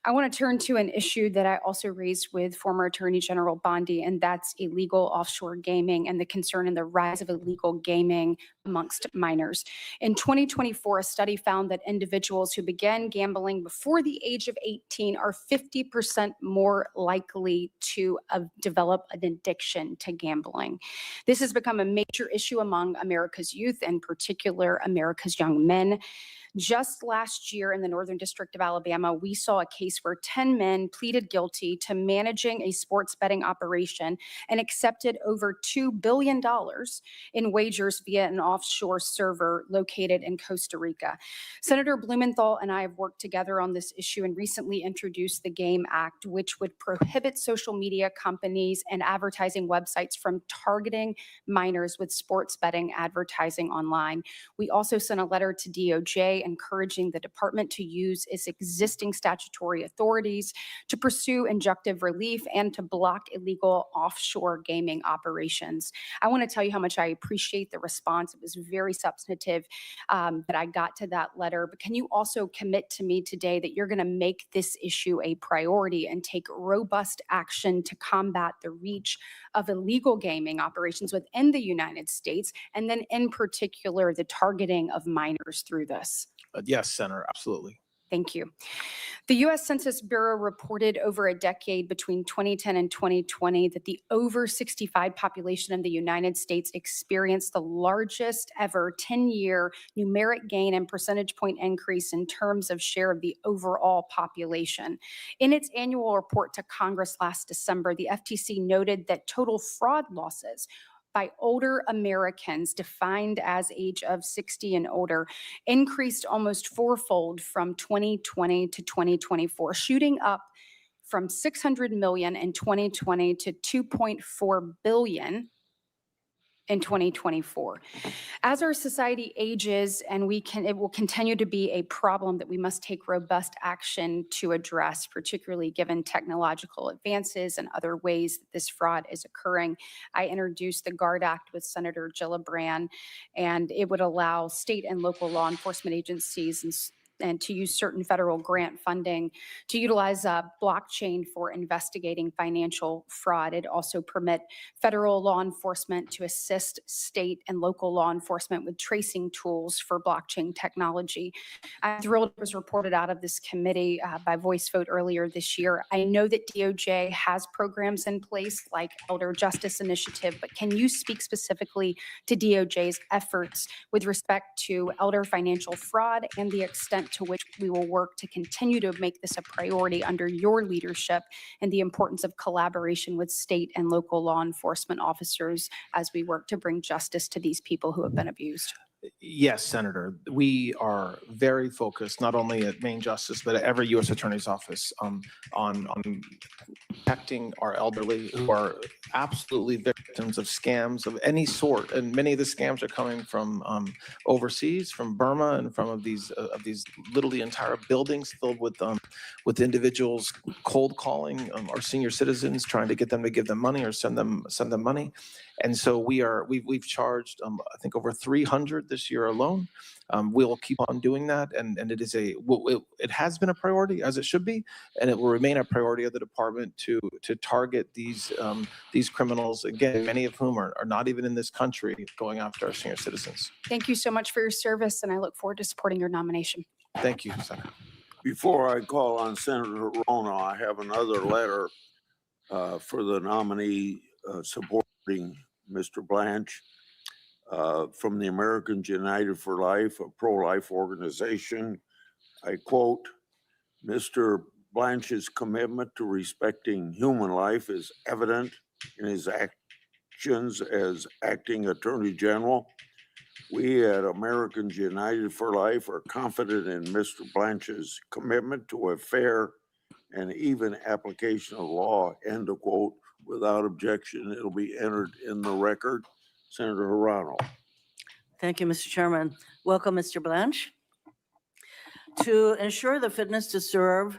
I want to turn to an issue that I also raised with former Attorney General Bondi, and that's illegal offshore gaming and the concern in the rise of illegal gaming amongst minors. In 2024, a study found that individuals who began gambling before the age of 18 are 50% more likely to develop an addiction to gambling. This has become a major issue among America's youth, in particular America's young men. Just last year in the Northern District of Alabama, we saw a case where 10 men pleaded guilty to managing a sports betting operation and accepted over $2 billion in wagers via an offshore server located in Costa Rica. Senator Blumenthal and I have worked together on this issue and recently introduced the GAME Act, which would prohibit social media companies and advertising websites from targeting minors with sports betting advertising online. We also sent a letter to DOJ encouraging the department to use its existing statutory authorities to pursue injunctive relief and to block illegal offshore gaming operations. I want to tell you how much I appreciate the response. It was very substantive that I got to that letter. But can you also commit to me today that you're going to make this issue a priority and take robust action to combat the reach of illegal gaming operations within the United States, and then in particular, the targeting of minors through this? Yes, Senator, absolutely. Thank you. The U.S. Census Bureau reported over a decade between 2010 and 2020 that the over 65 population in the United States experienced the largest ever 10-year numeric gain and percentage point increase in terms of share of the overall population. In its annual report to Congress last December, the FTC noted that total fraud losses by older Americans defined as age of 60 and older increased almost fourfold from 2020 to 2024, shooting up from 600 million in 2020 to 2.4 billion in 2024. As our society ages, and it will continue to be a problem that we must take robust action to address, particularly given technological advances and other ways that this fraud is occurring. I introduced the GUARD Act with Senator Gillibrand, and it would allow state and local law enforcement agencies and to use certain federal grant funding to utilize blockchain for investigating financial fraud. It also permit federal law enforcement to assist state and local law enforcement with tracing tools for blockchain technology. I'm thrilled it was reported out of this committee by voice vote earlier this year. I know that DOJ has programs in place like Elder Justice Initiative, but can you speak specifically to DOJ's efforts with respect to elder financial fraud and the extent to which we will work to continue to make this a priority under your leadership, and the importance of collaboration with state and local law enforcement officers as we work to bring justice to these people who have been abused? Yes, Senator. We are very focused, not only at Main Justice, but at every U.S. Attorney's office on protecting our elderly who are absolutely victims of scams of any sort. And many of the scams are coming from overseas, from Burma, and from these literally entire buildings filled with individuals cold calling our senior citizens, trying to get them to give them money or send them money. And so we've charged, I think, over 300 this year alone. We'll keep on doing that, and it has been a priority, as it should be, and it will remain a priority of the department to target these criminals, again, many of whom are not even in this country, going after our senior citizens. Thank you so much for your service, and I look forward to supporting your nomination. Thank you, Senator. Before I call on Senator Rono, I have another letter for the nominee supporting Mr. Blanche from the Americans United for Life, a pro-life organization. I quote, "Mr. Blanche's commitment to respecting human life is evident in his actions as acting Attorney General. We at Americans United for Life are confident in Mr. Blanche's commitment to a fair and even application of law," end of quote. Without objection, it'll be entered in the record. Senator Hirano. Thank you, Mr. Chairman. Welcome, Mr. Blanche. To ensure the fitness to serve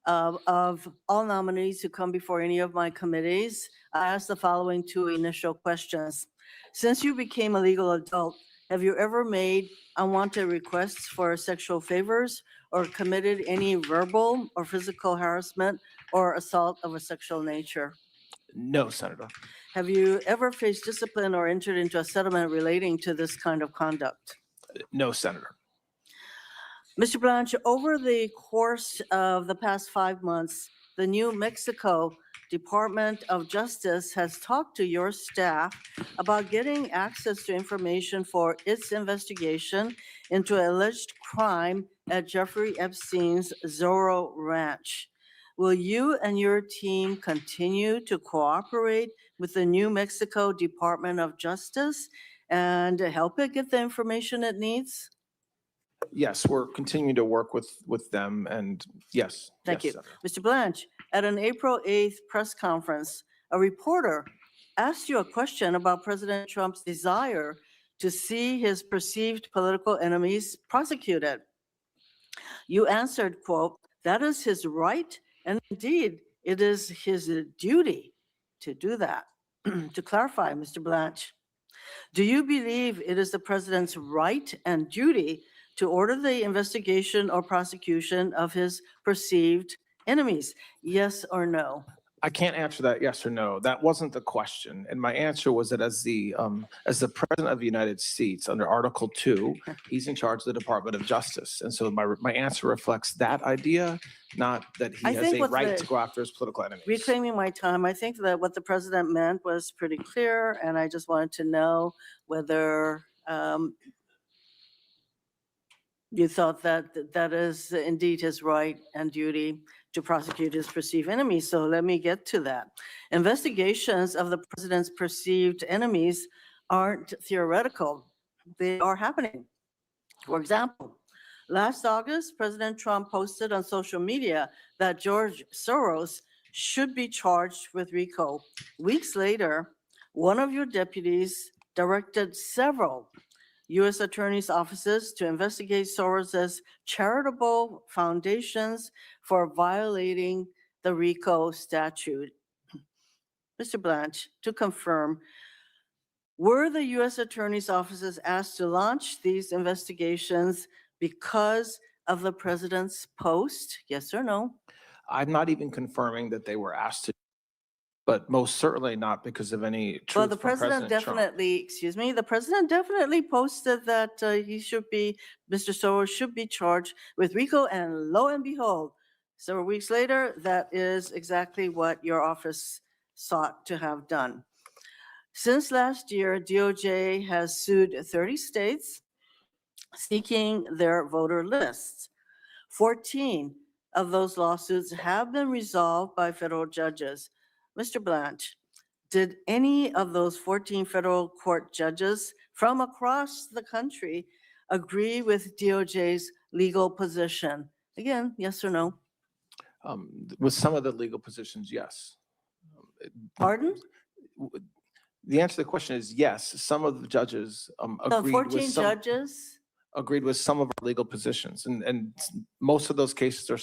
of all nominees who come before any of my committees, I ask the following two initial questions. Since you became a legal adult, have you ever made unwanted requests for sexual favors or committed any verbal or physical harassment or assault of a sexual nature? No, Senator. Have you ever faced discipline or entered into a settlement relating to this kind of conduct? No, Senator. Mr. Blanche, over the course of the past 5 months, the New Mexico Department of Justice has talked to your staff about getting access to information for its investigation into alleged crime at Jeffrey Epstein's Zorro Ranch. Will you and your team continue to cooperate with the New Mexico Department of Justice and help it get the information it needs? Yes, we're continuing to work with them, and yes. Thank yes, you. Senator. Mr. Blanche, at an April 8th press conference, a reporter asked you a question about President Trump's desire to see his perceived political enemies prosecuted. You answered, quote, "That is his right, and indeed, it is his duty to do that." To clarify, Mr. Blanche, do you believe it is the president's right and duty to order the investigation or prosecution of his perceived enemies? Yes or no? I can't answer that yes or no. That wasn't the question. And my answer was that as the President of the United States, under Article 2, he's in charge of the Department of Justice. And so my answer reflects that idea, not that he I has think a what right the- to go after his political enemies. Reclaiming my time, I think that what the president meant was pretty clear, and I just wanted to know whether you thought that that is indeed his right and duty to prosecute his perceived enemies. So let me get to that. Investigations of the president's perceived enemies aren't theoretical. They are happening. For example, last August, President Trump posted on social media that George Soros should be charged with RICO. Weeks later, one of your deputies directed several U.S. attorneys' offices to investigate Soros's charitable foundations for violating the RICO statute. Mr. Blanche, to confirm, were the U.S. attorneys' offices asked to launch these investigations because of the president's post? Yes or no? I'm not even confirming that they were asked to, but most certainly not because of any truth Well, the from president President Trump. the president definitely posted that Mr. Soros should be charged with RICO, and lo and behold, several weeks later, that is exactly what your office sought to have done. Since last year, DOJ has sued 30 states seeking their voter lists. 14 of those lawsuits have been resolved by federal judges. Mr. Blanche, did any of those 14 federal court judges from across the country agree with DOJ's legal position? Again, yes or no? With some of the legal positions, yes. Pardon? The answer to the question is yes, some of the judges The agreed 14 with some, judges? agreed with some of our legal positions. And most of those cases are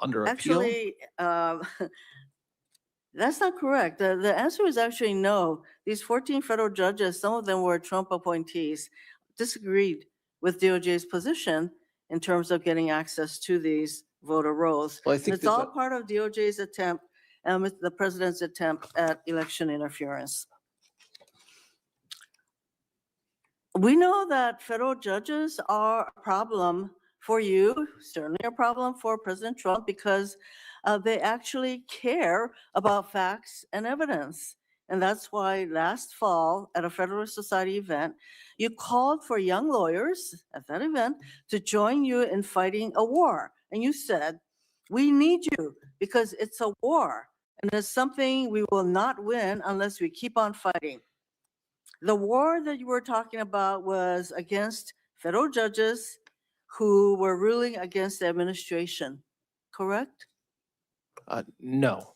under appeal. Actually, that's not correct. The answer is actually no. These 14 federal judges, some of them were Trump appointees, disagreed with DOJ's position in terms of getting access to these voter rolls. Well, I And think it's there's all a- part of DOJ's attempt, with the president's attempt at election interference. We know that federal judges are a problem for you, certainly a problem for President Trump, because they actually care about facts and evidence. And that's why last fall at a Federalist Society event, you called for young lawyers at that event to join you in fighting a war. And you said, we need you because it's a war and it's something we will not win unless we keep on fighting. The war that you were talking about was against federal judges who were ruling against the administration, correct? No.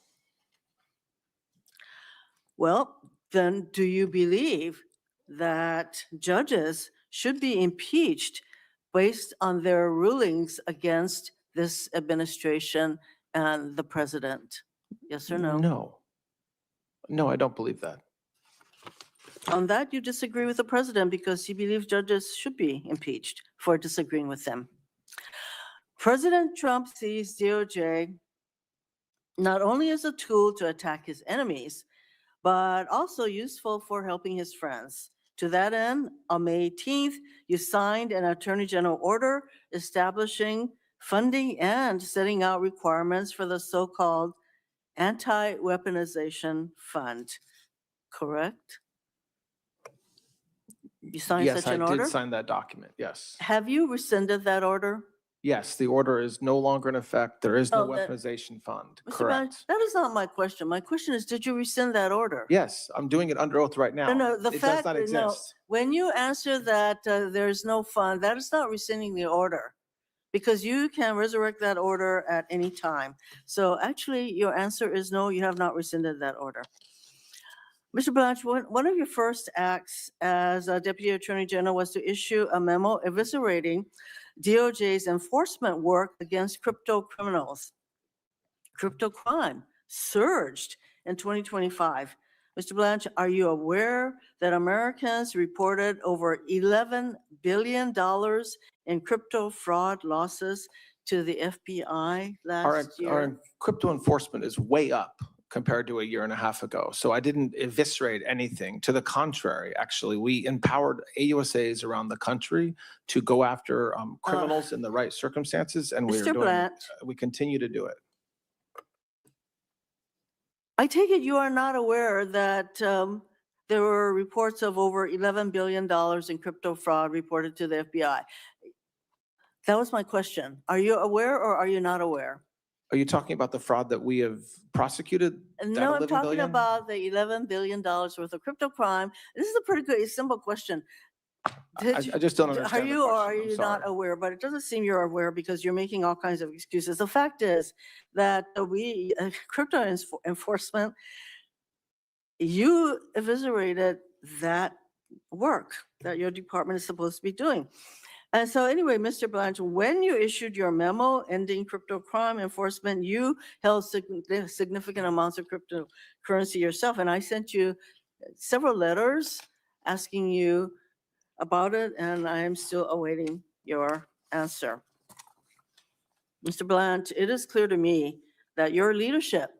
Well, then do you believe that judges should be impeached based on their rulings against this administration and the president? Yes or no? No. No, I don't believe that. On that, you disagree with the president because you believe judges should be impeached for disagreeing with them. President Trump sees DOJ not only as a tool to attack his enemies, but also useful for helping his friends. To that end, on May 18th, you signed an Attorney General order establishing funding and setting out requirements for the so-called Anti-Weaponization Fund, correct? You signed Yes, such I an order? did sign that document, yes. Have you rescinded that order? Yes, the order is no longer in effect. There is no Oh, that- weaponization fund, Mr. Bannon, correct? that is not my question. My question is, did you rescind that order? Yes, I'm doing it under oath right now. No, the It does fact, not no, exist. when you answer that there's no fund, that is not rescinding the order because you can resurrect that order at any time. So actually, your answer is no, you have not rescinded that order. Mr. Blanche, one of your first acts as a Deputy Attorney General was to issue a memo eviscerating DOJ's enforcement work against crypto criminals. Crypto crime surged in 2025. Mr. Blanche, are you aware that Americans reported over $11 billion in crypto fraud losses to the FBI last year? Our crypto enforcement is way up compared to a year and a half ago. So I didn't eviscerate anything. To the contrary, actually, we empowered AUSAs around the country to go after criminals in the right circumstances, and we are Mr. doing. Blanche, We continue to do it. I take it you are not aware that there were reports of over $11 billion in crypto fraud reported to the FBI. That was my question. Are you aware or are you not aware? Are you talking about the fraud that we have prosecuted? that No, I'm 11 talking billion? about the $11 billion worth of crypto crime. This is a pretty good, simple question. Did I just don't Are understand the you or question. are I'm you not sorry. aware? But it doesn't seem you're aware because you're making all kinds of excuses. The fact is that crypto enforcement, you eviscerated that work that your department is supposed to be doing. And so anyway, Mr. Blanche, when you issued your memo ending crypto crime enforcement, you held significant amounts of cryptocurrency yourself. And I sent you several letters asking you about it, and I am still awaiting your answer. Mr. Blanche, it is clear to me that your leadership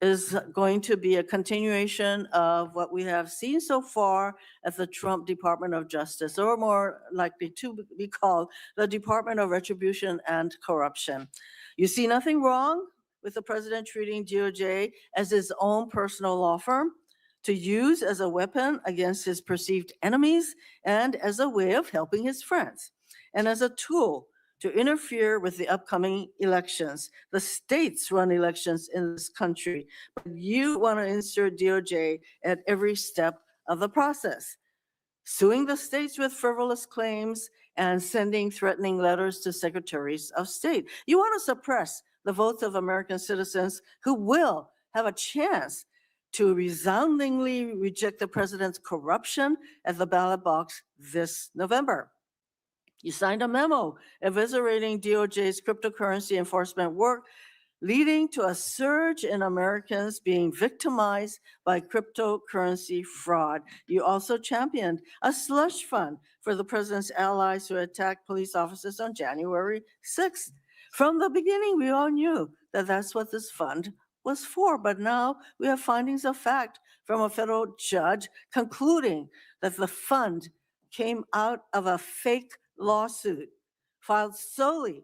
is going to be a continuation of what we have seen so far at the Trump Department of Justice, or more likely to be called the Department of Retribution and Corruption. You see nothing wrong with the president treating DOJ as his own personal law firm to use as a weapon against his perceived enemies and as a way of helping his friends, and as a tool to interfere with the upcoming elections. The states run elections in this country, but you want to insert DOJ at every step of the process, suing the states with frivolous claims and sending threatening letters to secretaries of state. You want to suppress the votes of American citizens who will have a chance to resoundingly reject the president's corruption at the ballot box this November. You signed a memo eviscerating DOJ's cryptocurrency enforcement work, leading to a surge in Americans being victimized by cryptocurrency fraud. You also championed a slush fund for the president's allies who attacked police officers on January 6th. From the beginning, we all knew that that's what this fund was for, but now we have findings of fact from a federal judge concluding that the fund came out of a fake lawsuit filed solely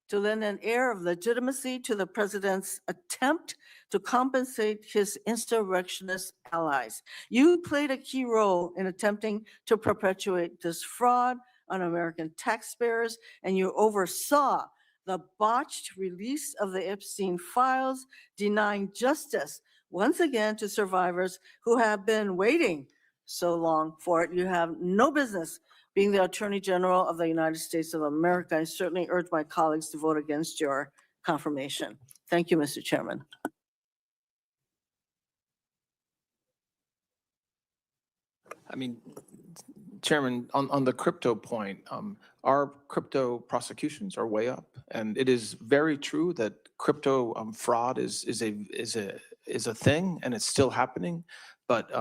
to lend an air of legitimacy to the president's attempt to compensate his insurrectionist allies. You played a key role in attempting to perpetuate this fraud on American taxpayers, and you oversaw the botched release of the Epstein files, denying justice once again to survivors who have been waiting so long for it. You have no business being the Attorney General of the United States of America. I certainly urge my colleagues to vote against your confirmation. Thank you, Mr. Chairman. I mean, Chairman, on the crypto point, our crypto prosecutions are way up, and it is very true that crypto fraud is a thing, and it's still happening. But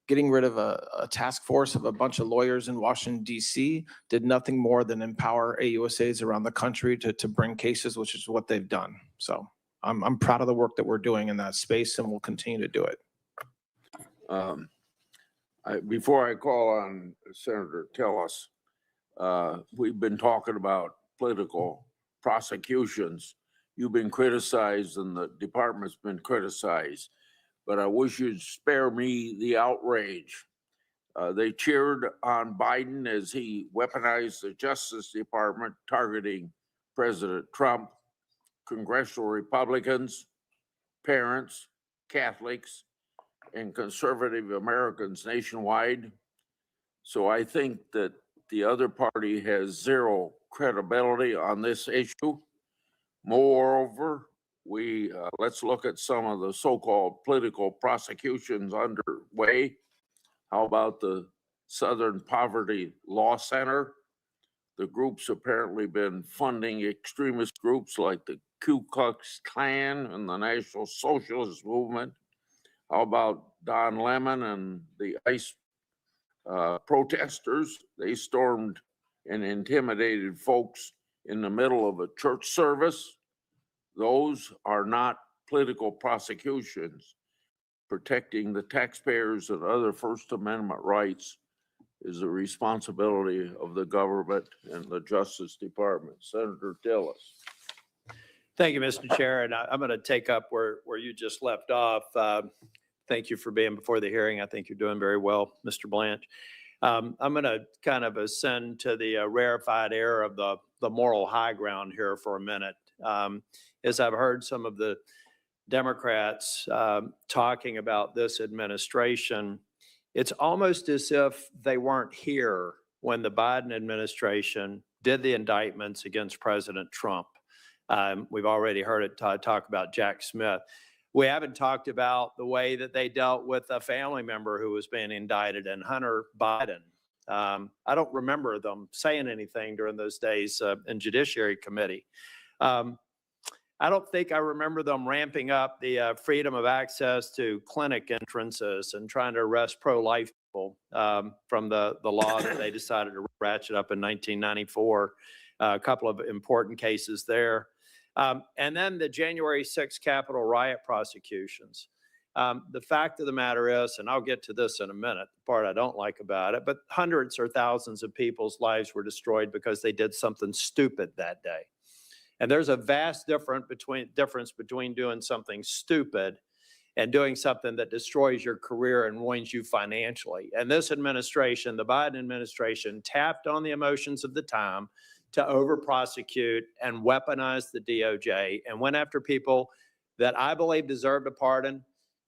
getting rid of a task force of a bunch of lawyers in Washington, D.C. did nothing more than empower AUSAs around the country to bring cases, which is what they've done. So I'm proud of the work that we're doing in that space, and we'll continue to do it. Before I call on Senator Tillis, we've been talking about political prosecutions. You've been criticized and the department's been criticized, but I wish you'd spare me the outrage. They cheered on Biden as he weaponized the Justice Department, targeting President Trump, congressional Republicans, parents, Catholics, and conservative Americans nationwide. So I think that the other party has zero credibility on this issue. Moreover, let's look at some of the so-called political prosecutions underway. How about the Southern Poverty Law Center? The group's apparently been funding extremist groups like the Ku Klux Klan and the National Socialist Movement. How about Don Lemon and the ICE protesters? They stormed and intimidated folks in the middle of a church service. Those are not political prosecutions. Protecting the taxpayers and other First Amendment rights is the responsibility of the government and the Justice Department. Senator Tillis. Thank you, Mr. Chair, and I'm going to take up where you just left off. Thank you for being before the hearing. I think you're doing very well, Mr. Blanch. I'm going to kind of ascend to the rarefied air of the moral high ground here for a minute. As I've heard some of the Democrats talking about this administration, it's almost as if they weren't here when the Biden administration did the indictments against President Trump. We've already heard it talk about Jack Smith. We haven't talked about the way that they dealt with a family member who was being indicted, and Hunter Biden. I don't remember them saying anything during those days in Judiciary Committee. I don't think I remember them ramping up the freedom of access to clinic entrances and trying to arrest pro-life people from the law that they decided to ratchet up in 1994. A couple of important cases there. And then the January 6th Capitol riot prosecutions. The fact of the matter is, and I'll get to this in a minute, the part I don't like about it, but hundreds or thousands of people's lives were destroyed because they did something stupid that day. And there's a vast difference between doing something stupid and doing something that destroys your career and ruins you financially. And this administration, the Biden administration, tapped on the emotions of the time to over-prosecute and weaponize the DOJ and went after people that I believe deserved a pardon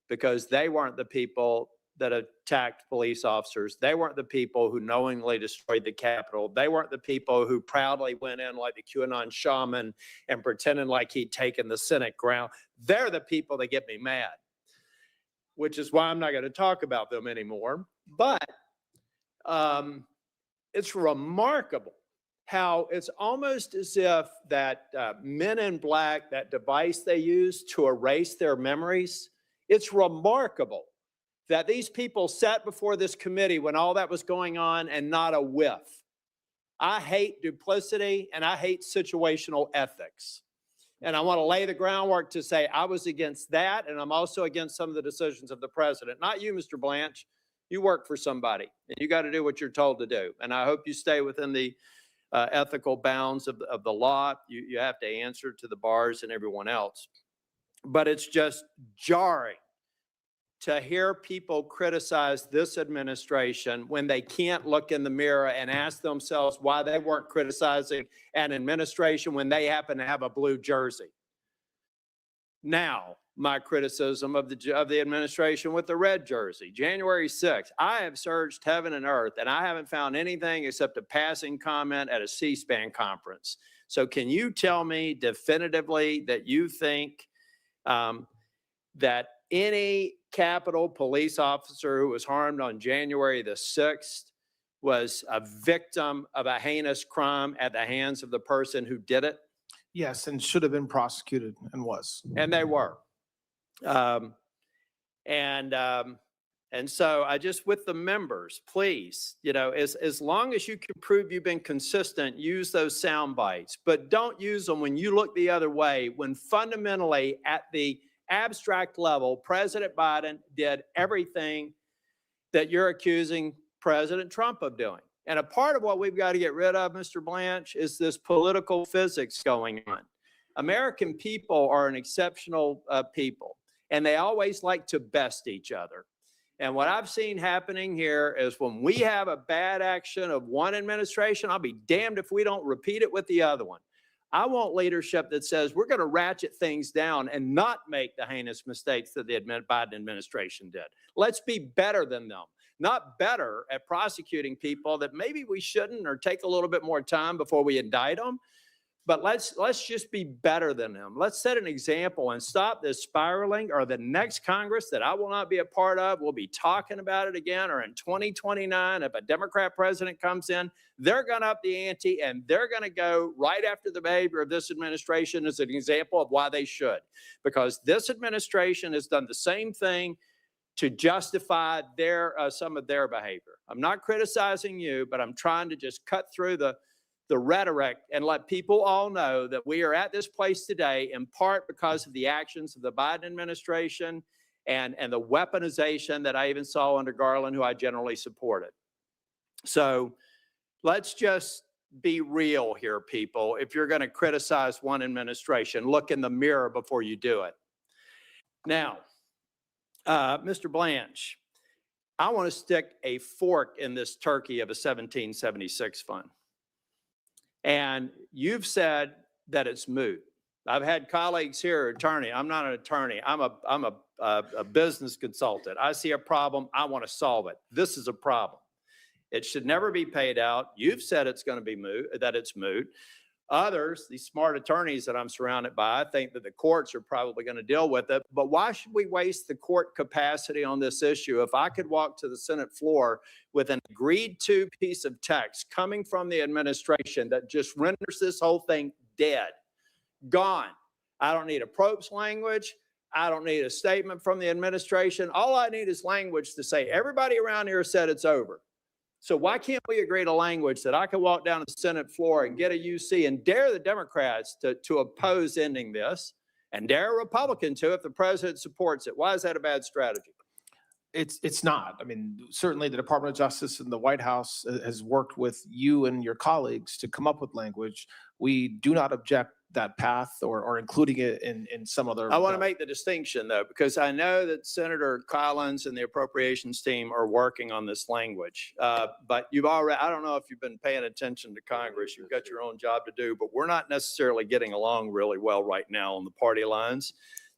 because they weren't the people that attacked police officers. They weren't the people who knowingly destroyed the Capitol. They weren't the people who proudly went in like the QAnon shaman and pretending like he'd taken the Senate ground. They're the people that get me mad. which is why I'm not going to talk about them anymore. But it's remarkable how it's almost as if that Men in Black, that device they use to erase their memories, it's remarkable that these people sat before this committee when all that was going on and not a whiff. I hate duplicity and I hate situational ethics. And I want to lay the groundwork to say I was against that, and I'm also against some of the decisions of the president. Not you, Mr. Blanche. You work for somebody, and you got to do what you're told to do. And I hope you stay within the ethical bounds of the law. You have to answer to the bars and everyone else. But it's just jarring to hear people criticize this administration when they can't look in the mirror and ask themselves why they weren't criticizing an administration when they happen to have a blue jersey. Now, my criticism of the administration with the red jersey. January 6th, I have searched heaven and earth, and I haven't found anything except a passing comment at a C-SPAN conference. So can you tell me definitively that you think that any Capitol police officer who was harmed on January the 6th was a victim of a heinous crime at the hands of the person who did it? Yes, and should have been prosecuted and was. And they were. And so I just, with the members, please, you know, as long as you can prove you've been consistent, use those sound bites, but don't use them when you look the other way, when fundamentally at the abstract level, President Biden did everything that you're accusing President Trump of doing. And a part of what we've got to get rid of, Mr. Blanche, is this political physics going on. American people are an exceptional people, and they always like to best each other. And what I've seen happening here is when we have a bad action of one administration, I'll be damned if we don't repeat it with the other one. I want leadership that says we're going to ratchet things down and not make the heinous mistakes that the Biden administration did. Let's be better than them, not better at prosecuting people that maybe we shouldn't, or take a little bit more time before we indict them. But let's just be better than them. Let's set an example and stop this spiraling, or the next Congress that I will not be a part of will be talking about it again, or in 2029, if a Democrat president comes in, they're going to up the ante, and they're going to go right after the behavior of this administration as an example of why they should. Because this administration has done the same thing to justify some of their behavior. I'm not criticizing you, but I'm trying to just cut through the rhetoric and let people all know that we are at this place today in part because of the actions of the Biden administration and the weaponization that I even saw under Garland, who I generally supported. So let's just be real here, people. If you're going to criticize one administration, look in the mirror before you do it. Now, Mr. Blanche, I want to stick a fork in this turkey of a 1776 fund. And you've said that it's moot. I've had colleagues here, attorney. I'm not an attorney. I'm a business consultant. I see a problem. I want to solve it. This is a problem. It should never be paid out. You've said it's going to be moot, that it's moot. Others, these smart attorneys that I'm surrounded by, think that the courts are probably going to deal with it. But why should we waste the court capacity on this issue? If I could walk to the Senate floor with an agreed to piece of text coming from the administration that just renders this whole thing dead, gone. I don't need a Probst language. I don't need a statement from the administration. All I need is language to say, everybody around here said it's over. So why can't we agree to language that I can walk down the Senate floor and get a UC and dare the Democrats to oppose ending this, and dare a Republican to if the president supports it? Why is that a bad strategy? It's not. I mean, certainly the Department of Justice and the White House has worked with you and your colleagues to come up with language. We do not object that path or including it in some other. I want to make the distinction, though, because I know that Senator Collins and the appropriations team are working on this language. But you've already, I don't know if you've been paying attention to Congress. You've got your own job to do, but we're not necessarily getting along really well right now on the party lines.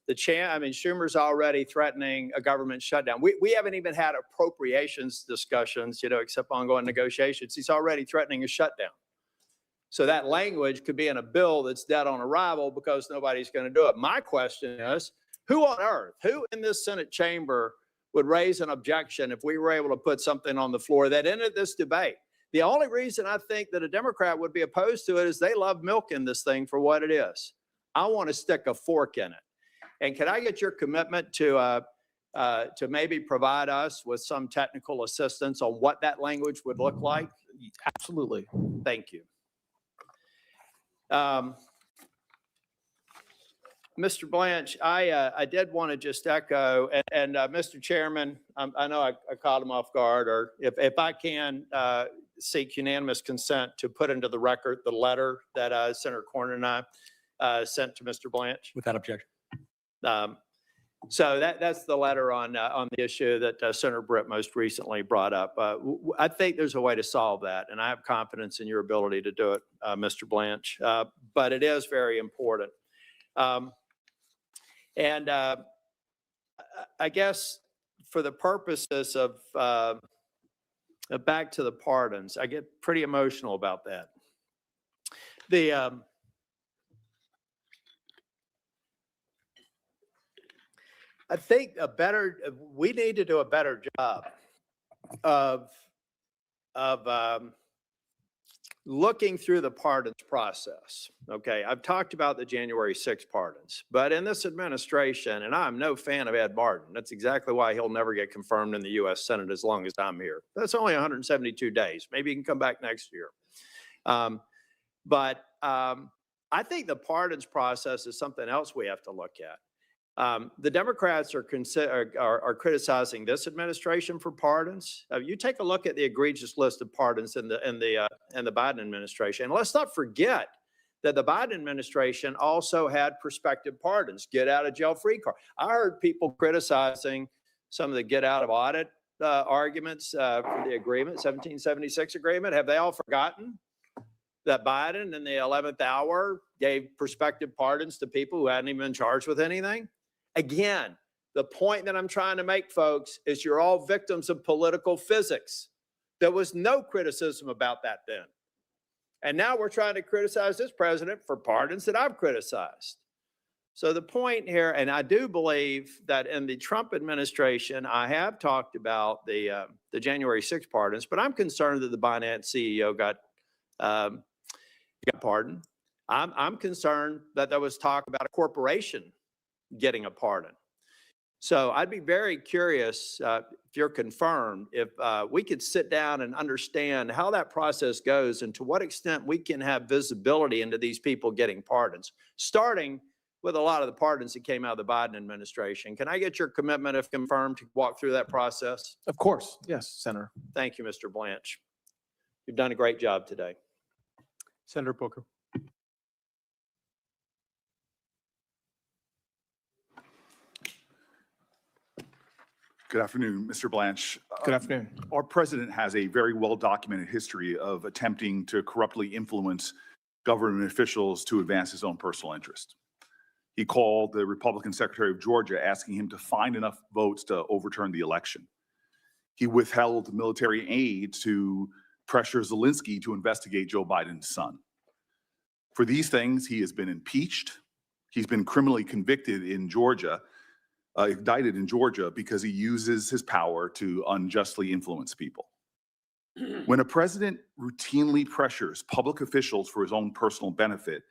Schumer's already threatening a government shutdown. We haven't even had appropriations discussions, except ongoing negotiations. He's already threatening a shutdown. So that language could be in a bill that's dead on arrival because nobody's going to do it. My question is, who on earth, who in this Senate chamber would raise an objection if we were able to put something on the floor that ended this debate. The only reason I think that a Democrat would be opposed to it is they love milking this thing for what it is. I want to stick a fork in it. And can I get your commitment to maybe provide us with some technical assistance on what that language would look like? Absolutely. Thank you. Mr. Blanch, I did want to just echo, and Mr. Chairman, I know I caught him off guard, or if I can seek unanimous consent to put into the record the letter that Senator Cornyn and I sent to Mr. Blanch. Without objection. So that's the letter on the issue that Senator Britt most recently brought up. I think there's a way to solve that, and I have confidence in your ability to do it, Mr. Blanch. But it is very important. And I guess for the purposes of back to the pardons, I get pretty emotional about that. I think we need to do a better job of looking through the pardons process. Okay, I've talked about the January 6 pardons, but in this administration, and I'm no fan of Ed Martin, that's exactly why he'll never get confirmed in the U.S. Senate as long as I'm here. That's only 172 days. Maybe he can come back next year. But I think the pardons process is something else we have to look at. The Democrats are criticizing this administration for pardons. You take a look at the egregious list of pardons in the Biden administration. And let's not forget that the Biden administration also had prospective pardons, get out of jail free card. I heard people criticizing some of the get out of audit arguments for the agreement, 1776 agreement. Have they all forgotten that Biden in the 11th hour gave prospective pardons to people who hadn't even been charged with anything? Again, the point that I'm trying to make, folks, is you're all victims of political physics. There was no criticism about that then. And now we're trying to criticize this president for pardons that I've criticized. So the point here, and I do believe that in the Trump administration, I have talked about the January 6 pardons, but I'm concerned that the Binance CEO got pardoned. I'm concerned that there was talk about a corporation getting a pardon. So I'd be very curious if you're confirmed, if we could sit down and understand how that process goes and to what extent we can have visibility into these people getting pardons, starting with a lot of the pardons that came out of the Biden administration. Can I get your commitment, if confirmed, to walk through that process? Of course. Yes, Senator. Thank you, Mr. Blanch. You've done a great job today. Senator Booker. Good afternoon, Mr. Blanch. Good afternoon. Our president has a very well-documented history of attempting to corruptly influence government officials to advance his own personal interest. He called the Republican Secretary of Georgia asking him to find enough votes to overturn the election. He withheld military aid to pressure Zelensky to investigate Joe Biden's son. For these things, he has been impeached. He's been criminally convicted in Georgia, indicted in Georgia, because he uses his power to unjustly influence people. When a president routinely pressures public officials for his own personal benefit,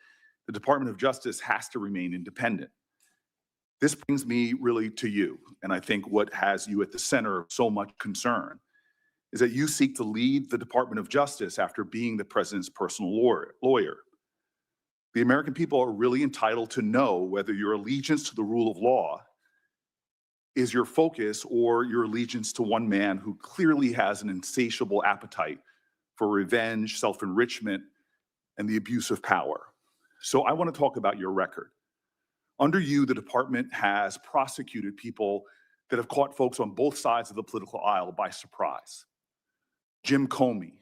the Department of Justice has to remain independent. This brings me really to you, and I think what has you at the center of so much concern is that you seek to lead the Department of Justice after being the president's personal lawyer. The American people are really entitled to know whether your allegiance to the rule of law is your focus or your allegiance to one man who clearly has an insatiable appetite for revenge, self-enrichment, and the abuse of power. So I want to talk about your record. Under you, the department has prosecuted people that have caught folks on both sides of the political aisle by surprise. Jim Comey,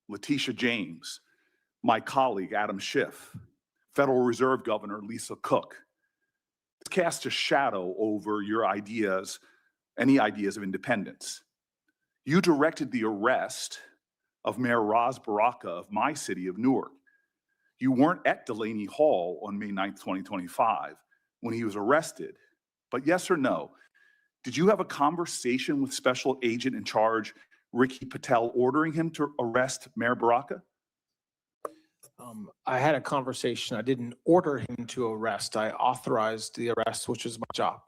Letitia James, my colleague Adam Schiff, Federal Reserve Governor Lisa Cook. It's cast a shadow over your ideas, any ideas of independence. You directed the arrest of Mayor Ras Baraka of my city of Newark. You weren't at Delaney Hall on May 9th, 2025, when he was arrested. But yes or no, Did you have a conversation with Special Agent in Charge, Ricky Patel, ordering him to arrest Mayor Baraka? I had a conversation. I didn't order him to arrest. I authorized the arrest, which is my job.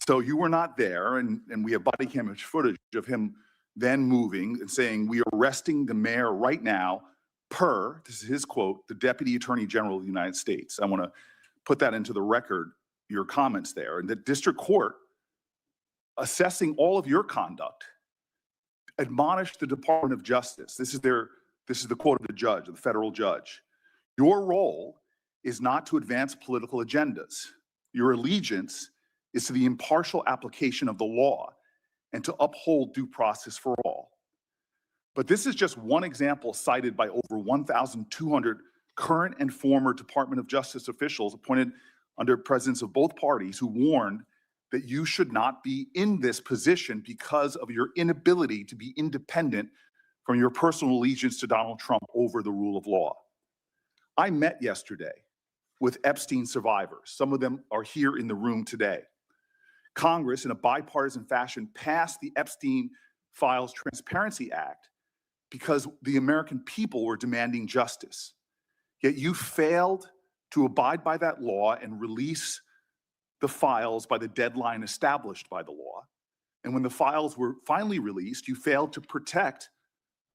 So you were not there, and we have body camera footage of him then moving and saying, "We are arresting the mayor right now per," this is his quote, "the Deputy Attorney General of the United States." I want to put that into the record, your comments there. And the district court, assessing all of your conduct, admonished the Department of Justice. This is the quote of the judge, the federal judge. "Your role is not to advance political agendas. Your allegiance is to the impartial application of the law and to uphold due process for all." But this is just one example cited by over 1,200 current and former Department of Justice officials appointed under presidents of both parties who warned that you should not be in this position because of your inability to be independent from your personal allegiance to Donald Trump over the rule of law. I met yesterday with Epstein survivors. Some of them are here in the room today. Congress, in a bipartisan fashion, passed the Epstein Files Transparency Act because the American people were demanding justice. Yet you failed to abide by that law and release the files by the deadline established by the law. And when the files were finally released, you failed to protect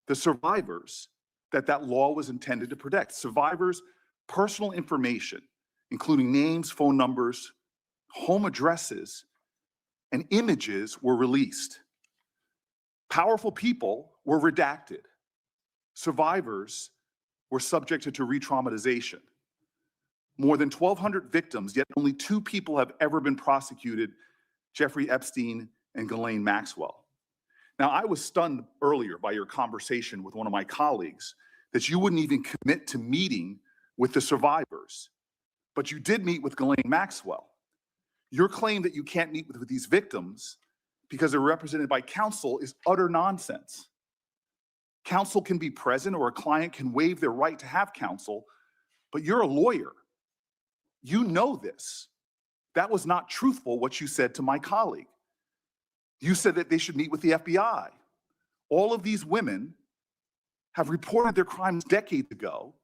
the survivors that law was intended to protect. Survivors' personal information, including names, phone numbers, home addresses, and images were released. Powerful people were redacted. Survivors were subjected to re-traumatization. More than 1,200 victims, yet only 2 people have ever been prosecuted, Jeffrey Epstein and Ghislaine Maxwell. Now, I was stunned earlier by your conversation with one of my colleagues that you wouldn't even commit to meeting with the survivors, but you did meet with Ghislaine Maxwell. Your claim that you can't meet with these victims because they're represented by counsel is utter nonsense. Counsel can be present or a client can waive their right to have counsel, but you're a lawyer. You know this. That was not truthful what you said to my colleague. You said that they should meet with the FBI. All of these women have reported their crimes decades ago,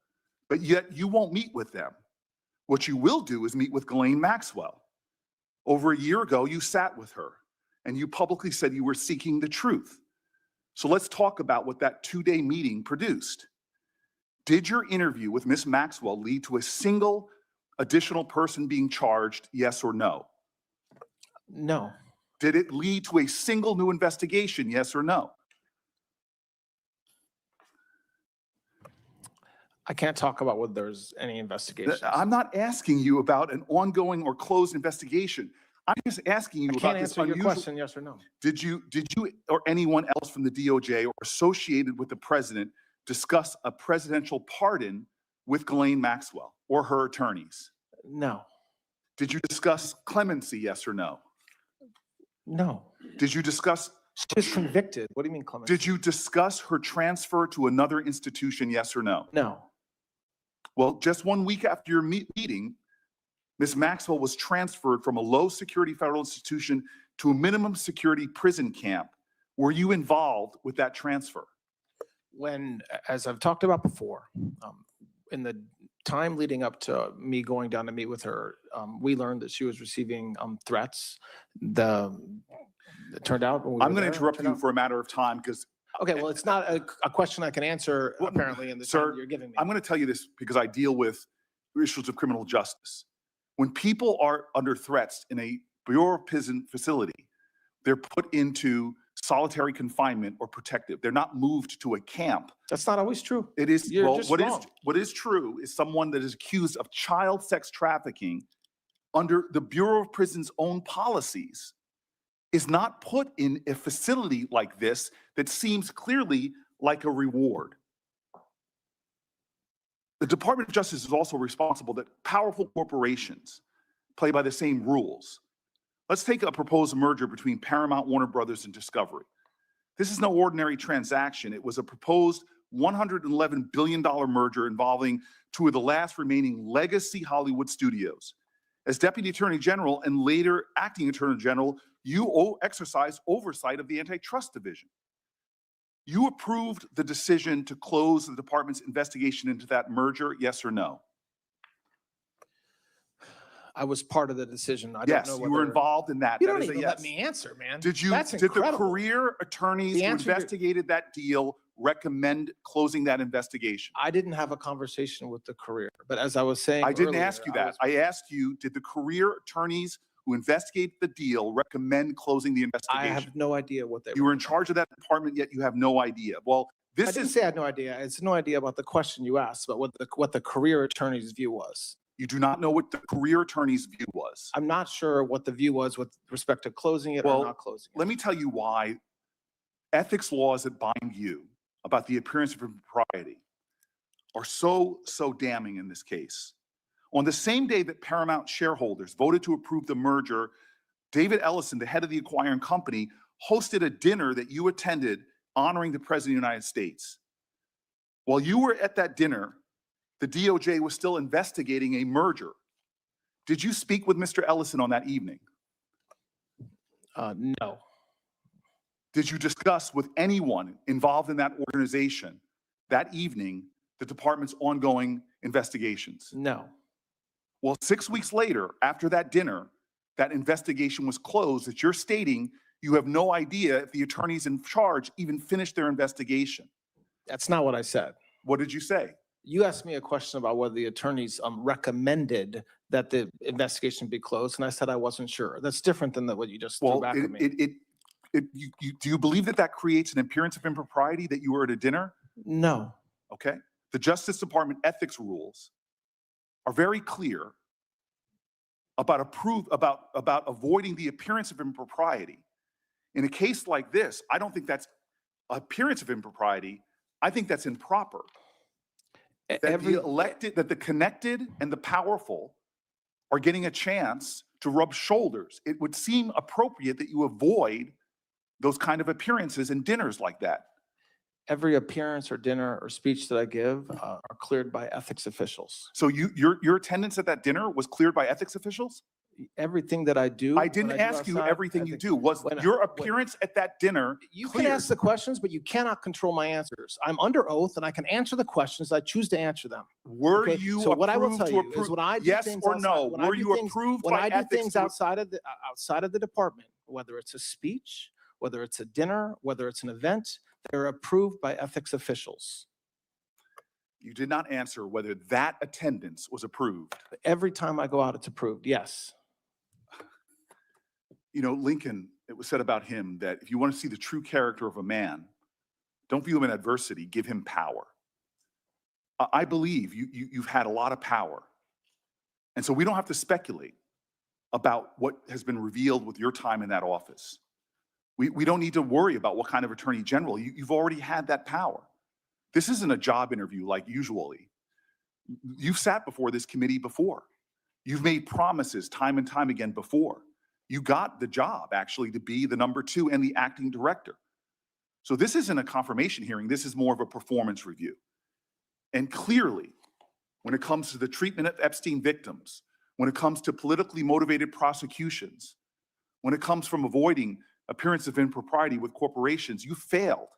but yet you won't meet with them. What you will do is meet with Ghislaine Maxwell. Over a year ago, you sat with her and you publicly said you were seeking the truth. So let's talk about what that 2-day meeting produced. Did your interview with Ms. Maxwell lead to a single additional person being charged, yes or no? No. Did it lead to a single new investigation, yes or no? I can't talk about whether there's any investigations. I'm not asking you about an ongoing or closed investigation. I'm just asking you I about can't this answer your unusual. question, yes or no. Did you or anyone else from the DOJ or associated with the president discuss a presidential pardon with Ghislaine Maxwell or her attorneys? No. Did you discuss clemency, yes or no? No. Did you discuss? She was convicted. What do you mean clemency? Did you discuss her transfer to another institution, yes or no? No. Well, just 1 week after your meeting, Ms. Maxwell was transferred from a low security federal institution to a minimum security prison camp. Were you involved with that transfer? When, as I've talked about before, in the time leading up to me going down to meet with her, we learned that she was receiving threats. It turned out. When we I'm were going to there, interrupt it you turned out- for a matter of time because. Okay, well, it's not a question I can answer apparently in the Sir, time you're giving me. I'm going to tell you this because I deal with issues of criminal justice. When people are under threats in a Bureau of Prison facility, they're put into solitary confinement or protective. They're not moved to a camp. That's not always true. It is. You're Well, just what is wrong. what is true is someone that is accused of child sex trafficking under the Bureau of Prison's own policies is not put in a facility like this that seems clearly like a reward. The Department of Justice is also responsible that powerful corporations play by the same rules. Let's take a proposed merger between Paramount, Warner Brothers, and Discovery. This is no ordinary transaction. It was a proposed $111 billion merger involving 2 of the last remaining legacy Hollywood studios. As Deputy Attorney General and later Acting Attorney General, you exercised oversight of the Antitrust Division. You approved the decision to close the department's investigation into that merger, yes or no? I was part of the decision. I don't Yes, know you were whether- involved in that. You That don't is a even yes. let me answer, man. Did you, That's did the incredible. career attorneys The who answer to- investigated that deal recommend closing that investigation? I didn't have a conversation with the career, but as I was saying I didn't earlier, ask you I that. was- I asked you, did the career attorneys who investigate the deal recommend closing the I investigation? have no idea what they You were in charge of that department, yet you have no idea. Well, I this didn't is, say I had no idea. It's no idea about the question you asked, but what the career attorney's view was. you do not know what the career attorney's view was. I'm not sure what the view was with respect to closing it or Well, not closing it. let me tell you why ethics laws that bind you about the appearance of impropriety are so damning in this case. On the same day that Paramount shareholders voted to approve the merger, David Ellison, the head of the acquiring company, hosted a dinner that you attended honoring the President of the United States. While you were at that dinner, the DOJ was still investigating a merger. Did you speak with Mr. Ellison on that evening? No. Did you discuss with anyone involved in that organization that evening the department's ongoing investigations? No. Well, 6 weeks later, after that dinner, that investigation was closed, that you're stating you have no idea if the attorneys in charge even finished their investigation. That's not what I said. What did you say? You asked me a question about whether the attorneys recommended that the investigation be closed, and I said I wasn't sure. That's different than what you just threw Well, back at me. do you believe that that creates an appearance of impropriety that you were at a dinner? No. Okay. The Justice Department ethics rules are very clear about avoiding the appearance of impropriety. In a case like this, I don't think that's appearance of impropriety. I think that's improper. That the connected and the powerful are getting a chance to rub shoulders. It would seem appropriate that you avoid those kind of appearances and dinners like that. Every appearance or dinner or speech that I give are cleared by ethics officials. So your attendance at that dinner was cleared by ethics officials? Everything that I do. I didn't ask you everything you do. Was your appearance at that dinner You cleared? can ask the questions, but you cannot control my answers. I'm under oath and I can answer the questions. I choose to answer them. Were Okay? you So what I will approved tell to you is approve? when I do Yes things or outside- no? when I Were do you things- approved when by I do ethics things to- outside of the department, whether it's a speech, whether it's a dinner, whether it's an event, they're approved by ethics officials. You did not answer whether that attendance was approved. Every time I go out, it's approved. Yes. You know, Lincoln, it was said about him that if you want to see the true character of a man, don't view him in adversity, give him power. I believe you've had a lot of power. And so we don't have to speculate about what has been revealed with your time in that office. We don't need to worry about what kind of attorney general. You've already had that power. This isn't a job interview like usually. You've sat before this committee before. You've made promises time and time again before. You got the job actually to be the #2 and the acting director. So this isn't a confirmation hearing. This is more of a performance review. And clearly, when it comes to the treatment of Epstein victims, when it comes to politically motivated prosecutions, when it comes from avoiding appearance of impropriety with corporations, you failed.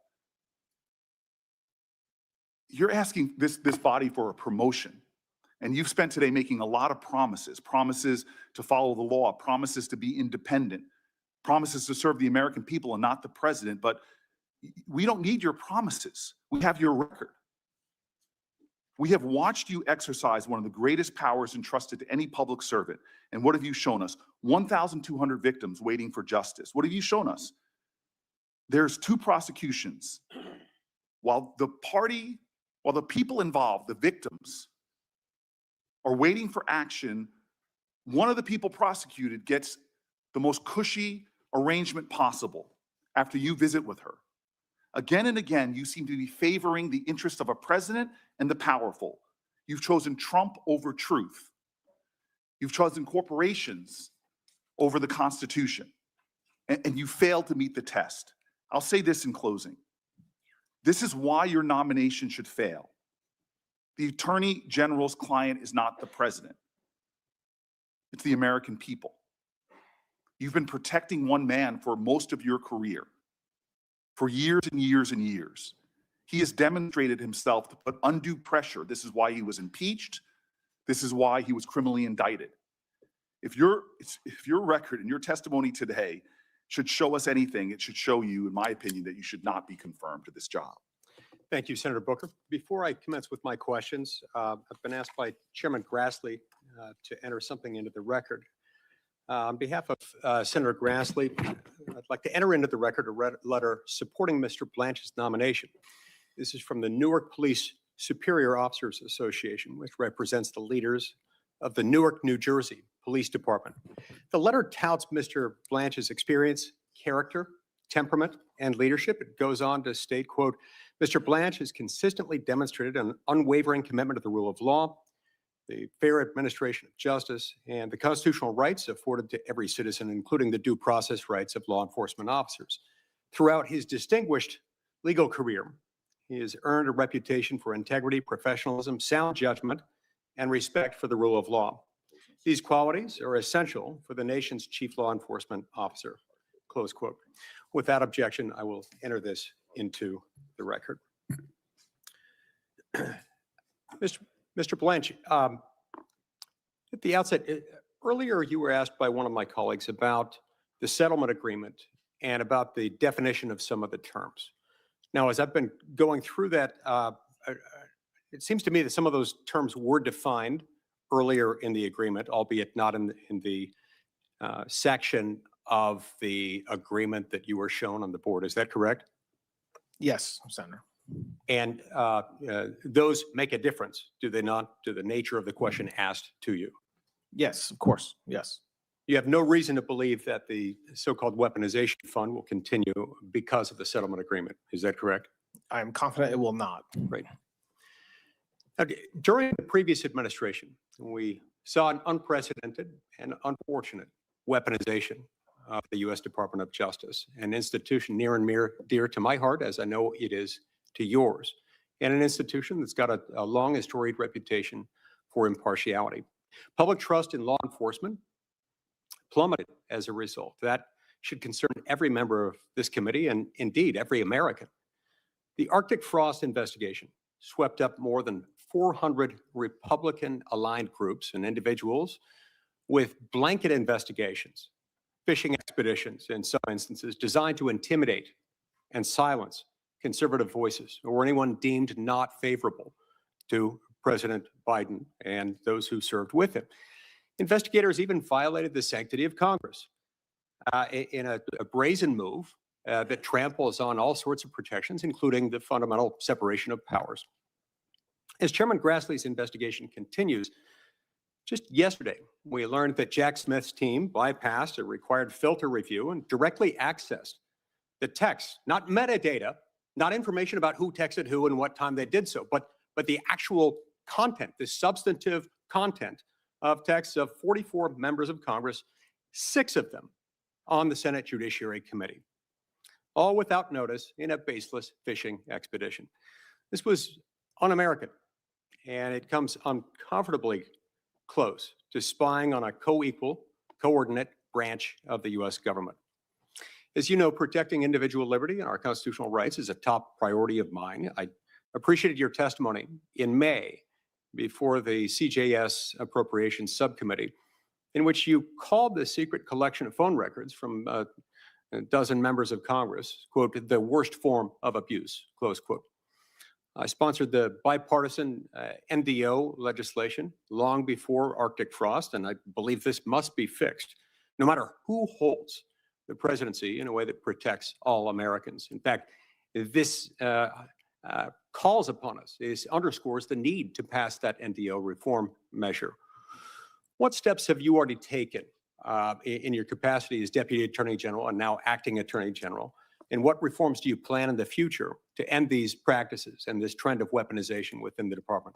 You're asking this body for a promotion. And you've spent today making a lot of promises to follow the law, promises to be independent, promises to serve the American people and not the president. But we don't need your promises. We have your record. We have watched you exercise one of the greatest powers entrusted to any public servant. And what have you shown us? 1,200 victims waiting for justice. What have you shown us? There's 2 prosecutions. While the people involved, the victims, are waiting for action, one of the people prosecuted gets the most cushy arrangement possible after you visit with her. Again and again, you seem to be favoring the interest of a president and the powerful. You've chosen Trump over truth. You've chosen corporations over the Constitution. And you failed to meet the test. I'll say this in closing. This is why your nomination should fail. The Attorney General's client is not the president. It's the American people. You've been protecting one man for most of your career, for years and years and years. He has demonstrated himself to put undue pressure. This is why he was impeached. This is why he was criminally indicted. If your record and your testimony today should show us anything, it should show you, in my opinion, that you should not be confirmed to this job. Thank you, Senator Booker. Before I commence with my questions, I've been asked by Chairman Grassley to enter something into the record. On behalf of Senator Grassley, I'd like to enter into the record a letter supporting Mr. Blanch's nomination. This is from the Newark Police Superior Officers Association, which represents the leaders of the Newark, New Jersey Police Department. The letter touts Mr. Blanch's experience, character, temperament, and leadership. It goes on to state, quote, Mr. Blanch has consistently demonstrated an unwavering commitment to the rule of law, the fair administration of justice, and the constitutional rights afforded to every citizen, including the due process rights of law enforcement officers. Throughout his distinguished legal career, he has earned a reputation for integrity, professionalism, sound judgment, and respect for the rule of law. These qualities are essential for the nation's chief law enforcement officer, close quote. Without objection, I will enter this into the record. Mr. Blanch, at the outset, earlier you were asked by one of my colleagues about the settlement agreement and about the definition of some of the terms. Now, as I've been going through that, it seems to me that some of those terms were defined earlier in the agreement, albeit not in the section of the agreement that you were shown on the board. Is that correct? Yes, Senator. And those make a difference, do they not, to the nature of the question asked to you? Yes, of course. Yes. You have no reason to believe that the so-called weaponization fund will continue because of the settlement agreement. Is that correct? I am confident it will not. Right. Okay. During the previous administration, we saw an unprecedented and unfortunate weaponization of the U.S. Department of Justice, an institution near and dear to my heart, as I know it is to yours, and an institution that's got a long and storied reputation for impartiality. Public trust in law enforcement plummeted as a result. That should concern every member of this committee and indeed every American. The Arctic Frost investigation swept up more than 400 Republican-aligned groups and individuals with blanket investigations, fishing expeditions in some instances designed to intimidate and silence conservative voices or anyone deemed not favorable to President Biden and those who served with him. Investigators even violated the sanctity of Congress in a brazen move that tramples on all sorts of protections, including the fundamental separation of powers. As Chairman Grassley's investigation continues, just yesterday, we learned that Jack Smith's team bypassed a required filter review and directly accessed the text, not metadata, not information about who texted who and what time they did so, but the actual content, the substantive content of texts of 44 members of Congress, 6 of them on the Senate Judiciary Committee, all without notice in a baseless fishing expedition. This was un-American, and it comes uncomfortably close to spying on a co-equal, coordinate branch of the U.S. government. As you know, protecting individual liberty and our constitutional rights is a top priority of mine. I appreciated your testimony in May before the CJS Appropriations Subcommittee, in which you called the secret collection of phone records from a dozen members of Congress, quote, the worst form of abuse, close quote. I sponsored the bipartisan NDO legislation long before Arctic Frost, and I believe this must be fixed, no matter who holds the presidency, in a way that protects all Americans. In fact, this calls upon us, this underscores the need to pass that NDO reform measure. What steps have you already taken in your capacity as Deputy Attorney General and now Acting Attorney General? And what reforms do you plan in the future to end these practices and this trend of weaponization within the department?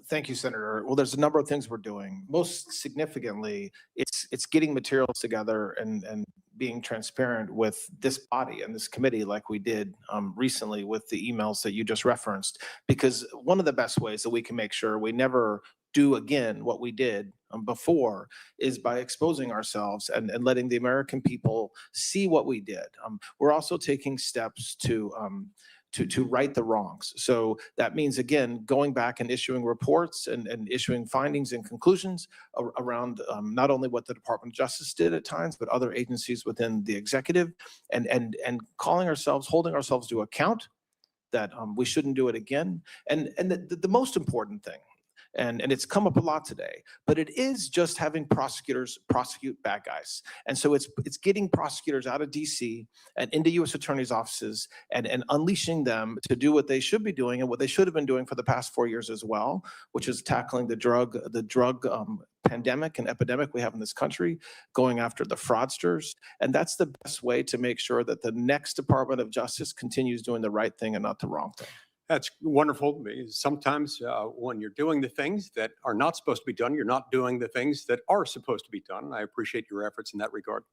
Thank you, Senator. Well, there's a number of things we're doing. Most significantly, it's getting materials together and being transparent with this body and this committee like we did recently with the emails that you just referenced. Because one of the best ways that we can make sure we never do again what we did before is by exposing ourselves and letting the American people see what we did. We're also taking steps to right the wrongs. So that means, again, going back and issuing reports and issuing findings and conclusions around not only what the Department of Justice did at times, but other agencies within the executive, and holding ourselves to account that we shouldn't do it again. And the most important thing, and it's come up a lot today, but it is just having prosecutors prosecute bad guys. And so it's getting prosecutors out of DC and into U.S. attorneys' offices and unleashing them to do what they should be doing and what they should have been doing for the past 4 years as well, which is tackling the drug pandemic and epidemic we have in this country, going after the fraudsters. And that's the best way to make sure that the next Department of Justice continues doing the right thing and not the wrong thing. That's wonderful. Sometimes when you're doing the things that are not supposed to be done, you're not doing the things that are supposed to be done. I appreciate your efforts in that regard.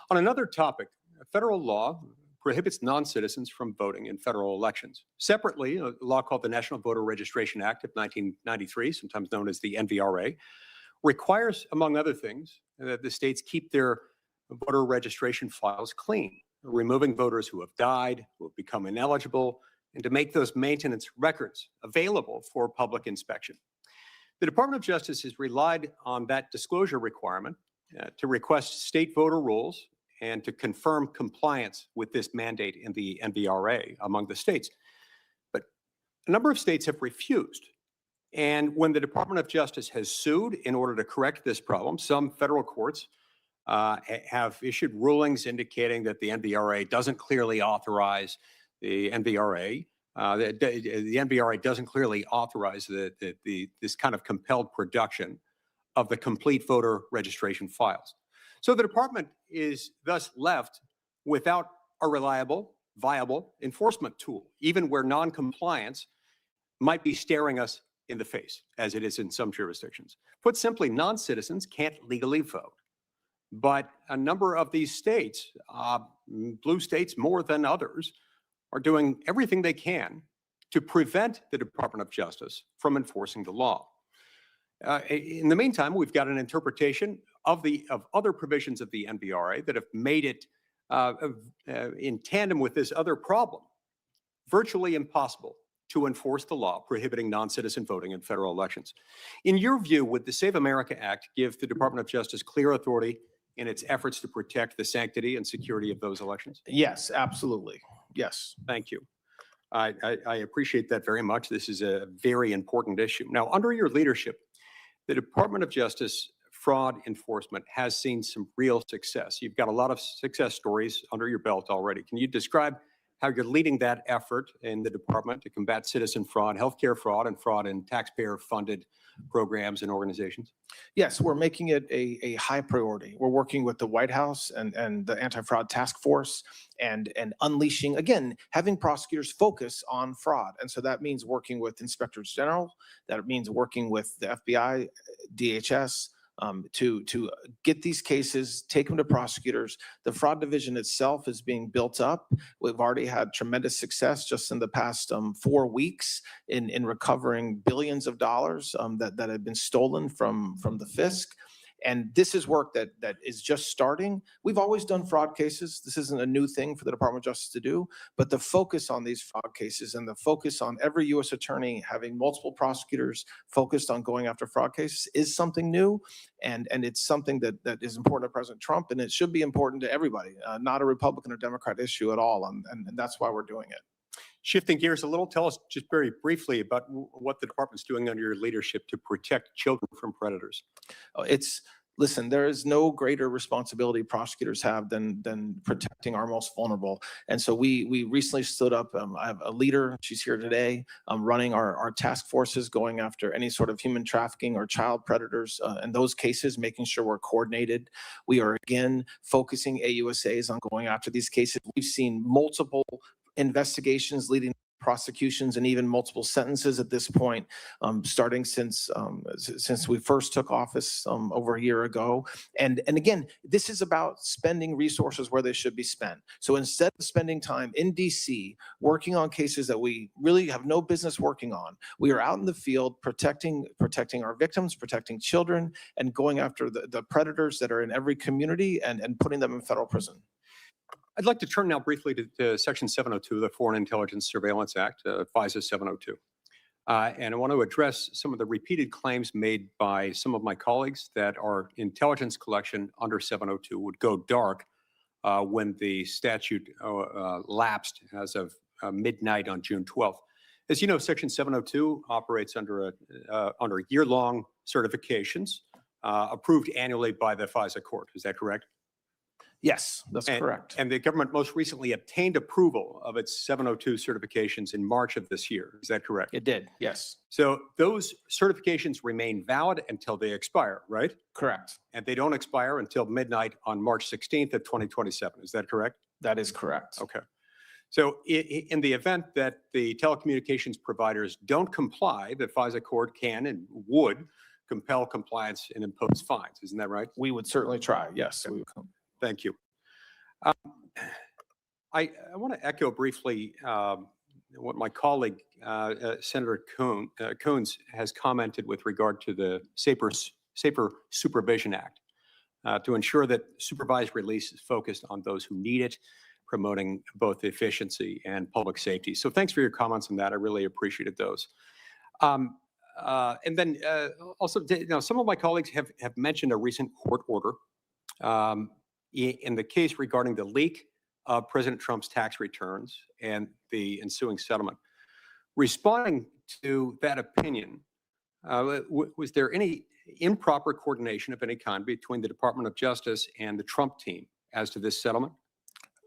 On another topic, federal law prohibits non-citizens from voting in federal elections. Separately, a law called the National Voter Registration Act of 1993, sometimes known as the NVRA, requires, among other things, that the states keep their voter registration files clean, removing voters who have died, who have become ineligible, and to make those maintenance records available for public inspection. The Department of Justice has relied on that disclosure requirement to request state voter rolls and to confirm compliance with this mandate in the NVRA among the states. But a number of states have refused. And when the Department of Justice has sued in order to correct this problem, some federal courts have issued rulings indicating that the NVRA doesn't clearly authorize the NVRA. The NVRA doesn't clearly authorize this kind of compelled production of the complete voter registration files. So the department is thus left without a reliable, viable enforcement tool, even where non-compliance might be staring us in the face, as it is in some jurisdictions. Put simply, non-citizens can't legally vote. But a number of these states, blue states more than others, are doing everything they can to prevent the Department of Justice from enforcing the law. In the meantime, we've got an interpretation of other provisions of the NVRA that have made it in tandem with this other problem, virtually impossible to enforce the law prohibiting non-citizen voting in federal elections. In your view, would the Save America Act give the Department of Justice clear authority in its efforts to protect the sanctity and security of those elections? Yes, absolutely. Yes. Thank you. I appreciate that very much. This is a very important issue. Now, under your leadership, the Department of Justice fraud enforcement has seen some real success. You've got a lot of success stories under your belt already. Can you describe how you're leading that effort in the department to combat citizen fraud, healthcare fraud, and fraud in taxpayer-funded programs and organizations? Yes, we're making it a high priority. We're working with the White House and the Anti-Fraud Task Force and unleashing, again, having prosecutors focus on fraud. And so that means working with inspectors general, that means working with the FBI, DHS, to get these cases, take them to prosecutors. The fraud division itself is being built up. We've already had tremendous success just in the past 4 weeks in recovering billions of dollars that had been stolen from the FISC. And this is work that is just starting. We've always done fraud cases. This isn't a new thing for the Department of Justice to do, but the focus on these fraud cases and the focus on every U.S. attorney having multiple prosecutors focused on going after fraud cases is something new. And it's something that is important to President Trump, and it should be important to everybody, not a Republican or Democrat issue at all. And that's why we're doing it. Shifting gears a little, tell us just very briefly about what the department's doing under your leadership to protect children from predators. Listen, there is no greater responsibility prosecutors have than protecting our most vulnerable. And so we recently stood up, I have a leader, she's here today, running our task forces going after any sort of human trafficking or child predators in those cases, making sure we're coordinated. We are, again, focusing AUSAs on going after these cases. We've seen multiple investigations leading prosecutions and even multiple sentences at this point, starting since we first took office over a year ago. And again, this is about spending resources where they should be spent. So instead of spending time in DC working on cases that we really have no business working on, we are out in the field protecting our victims, protecting children, and going after the predators that are in every community and putting them in federal prison. I'd like to turn now briefly to Section 702 of the Foreign Intelligence Surveillance Act, FISA 702. And I want to address some of the repeated claims made by some of my colleagues that our intelligence collection under 702 would go dark when the statute lapsed as of midnight on June 12th. As you know, Section 702 operates under year-long certifications approved annually by the FISA court. Is that correct? Yes, that's correct. And the government most recently obtained approval of its 702 certifications in March of this year. Is that correct? It did, yes. So those certifications remain valid until they expire, right? Correct. And they don't expire until midnight on March 16th of 2027. Is that correct? That is correct. Okay. So in the event that the telecommunications providers don't comply, the FISA court can and would compel compliance and impose fines. Isn't that right? We would certainly try, yes. Okay. Thank you. I want to echo briefly what my colleague, Senator Coons, has commented with regard to the Safer Supervision Act to ensure that supervised release is focused on those who need it, promoting both efficiency and public safety. So thanks for your comments on that. I really appreciated those. And then also, some of my colleagues have mentioned a recent court order in the case regarding the leak of President Trump's tax returns and the ensuing settlement. Responding to that opinion, was there any improper coordination of any kind between the Department of Justice and the Trump team as to this settlement?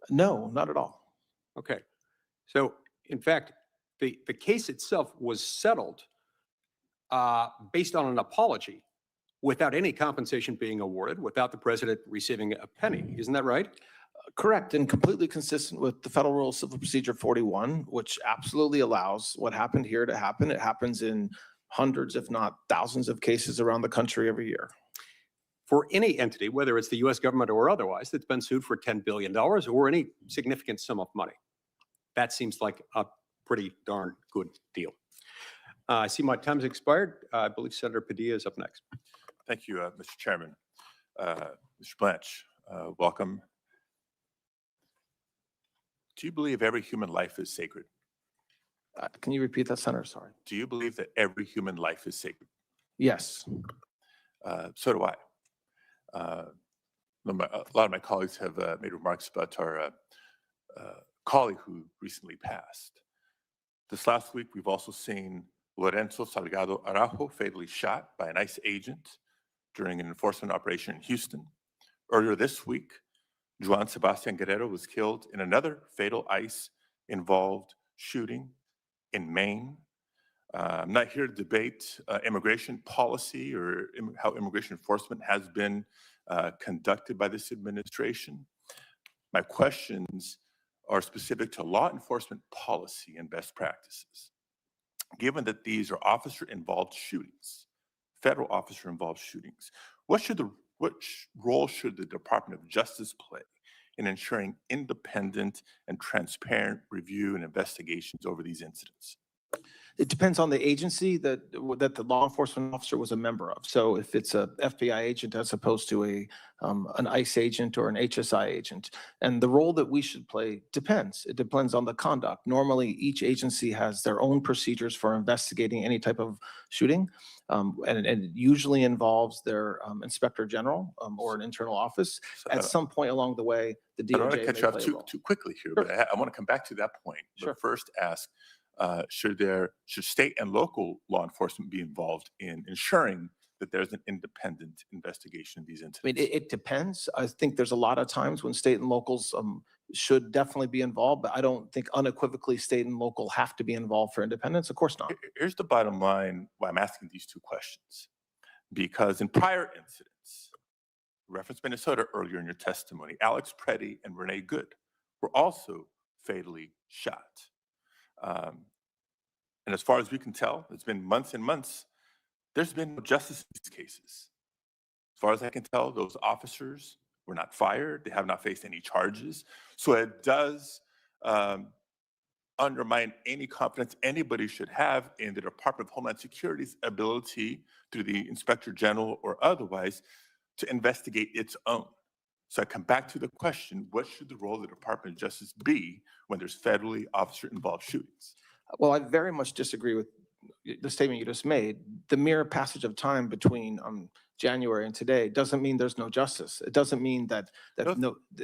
No, not at all. Okay. So, in fact, the case itself was settled based on an apology without any compensation being awarded, without the president receiving a penny. Isn't that right? Correct, and completely consistent with the Federal Rule of Civil Procedure 41, which absolutely allows what happened here to happen. It happens in hundreds, if not thousands of cases around the country every year. For any entity, whether it's the U.S. government or otherwise, that's been sued for $10 billion or any significant sum of money. That seems like a pretty darn good deal. I see my time's expired. I believe Senator Padilla is up next. Thank you, Mr. Chairman. Mr. Blanche, welcome. Do you believe every human life is sacred? Can you repeat that, Senator? Sorry. Do you believe that every human life is sacred? Yes. So do I. A lot of my colleagues have made remarks about our colleague who recently passed. This last week, we've also seen Lorenzo Salgado Araujo fatally shot by an ICE agent during an enforcement operation in Houston. Earlier this week, Juan Sebastian Guerrero was killed in another fatal ICE-involved shooting in Maine. I'm not here to debate immigration policy or how immigration enforcement has been conducted by this administration. My questions are specific to law enforcement policy and best practices. Given that these are officer-involved shootings, federal officer-involved shootings, what role should the Department of Justice play in ensuring independent and transparent review and investigations over these incidents? It depends on the agency that the law enforcement officer was a member of. So if it's a FBI agent as opposed to an ICE agent or an HSI agent, and the role that we should play depends. It depends on the conduct. Normally, each agency has their own procedures for investigating any type of shooting, and it usually involves their inspector general or an internal office. At some point along the way, the DOJ I don't want to cut you may play a off too quickly here, but I want to come back to that point. But first ask, should state and local law enforcement be involved in ensuring that there's an independent investigation of these incidents? I mean, it depends. I think there's a lot of times when state and locals should definitely be involved, but I don't think unequivocally state and local have to be involved for independence. Of course not. Here's the bottom line why I'm asking these two questions. Because in prior incidents, reference Minnesota earlier in your testimony, Alex Preddy and Renee Good were also fatally shot. And as far as we can tell, it's been months and months, there's been no justice in these cases. As far as I can tell, those officers were not fired. They have not faced any charges. So it does undermine any confidence anybody should have in the Department of Homeland Security's ability, through the Inspector General or otherwise, to investigate its own. So I come back to the question, what should the role of the Department of Justice be when there's federally officer-involved shootings? Well, I very much disagree with the statement you just made. The mere passage of time between January and today doesn't mean there's no justice. It doesn't mean that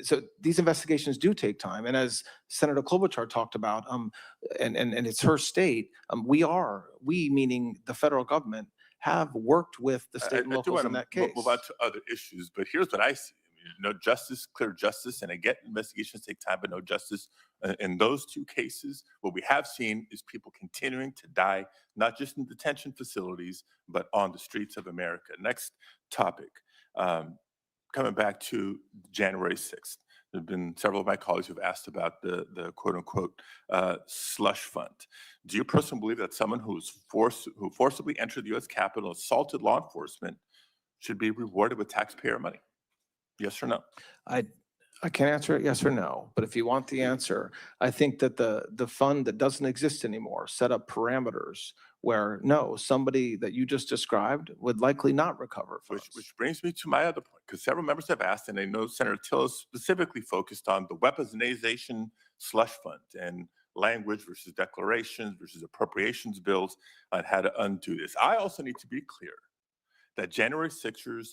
so these investigations do take time. And as Senator Klobuchar talked about, and it's her state, we meaning the federal government, have worked with the state and I do locals want in to that case. move on to other issues, but here's what I see. No justice, clear justice, and I get investigations take time, but no justice. In those two cases, what we have seen is people continuing to die, not just in detention facilities, but on the streets of America. Next topic, coming back to January 6th. There have been several of my colleagues who've asked about the quote unquote slush fund. Do you personally believe that someone who forcibly entered the US Capitol, assaulted law enforcement, should be rewarded with taxpayer money? Yes or no? I can't answer it yes or no, but if you want the answer, I think that the fund that doesn't exist anymore set up parameters where no, somebody that you just described would likely not recover funds. Which brings me to my other point, because several members have asked, and I know Senator Tillis specifically focused on the weaponization slush fund and language versus declarations versus appropriations bills on how to undo this. I also need to be clear that January 6ers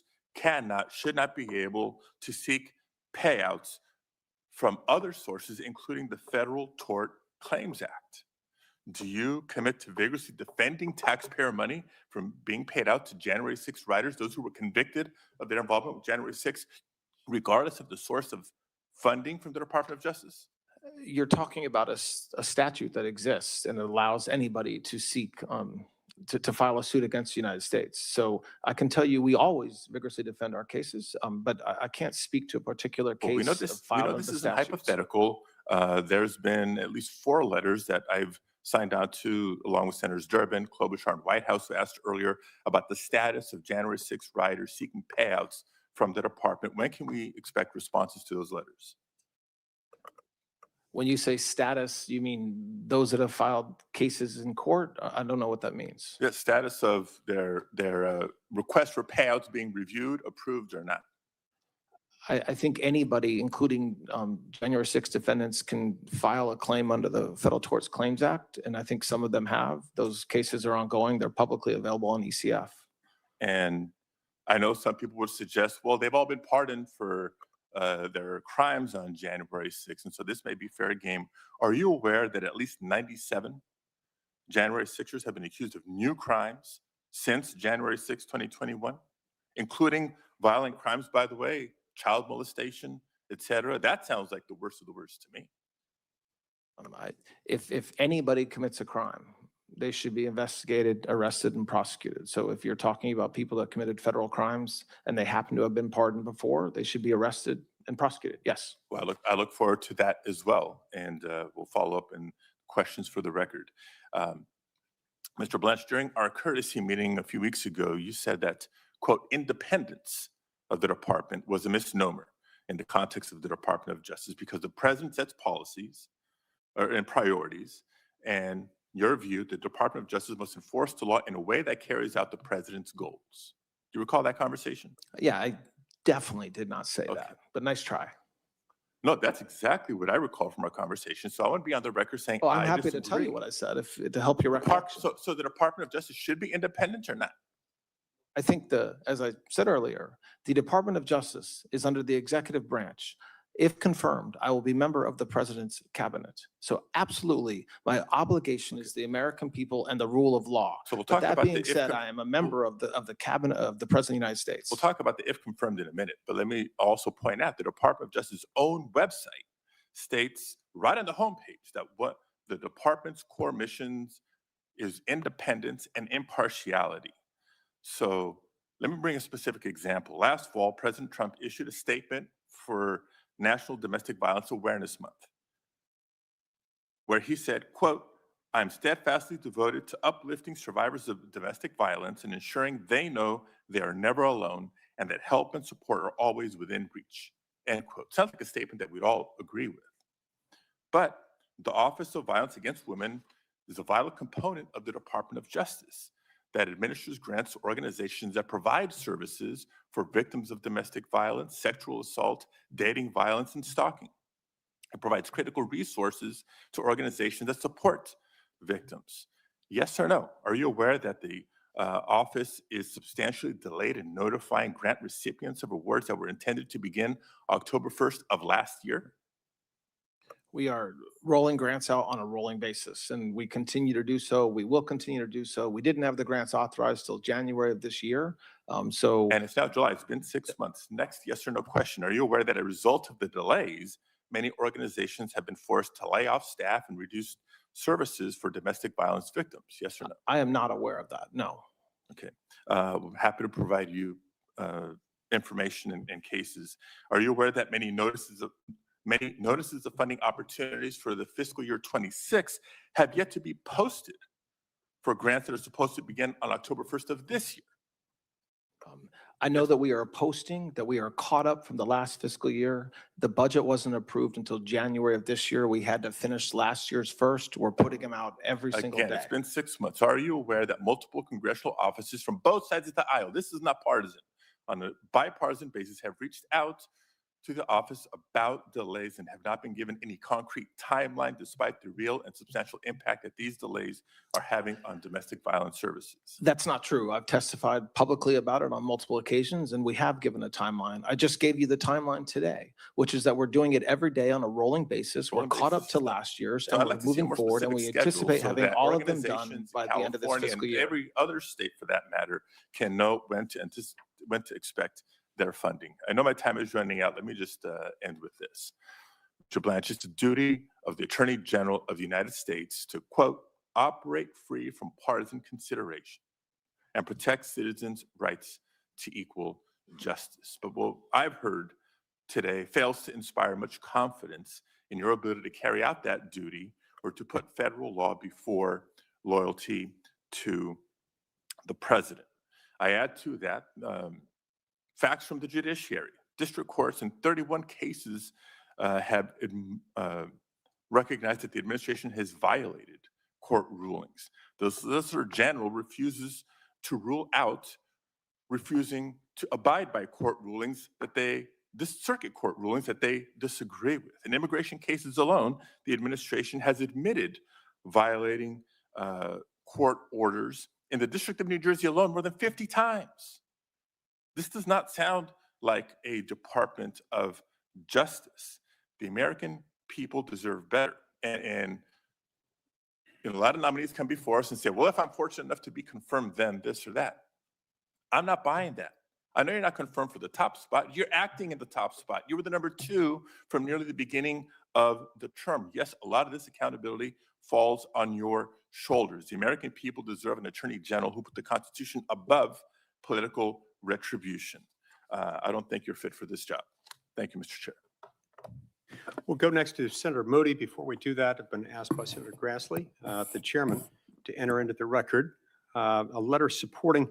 should not be able to seek payouts from other sources, including the Federal Tort Claims Act. Do you commit to vigorously defending taxpayer money from being paid out to January 6 riders, those who were convicted of their involvement with January 6, regardless of the source of funding from the Department of Justice? You're talking about a statute that exists and it allows anybody to seek to file a suit against the United States. So I can tell you, we always vigorously defend our cases, but I can't speak to a particular case. Well, we know of this filing the is a statutes. hypothetical. There's been at least 4 letters that I've signed on to, along with Senators Durbin, Klobuchar, and Whitehouse, who asked earlier about the status of January 6 riders seeking payouts from the department. When can we expect responses to those letters? When you say status, you mean those that have filed cases in court? I don't know what that means. The status of their request for payouts being reviewed, approved, or not? I think anybody, including January 6 defendants, can file a claim under the Federal Tort Claims Act, and I think some of them have. Those cases are ongoing. They're publicly available on ECF. And I know some people would suggest, well, they've all been pardoned for their crimes on January 6th, and so this may be fair game. Are you aware that at least 97 January 6ers have been accused of new crimes since January 6, 2021, including violent crimes, by the way, child molestation, et cetera? That sounds like the worst of the worst to me. If anybody commits a crime, they should be investigated, arrested, and prosecuted. So if you're talking about people that committed federal crimes and they happen to have been pardoned before, they should be arrested and prosecuted. Yes. Well, I look forward to that as well, and we'll follow up in questions for the record. Mr. Blanch, during our courtesy meeting a few weeks ago, you said that, quote, independence of the department was a misnomer in the context of the Department of Justice because the president sets policies and priorities, and your view, the Department of Justice must enforce the law in a way that carries out the president's goals. Do you recall that conversation? Yeah, I definitely did not say that, but nice try. No, that's exactly what I recall from our conversation. So I want to be on the record saying, Well, I'm I happy to tell you disagree. what I said to help your recollection. So the Department of Justice should be independent or not? I think as I said earlier, the Department of Justice is under the executive branch. If confirmed, I will be member of the president's cabinet. So absolutely, my obligation is the American people and the rule of law. So we'll But talk that about the being if said, con- I am a member of the cabinet of the president of the United States. We'll talk about the if confirmed in a minute, but let me also point out the Department of Justice's own website states right on the homepage that what the department's core missions is independence and impartiality. So let me bring a specific example. Last fall, President Trump issued a statement for National Domestic Violence Awareness Month, where he said, quote, I am steadfastly devoted to uplifting survivors of domestic violence and ensuring they know they are never alone and that help and support are always within reach. End quote. Sounds like a statement that we'd all agree with. But the Office of Violence Against Women is a vital component of the Department of Justice that administers grants to organizations that provide services for victims of domestic violence, sexual assault, dating violence, and stalking. It provides critical resources to organizations that support victims. Yes or no? Are you aware that the office is substantially delayed in notifying grant recipients of awards that were intended to begin October 1st of last year? We are rolling grants out on a rolling basis, and we continue to do so. We will continue to do so. We didn't have the grants authorized till January of this year. And it's now July. It's been 6 months. Next, yes or no question. Are you aware that as a result of the delays, many organizations have been forced to lay off staff and reduce services for domestic violence victims? Yes or no? I am not aware of that. No. Okay. We're happy to provide you information and cases. Are you aware that many notices of funding opportunities for the fiscal year 26 have yet to be posted for grants that are supposed to begin on October 1st of this year? I know that we are posting, that we are caught up from the last fiscal year. The budget wasn't approved until January of this year. We had to finish last year's first. We're putting them out every single Again, day. it's been 6 months. Are you aware that multiple congressional offices from both sides of the aisle, this is not partisan, on a bipartisan basis, have reached out to the office about delays and have not been given any concrete timeline despite the real and substantial impact that these delays are having on domestic violence services? That's not true. I've testified publicly about it on multiple occasions, and we have given a timeline. I just gave you the timeline today, which is that we're doing it every day on a rolling basis. We're caught up to last year's, So and I'd we're like to see a moving more forward, and we specific schedule anticipate so having that all of them done organizations by in the end of this California fiscal and year. every other state for that matter can know when to expect their funding. I know my time is running out. Let me just end with this. Mr. Blanche, it's the duty of the Attorney General of the United States to, quote, operate free from partisan consideration and protect citizens' rights to equal justice. But what I've heard today fails to inspire much confidence in your ability to carry out that duty or to put federal law before loyalty to the president. I add to that facts from the judiciary. District courts in 31 cases have recognized that the administration has violated court rulings. The Solicitor General refuses to rule out, refusing to abide by court rulings this circuit court rulings that they disagree with. In immigration cases alone, the administration has admitted violating court orders in the District of New Jersey alone more than 50 times. This does not sound like a Department of Justice. The American people deserve better. And a lot of nominees come before us and say, well, if I'm fortunate enough to be confirmed, then this or that. I'm not buying that. I know you're not confirmed for the top spot. You're acting in the top spot. You were the number 2 from nearly the beginning of the term. Yes, a lot of this accountability falls on your shoulders. The American people deserve an attorney general who put the Constitution above political retribution. I don't think you're fit for this job. Thank you, Mr. Chair. We'll go next to Senator Moody. Before we do that, I've been asked by Senator Grassley, the chairman, to enter into the record a letter supporting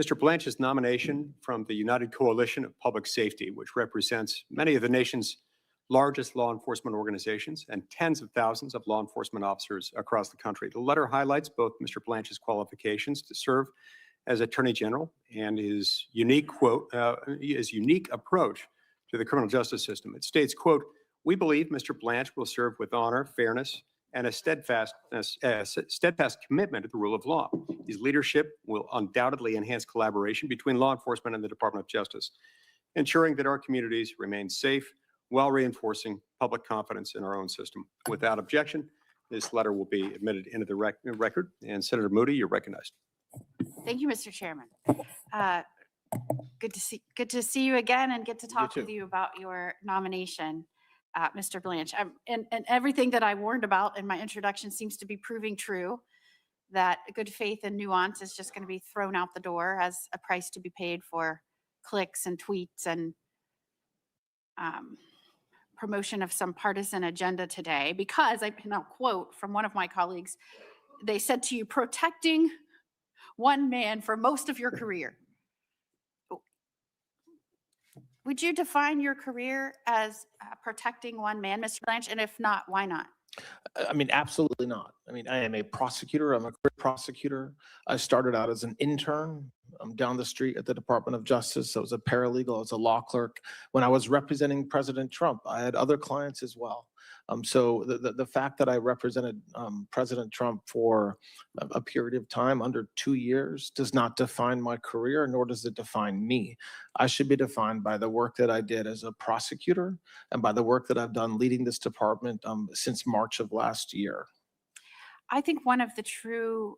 Mr. Blanche's nomination from the United Coalition of Public Safety, which represents many of the nation's largest law enforcement organizations and tens of thousands of law enforcement officers across the country. The letter highlights both Mr. Blanche's qualifications to serve as Attorney General and his unique approach to the criminal justice system. It states, quote, "We believe Mr. Blanche will serve with honor, fairness, and a steadfast commitment to the rule of law. His leadership will undoubtedly enhance collaboration between law enforcement and the Department of Justice, ensuring that our communities remain safe while reinforcing public confidence in our own system. Without objection, this letter will be admitted into the record. And Senator Moody, you're recognized. Thank you, Mr. Chairman. Good to see you again and get to talk with you about your nomination, Mr. Blanche. And everything that I warned about in my introduction seems to be proving true, that good faith and nuance is just going to be thrown out the door as a price to be paid for clicks and tweets and promotion of some partisan agenda today, because I can now quote from one of my colleagues, they said to you, protecting one man for most of your career. Would you define your career as protecting one man, Mr. Blanche? And if not, why not? I mean, absolutely not. I mean, I am a prosecutor. I'm a career prosecutor. I started out as an intern down the street at the Department of Justice. I was a paralegal. I was a law clerk. When I was representing President Trump, I had other clients as well. So the fact that I represented President Trump for a period of time under 2 years does not define my career, nor does it define me. I should be defined by the work that I did as a prosecutor and by the work that I've done leading this department since March of last year. I think one of the true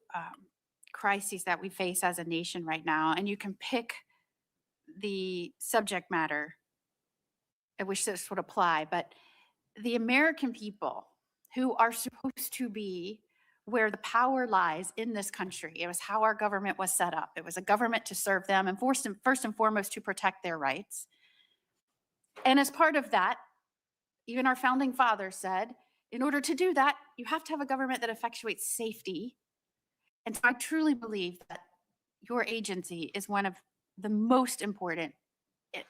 crises that we face as a nation right now, and you can pick the subject matter at which this would apply, but the American people who are supposed to be where the power lies in this country. It was how our government was set up. It was a government to serve them and first and foremost to protect their rights. And as part of that, even our founding fathers said, in order to do that, you have to have a government that effectuates safety. And so I truly believe that your agency is one of the most important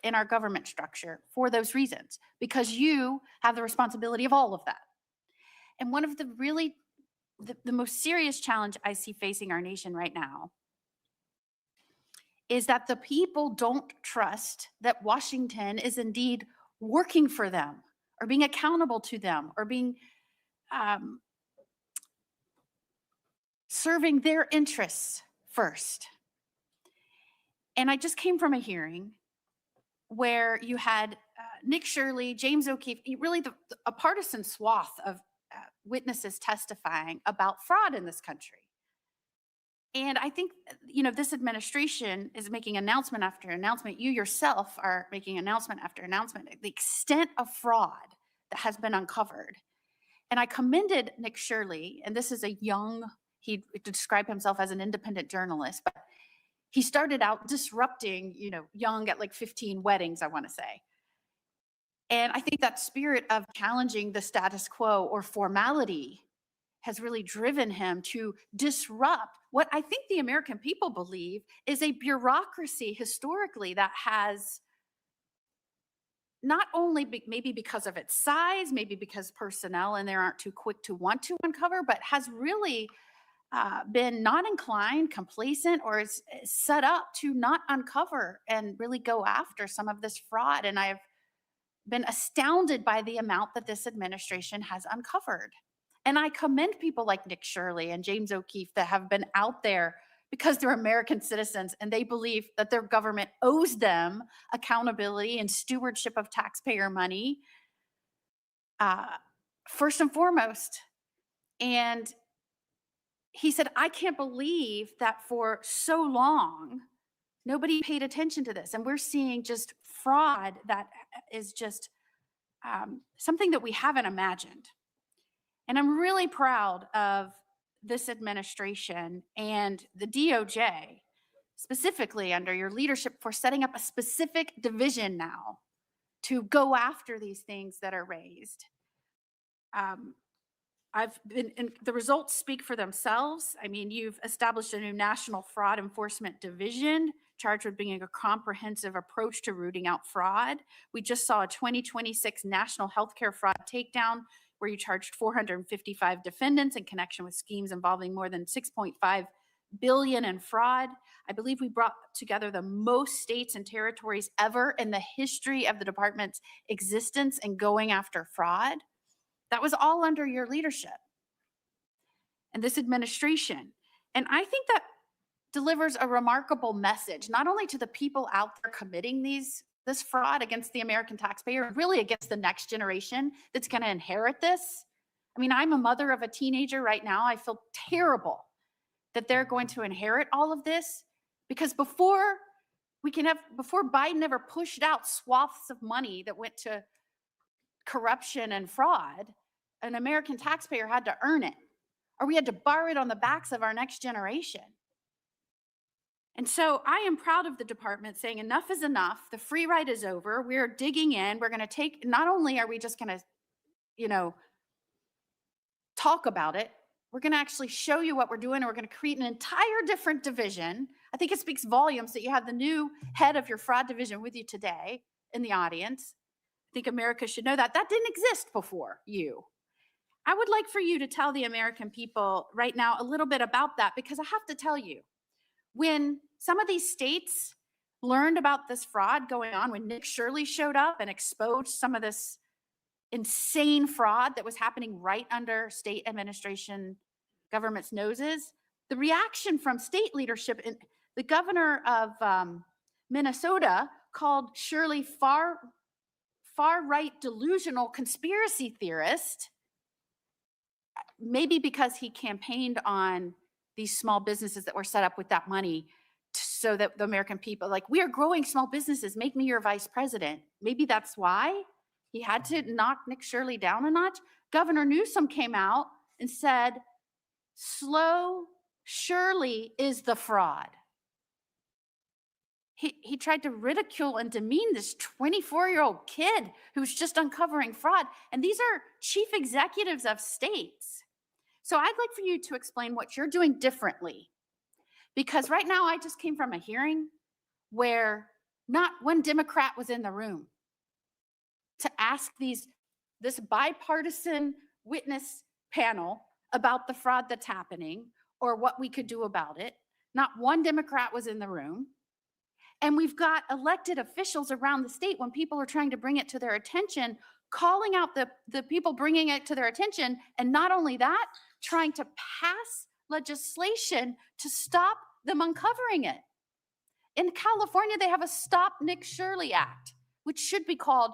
in our government structure for those reasons, because you have the responsibility of all of that. And one of the really, the most serious challenge I see facing our nation right now is that the people don't trust that Washington is indeed working for them or being accountable to them or being serving their interests first. And I just came from a hearing where you had Nick Shirley, James O'Keefe, really a partisan swath of witnesses testifying about fraud in this country. And I think, this administration is making announcement after announcement. You yourself are making announcement after announcement, the extent of fraud that has been uncovered. And I commended Nick Shirley, and this is he described himself as an independent journalist, but he started out disrupting, young at like 15 weddings, I want to say. And I think that spirit of challenging the status quo or formality has really driven him to disrupt what I think the American people believe is a bureaucracy historically that has not only maybe because of its size, maybe because personnel in there aren't too quick to want to uncover, but has really been not inclined, complacent, or is set up to not uncover and really go after some of this fraud. And I've been astounded by the amount that this administration has uncovered. And I commend people like Nick Shirley and James O'Keefe that have been out there because they're American citizens and they believe that their government owes them accountability and stewardship of taxpayer money, first and foremost. And he said, I can't believe that for so long, nobody paid attention to this. And we're seeing just fraud that is just something that we haven't imagined. And I'm really proud of this administration and the DOJ, specifically under your leadership, for setting up a specific division now to go after these things that are raised. The results speak for themselves. I mean, you've established a new National Fraud Enforcement Division charged with bringing a comprehensive approach to rooting out fraud. We just saw a 2026 National Healthcare Fraud Takedown where you charged 455 defendants in connection with schemes involving more than $6.5 billion in fraud. I believe we brought together the most states and territories ever in the history of the department's existence in going after fraud. That was all under your leadership and this administration. And I think that delivers a remarkable message, not only to the people out there committing this fraud against the American taxpayer, really against the next generation that's going to inherit this. I mean, I'm a mother of a teenager right now. I feel terrible that they're going to inherit all of this, because before Biden ever pushed out swaths of money that went to corruption and fraud, an American taxpayer had to earn it, or we had to borrow it on the backs of our next generation. And so I am proud of the department saying enough is enough. The free ride is over. We're digging in. We're going to not only are we just going to, talk about it, We're going to actually show you what we're doing, and we're going to create an entire different division. I think it speaks volumes that you have the new head of your fraud division with you today in the audience. I think America should know that. That didn't exist before you. I would like for you to tell the American people right now a little bit about that, because I have to tell you, when some of these states learned about this fraud going on, when Nick Shirley showed up and exposed some of this insane fraud that was happening right under state administration government's noses, the reaction from state leadership, and the governor of Minnesota called Shirley far-right delusional conspiracy theorist, maybe because he campaigned on these small businesses that were set up with that money so that the American people, like, we are growing small businesses, make me your vice president. Maybe that's why he had to knock Nick Shirley down a notch. Governor Newsom came out and said, slow, Shirley is the fraud. He tried to ridicule and demean this 24-year-old kid who's just uncovering fraud. And these are chief executives of states. So I'd like for you to explain what you're doing differently. Because right now I just came from a hearing where not one Democrat was in the room to ask this bipartisan witness panel about the fraud that's happening or what we could do about it. Not one Democrat was in the room. And we've got elected officials around the state, when people are trying to bring it to their attention, calling out the people bringing it to their attention. And not only that, trying to pass legislation to stop them uncovering it. In California, they have a Stop Nick Shirley Act, which should be called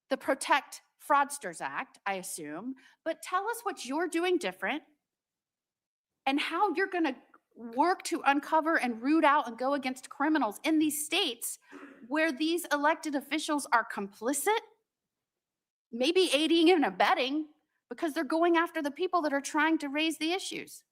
the Protect Fraudsters Act, I assume. But tell us what you're doing different and how you're going to work to uncover and root out and go against criminals in these states where these elected officials are complicit, maybe aiding and abetting, because they're going after the people that are trying to raise the issues.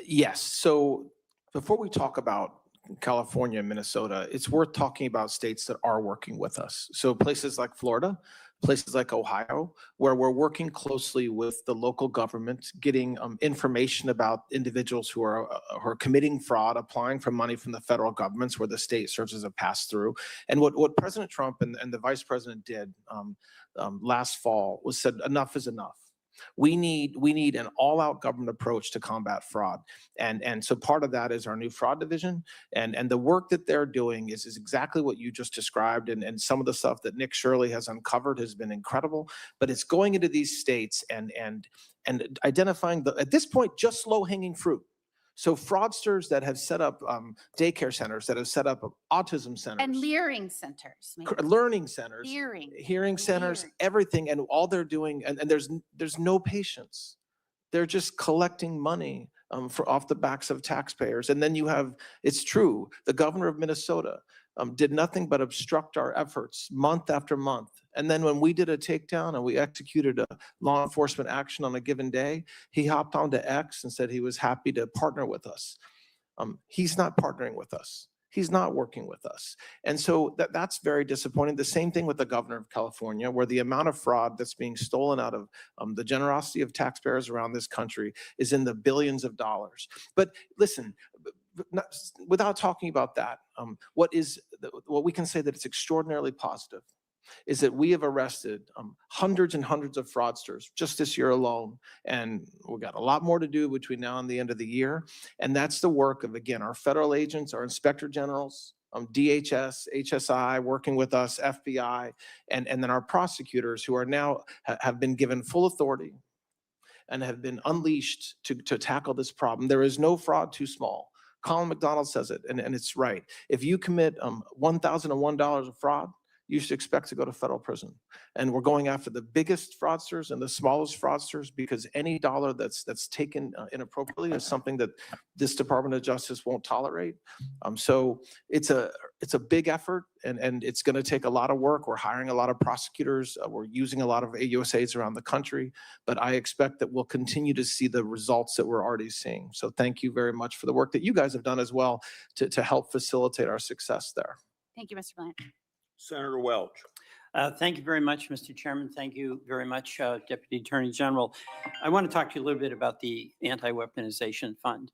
Yes. So before we talk about California and Minnesota, it's worth talking about states that are working with us. So places like Florida, places like Ohio, where we're working closely with the local government, getting information about individuals who are committing fraud, applying for money from the federal governments, where the state serves as a pass-through. And what President Trump and the Vice President did last fall was said, enough is enough. We need an all-out government approach to combat fraud. And so part of that is our new fraud division. And the work that they're doing is exactly what you just described. And some of the stuff that Nick Shirley has uncovered has been incredible. But it's going into these states and identifying, at this point, just low-hanging fruit. So fraudsters that have set up daycare centers, that have set up autism centers. And leering centers. maybe. Learning centers. Hearing Centers, everything. And all they're doing, and there's no patience. They're just collecting money off the backs of taxpayers. And then you have, it's true, the governor of Minnesota did nothing but obstruct our efforts month after month. And then when we did a takedown and we executed a law enforcement action on a given day, he hopped onto X and said he was happy to partner with us. He's not partnering with us. He's not working with us. And so that's very disappointing. The same thing with the governor of California, where the amount of fraud that's being stolen out of the generosity of taxpayers around this country is in the billions of dollars. But listen, without talking about that, what we can say that it's extraordinarily positive is that we have arrested hundreds and hundreds of fraudsters just this year alone. And we've got a lot more to do between now and the end of the year. And that's the work of, again, our federal agents, our inspector generals, DHS, HSI working with us, FBI, and then our prosecutors who are now have been given full authority and have been unleashed to tackle this problem. There is no fraud too small. Colin McDonald says it, and it's right. If you commit $1,001 of fraud, you should expect to go to federal prison. And we're going after the biggest fraudsters and the smallest fraudsters, because any dollar that's taken inappropriately is something that this Department of Justice won't tolerate. So it's a big effort, and it's going to take a lot of work. We're hiring a lot of prosecutors. We're using a lot of AUSAs around the country, but I expect that we'll continue to see the results that we're already seeing. So thank you very much for the work that you guys have done as well to help facilitate our success there. Thank you, Mr. Blanch. Senator Welch. Thank you very much, Mr. Chairman. Thank you very much, Deputy Attorney General. I want to talk to you a little bit about the Anti-Weaponization Fund.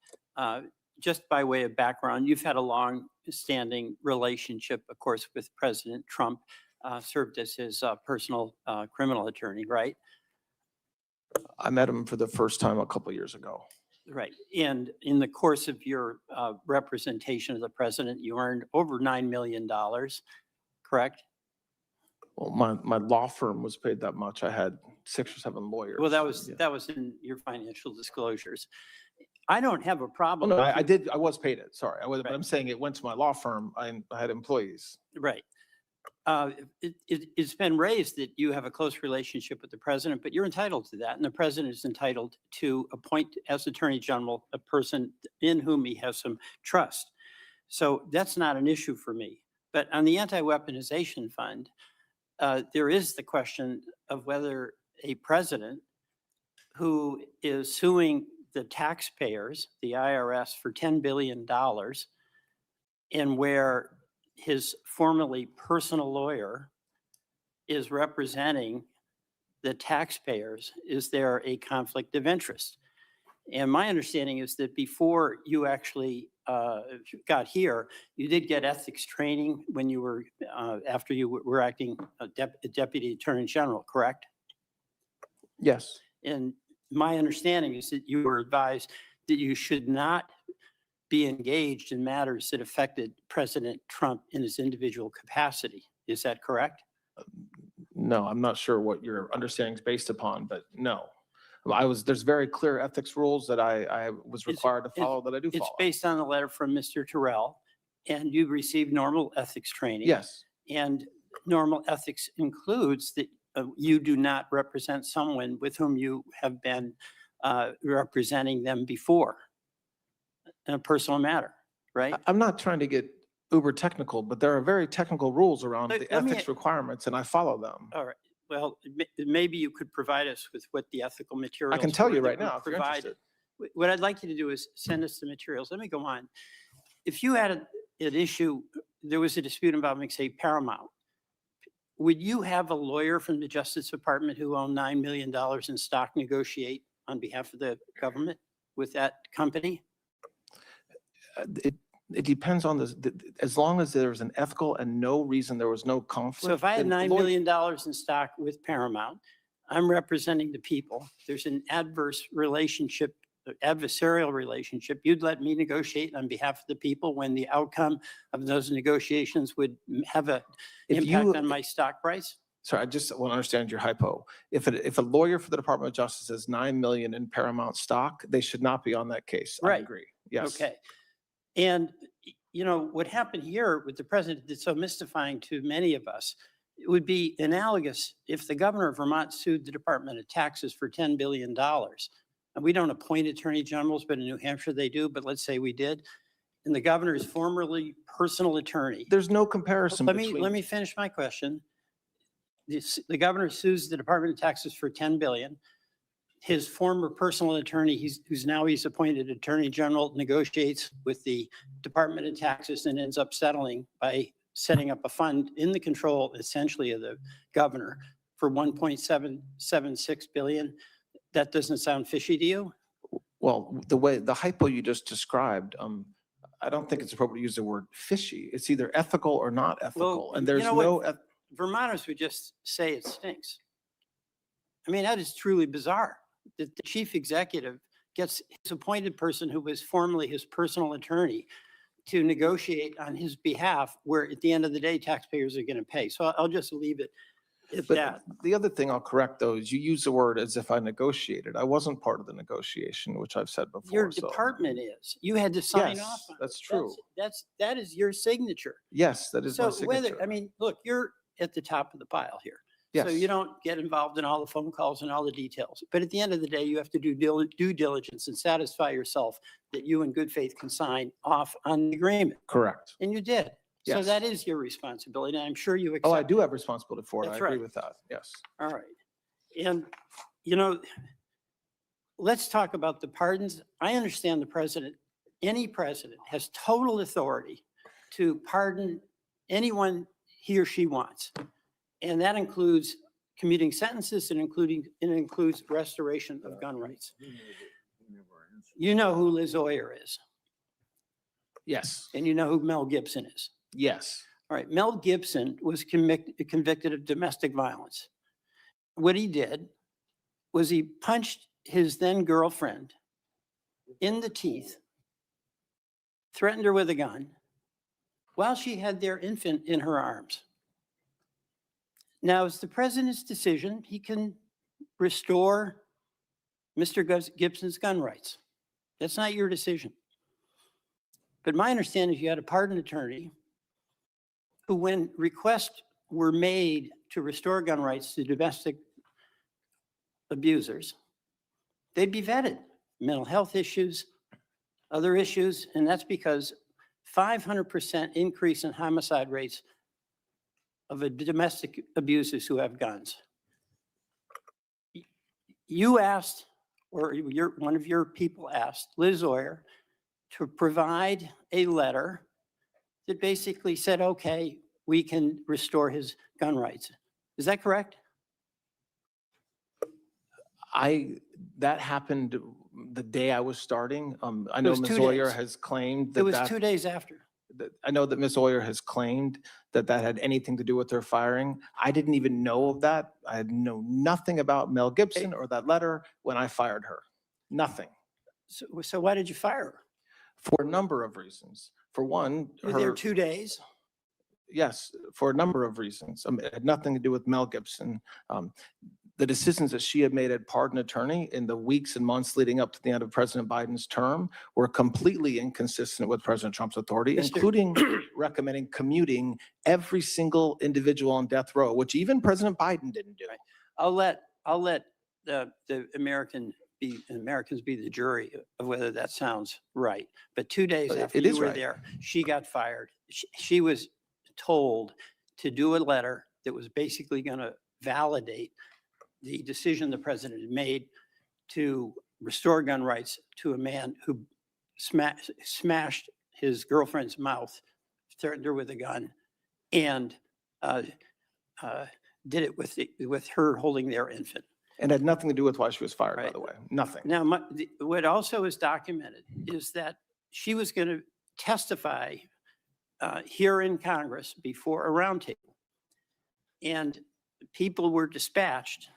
Just by way of background, you've had a long-standing relationship, of course, with President Trump, served as his personal criminal attorney, right? I met him for the first time a couple years ago. Right. And in the course of your representation of the president, you earned over $9 million, correct? Well, my law firm was paid that much. I had 6 or 7 lawyers. Well, that was in your financial disclosures. I don't have a problem. No, with I was paid it. Sorry. But I'm saying it went to my law firm. I had employees. Right. It's been raised that you have a close relationship with the president, but you're entitled to that. And the president is entitled to appoint as Attorney General a person in whom he has some trust. So that's not an issue for me. But on the Anti-Weaponization Fund, there is the question of whether a president who is suing the taxpayers, the IRS, for $10 billion, and where his formerly personal lawyer is representing the taxpayers, is there a conflict of interest? And my understanding is that before you actually got here, you did get ethics training when you were, after you were acting Deputy Attorney General, correct? Yes. And my understanding is that you were advised that you should not be engaged in matters that affected President Trump in his individual capacity. Is that correct? No, I'm not sure what your understanding is based upon, but no. There's very clear ethics rules that I was required to follow that I do follow. It's based on a letter from Mr. Terrell, and you received normal ethics training. Yes. And normal ethics includes that you do not represent someone with whom you have been representing them before in a personal matter, right? I'm not trying to get uber technical, but there are very technical rules around the Let me- ethics requirements, and I follow them. All right. Well, maybe you could provide us with what the ethical materials. I can tell were you that right were now if you're provided. interested. What I'd like you to do is send us the materials. Let me go on. If you had an issue, there was a dispute about, say, Paramount. Would you have a lawyer from the Justice Department who owned $9 million in stock negotiate on behalf of the government with that company? It depends on as long as there's an ethical and no reason there was no conflict. So if I had then $9 the lawyer- million in stock with Paramount, I'm representing the people. There's an adverse relationship, adversarial relationship. You'd let me negotiate on behalf of the people when the outcome of those negotiations would have an If you- impact on my stock price? Sorry, I just want to understand your hypo. If a lawyer for the Department of Justice has 9 million in Paramount stock, they should not be on that case. I Right. agree. Yes. Okay. And, you know, what happened here with the president that's so mystifying to many of us, it would be analogous if the governor of Vermont sued the Department of Taxes for $10 billion. And we don't appoint attorney generals, but in New Hampshire they do, but let's say we did. And the governor is formerly personal attorney. There's no comparison Let between. me finish my question. The governor sues the Department of Taxes for $10 billion. His former personal attorney, who's now appointed attorney general, negotiates with the Department of Taxes and ends up settling by setting up a fund in the control essentially of the governor for 1.776 billion. That doesn't sound fishy to you? Well, the hypo you just described, I don't think it's appropriate to use the word fishy. It's either ethical or not ethical, and there's you know what? no. Vermonters would just say it stinks. I mean, that is truly bizarre. The chief executive gets his appointed person who was formerly his personal attorney to negotiate on his behalf, where at the end of the day, taxpayers are going to pay. So I'll just leave it at But that. the other thing I'll correct though is you use the word as if I negotiated. I wasn't part of the negotiation, which I've said before. Your so- department is. You had to sign Yes, off on it. that's true. That is your signature. Yes, that is my So whether, signature. I mean, look, you're at the top of the pile here. So Yes. you don't get involved in all the phone calls and all the details. But at the end of the day, you have to do due diligence and satisfy yourself that you in good faith can sign off on the agreement. Correct. And you did. So Yes. that is your responsibility. And I'm sure you accept. Oh, I do have responsibility for it. I That's agree right. with that. Yes. All right. And, you know, let's talk about the pardons. I understand the president, any president has total authority to pardon anyone he or she wants. And that includes commuting sentences and it includes restoration of gun rights. You know who Liz Oyer is, Yes, and you know who Mel Gibson is. yes. All right, Mel Gibson was convicted of domestic violence. What he did was he punched his then girlfriend in the teeth, threatened her with a gun while she had their infant in her arms. Now, it's the president's decision. He can restore Mr. Gibson's gun rights. That's not your decision. But my understanding is you had a pardon attorney who, when requests were made to restore gun rights to domestic abusers, they'd be vetted, mental health issues, other issues, and that's because 500% increase in homicide rates of domestic abusers who have guns. You asked, or one of your people asked Liz Oyer to provide a letter that basically said, okay, we can restore his gun rights. Is that correct? That happened the day I was starting. I know was Ms. 2 Oyer days. has claimed It was that 2 days after. I know that Ms. Oyer has claimed that that had anything to do with their firing. I didn't even know of that. I had know nothing about Mel Gibson or that letter when I fired her. Nothing. So why did you fire her? For a number of reasons. For one, You were there 2 days? Yes, for a number of reasons. It had nothing to do with Mel Gibson. The decisions that she had made as pardon attorney in the weeks and months leading up to the end of President Biden's term were completely inconsistent with President Trump's authority, including recommending commuting every single individual on death row, which even President Biden didn't do. I'll let the Americans be the jury of whether that sounds right. But 2 days after It you is were right. there, she got fired. She was told to do a letter that was basically going to validate the decision the president had made to restore gun rights to a man who smashed his girlfriend's mouth, threatened her with a gun, and did it with her holding their infant. And had nothing to do with why she was fired, by the way. Nothing. Now, what also is documented is that she was going to testify here in Congress before a roundtable. And people were dispatched,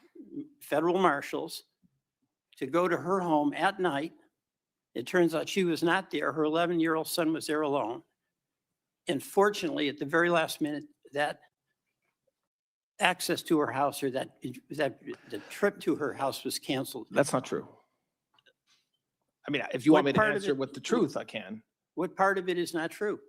federal marshals, to go to her home at night. It turns out she was not there. Her 11-year-old son was there alone. And fortunately, at the very last minute, that access to her house or the trip to her house was canceled. That's not true. I mean, if you want me What to part of answer it- with the truth, I can. What part of it is not true?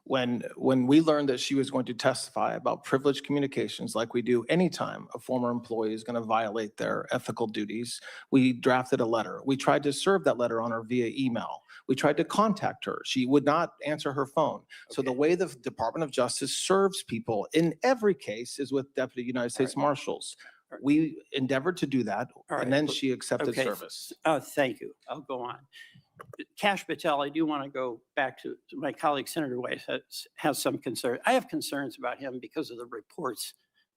When we learned that she was going to testify about privileged communications, like we do anytime a former employee is going to violate their ethical duties, we drafted a letter. We tried to serve that letter on her via email. We tried to contact her. She would not answer her phone. So the way the Department of Justice serves people in every case is with Deputy United States Marshals. We endeavored to do that, All right, and then but- she accepted okay. service. Thank you. I'll go on. Kash Patel, I do want to go back to my colleague Senator Weiss has some concern. I have concerns about him because of the reports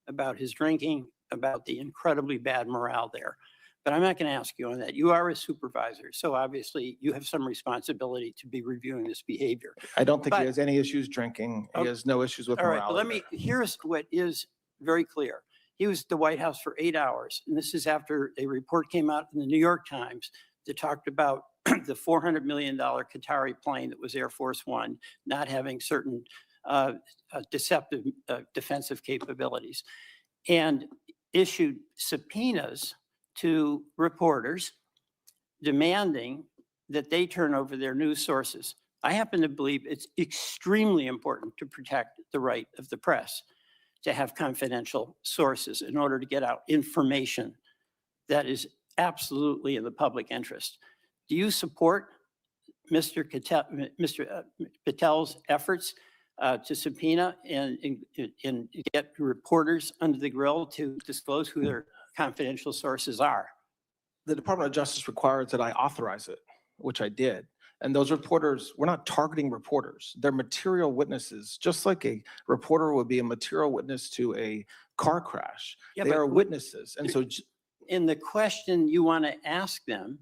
about his drinking, about the incredibly bad morale there. But I'm not going to ask you on that. You are a supervisor, so obviously you have some responsibility to be reviewing this behavior. I don't think he But- has any issues drinking. He Okay. has no issues with All right, morale. but here's what is very clear. He was at the White House for 8 hours, and this is after a report came out in the New York Times that talked about the $400 million Qatari plane that was Air Force One not having certain deceptive defensive capabilities, and issued subpoenas to reporters demanding that they turn over their news sources. I happen to believe it's extremely important to protect the right of the press to have confidential sources in order to get out information that is absolutely in the public interest. Do you support Mr. Patel's efforts to subpoena and get reporters under the grill to disclose who their confidential sources are? The Department of Justice requires that I authorize it, which I did. And those reporters, we're not targeting reporters. They're material witnesses, just like a reporter would be a material witness to a car crash. Yeah, They but are we- witnesses. And so in the question you want to ask them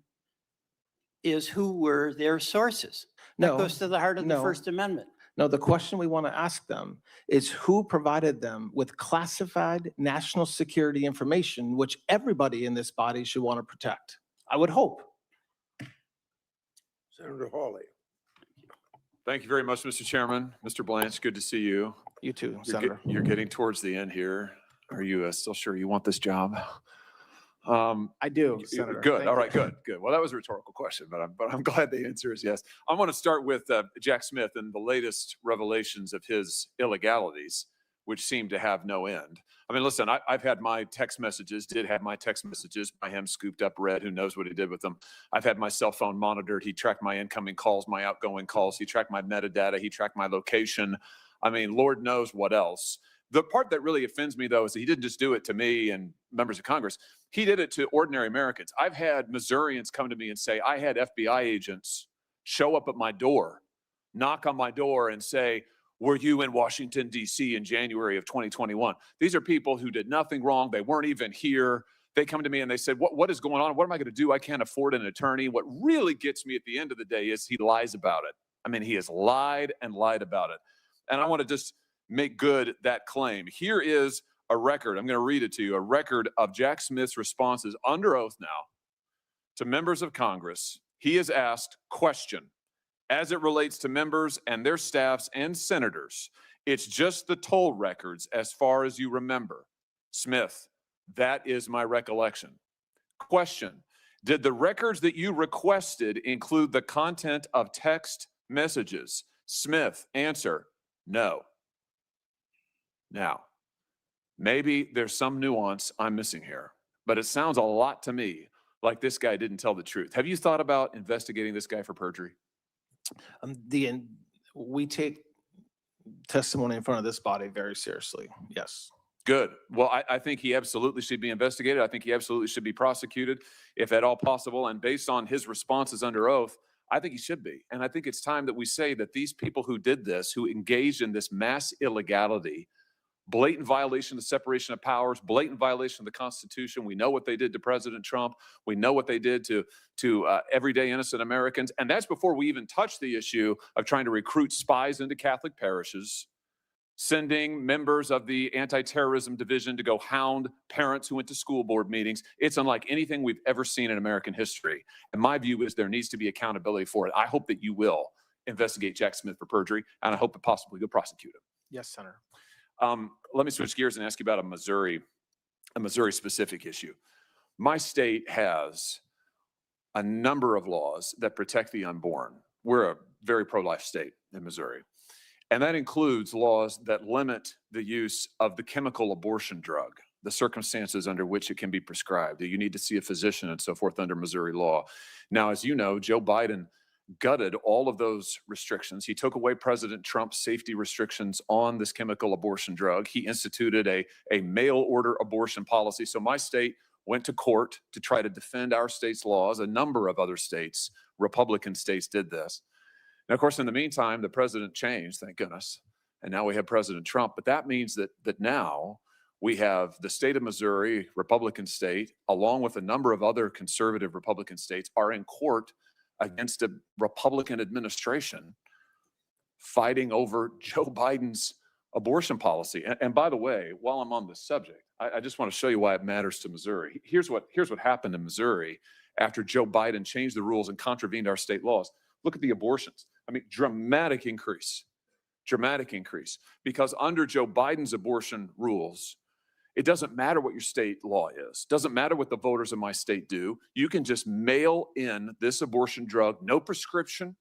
is who were their sources? That No, goes to the heart of the no. First Amendment. no, the question we want to ask them is who provided them with classified national security information, which everybody in this body should want to protect. I would hope. Senator Hawley. Thank you very much, Mr. Chairman. Mr. Blanche, good to see you. You too, You're, Senator. you're getting towards the end here. Are you still sure you want this job? I do, Senator. Good. Thank All you. right. Good. Good. Well, that was a rhetorical question, but I'm glad the answer is yes. I want to start with Jack Smith and the latest revelations of his illegalities, which seem to have no end. I mean, listen, I've had my text messages, did have my text messages by him scooped up, read. Who knows what he did with them? I've had my cell phone monitored. He tracked my incoming calls, my outgoing calls. He tracked my metadata. He tracked my location. I mean, Lord knows what else. The part that really offends me, though, is that he didn't just do it to me and members of Congress. He did it to ordinary Americans. I've had Missourians come to me and say, I had FBI agents show up at my door, knock on my door and say, were you in Washington, D.C. in January of 2021? These are people who did nothing wrong. They weren't even here. They come to me and they said, what is going on? What am I going to do? I can't afford an attorney. What really gets me at the end of the day is he lies about it. I mean, he has lied and lied about it. And I want to just make good that claim. Here is a record. I'm going to read it to you. A record of Jack Smith's responses under oath now to members of Congress. He has asked question as it relates to members and their staffs and senators. It's just the toll records as far as you remember. Smith, that is my recollection. Question, did the records that you requested include the content of text messages? Smith, answer, no. Now, maybe there's some nuance I'm missing here, but it sounds a lot to me like this guy didn't tell the truth. Have you thought about investigating this guy for perjury? We take testimony in front of this body very seriously. Yes. Good. Well, I think he absolutely should be investigated. I think he absolutely should be prosecuted if at all possible. And based on his responses under oath, I think he should be. And I think it's time that we say that these people who did this, who engaged in this mass illegality, blatant violation of the separation of powers, blatant violation of the Constitution. We know what they did to President Trump. We know what they did to everyday innocent Americans. And that's before we even touch the issue of trying to recruit spies into Catholic parishes, sending members of the anti-terrorism division to go hound parents who went to school board meetings. It's unlike anything we've ever seen in American history. And my view is there needs to be accountability for it. I hope that you will investigate Jack Smith for perjury, and I hope that possibly you'll prosecute him. Yes, Senator. Let me switch gears and ask you about a Missouri specific issue. My state has a number of laws that protect the unborn. We're a very pro-life state in Missouri. And that includes laws that limit the use of the chemical abortion drug, the circumstances under which it can be prescribed. You need to see a physician and so forth under Missouri law. Now, as you know, Joe Biden gutted all of those restrictions. He took away President Trump's safety restrictions on this chemical abortion drug. He instituted a mail order abortion policy. So my state went to court to try to defend our state's laws. A number of other states, Republican states, did this. Now, of course, in the meantime, the president changed, thank goodness. And now we have President Trump. But that means that now we have the state of Missouri, Republican state, along with a number of other conservative Republican states, are in court against a Republican administration fighting over Joe Biden's abortion policy. And by the way, while I'm on this subject, I just want to show you why it matters to Missouri. Here's what happened in Missouri after Joe Biden changed the rules and contravened our state laws. Look at the abortions. I mean, dramatic increase, because under Joe Biden's abortion rules, it doesn't matter what your state law is. Doesn't matter what the voters in my state do. You can just mail in this abortion drug, no prescription,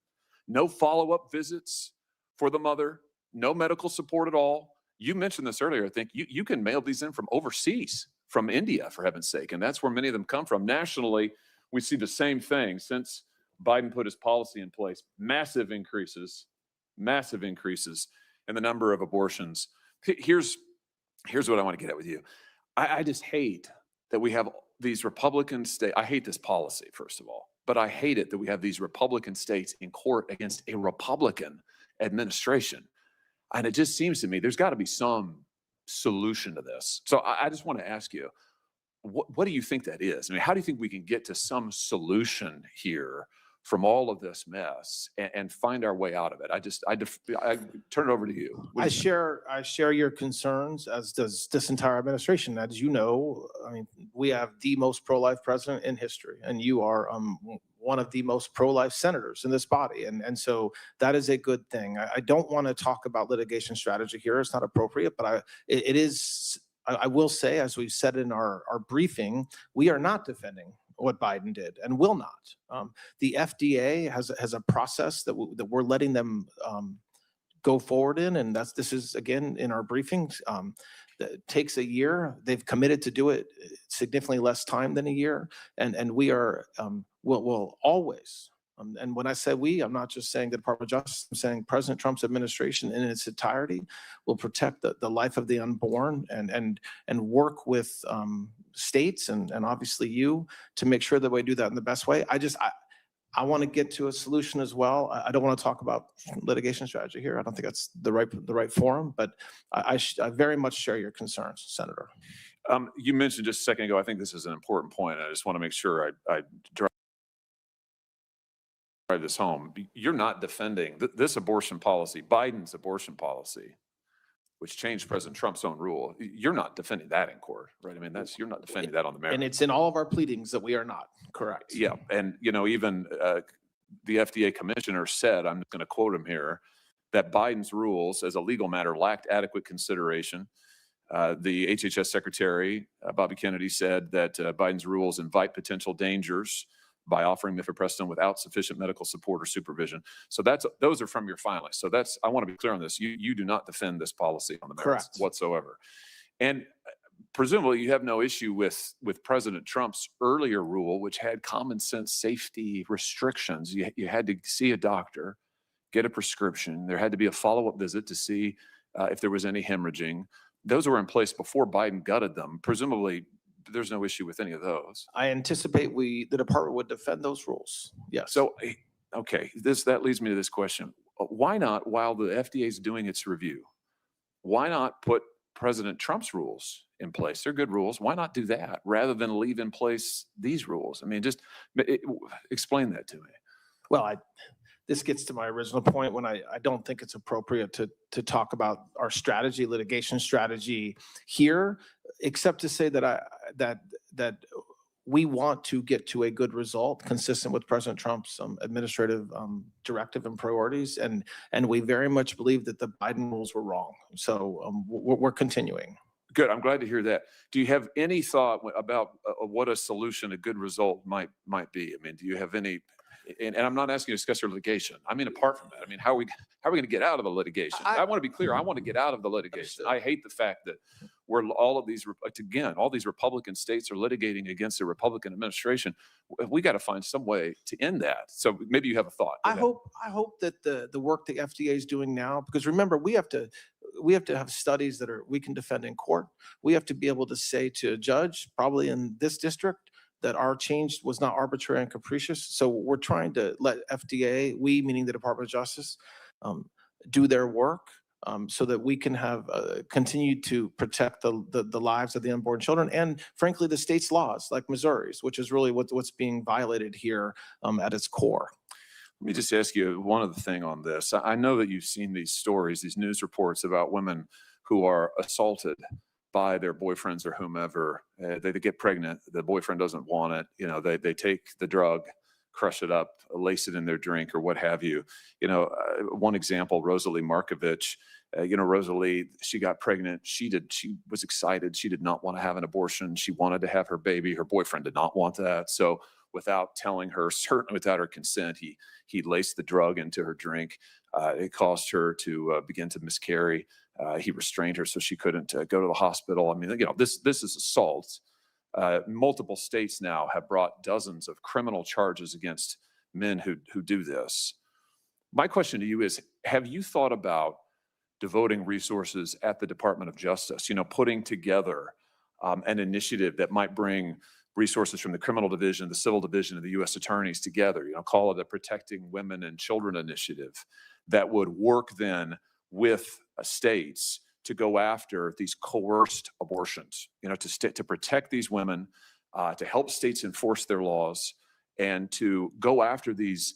no follow-up visits for the mother, no medical support at all. You mentioned this earlier, I think. You can mail these in from overseas, from India, for heaven's sake, and that's where many of them come from. Nationally, we see the same thing since Biden put his policy in place. Massive increases in the number of abortions. Here's what I want to get at with you. I just hate that we have these Republican states. I hate this policy, first of all. but I hate it that we have these Republican states in court against a Republican administration. And it just seems to me there's got to be some solution to this. So I just want to ask you, what do you think that is? I mean, how do you think we can get to some solution here from all of this mess and find our way out of it? I turn it over to you. What do you think? I share your concerns, as does this entire administration. As you know, I mean, we have the most pro-life president in history, and you are one of the most pro-life senators in this body. And so that is a good thing. I don't want to talk about litigation strategy here. It's not appropriate, but it is, I will say, as we've said in our briefing, we are not defending what Biden did and will not. The FDA has a process that we're letting them go forward in, and this is again in our briefings. That takes a year. They've committed to do it significantly less time than a year, and we are will always. And when I say we, I'm not just saying the Department of Justice. I'm saying President Trump's administration in its entirety will protect the life of the unborn and work with states and obviously you to make sure that we do that in the best way. I want to get to a solution as well. I don't want to talk about litigation strategy here. I don't think that's the right forum, but I very much share your concerns, Senator. You mentioned just a second ago, I think this is an important point. I just want to make sure I drive this home. You're not defending this abortion policy, Biden's abortion policy, which changed President Trump's own rule. You're not defending that in court, right? I mean, you're not defending that on the merits. And it's in all of our pleadings that we are not, correct? Yeah, and even the FDA commissioner said, I'm going to quote him here, that Biden's rules as a legal matter lacked adequate consideration. The HHS secretary, Bobby Kennedy, said that Biden's rules invite potential dangers by offering mifepristone without sufficient medical support or supervision. So those are from your filings. So I want to be clear on this. You do not defend this policy on the merits Correct. whatsoever. And presumably you have no issue with President Trump's earlier rule, which had common sense safety restrictions. You had to see a doctor, get a prescription. There had to be a follow-up visit to see if there was any hemorrhaging. Those were in place before Biden gutted them. Presumably, there's no issue with any of those. I anticipate the department would defend those rules. Yes. So, okay, that leads me to this question. Why not, while the FDA is doing its review, why not put President Trump's rules in place? They're good rules. Why not do that rather than leave in place these rules? I mean, just explain that to me. Well, this gets to my original point when I don't think it's appropriate to talk about our strategy, litigation strategy here, except to say that that we want to get to a good result consistent with President Trump's administrative directive and priorities, and we very much believe that the Biden rules were wrong. So we're continuing. Good. I'm glad to hear that. Do you have any thought about what a solution, a good result might be? I mean, do you have any? And I'm not asking you to discuss your litigation. I mean, apart from that, I mean, how are we going to get out of the litigation? I want to be clear. I want to get out of the litigation. I hate the fact that all these Republican states are litigating against a Republican administration. We got to find some way to end that. So maybe you have a thought. I hope that the work the FDA is doing now, because remember, we have to have studies that we can defend in court. We have to be able to say to a judge, probably in this district, that our change was not arbitrary and capricious. So we're trying to let FDA, we meaning the Department of Justice, do their work so that we can have continue to protect the lives of the unborn children and, frankly, the state's laws, like Missouri's, which is really what's being violated here at its core. Let me just ask you one other thing on this. I know that you've seen these stories, these news reports about women who are assaulted by their boyfriends or whomever. They get pregnant. The boyfriend doesn't want it. You know, they take the drug, crush it up, lace it in their drink or what have you. You know, one example, Rosalie Markovich. Rosalie, she got pregnant. She was excited. She did not want to have an abortion. She wanted to have her baby. Her boyfriend did not want that. So without telling her, certainly without her consent, he laced the drug into her drink. It caused her to begin to miscarry. He restrained her so she couldn't go to the hospital. I mean, this is assault. Multiple states now have brought dozens of criminal charges against men who do this. My question to you is, have you thought about devoting resources at the Department of Justice, putting together an initiative that might bring resources from the criminal division, the civil division, and the U.S. attorneys together, call it a Protecting Women and Children Initiative that would work then with states to go after these coerced abortions, to protect these women, to help states enforce their laws, and to go after these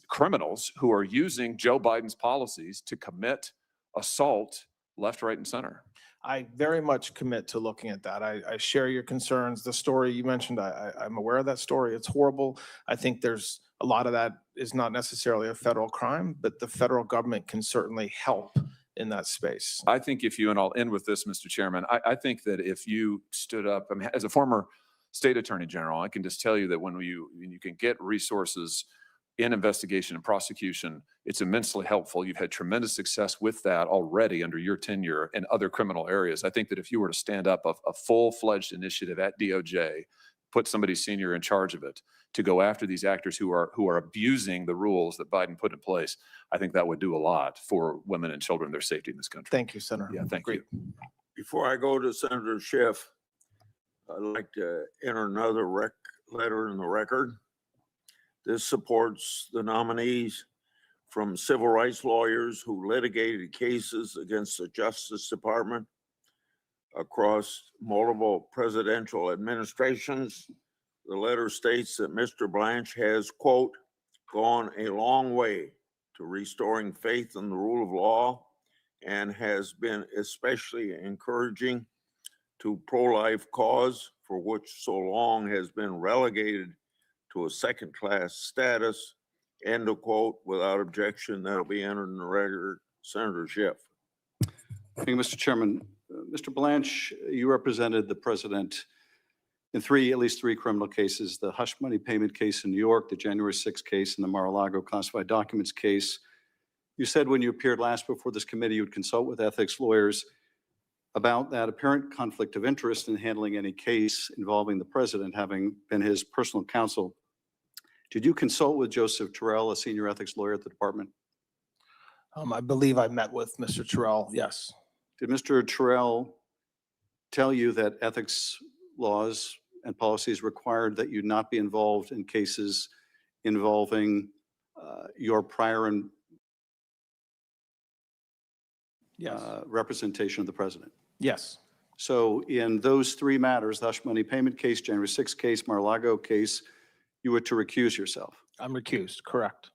criminals who are using Joe Biden's policies to commit assault left, right, and center. I very much commit to looking at that. I share your concerns. The story you mentioned, I'm aware of that story. It's horrible. I think there's a lot of that is not necessarily a federal crime, but the federal government can certainly help in that space. I think and I'll end with this, Mr. Chairman, I think that if you stood up, as a former state attorney general, I can just tell you that when you can get resources in investigation and prosecution, it's immensely helpful. You've had tremendous success with that already under your tenure in other criminal areas. I think that if you were to stand up a full-fledged initiative at DOJ, put somebody senior in charge of it to go after these actors who are abusing the rules that Biden put in place, I think that would do a lot for women and children, their safety in this country. Thank you, Senator. Yeah, thank Great. you. Before I go to Senator Schiff, I'd like to enter another letter in the record. This supports the nominees from civil rights lawyers who litigated cases against the Justice Department across multiple presidential administrations. The letter states that Mr. Blanche has, quote, gone a long way to restoring faith in the rule of law and has been especially encouraging to pro-life cause, for which so long has been relegated to a second-class status, end of quote, without objection. That'll be entered in the record. Senator Schiff. Thank you, Mr. Chairman. Mr. Blanche, you represented the president in at least three criminal cases, the hush money payment case in New York, the January 6th case, and the Mar-a-Lago classified documents case. You said when you appeared last before this committee, you would consult with ethics lawyers about that apparent conflict of interest in handling any case involving the president, having been his personal counsel. Did you consult with Joseph Terrell, a senior ethics lawyer at the department? I believe I met with Mr. Terrell, yes. Did Mr. Terrell tell you that ethics laws and policies required that you not be involved in cases involving your prior and Yes. Representation of the president? Yes. So in those three matters, the hush money payment case, January 6th case, Mar-a-Lago case, you were to recuse yourself? I'm recused, correct.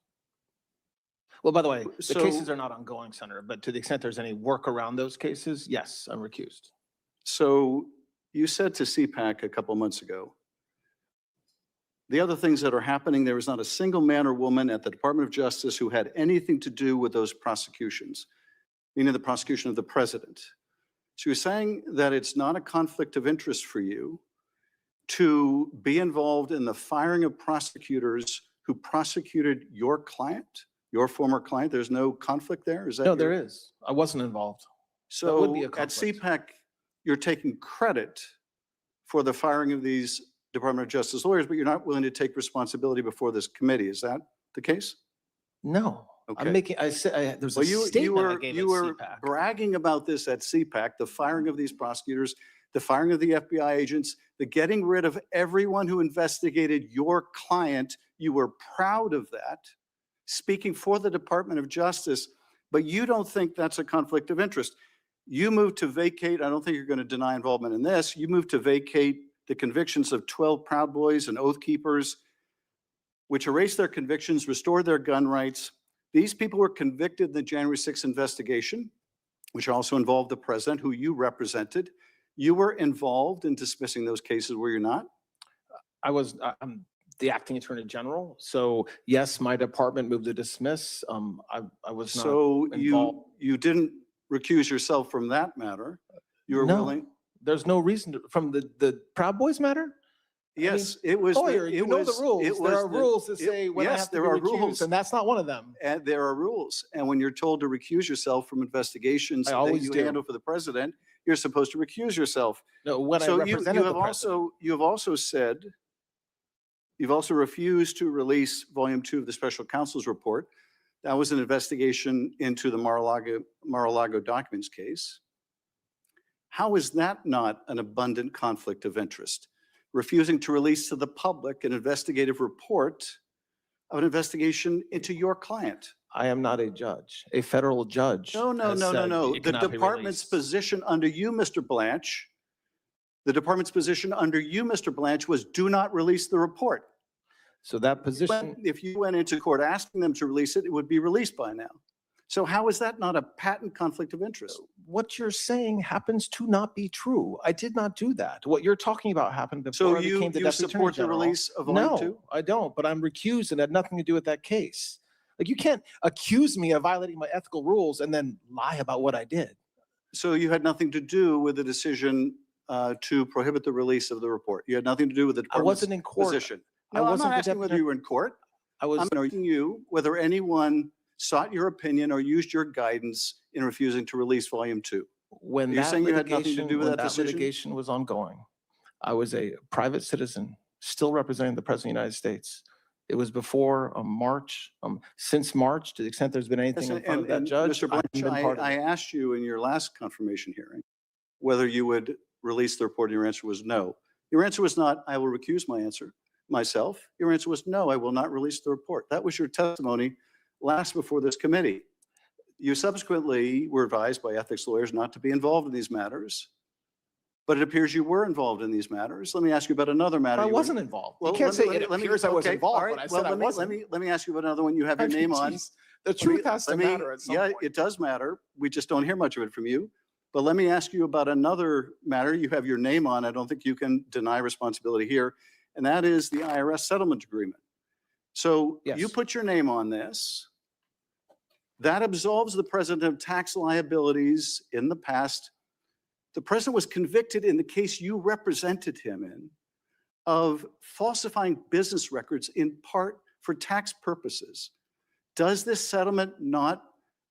Well, by the way, the So- cases are not ongoing, Senator, but to the extent there's any work around those cases, yes, I'm recused. So you said to CPAC a couple months ago, the other things that are happening, there is not a single man or woman at the Department of Justice who had anything to do with those prosecutions, meaning the prosecution of the president. So you're saying that it's not a conflict of interest for you to be involved in the firing of prosecutors who prosecuted your client, your former client? There's no conflict there? Is that No, there is. I wasn't involved. That would be a So at conflict. CPAC, you're taking credit for the firing of these Department of Justice lawyers, but you're not willing to take responsibility before this committee. Is that the case? No, Okay. I'm making, I said, there's a Well, you statement I were, gave you at were CPAC. bragging about this at CPAC, the firing of these prosecutors, the firing of the FBI agents, the getting rid of everyone who investigated your client. You were proud of that, speaking for the Department of Justice, but you don't think that's a conflict of interest. You moved to vacate, I don't think you're going to deny involvement in this, you moved to vacate the convictions of 12 Proud Boys and Oath Keepers, which erased their convictions, restored their gun rights. These people were convicted in the January 6th investigation, which also involved the president who you represented. You were involved in dismissing those cases, were you not? I'm the acting attorney general. So yes, my department moved to dismiss. I was not So involved. you didn't recuse yourself from that matter. You were No, willing? there's no reason to, from the Proud Boys matter? Yes, it was. Lawyer, you know the rules. There are rules that say when I yes, have to there be are recused, rules. and that's not one of them. And there are rules. And when you're told to recuse yourself from investigations I that always you do. handle for the president, you're supposed to recuse yourself. No, when I So represented the president. you have also said, you've also refused to release volume 2 of the special counsel's report. That was an investigation into the Mar-a-Lago documents case. How is that not an abundant conflict of interest? refusing to release to the public an investigative report of an investigation into your client. I am not a judge. A federal judge. No, no, has no, no, said no. it The cannot be department's released. position under you, Mr. Blanche, the department's position under you, Mr. Blanche, was do not release the report. So that But position, if you went into court asking them to release it, it would be released by now. So how is that not a patent conflict of interest? what you're saying happens to not be true. I did not do that. What you're talking about happened So before I you, became the you deputy attorney support the general. release of Volume 2? No, I don't, but I'm recused and had nothing to do with that case. Like, you can't accuse me of violating my ethical rules and then lie about what I did. So you had nothing to do with the decision to prohibit the release of the report? You had nothing to do with the I department's wasn't in court. position? I No, I'm wasn't not the asking whether deputy- you were in court. I was, I'm asking you whether anyone sought your opinion or used your guidance in refusing to release Volume 2. when You're that saying you had nothing to litigation, do with when that that decision? litigation was ongoing, I was a private citizen, still representing the President of the United States. It was before March, since March, to the extent there's been anything in front of that judge, Mr. I haven't Blanch, been part of I it. asked you in your last confirmation hearing whether you would release the report, and your answer was no. Your answer was not, I will recuse myself. Your answer was, no, I will not release the report. That was your testimony last before this committee. You subsequently were advised by ethics lawyers not to be involved in these matters, but it appears you were involved in these matters. Let me ask you about another matter. I you wasn't were- involved. Well, You can't say let me- it let me- appears I was okay, involved, all right, but I well, said I wasn't. Let me ask you about another one you have I your mean, name on. geez, The truth has to Let me- matter at some Yeah, point. it does matter. We just don't hear much of it from you. But let me ask you about another matter you have your name on. I don't think you can deny responsibility here. And that is the IRS settlement agreement. So you Yes. put your name on this. That absolves the president of tax liabilities in the past. The president was convicted in the case you represented him in of falsifying business records in part for tax purposes. Does this settlement not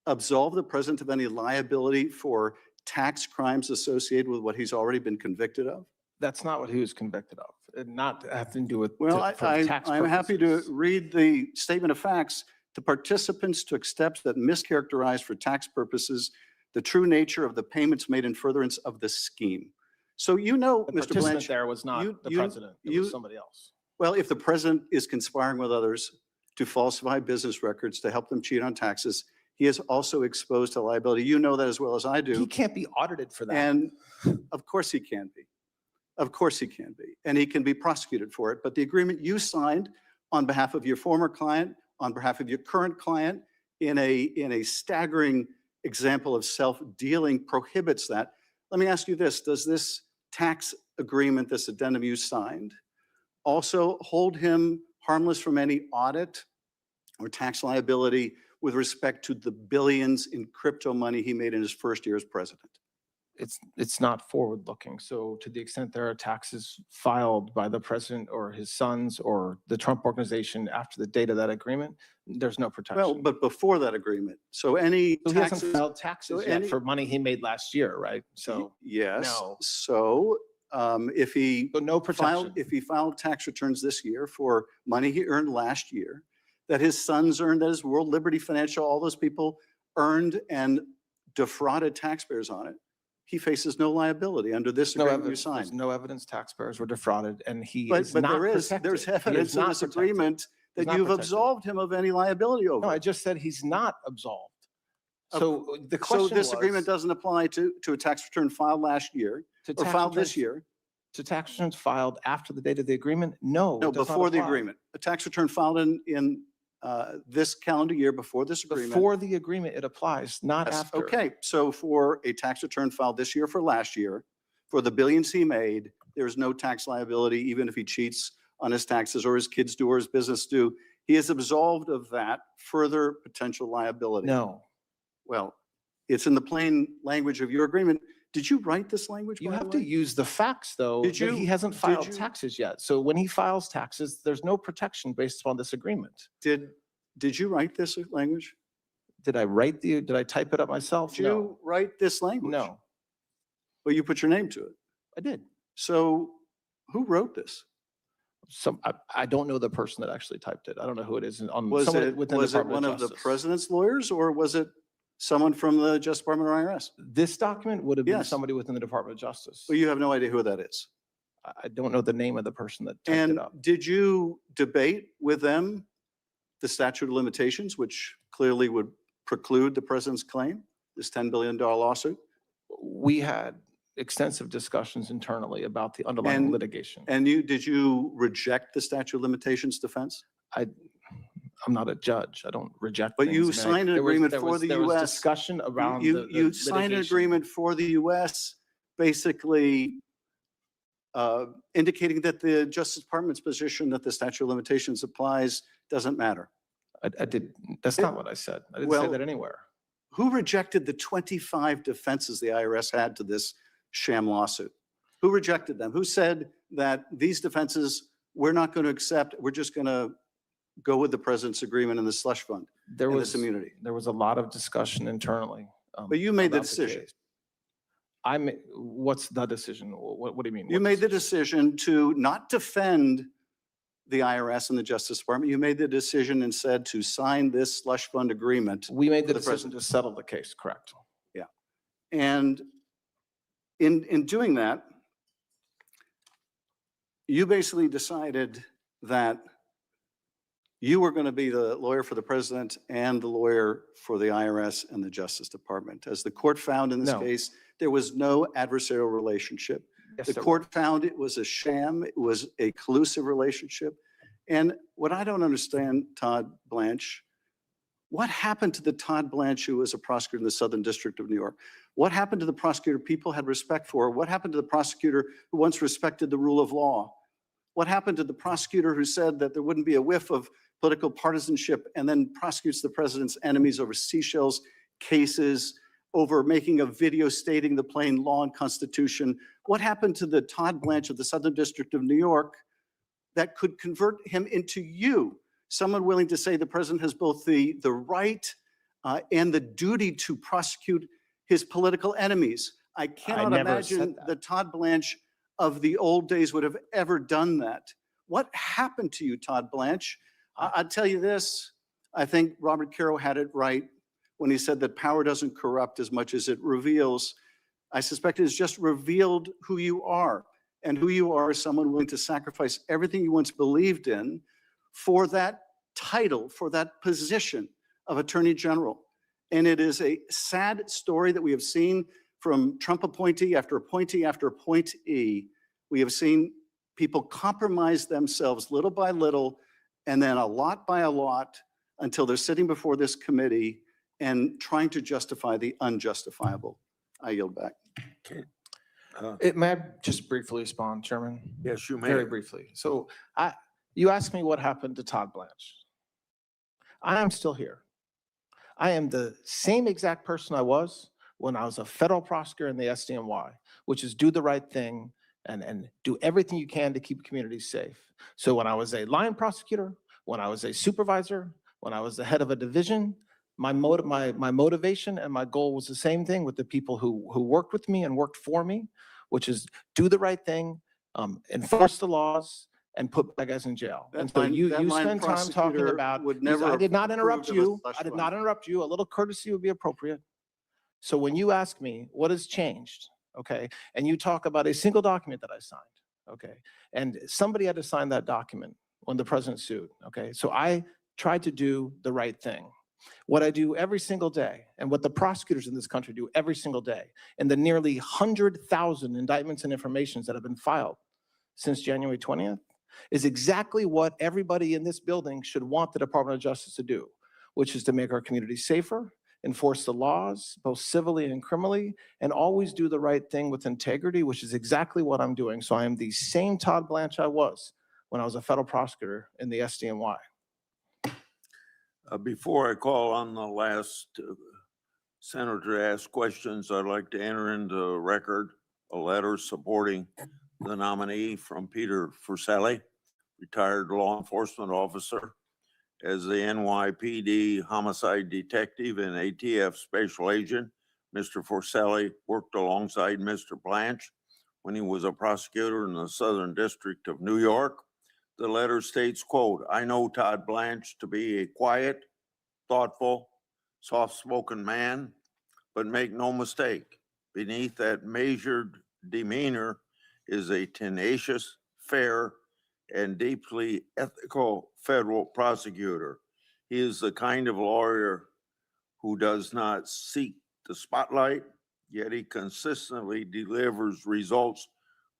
absolve the president of any liability for tax crimes associated with what he's already been convicted of? That's not what he was convicted of. It not having to do with. Well, for tax I'm happy to purposes. read the statement of facts. The participants took steps that mischaracterized for tax purposes the true nature of the payments made in furtherance of the scheme. So you know, The Mr. participant Blanch, there was not you- the you- president. It you- was somebody else. well, if the president is conspiring with others to falsify business records to help them cheat on taxes, he is also exposed to liability. You know that as well as I do. He can't be audited for that. And of course he can be. Of course he can be. And he can be prosecuted for it. But the agreement you signed on behalf of your former client, on behalf of your current client, in a staggering example of self-dealing prohibits that. Let me ask you this. Does this tax agreement, this addendum you signed, also hold him harmless from any audit or tax liability with respect to the billions in crypto money he made in his first year as president? It's not forward looking. So to the extent there are taxes filed by the president or his sons or the Trump organization after the date of that agreement, there's no protection. Well, but before that agreement, so any So he hasn't taxes. filed taxes so yet any- for money he made last year, right? So Yes, no. so if he So no filed, protection. if he filed tax returns this year for money he earned last year, that his sons earned, that his World Liberty Financial, all those people earned and defrauded taxpayers on it, he faces no liability under this No agreement you evidence, there's signed. no evidence taxpayers were defrauded and he But, is but not there is, protected. there's He is evidence in not this protected. agreement that not you've protected. absolved him of any liability over. No, I it. just said he's not absolved. Of- So the So question this agreement was doesn't apply to a tax return filed last year to or tax filed this returns- year? to tax returns filed after the date of the agreement? No. No, it does not before the apply. agreement. A tax return filed in this calendar year before this agreement. Before the agreement, it applies, not Yes, after. okay, so for a tax return filed this year for last year, for the billions he made, there's no tax liability, even if he cheats on his taxes or his kids do or his business do. He is absolved of that further potential liability. No. Well, it's in the plain language of your agreement. Did you write this language? You by the have to way? use the facts, though, Did that he you- hasn't did filed you- taxes yet. So when he files taxes, there's no protection based upon this agreement. Did you write this language? Did I type it up myself? Did No. you write this language? No, Well, you put your name to it. I did. So who wrote this? I don't know the person that actually typed it. I don't know who it is on Was someone it, within the was it Department one of the Justice. president's lawyers or was it someone from the Justice Department or IRS? This document would have been Yes. somebody within the Department of Justice. Well, you have no idea who that is. I don't know the name of the person that typed And it up. did you debate with them the statute of limitations, which clearly would preclude the president's claim, this $10 billion lawsuit? We had extensive discussions internally about the underlying And- litigation. And did you reject the statute of limitations defense? I'm not a judge. I don't reject But things. you I mean, signed an there was- agreement there for was- the There was US. discussion around You, the you signed an litigation. agreement for the US, basically indicating that the Justice Department's position that the statute of limitations applies doesn't matter. I did, that's not what I said. I didn't say Well, that anywhere. Who rejected the 25 defenses the IRS had to this sham lawsuit? Who rejected them? Who said that these defenses, we're not going to accept, we're just going to go with the president's agreement in the slush fund There and was this immunity? There was a lot of discussion internally. But you made the about decision. case. What's the decision? What do you mean? You What made the decision to not defend the IRS and the Justice Department. You made the decision and said to sign this slush fund agreement. We made the with the decision to settle the case, correct? Yeah. And in doing that, you basically decided that you were going to be the lawyer for the president and the lawyer for the IRS and the Justice Department. As the court found in this No. case, there was no adversarial relationship. Yes, The there court found it was a sham, it was a collusive relationship. And what I don't understand, Todd Blanche, what happened to the Todd Blanche who was a prosecutor in the Southern District of New York? What happened to the prosecutor people had respect for? What happened to the prosecutor who once respected the rule of law? What happened to the prosecutor who said that there wouldn't be a whiff of political partisanship and then prosecutes the president's enemies over Seychelles cases, over making a video stating the plain law and constitution? What happened to the Todd Blanche of the Southern District of New York that could convert him into you, someone willing to say the president has both the right and the duty to prosecute his political enemies? I cannot never said imagine that. the Todd Blanche of the old days would have ever done that. What happened to you, Todd Blanche? I'll tell you this, I think Robert Caro had it right when he said that power doesn't corrupt as much as it reveals. I suspect it has just revealed who you are, and who you are is someone willing to sacrifice everything you once believed in for that title, for that position of Attorney General. And it is a sad story that we have seen from Trump appointee after appointee after appointee. We have seen people compromise themselves little by little, and then a lot by a lot, until they're sitting before this committee and trying to justify the unjustifiable. I yield back. May I just briefly respond, Chairman? Yes, you may. Very briefly. So you asked me what happened to Todd Blanche. I am still here. I am the same exact person I was when I was a federal prosecutor in the SDNY, which is do the right thing and do everything you can to keep communities safe. So when I was a line prosecutor, when I was a supervisor, when I was the head of a division, my motivation and my goal was the same thing with the people who worked with me and worked for me, which is do the right thing, enforce the laws, and put bad guys in jail. That And so line- you that line spend time talking prosecutor about, would never I did not have interrupt approved of a you. slush I did fund. not interrupt you. A little courtesy would be appropriate. So when you ask me, what has changed? Okay, and you talk about a single document that I signed, okay? And somebody had to sign that document when the president sued, okay? So I tried to do the right thing. What I do every single day, and what the prosecutors in this country do every single day, and the nearly 100,000 indictments and informations that have been filed since January 20th, is exactly what everybody in this building should want the Department of Justice to do, which is to make our communities safer, enforce the laws, both civilly and criminally, and always do the right thing with integrity, which is exactly what I'm doing. So I am the same Todd Blanche I was when I was a federal prosecutor in the SDNY. Before I call on the last senator to ask questions, I'd like to enter into record a letter supporting the nominee from Peter Furcelli, retired law enforcement officer, as the NYPD homicide detective and ATF special agent. Mr. Furcelli worked alongside Mr. Blanche when he was a prosecutor in the Southern District of New York. The letter states, quote, "I know Todd Blanche to be a quiet, thoughtful, soft-spoken man, but make no mistake, beneath that measured demeanor is a tenacious, fair, and deeply ethical federal prosecutor. He is the kind of lawyer who does not seek the spotlight, yet he consistently delivers results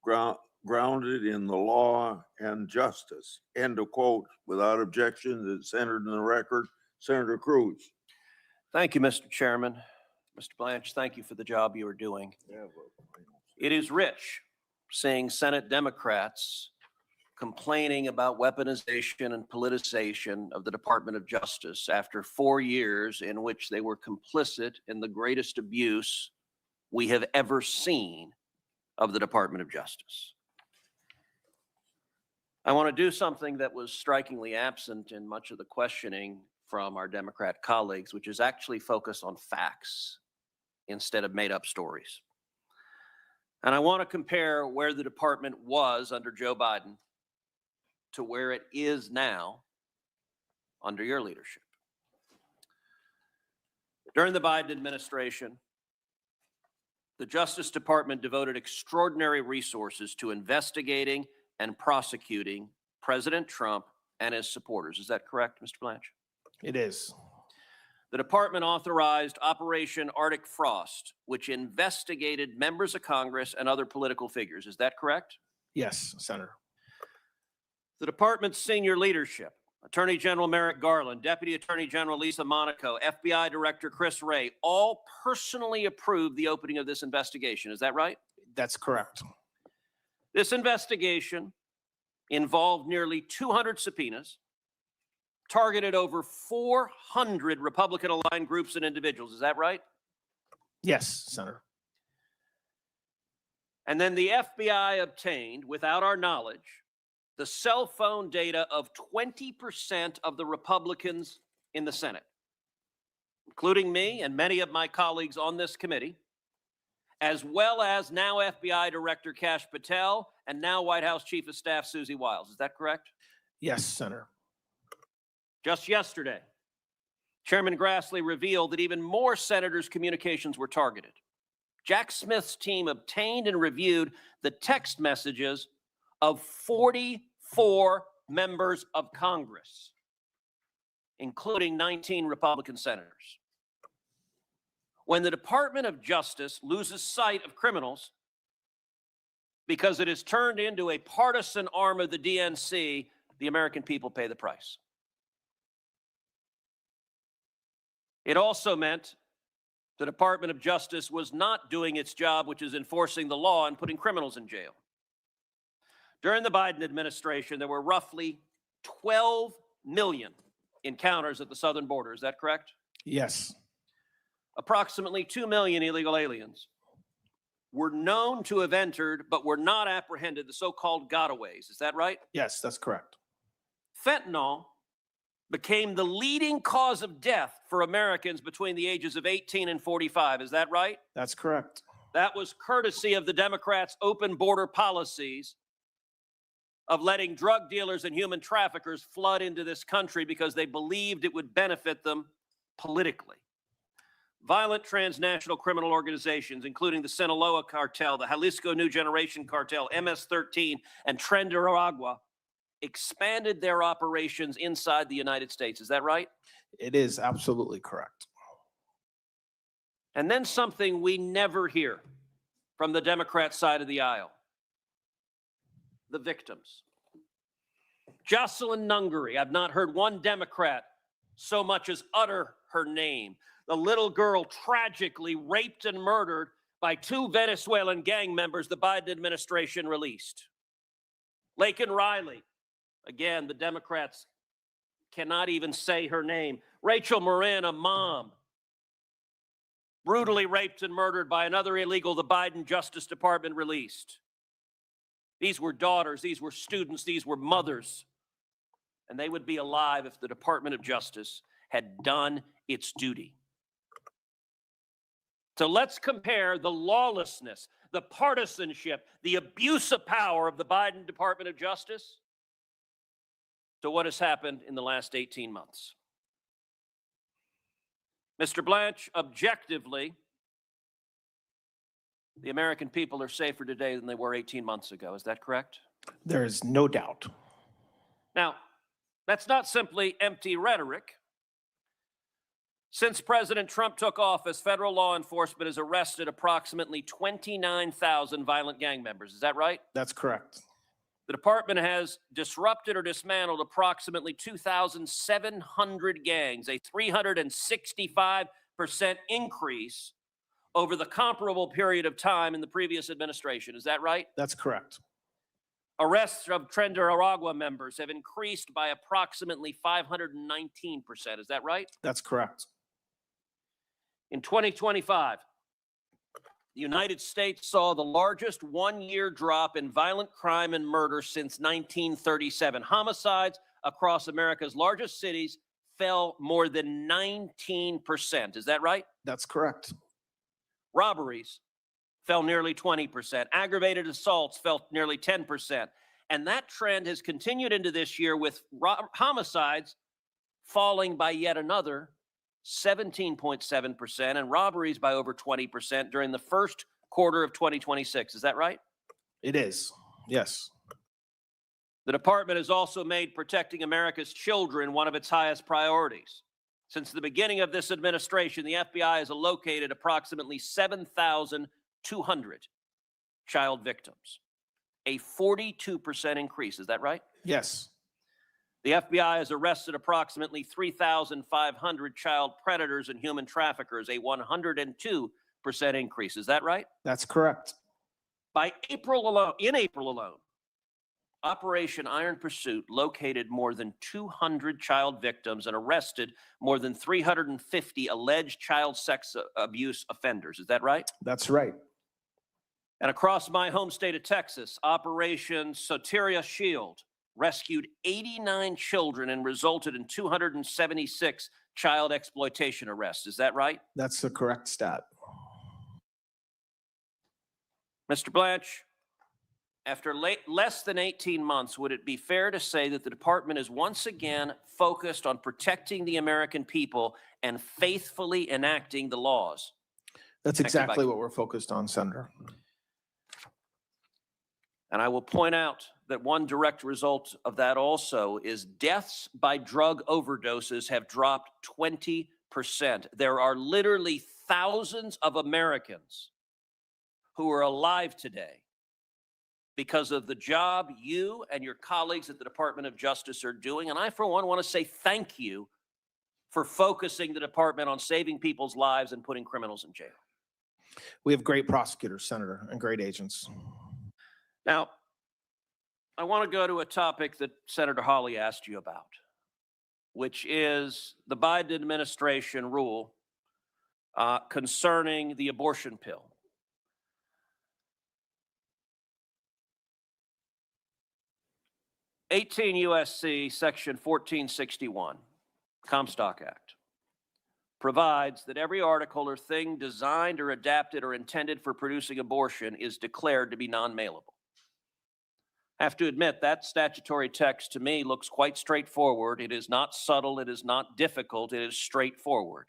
grounded in the law and justice. End of quote. Without objection, it's entered in the record. Senator Cruz. Thank you, Mr. Chairman. Mr. Blanche, thank you for the job you are doing. It is rich seeing Senate Democrats complaining about weaponization and politicization of the Department of Justice after 4 years in which they were complicit in the greatest abuse we have ever seen of the Department of Justice. I want to do something that was strikingly absent in much of the questioning from our Democrat colleagues, which is actually focus on facts instead of made-up stories. And I want to compare where the department was under Joe Biden to where it is now under your leadership. During the Biden administration, the Justice Department devoted extraordinary resources to investigating and prosecuting President Trump and his supporters. Is that correct, Mr. Blanche? It is. The department authorized Operation Arctic Frost, which investigated members of Congress and other political figures. Is that correct? Yes, Senator. The department's senior leadership, Attorney General Merrick Garland, Deputy Attorney General Lisa Monaco, FBI Director Chris Wray, all personally approved the opening of this investigation. Is that right? That's correct. This investigation involved nearly 200 subpoenas, targeted over 400 Republican-aligned groups and individuals. Is that right? Yes, Senator. And then the FBI obtained, without our knowledge, the cell phone data of 20% of the Republicans in the Senate, including me and many of my colleagues on this committee, as well as now FBI Director Kash Patel and now White House Chief of Staff Susie Wiles. Is that correct? Yes, Senator. Just yesterday, Chairman Grassley revealed that even more senators' communications were targeted. Jack Smith's team obtained and reviewed the text messages of 44 members of Congress, including 19 Republican senators. When the Department of Justice loses sight of criminals because it is turned into a partisan arm of the DNC, the American people pay the price. It also meant the Department of Justice was not doing its job, which is enforcing the law and putting criminals in jail. During the Biden administration, there were roughly 12 million encounters at the southern border. Is that correct? Yes. Approximately 2 million illegal aliens were known to have entered, but were not apprehended, the so-called gotaways. Is that right? Yes, that's correct. Fentanyl became the leading cause of death for Americans between the ages of 18 and 45. Is that right? That's correct. That was courtesy of the Democrats' open border policies of letting drug dealers and human traffickers flood into this country because they believed it would benefit them politically. Violent transnational criminal organizations, including the Sinaloa Cartel, the Jalisco New Generation Cartel, MS-13, and Tren de Aragua, expanded their operations inside the United States. Is that right? It is absolutely correct. And then something we never hear from the Democrat side of the aisle: the victims. Jocelyn Nungary, I've not heard one Democrat so much as utter her name. The little girl tragically raped and murdered by 2 Venezuelan gang members the Biden administration released. Laken Riley, again, the Democrats cannot even say her name. Rachel Morin, a mom, brutally raped and murdered by another illegal the Biden Justice Department released. These were daughters, these were students, these were mothers, and they would be alive if the Department of Justice had done its duty. So let's compare the lawlessness, the partisanship, the abuse of power of the Biden Department of Justice to what has happened in the last 18 months. Mr. Blanche, objectively, the American people are safer today than they were 18 months ago. Is that correct? There is no doubt. Now, that's not simply empty rhetoric. Since President Trump took office, federal law enforcement has arrested approximately 29,000 violent gang members. Is that right? That's correct. The department has disrupted or dismantled approximately 2,700 gangs, a 365% increase over the comparable period of time in the previous administration. Is that right? That's correct. Arrests of Tren de Aragua members have increased by approximately 519%. Is that right? That's correct. In 2025, the United States saw the largest one-year drop in violent crime and murder since 1937. Homicides across America's largest cities fell more than 19%. Is that right? That's correct. Robberies fell nearly 20%. Aggravated assaults fell nearly 10%. And that trend has continued into this year with homicides falling by yet another 17.7% and robberies by over 20% during the first quarter of 2026. Is that right? It is. Yes. The department has also made protecting America's children one of its highest priorities. Since the beginning of this administration, the FBI has located approximately 7,200 child victims, a 42% increase. Is that right? Yes. The FBI has arrested approximately 3,500 child predators and human traffickers, a 102% increase. Is that right? That's correct. In April alone, Operation Iron Pursuit located more than 200 child victims and arrested more than 350 alleged child sex abuse offenders. Is that right? That's right. And across my home state of Texas, Operation Soteria Shield rescued 89 children and resulted in 276 child exploitation arrests. Is that right? That's the correct stat. Mr. Blanche, after less than 18 months, would it be fair to say that the department is once again focused on protecting the American people and faithfully enacting the laws? That's exactly what we're focused on, Senator. And I will point out that one direct result of that also is deaths by drug overdoses have dropped 20%. There are literally thousands of Americans who are alive today because of the job you and your colleagues at the Department of Justice are doing. And I, for one, want to say thank you for focusing the department on saving people's lives and putting criminals in jail. We have great prosecutors, Senator, and great agents. Now, I want to go to a topic that Senator Hawley asked you about, which is the Biden administration rule concerning the abortion pill. (18 U.S.C. Section 1461, Comstock Act, provides that every article or thing designed or adapted or intended for producing abortion is declared to be non-mailable. I have to admit that statutory text to me looks quite straightforward. It is not subtle. It is not difficult. It is straightforward.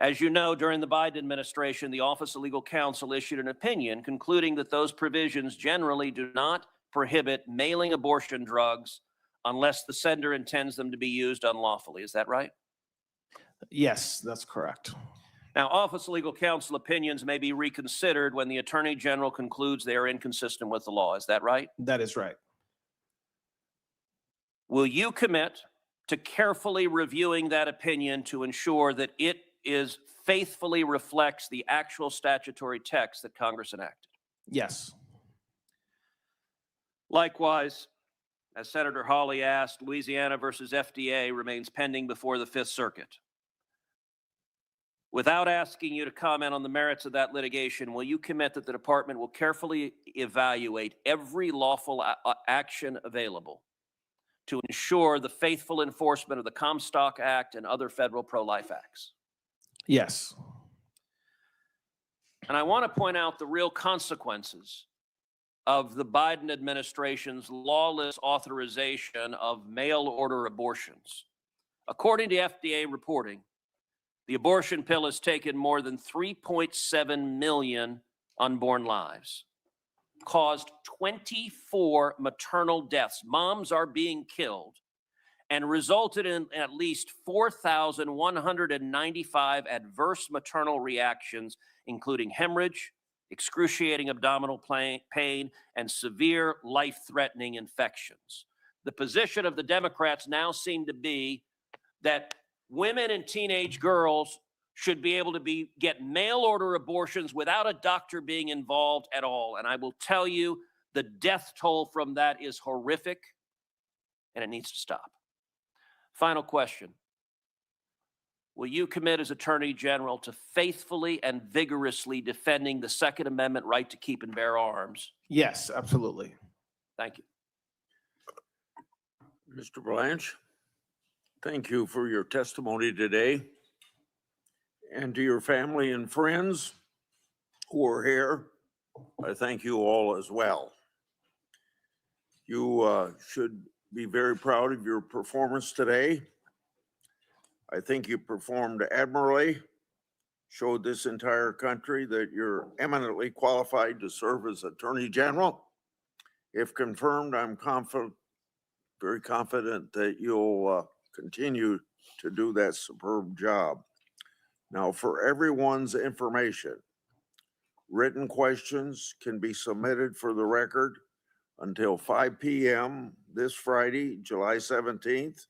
As you know, during the Biden administration, the Office of Legal Counsel issued an opinion concluding that those provisions generally do not prohibit mailing abortion drugs unless the sender intends them to be used unlawfully. Is that right? Yes, that's correct. Now, Office of Legal Counsel opinions may be reconsidered when the Attorney General concludes they are inconsistent with the law. Is that right? That is right. Will you commit to carefully reviewing that opinion to ensure that it faithfully reflects the actual statutory text that Congress enacted? Yes. Likewise, as Senator Hawley asked, Louisiana versus FDA remains pending before the Fifth Circuit. Without asking you to comment on the merits of that litigation, will you commit that the department will carefully evaluate every lawful action available to ensure the faithful enforcement of the Comstock Act and other federal pro-life acts? Yes. And I want to point out the real consequences of the Biden administration's lawless authorization of mail order abortions. According to FDA reporting, The abortion pill has taken more than 3.7 million unborn lives, caused 24 maternal deaths. Moms are being killed, and resulted in at least 4,195 adverse maternal reactions, including hemorrhage, excruciating abdominal pain, and severe life-threatening infections. The position of the Democrats now seem to be that women and teenage girls should be able to get mail order abortions without a doctor being involved at all. And I will tell you, the death toll from that is horrific, and it needs to stop. Final question. Will you commit as Attorney General to faithfully and vigorously defending the Second Amendment right to keep and bear arms? Yes, absolutely. Thank you. Mr. Blanche, thank you for your testimony today. And to your family and friends who are here, I thank you all as well. You should be very proud of your performance today. I think you performed admirably, showed this entire country that you're eminently qualified to serve as Attorney General. If confirmed, I'm very confident that you'll continue to do that superb job. Now, for everyone's information, written questions can be submitted for the record until 5 p.m. this Friday, July 17th.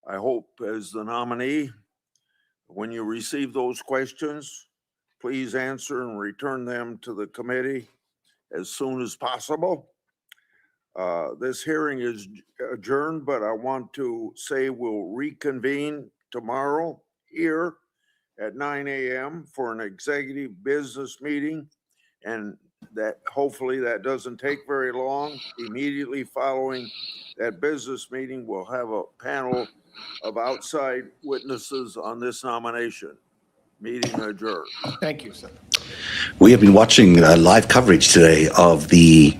I hope as the nominee, when you receive those questions, please answer and return them to the committee as soon as possible. This hearing is adjourned, but I want to say we'll reconvene tomorrow here at 9 a.m. for an executive business meeting, and that hopefully that doesn't take very long. Immediately following that business meeting, we'll have a panel of outside witnesses on this nomination. Meeting adjourned. Thank you, sir. We have been watching live coverage today of the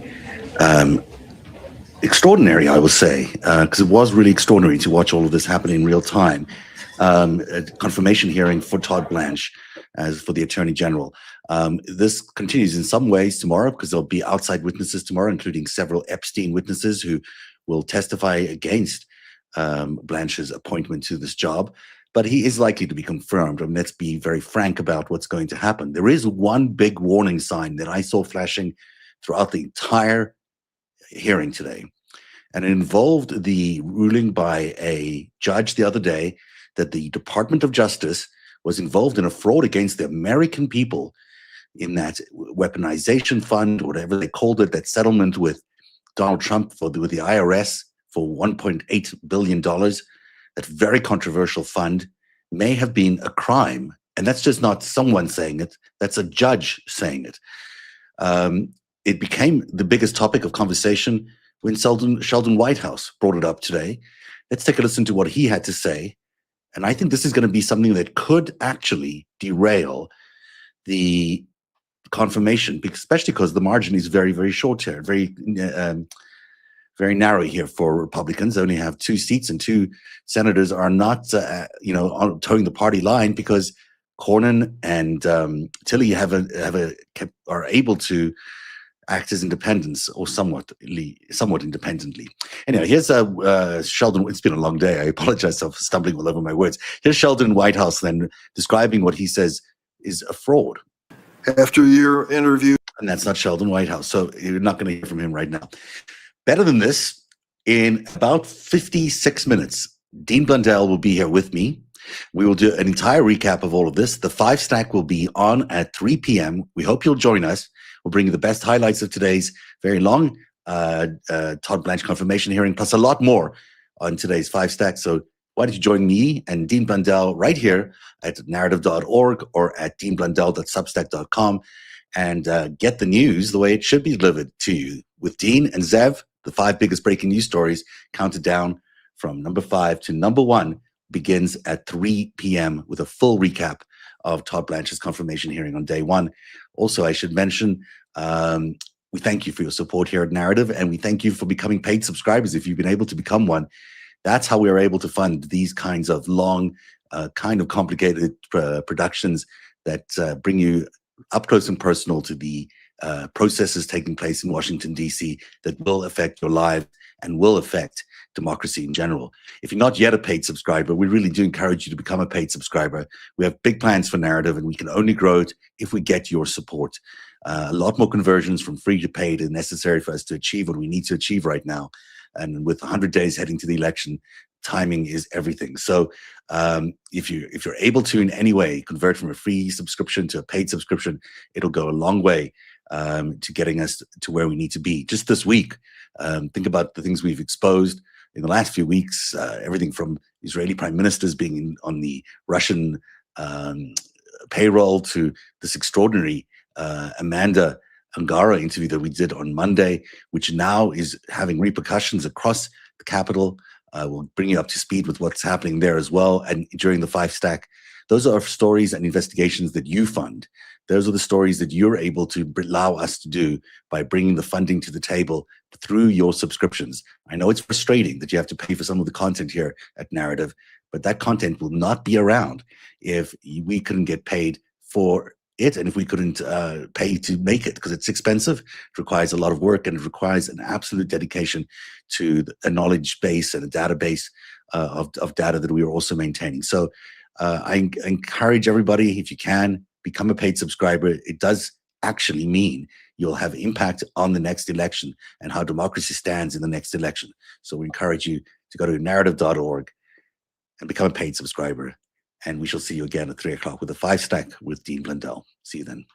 extraordinary, I will say, because it was really extraordinary to watch all of this happen in real time. A confirmation hearing for Todd Blanche as for the Attorney General. This continues in some ways tomorrow because there'll be outside witnesses tomorrow, including several Epstein witnesses who will testify against Blanche's appointment to this job. But he is likely to be confirmed. And let's be very frank about what's going to happen. There is one big warning sign that I saw flashing throughout the entire hearing today. And it involved the ruling by a judge the other day that the Department of Justice was involved in a fraud against the American people in that weaponization fund, whatever they called it, that settlement with Donald Trump with the IRS for $1.8 billion. That very controversial fund may have been a crime. And that's just not someone saying it. That's a judge saying it. It became the biggest topic of conversation when Sheldon Whitehouse brought it up today. Let's take a listen to what he had to say. And I think this is going to be something that could actually derail the confirmation, especially because the margin is very, very short here, very narrow here for Republicans. They only have 2 seats, and 2 senators are not, towing the party line because Cornyn and Tilley are able to act as independents or somewhat independently. Anyway, here's Sheldon. It's been a long day. I apologize for stumbling all over my words. Here's Sheldon Whitehouse then describing what he says is a fraud. After your interview. And that's not Sheldon Whitehouse. So you're not going to hear from him right now. Better than this, in about 56 minutes, Dean Blundell will be here with me. We will do an entire recap of all of this. The 5 Stack will be on at 3 p.m. We hope you'll join us. We'll bring you the best highlights of today's very long Todd Blanche confirmation hearing, plus a lot more on today's 5 Stack. So why don't you join me and Dean Blundell right here at narrative.org or at deanblundell.substack.com and get the news the way it should be delivered to you. With Dean and Zev, the 5 biggest breaking news stories counted down from number 5 to number 1 begins at 3 p.m. with a full recap of Todd Blanche's confirmation hearing on day 1. Also, I should mention, we thank you for your support here at Narrative, and we thank you for becoming paid subscribers if you've been able to become one. That's how we are able to fund these kinds of long kind of complicated productions that bring you up close and personal to the processes taking place in Washington, D.C. that will affect your lives and will affect democracy in general. If you're not yet a paid subscriber, we really do encourage you to become a paid subscriber. We have big plans for Narrative, and we can only grow it if we get your support. A lot more conversions from free to paid is necessary for us to achieve what we need to achieve right now. And with 100 days heading to the election, timing is everything. So if you're able to in any way convert from a free subscription to a paid subscription, it'll go a long way to getting us to where we need to be. Just this week, think about the things we've exposed in the last few weeks, everything from Israeli prime ministers being on the Russian payroll to this extraordinary Amanda Angara interview that we did on Monday, which now is having repercussions across the Capitol. We'll bring you up to speed with what's happening there as well. And during the 5-stack, those are stories and investigations that you fund. Those are the stories that you're able to allow us to do by bringing the funding to the table through your subscriptions. I know it's frustrating that you have to pay for some of the content here at Narrative, but that content will not be around if we couldn't get paid for it and if we couldn't pay to make it, because it's expensive. It requires a lot of work, and it requires an absolute dedication to a knowledge base and a database of data that we are also maintaining. So I encourage everybody, if you can, become a paid subscriber. It does actually mean you'll have impact on the next election and how democracy stands in the next election. So we encourage you to go to narrative.org and become a paid subscriber. And we shall see you again at 3 o'clock with a 5-stack with Dean Blundell. See you then.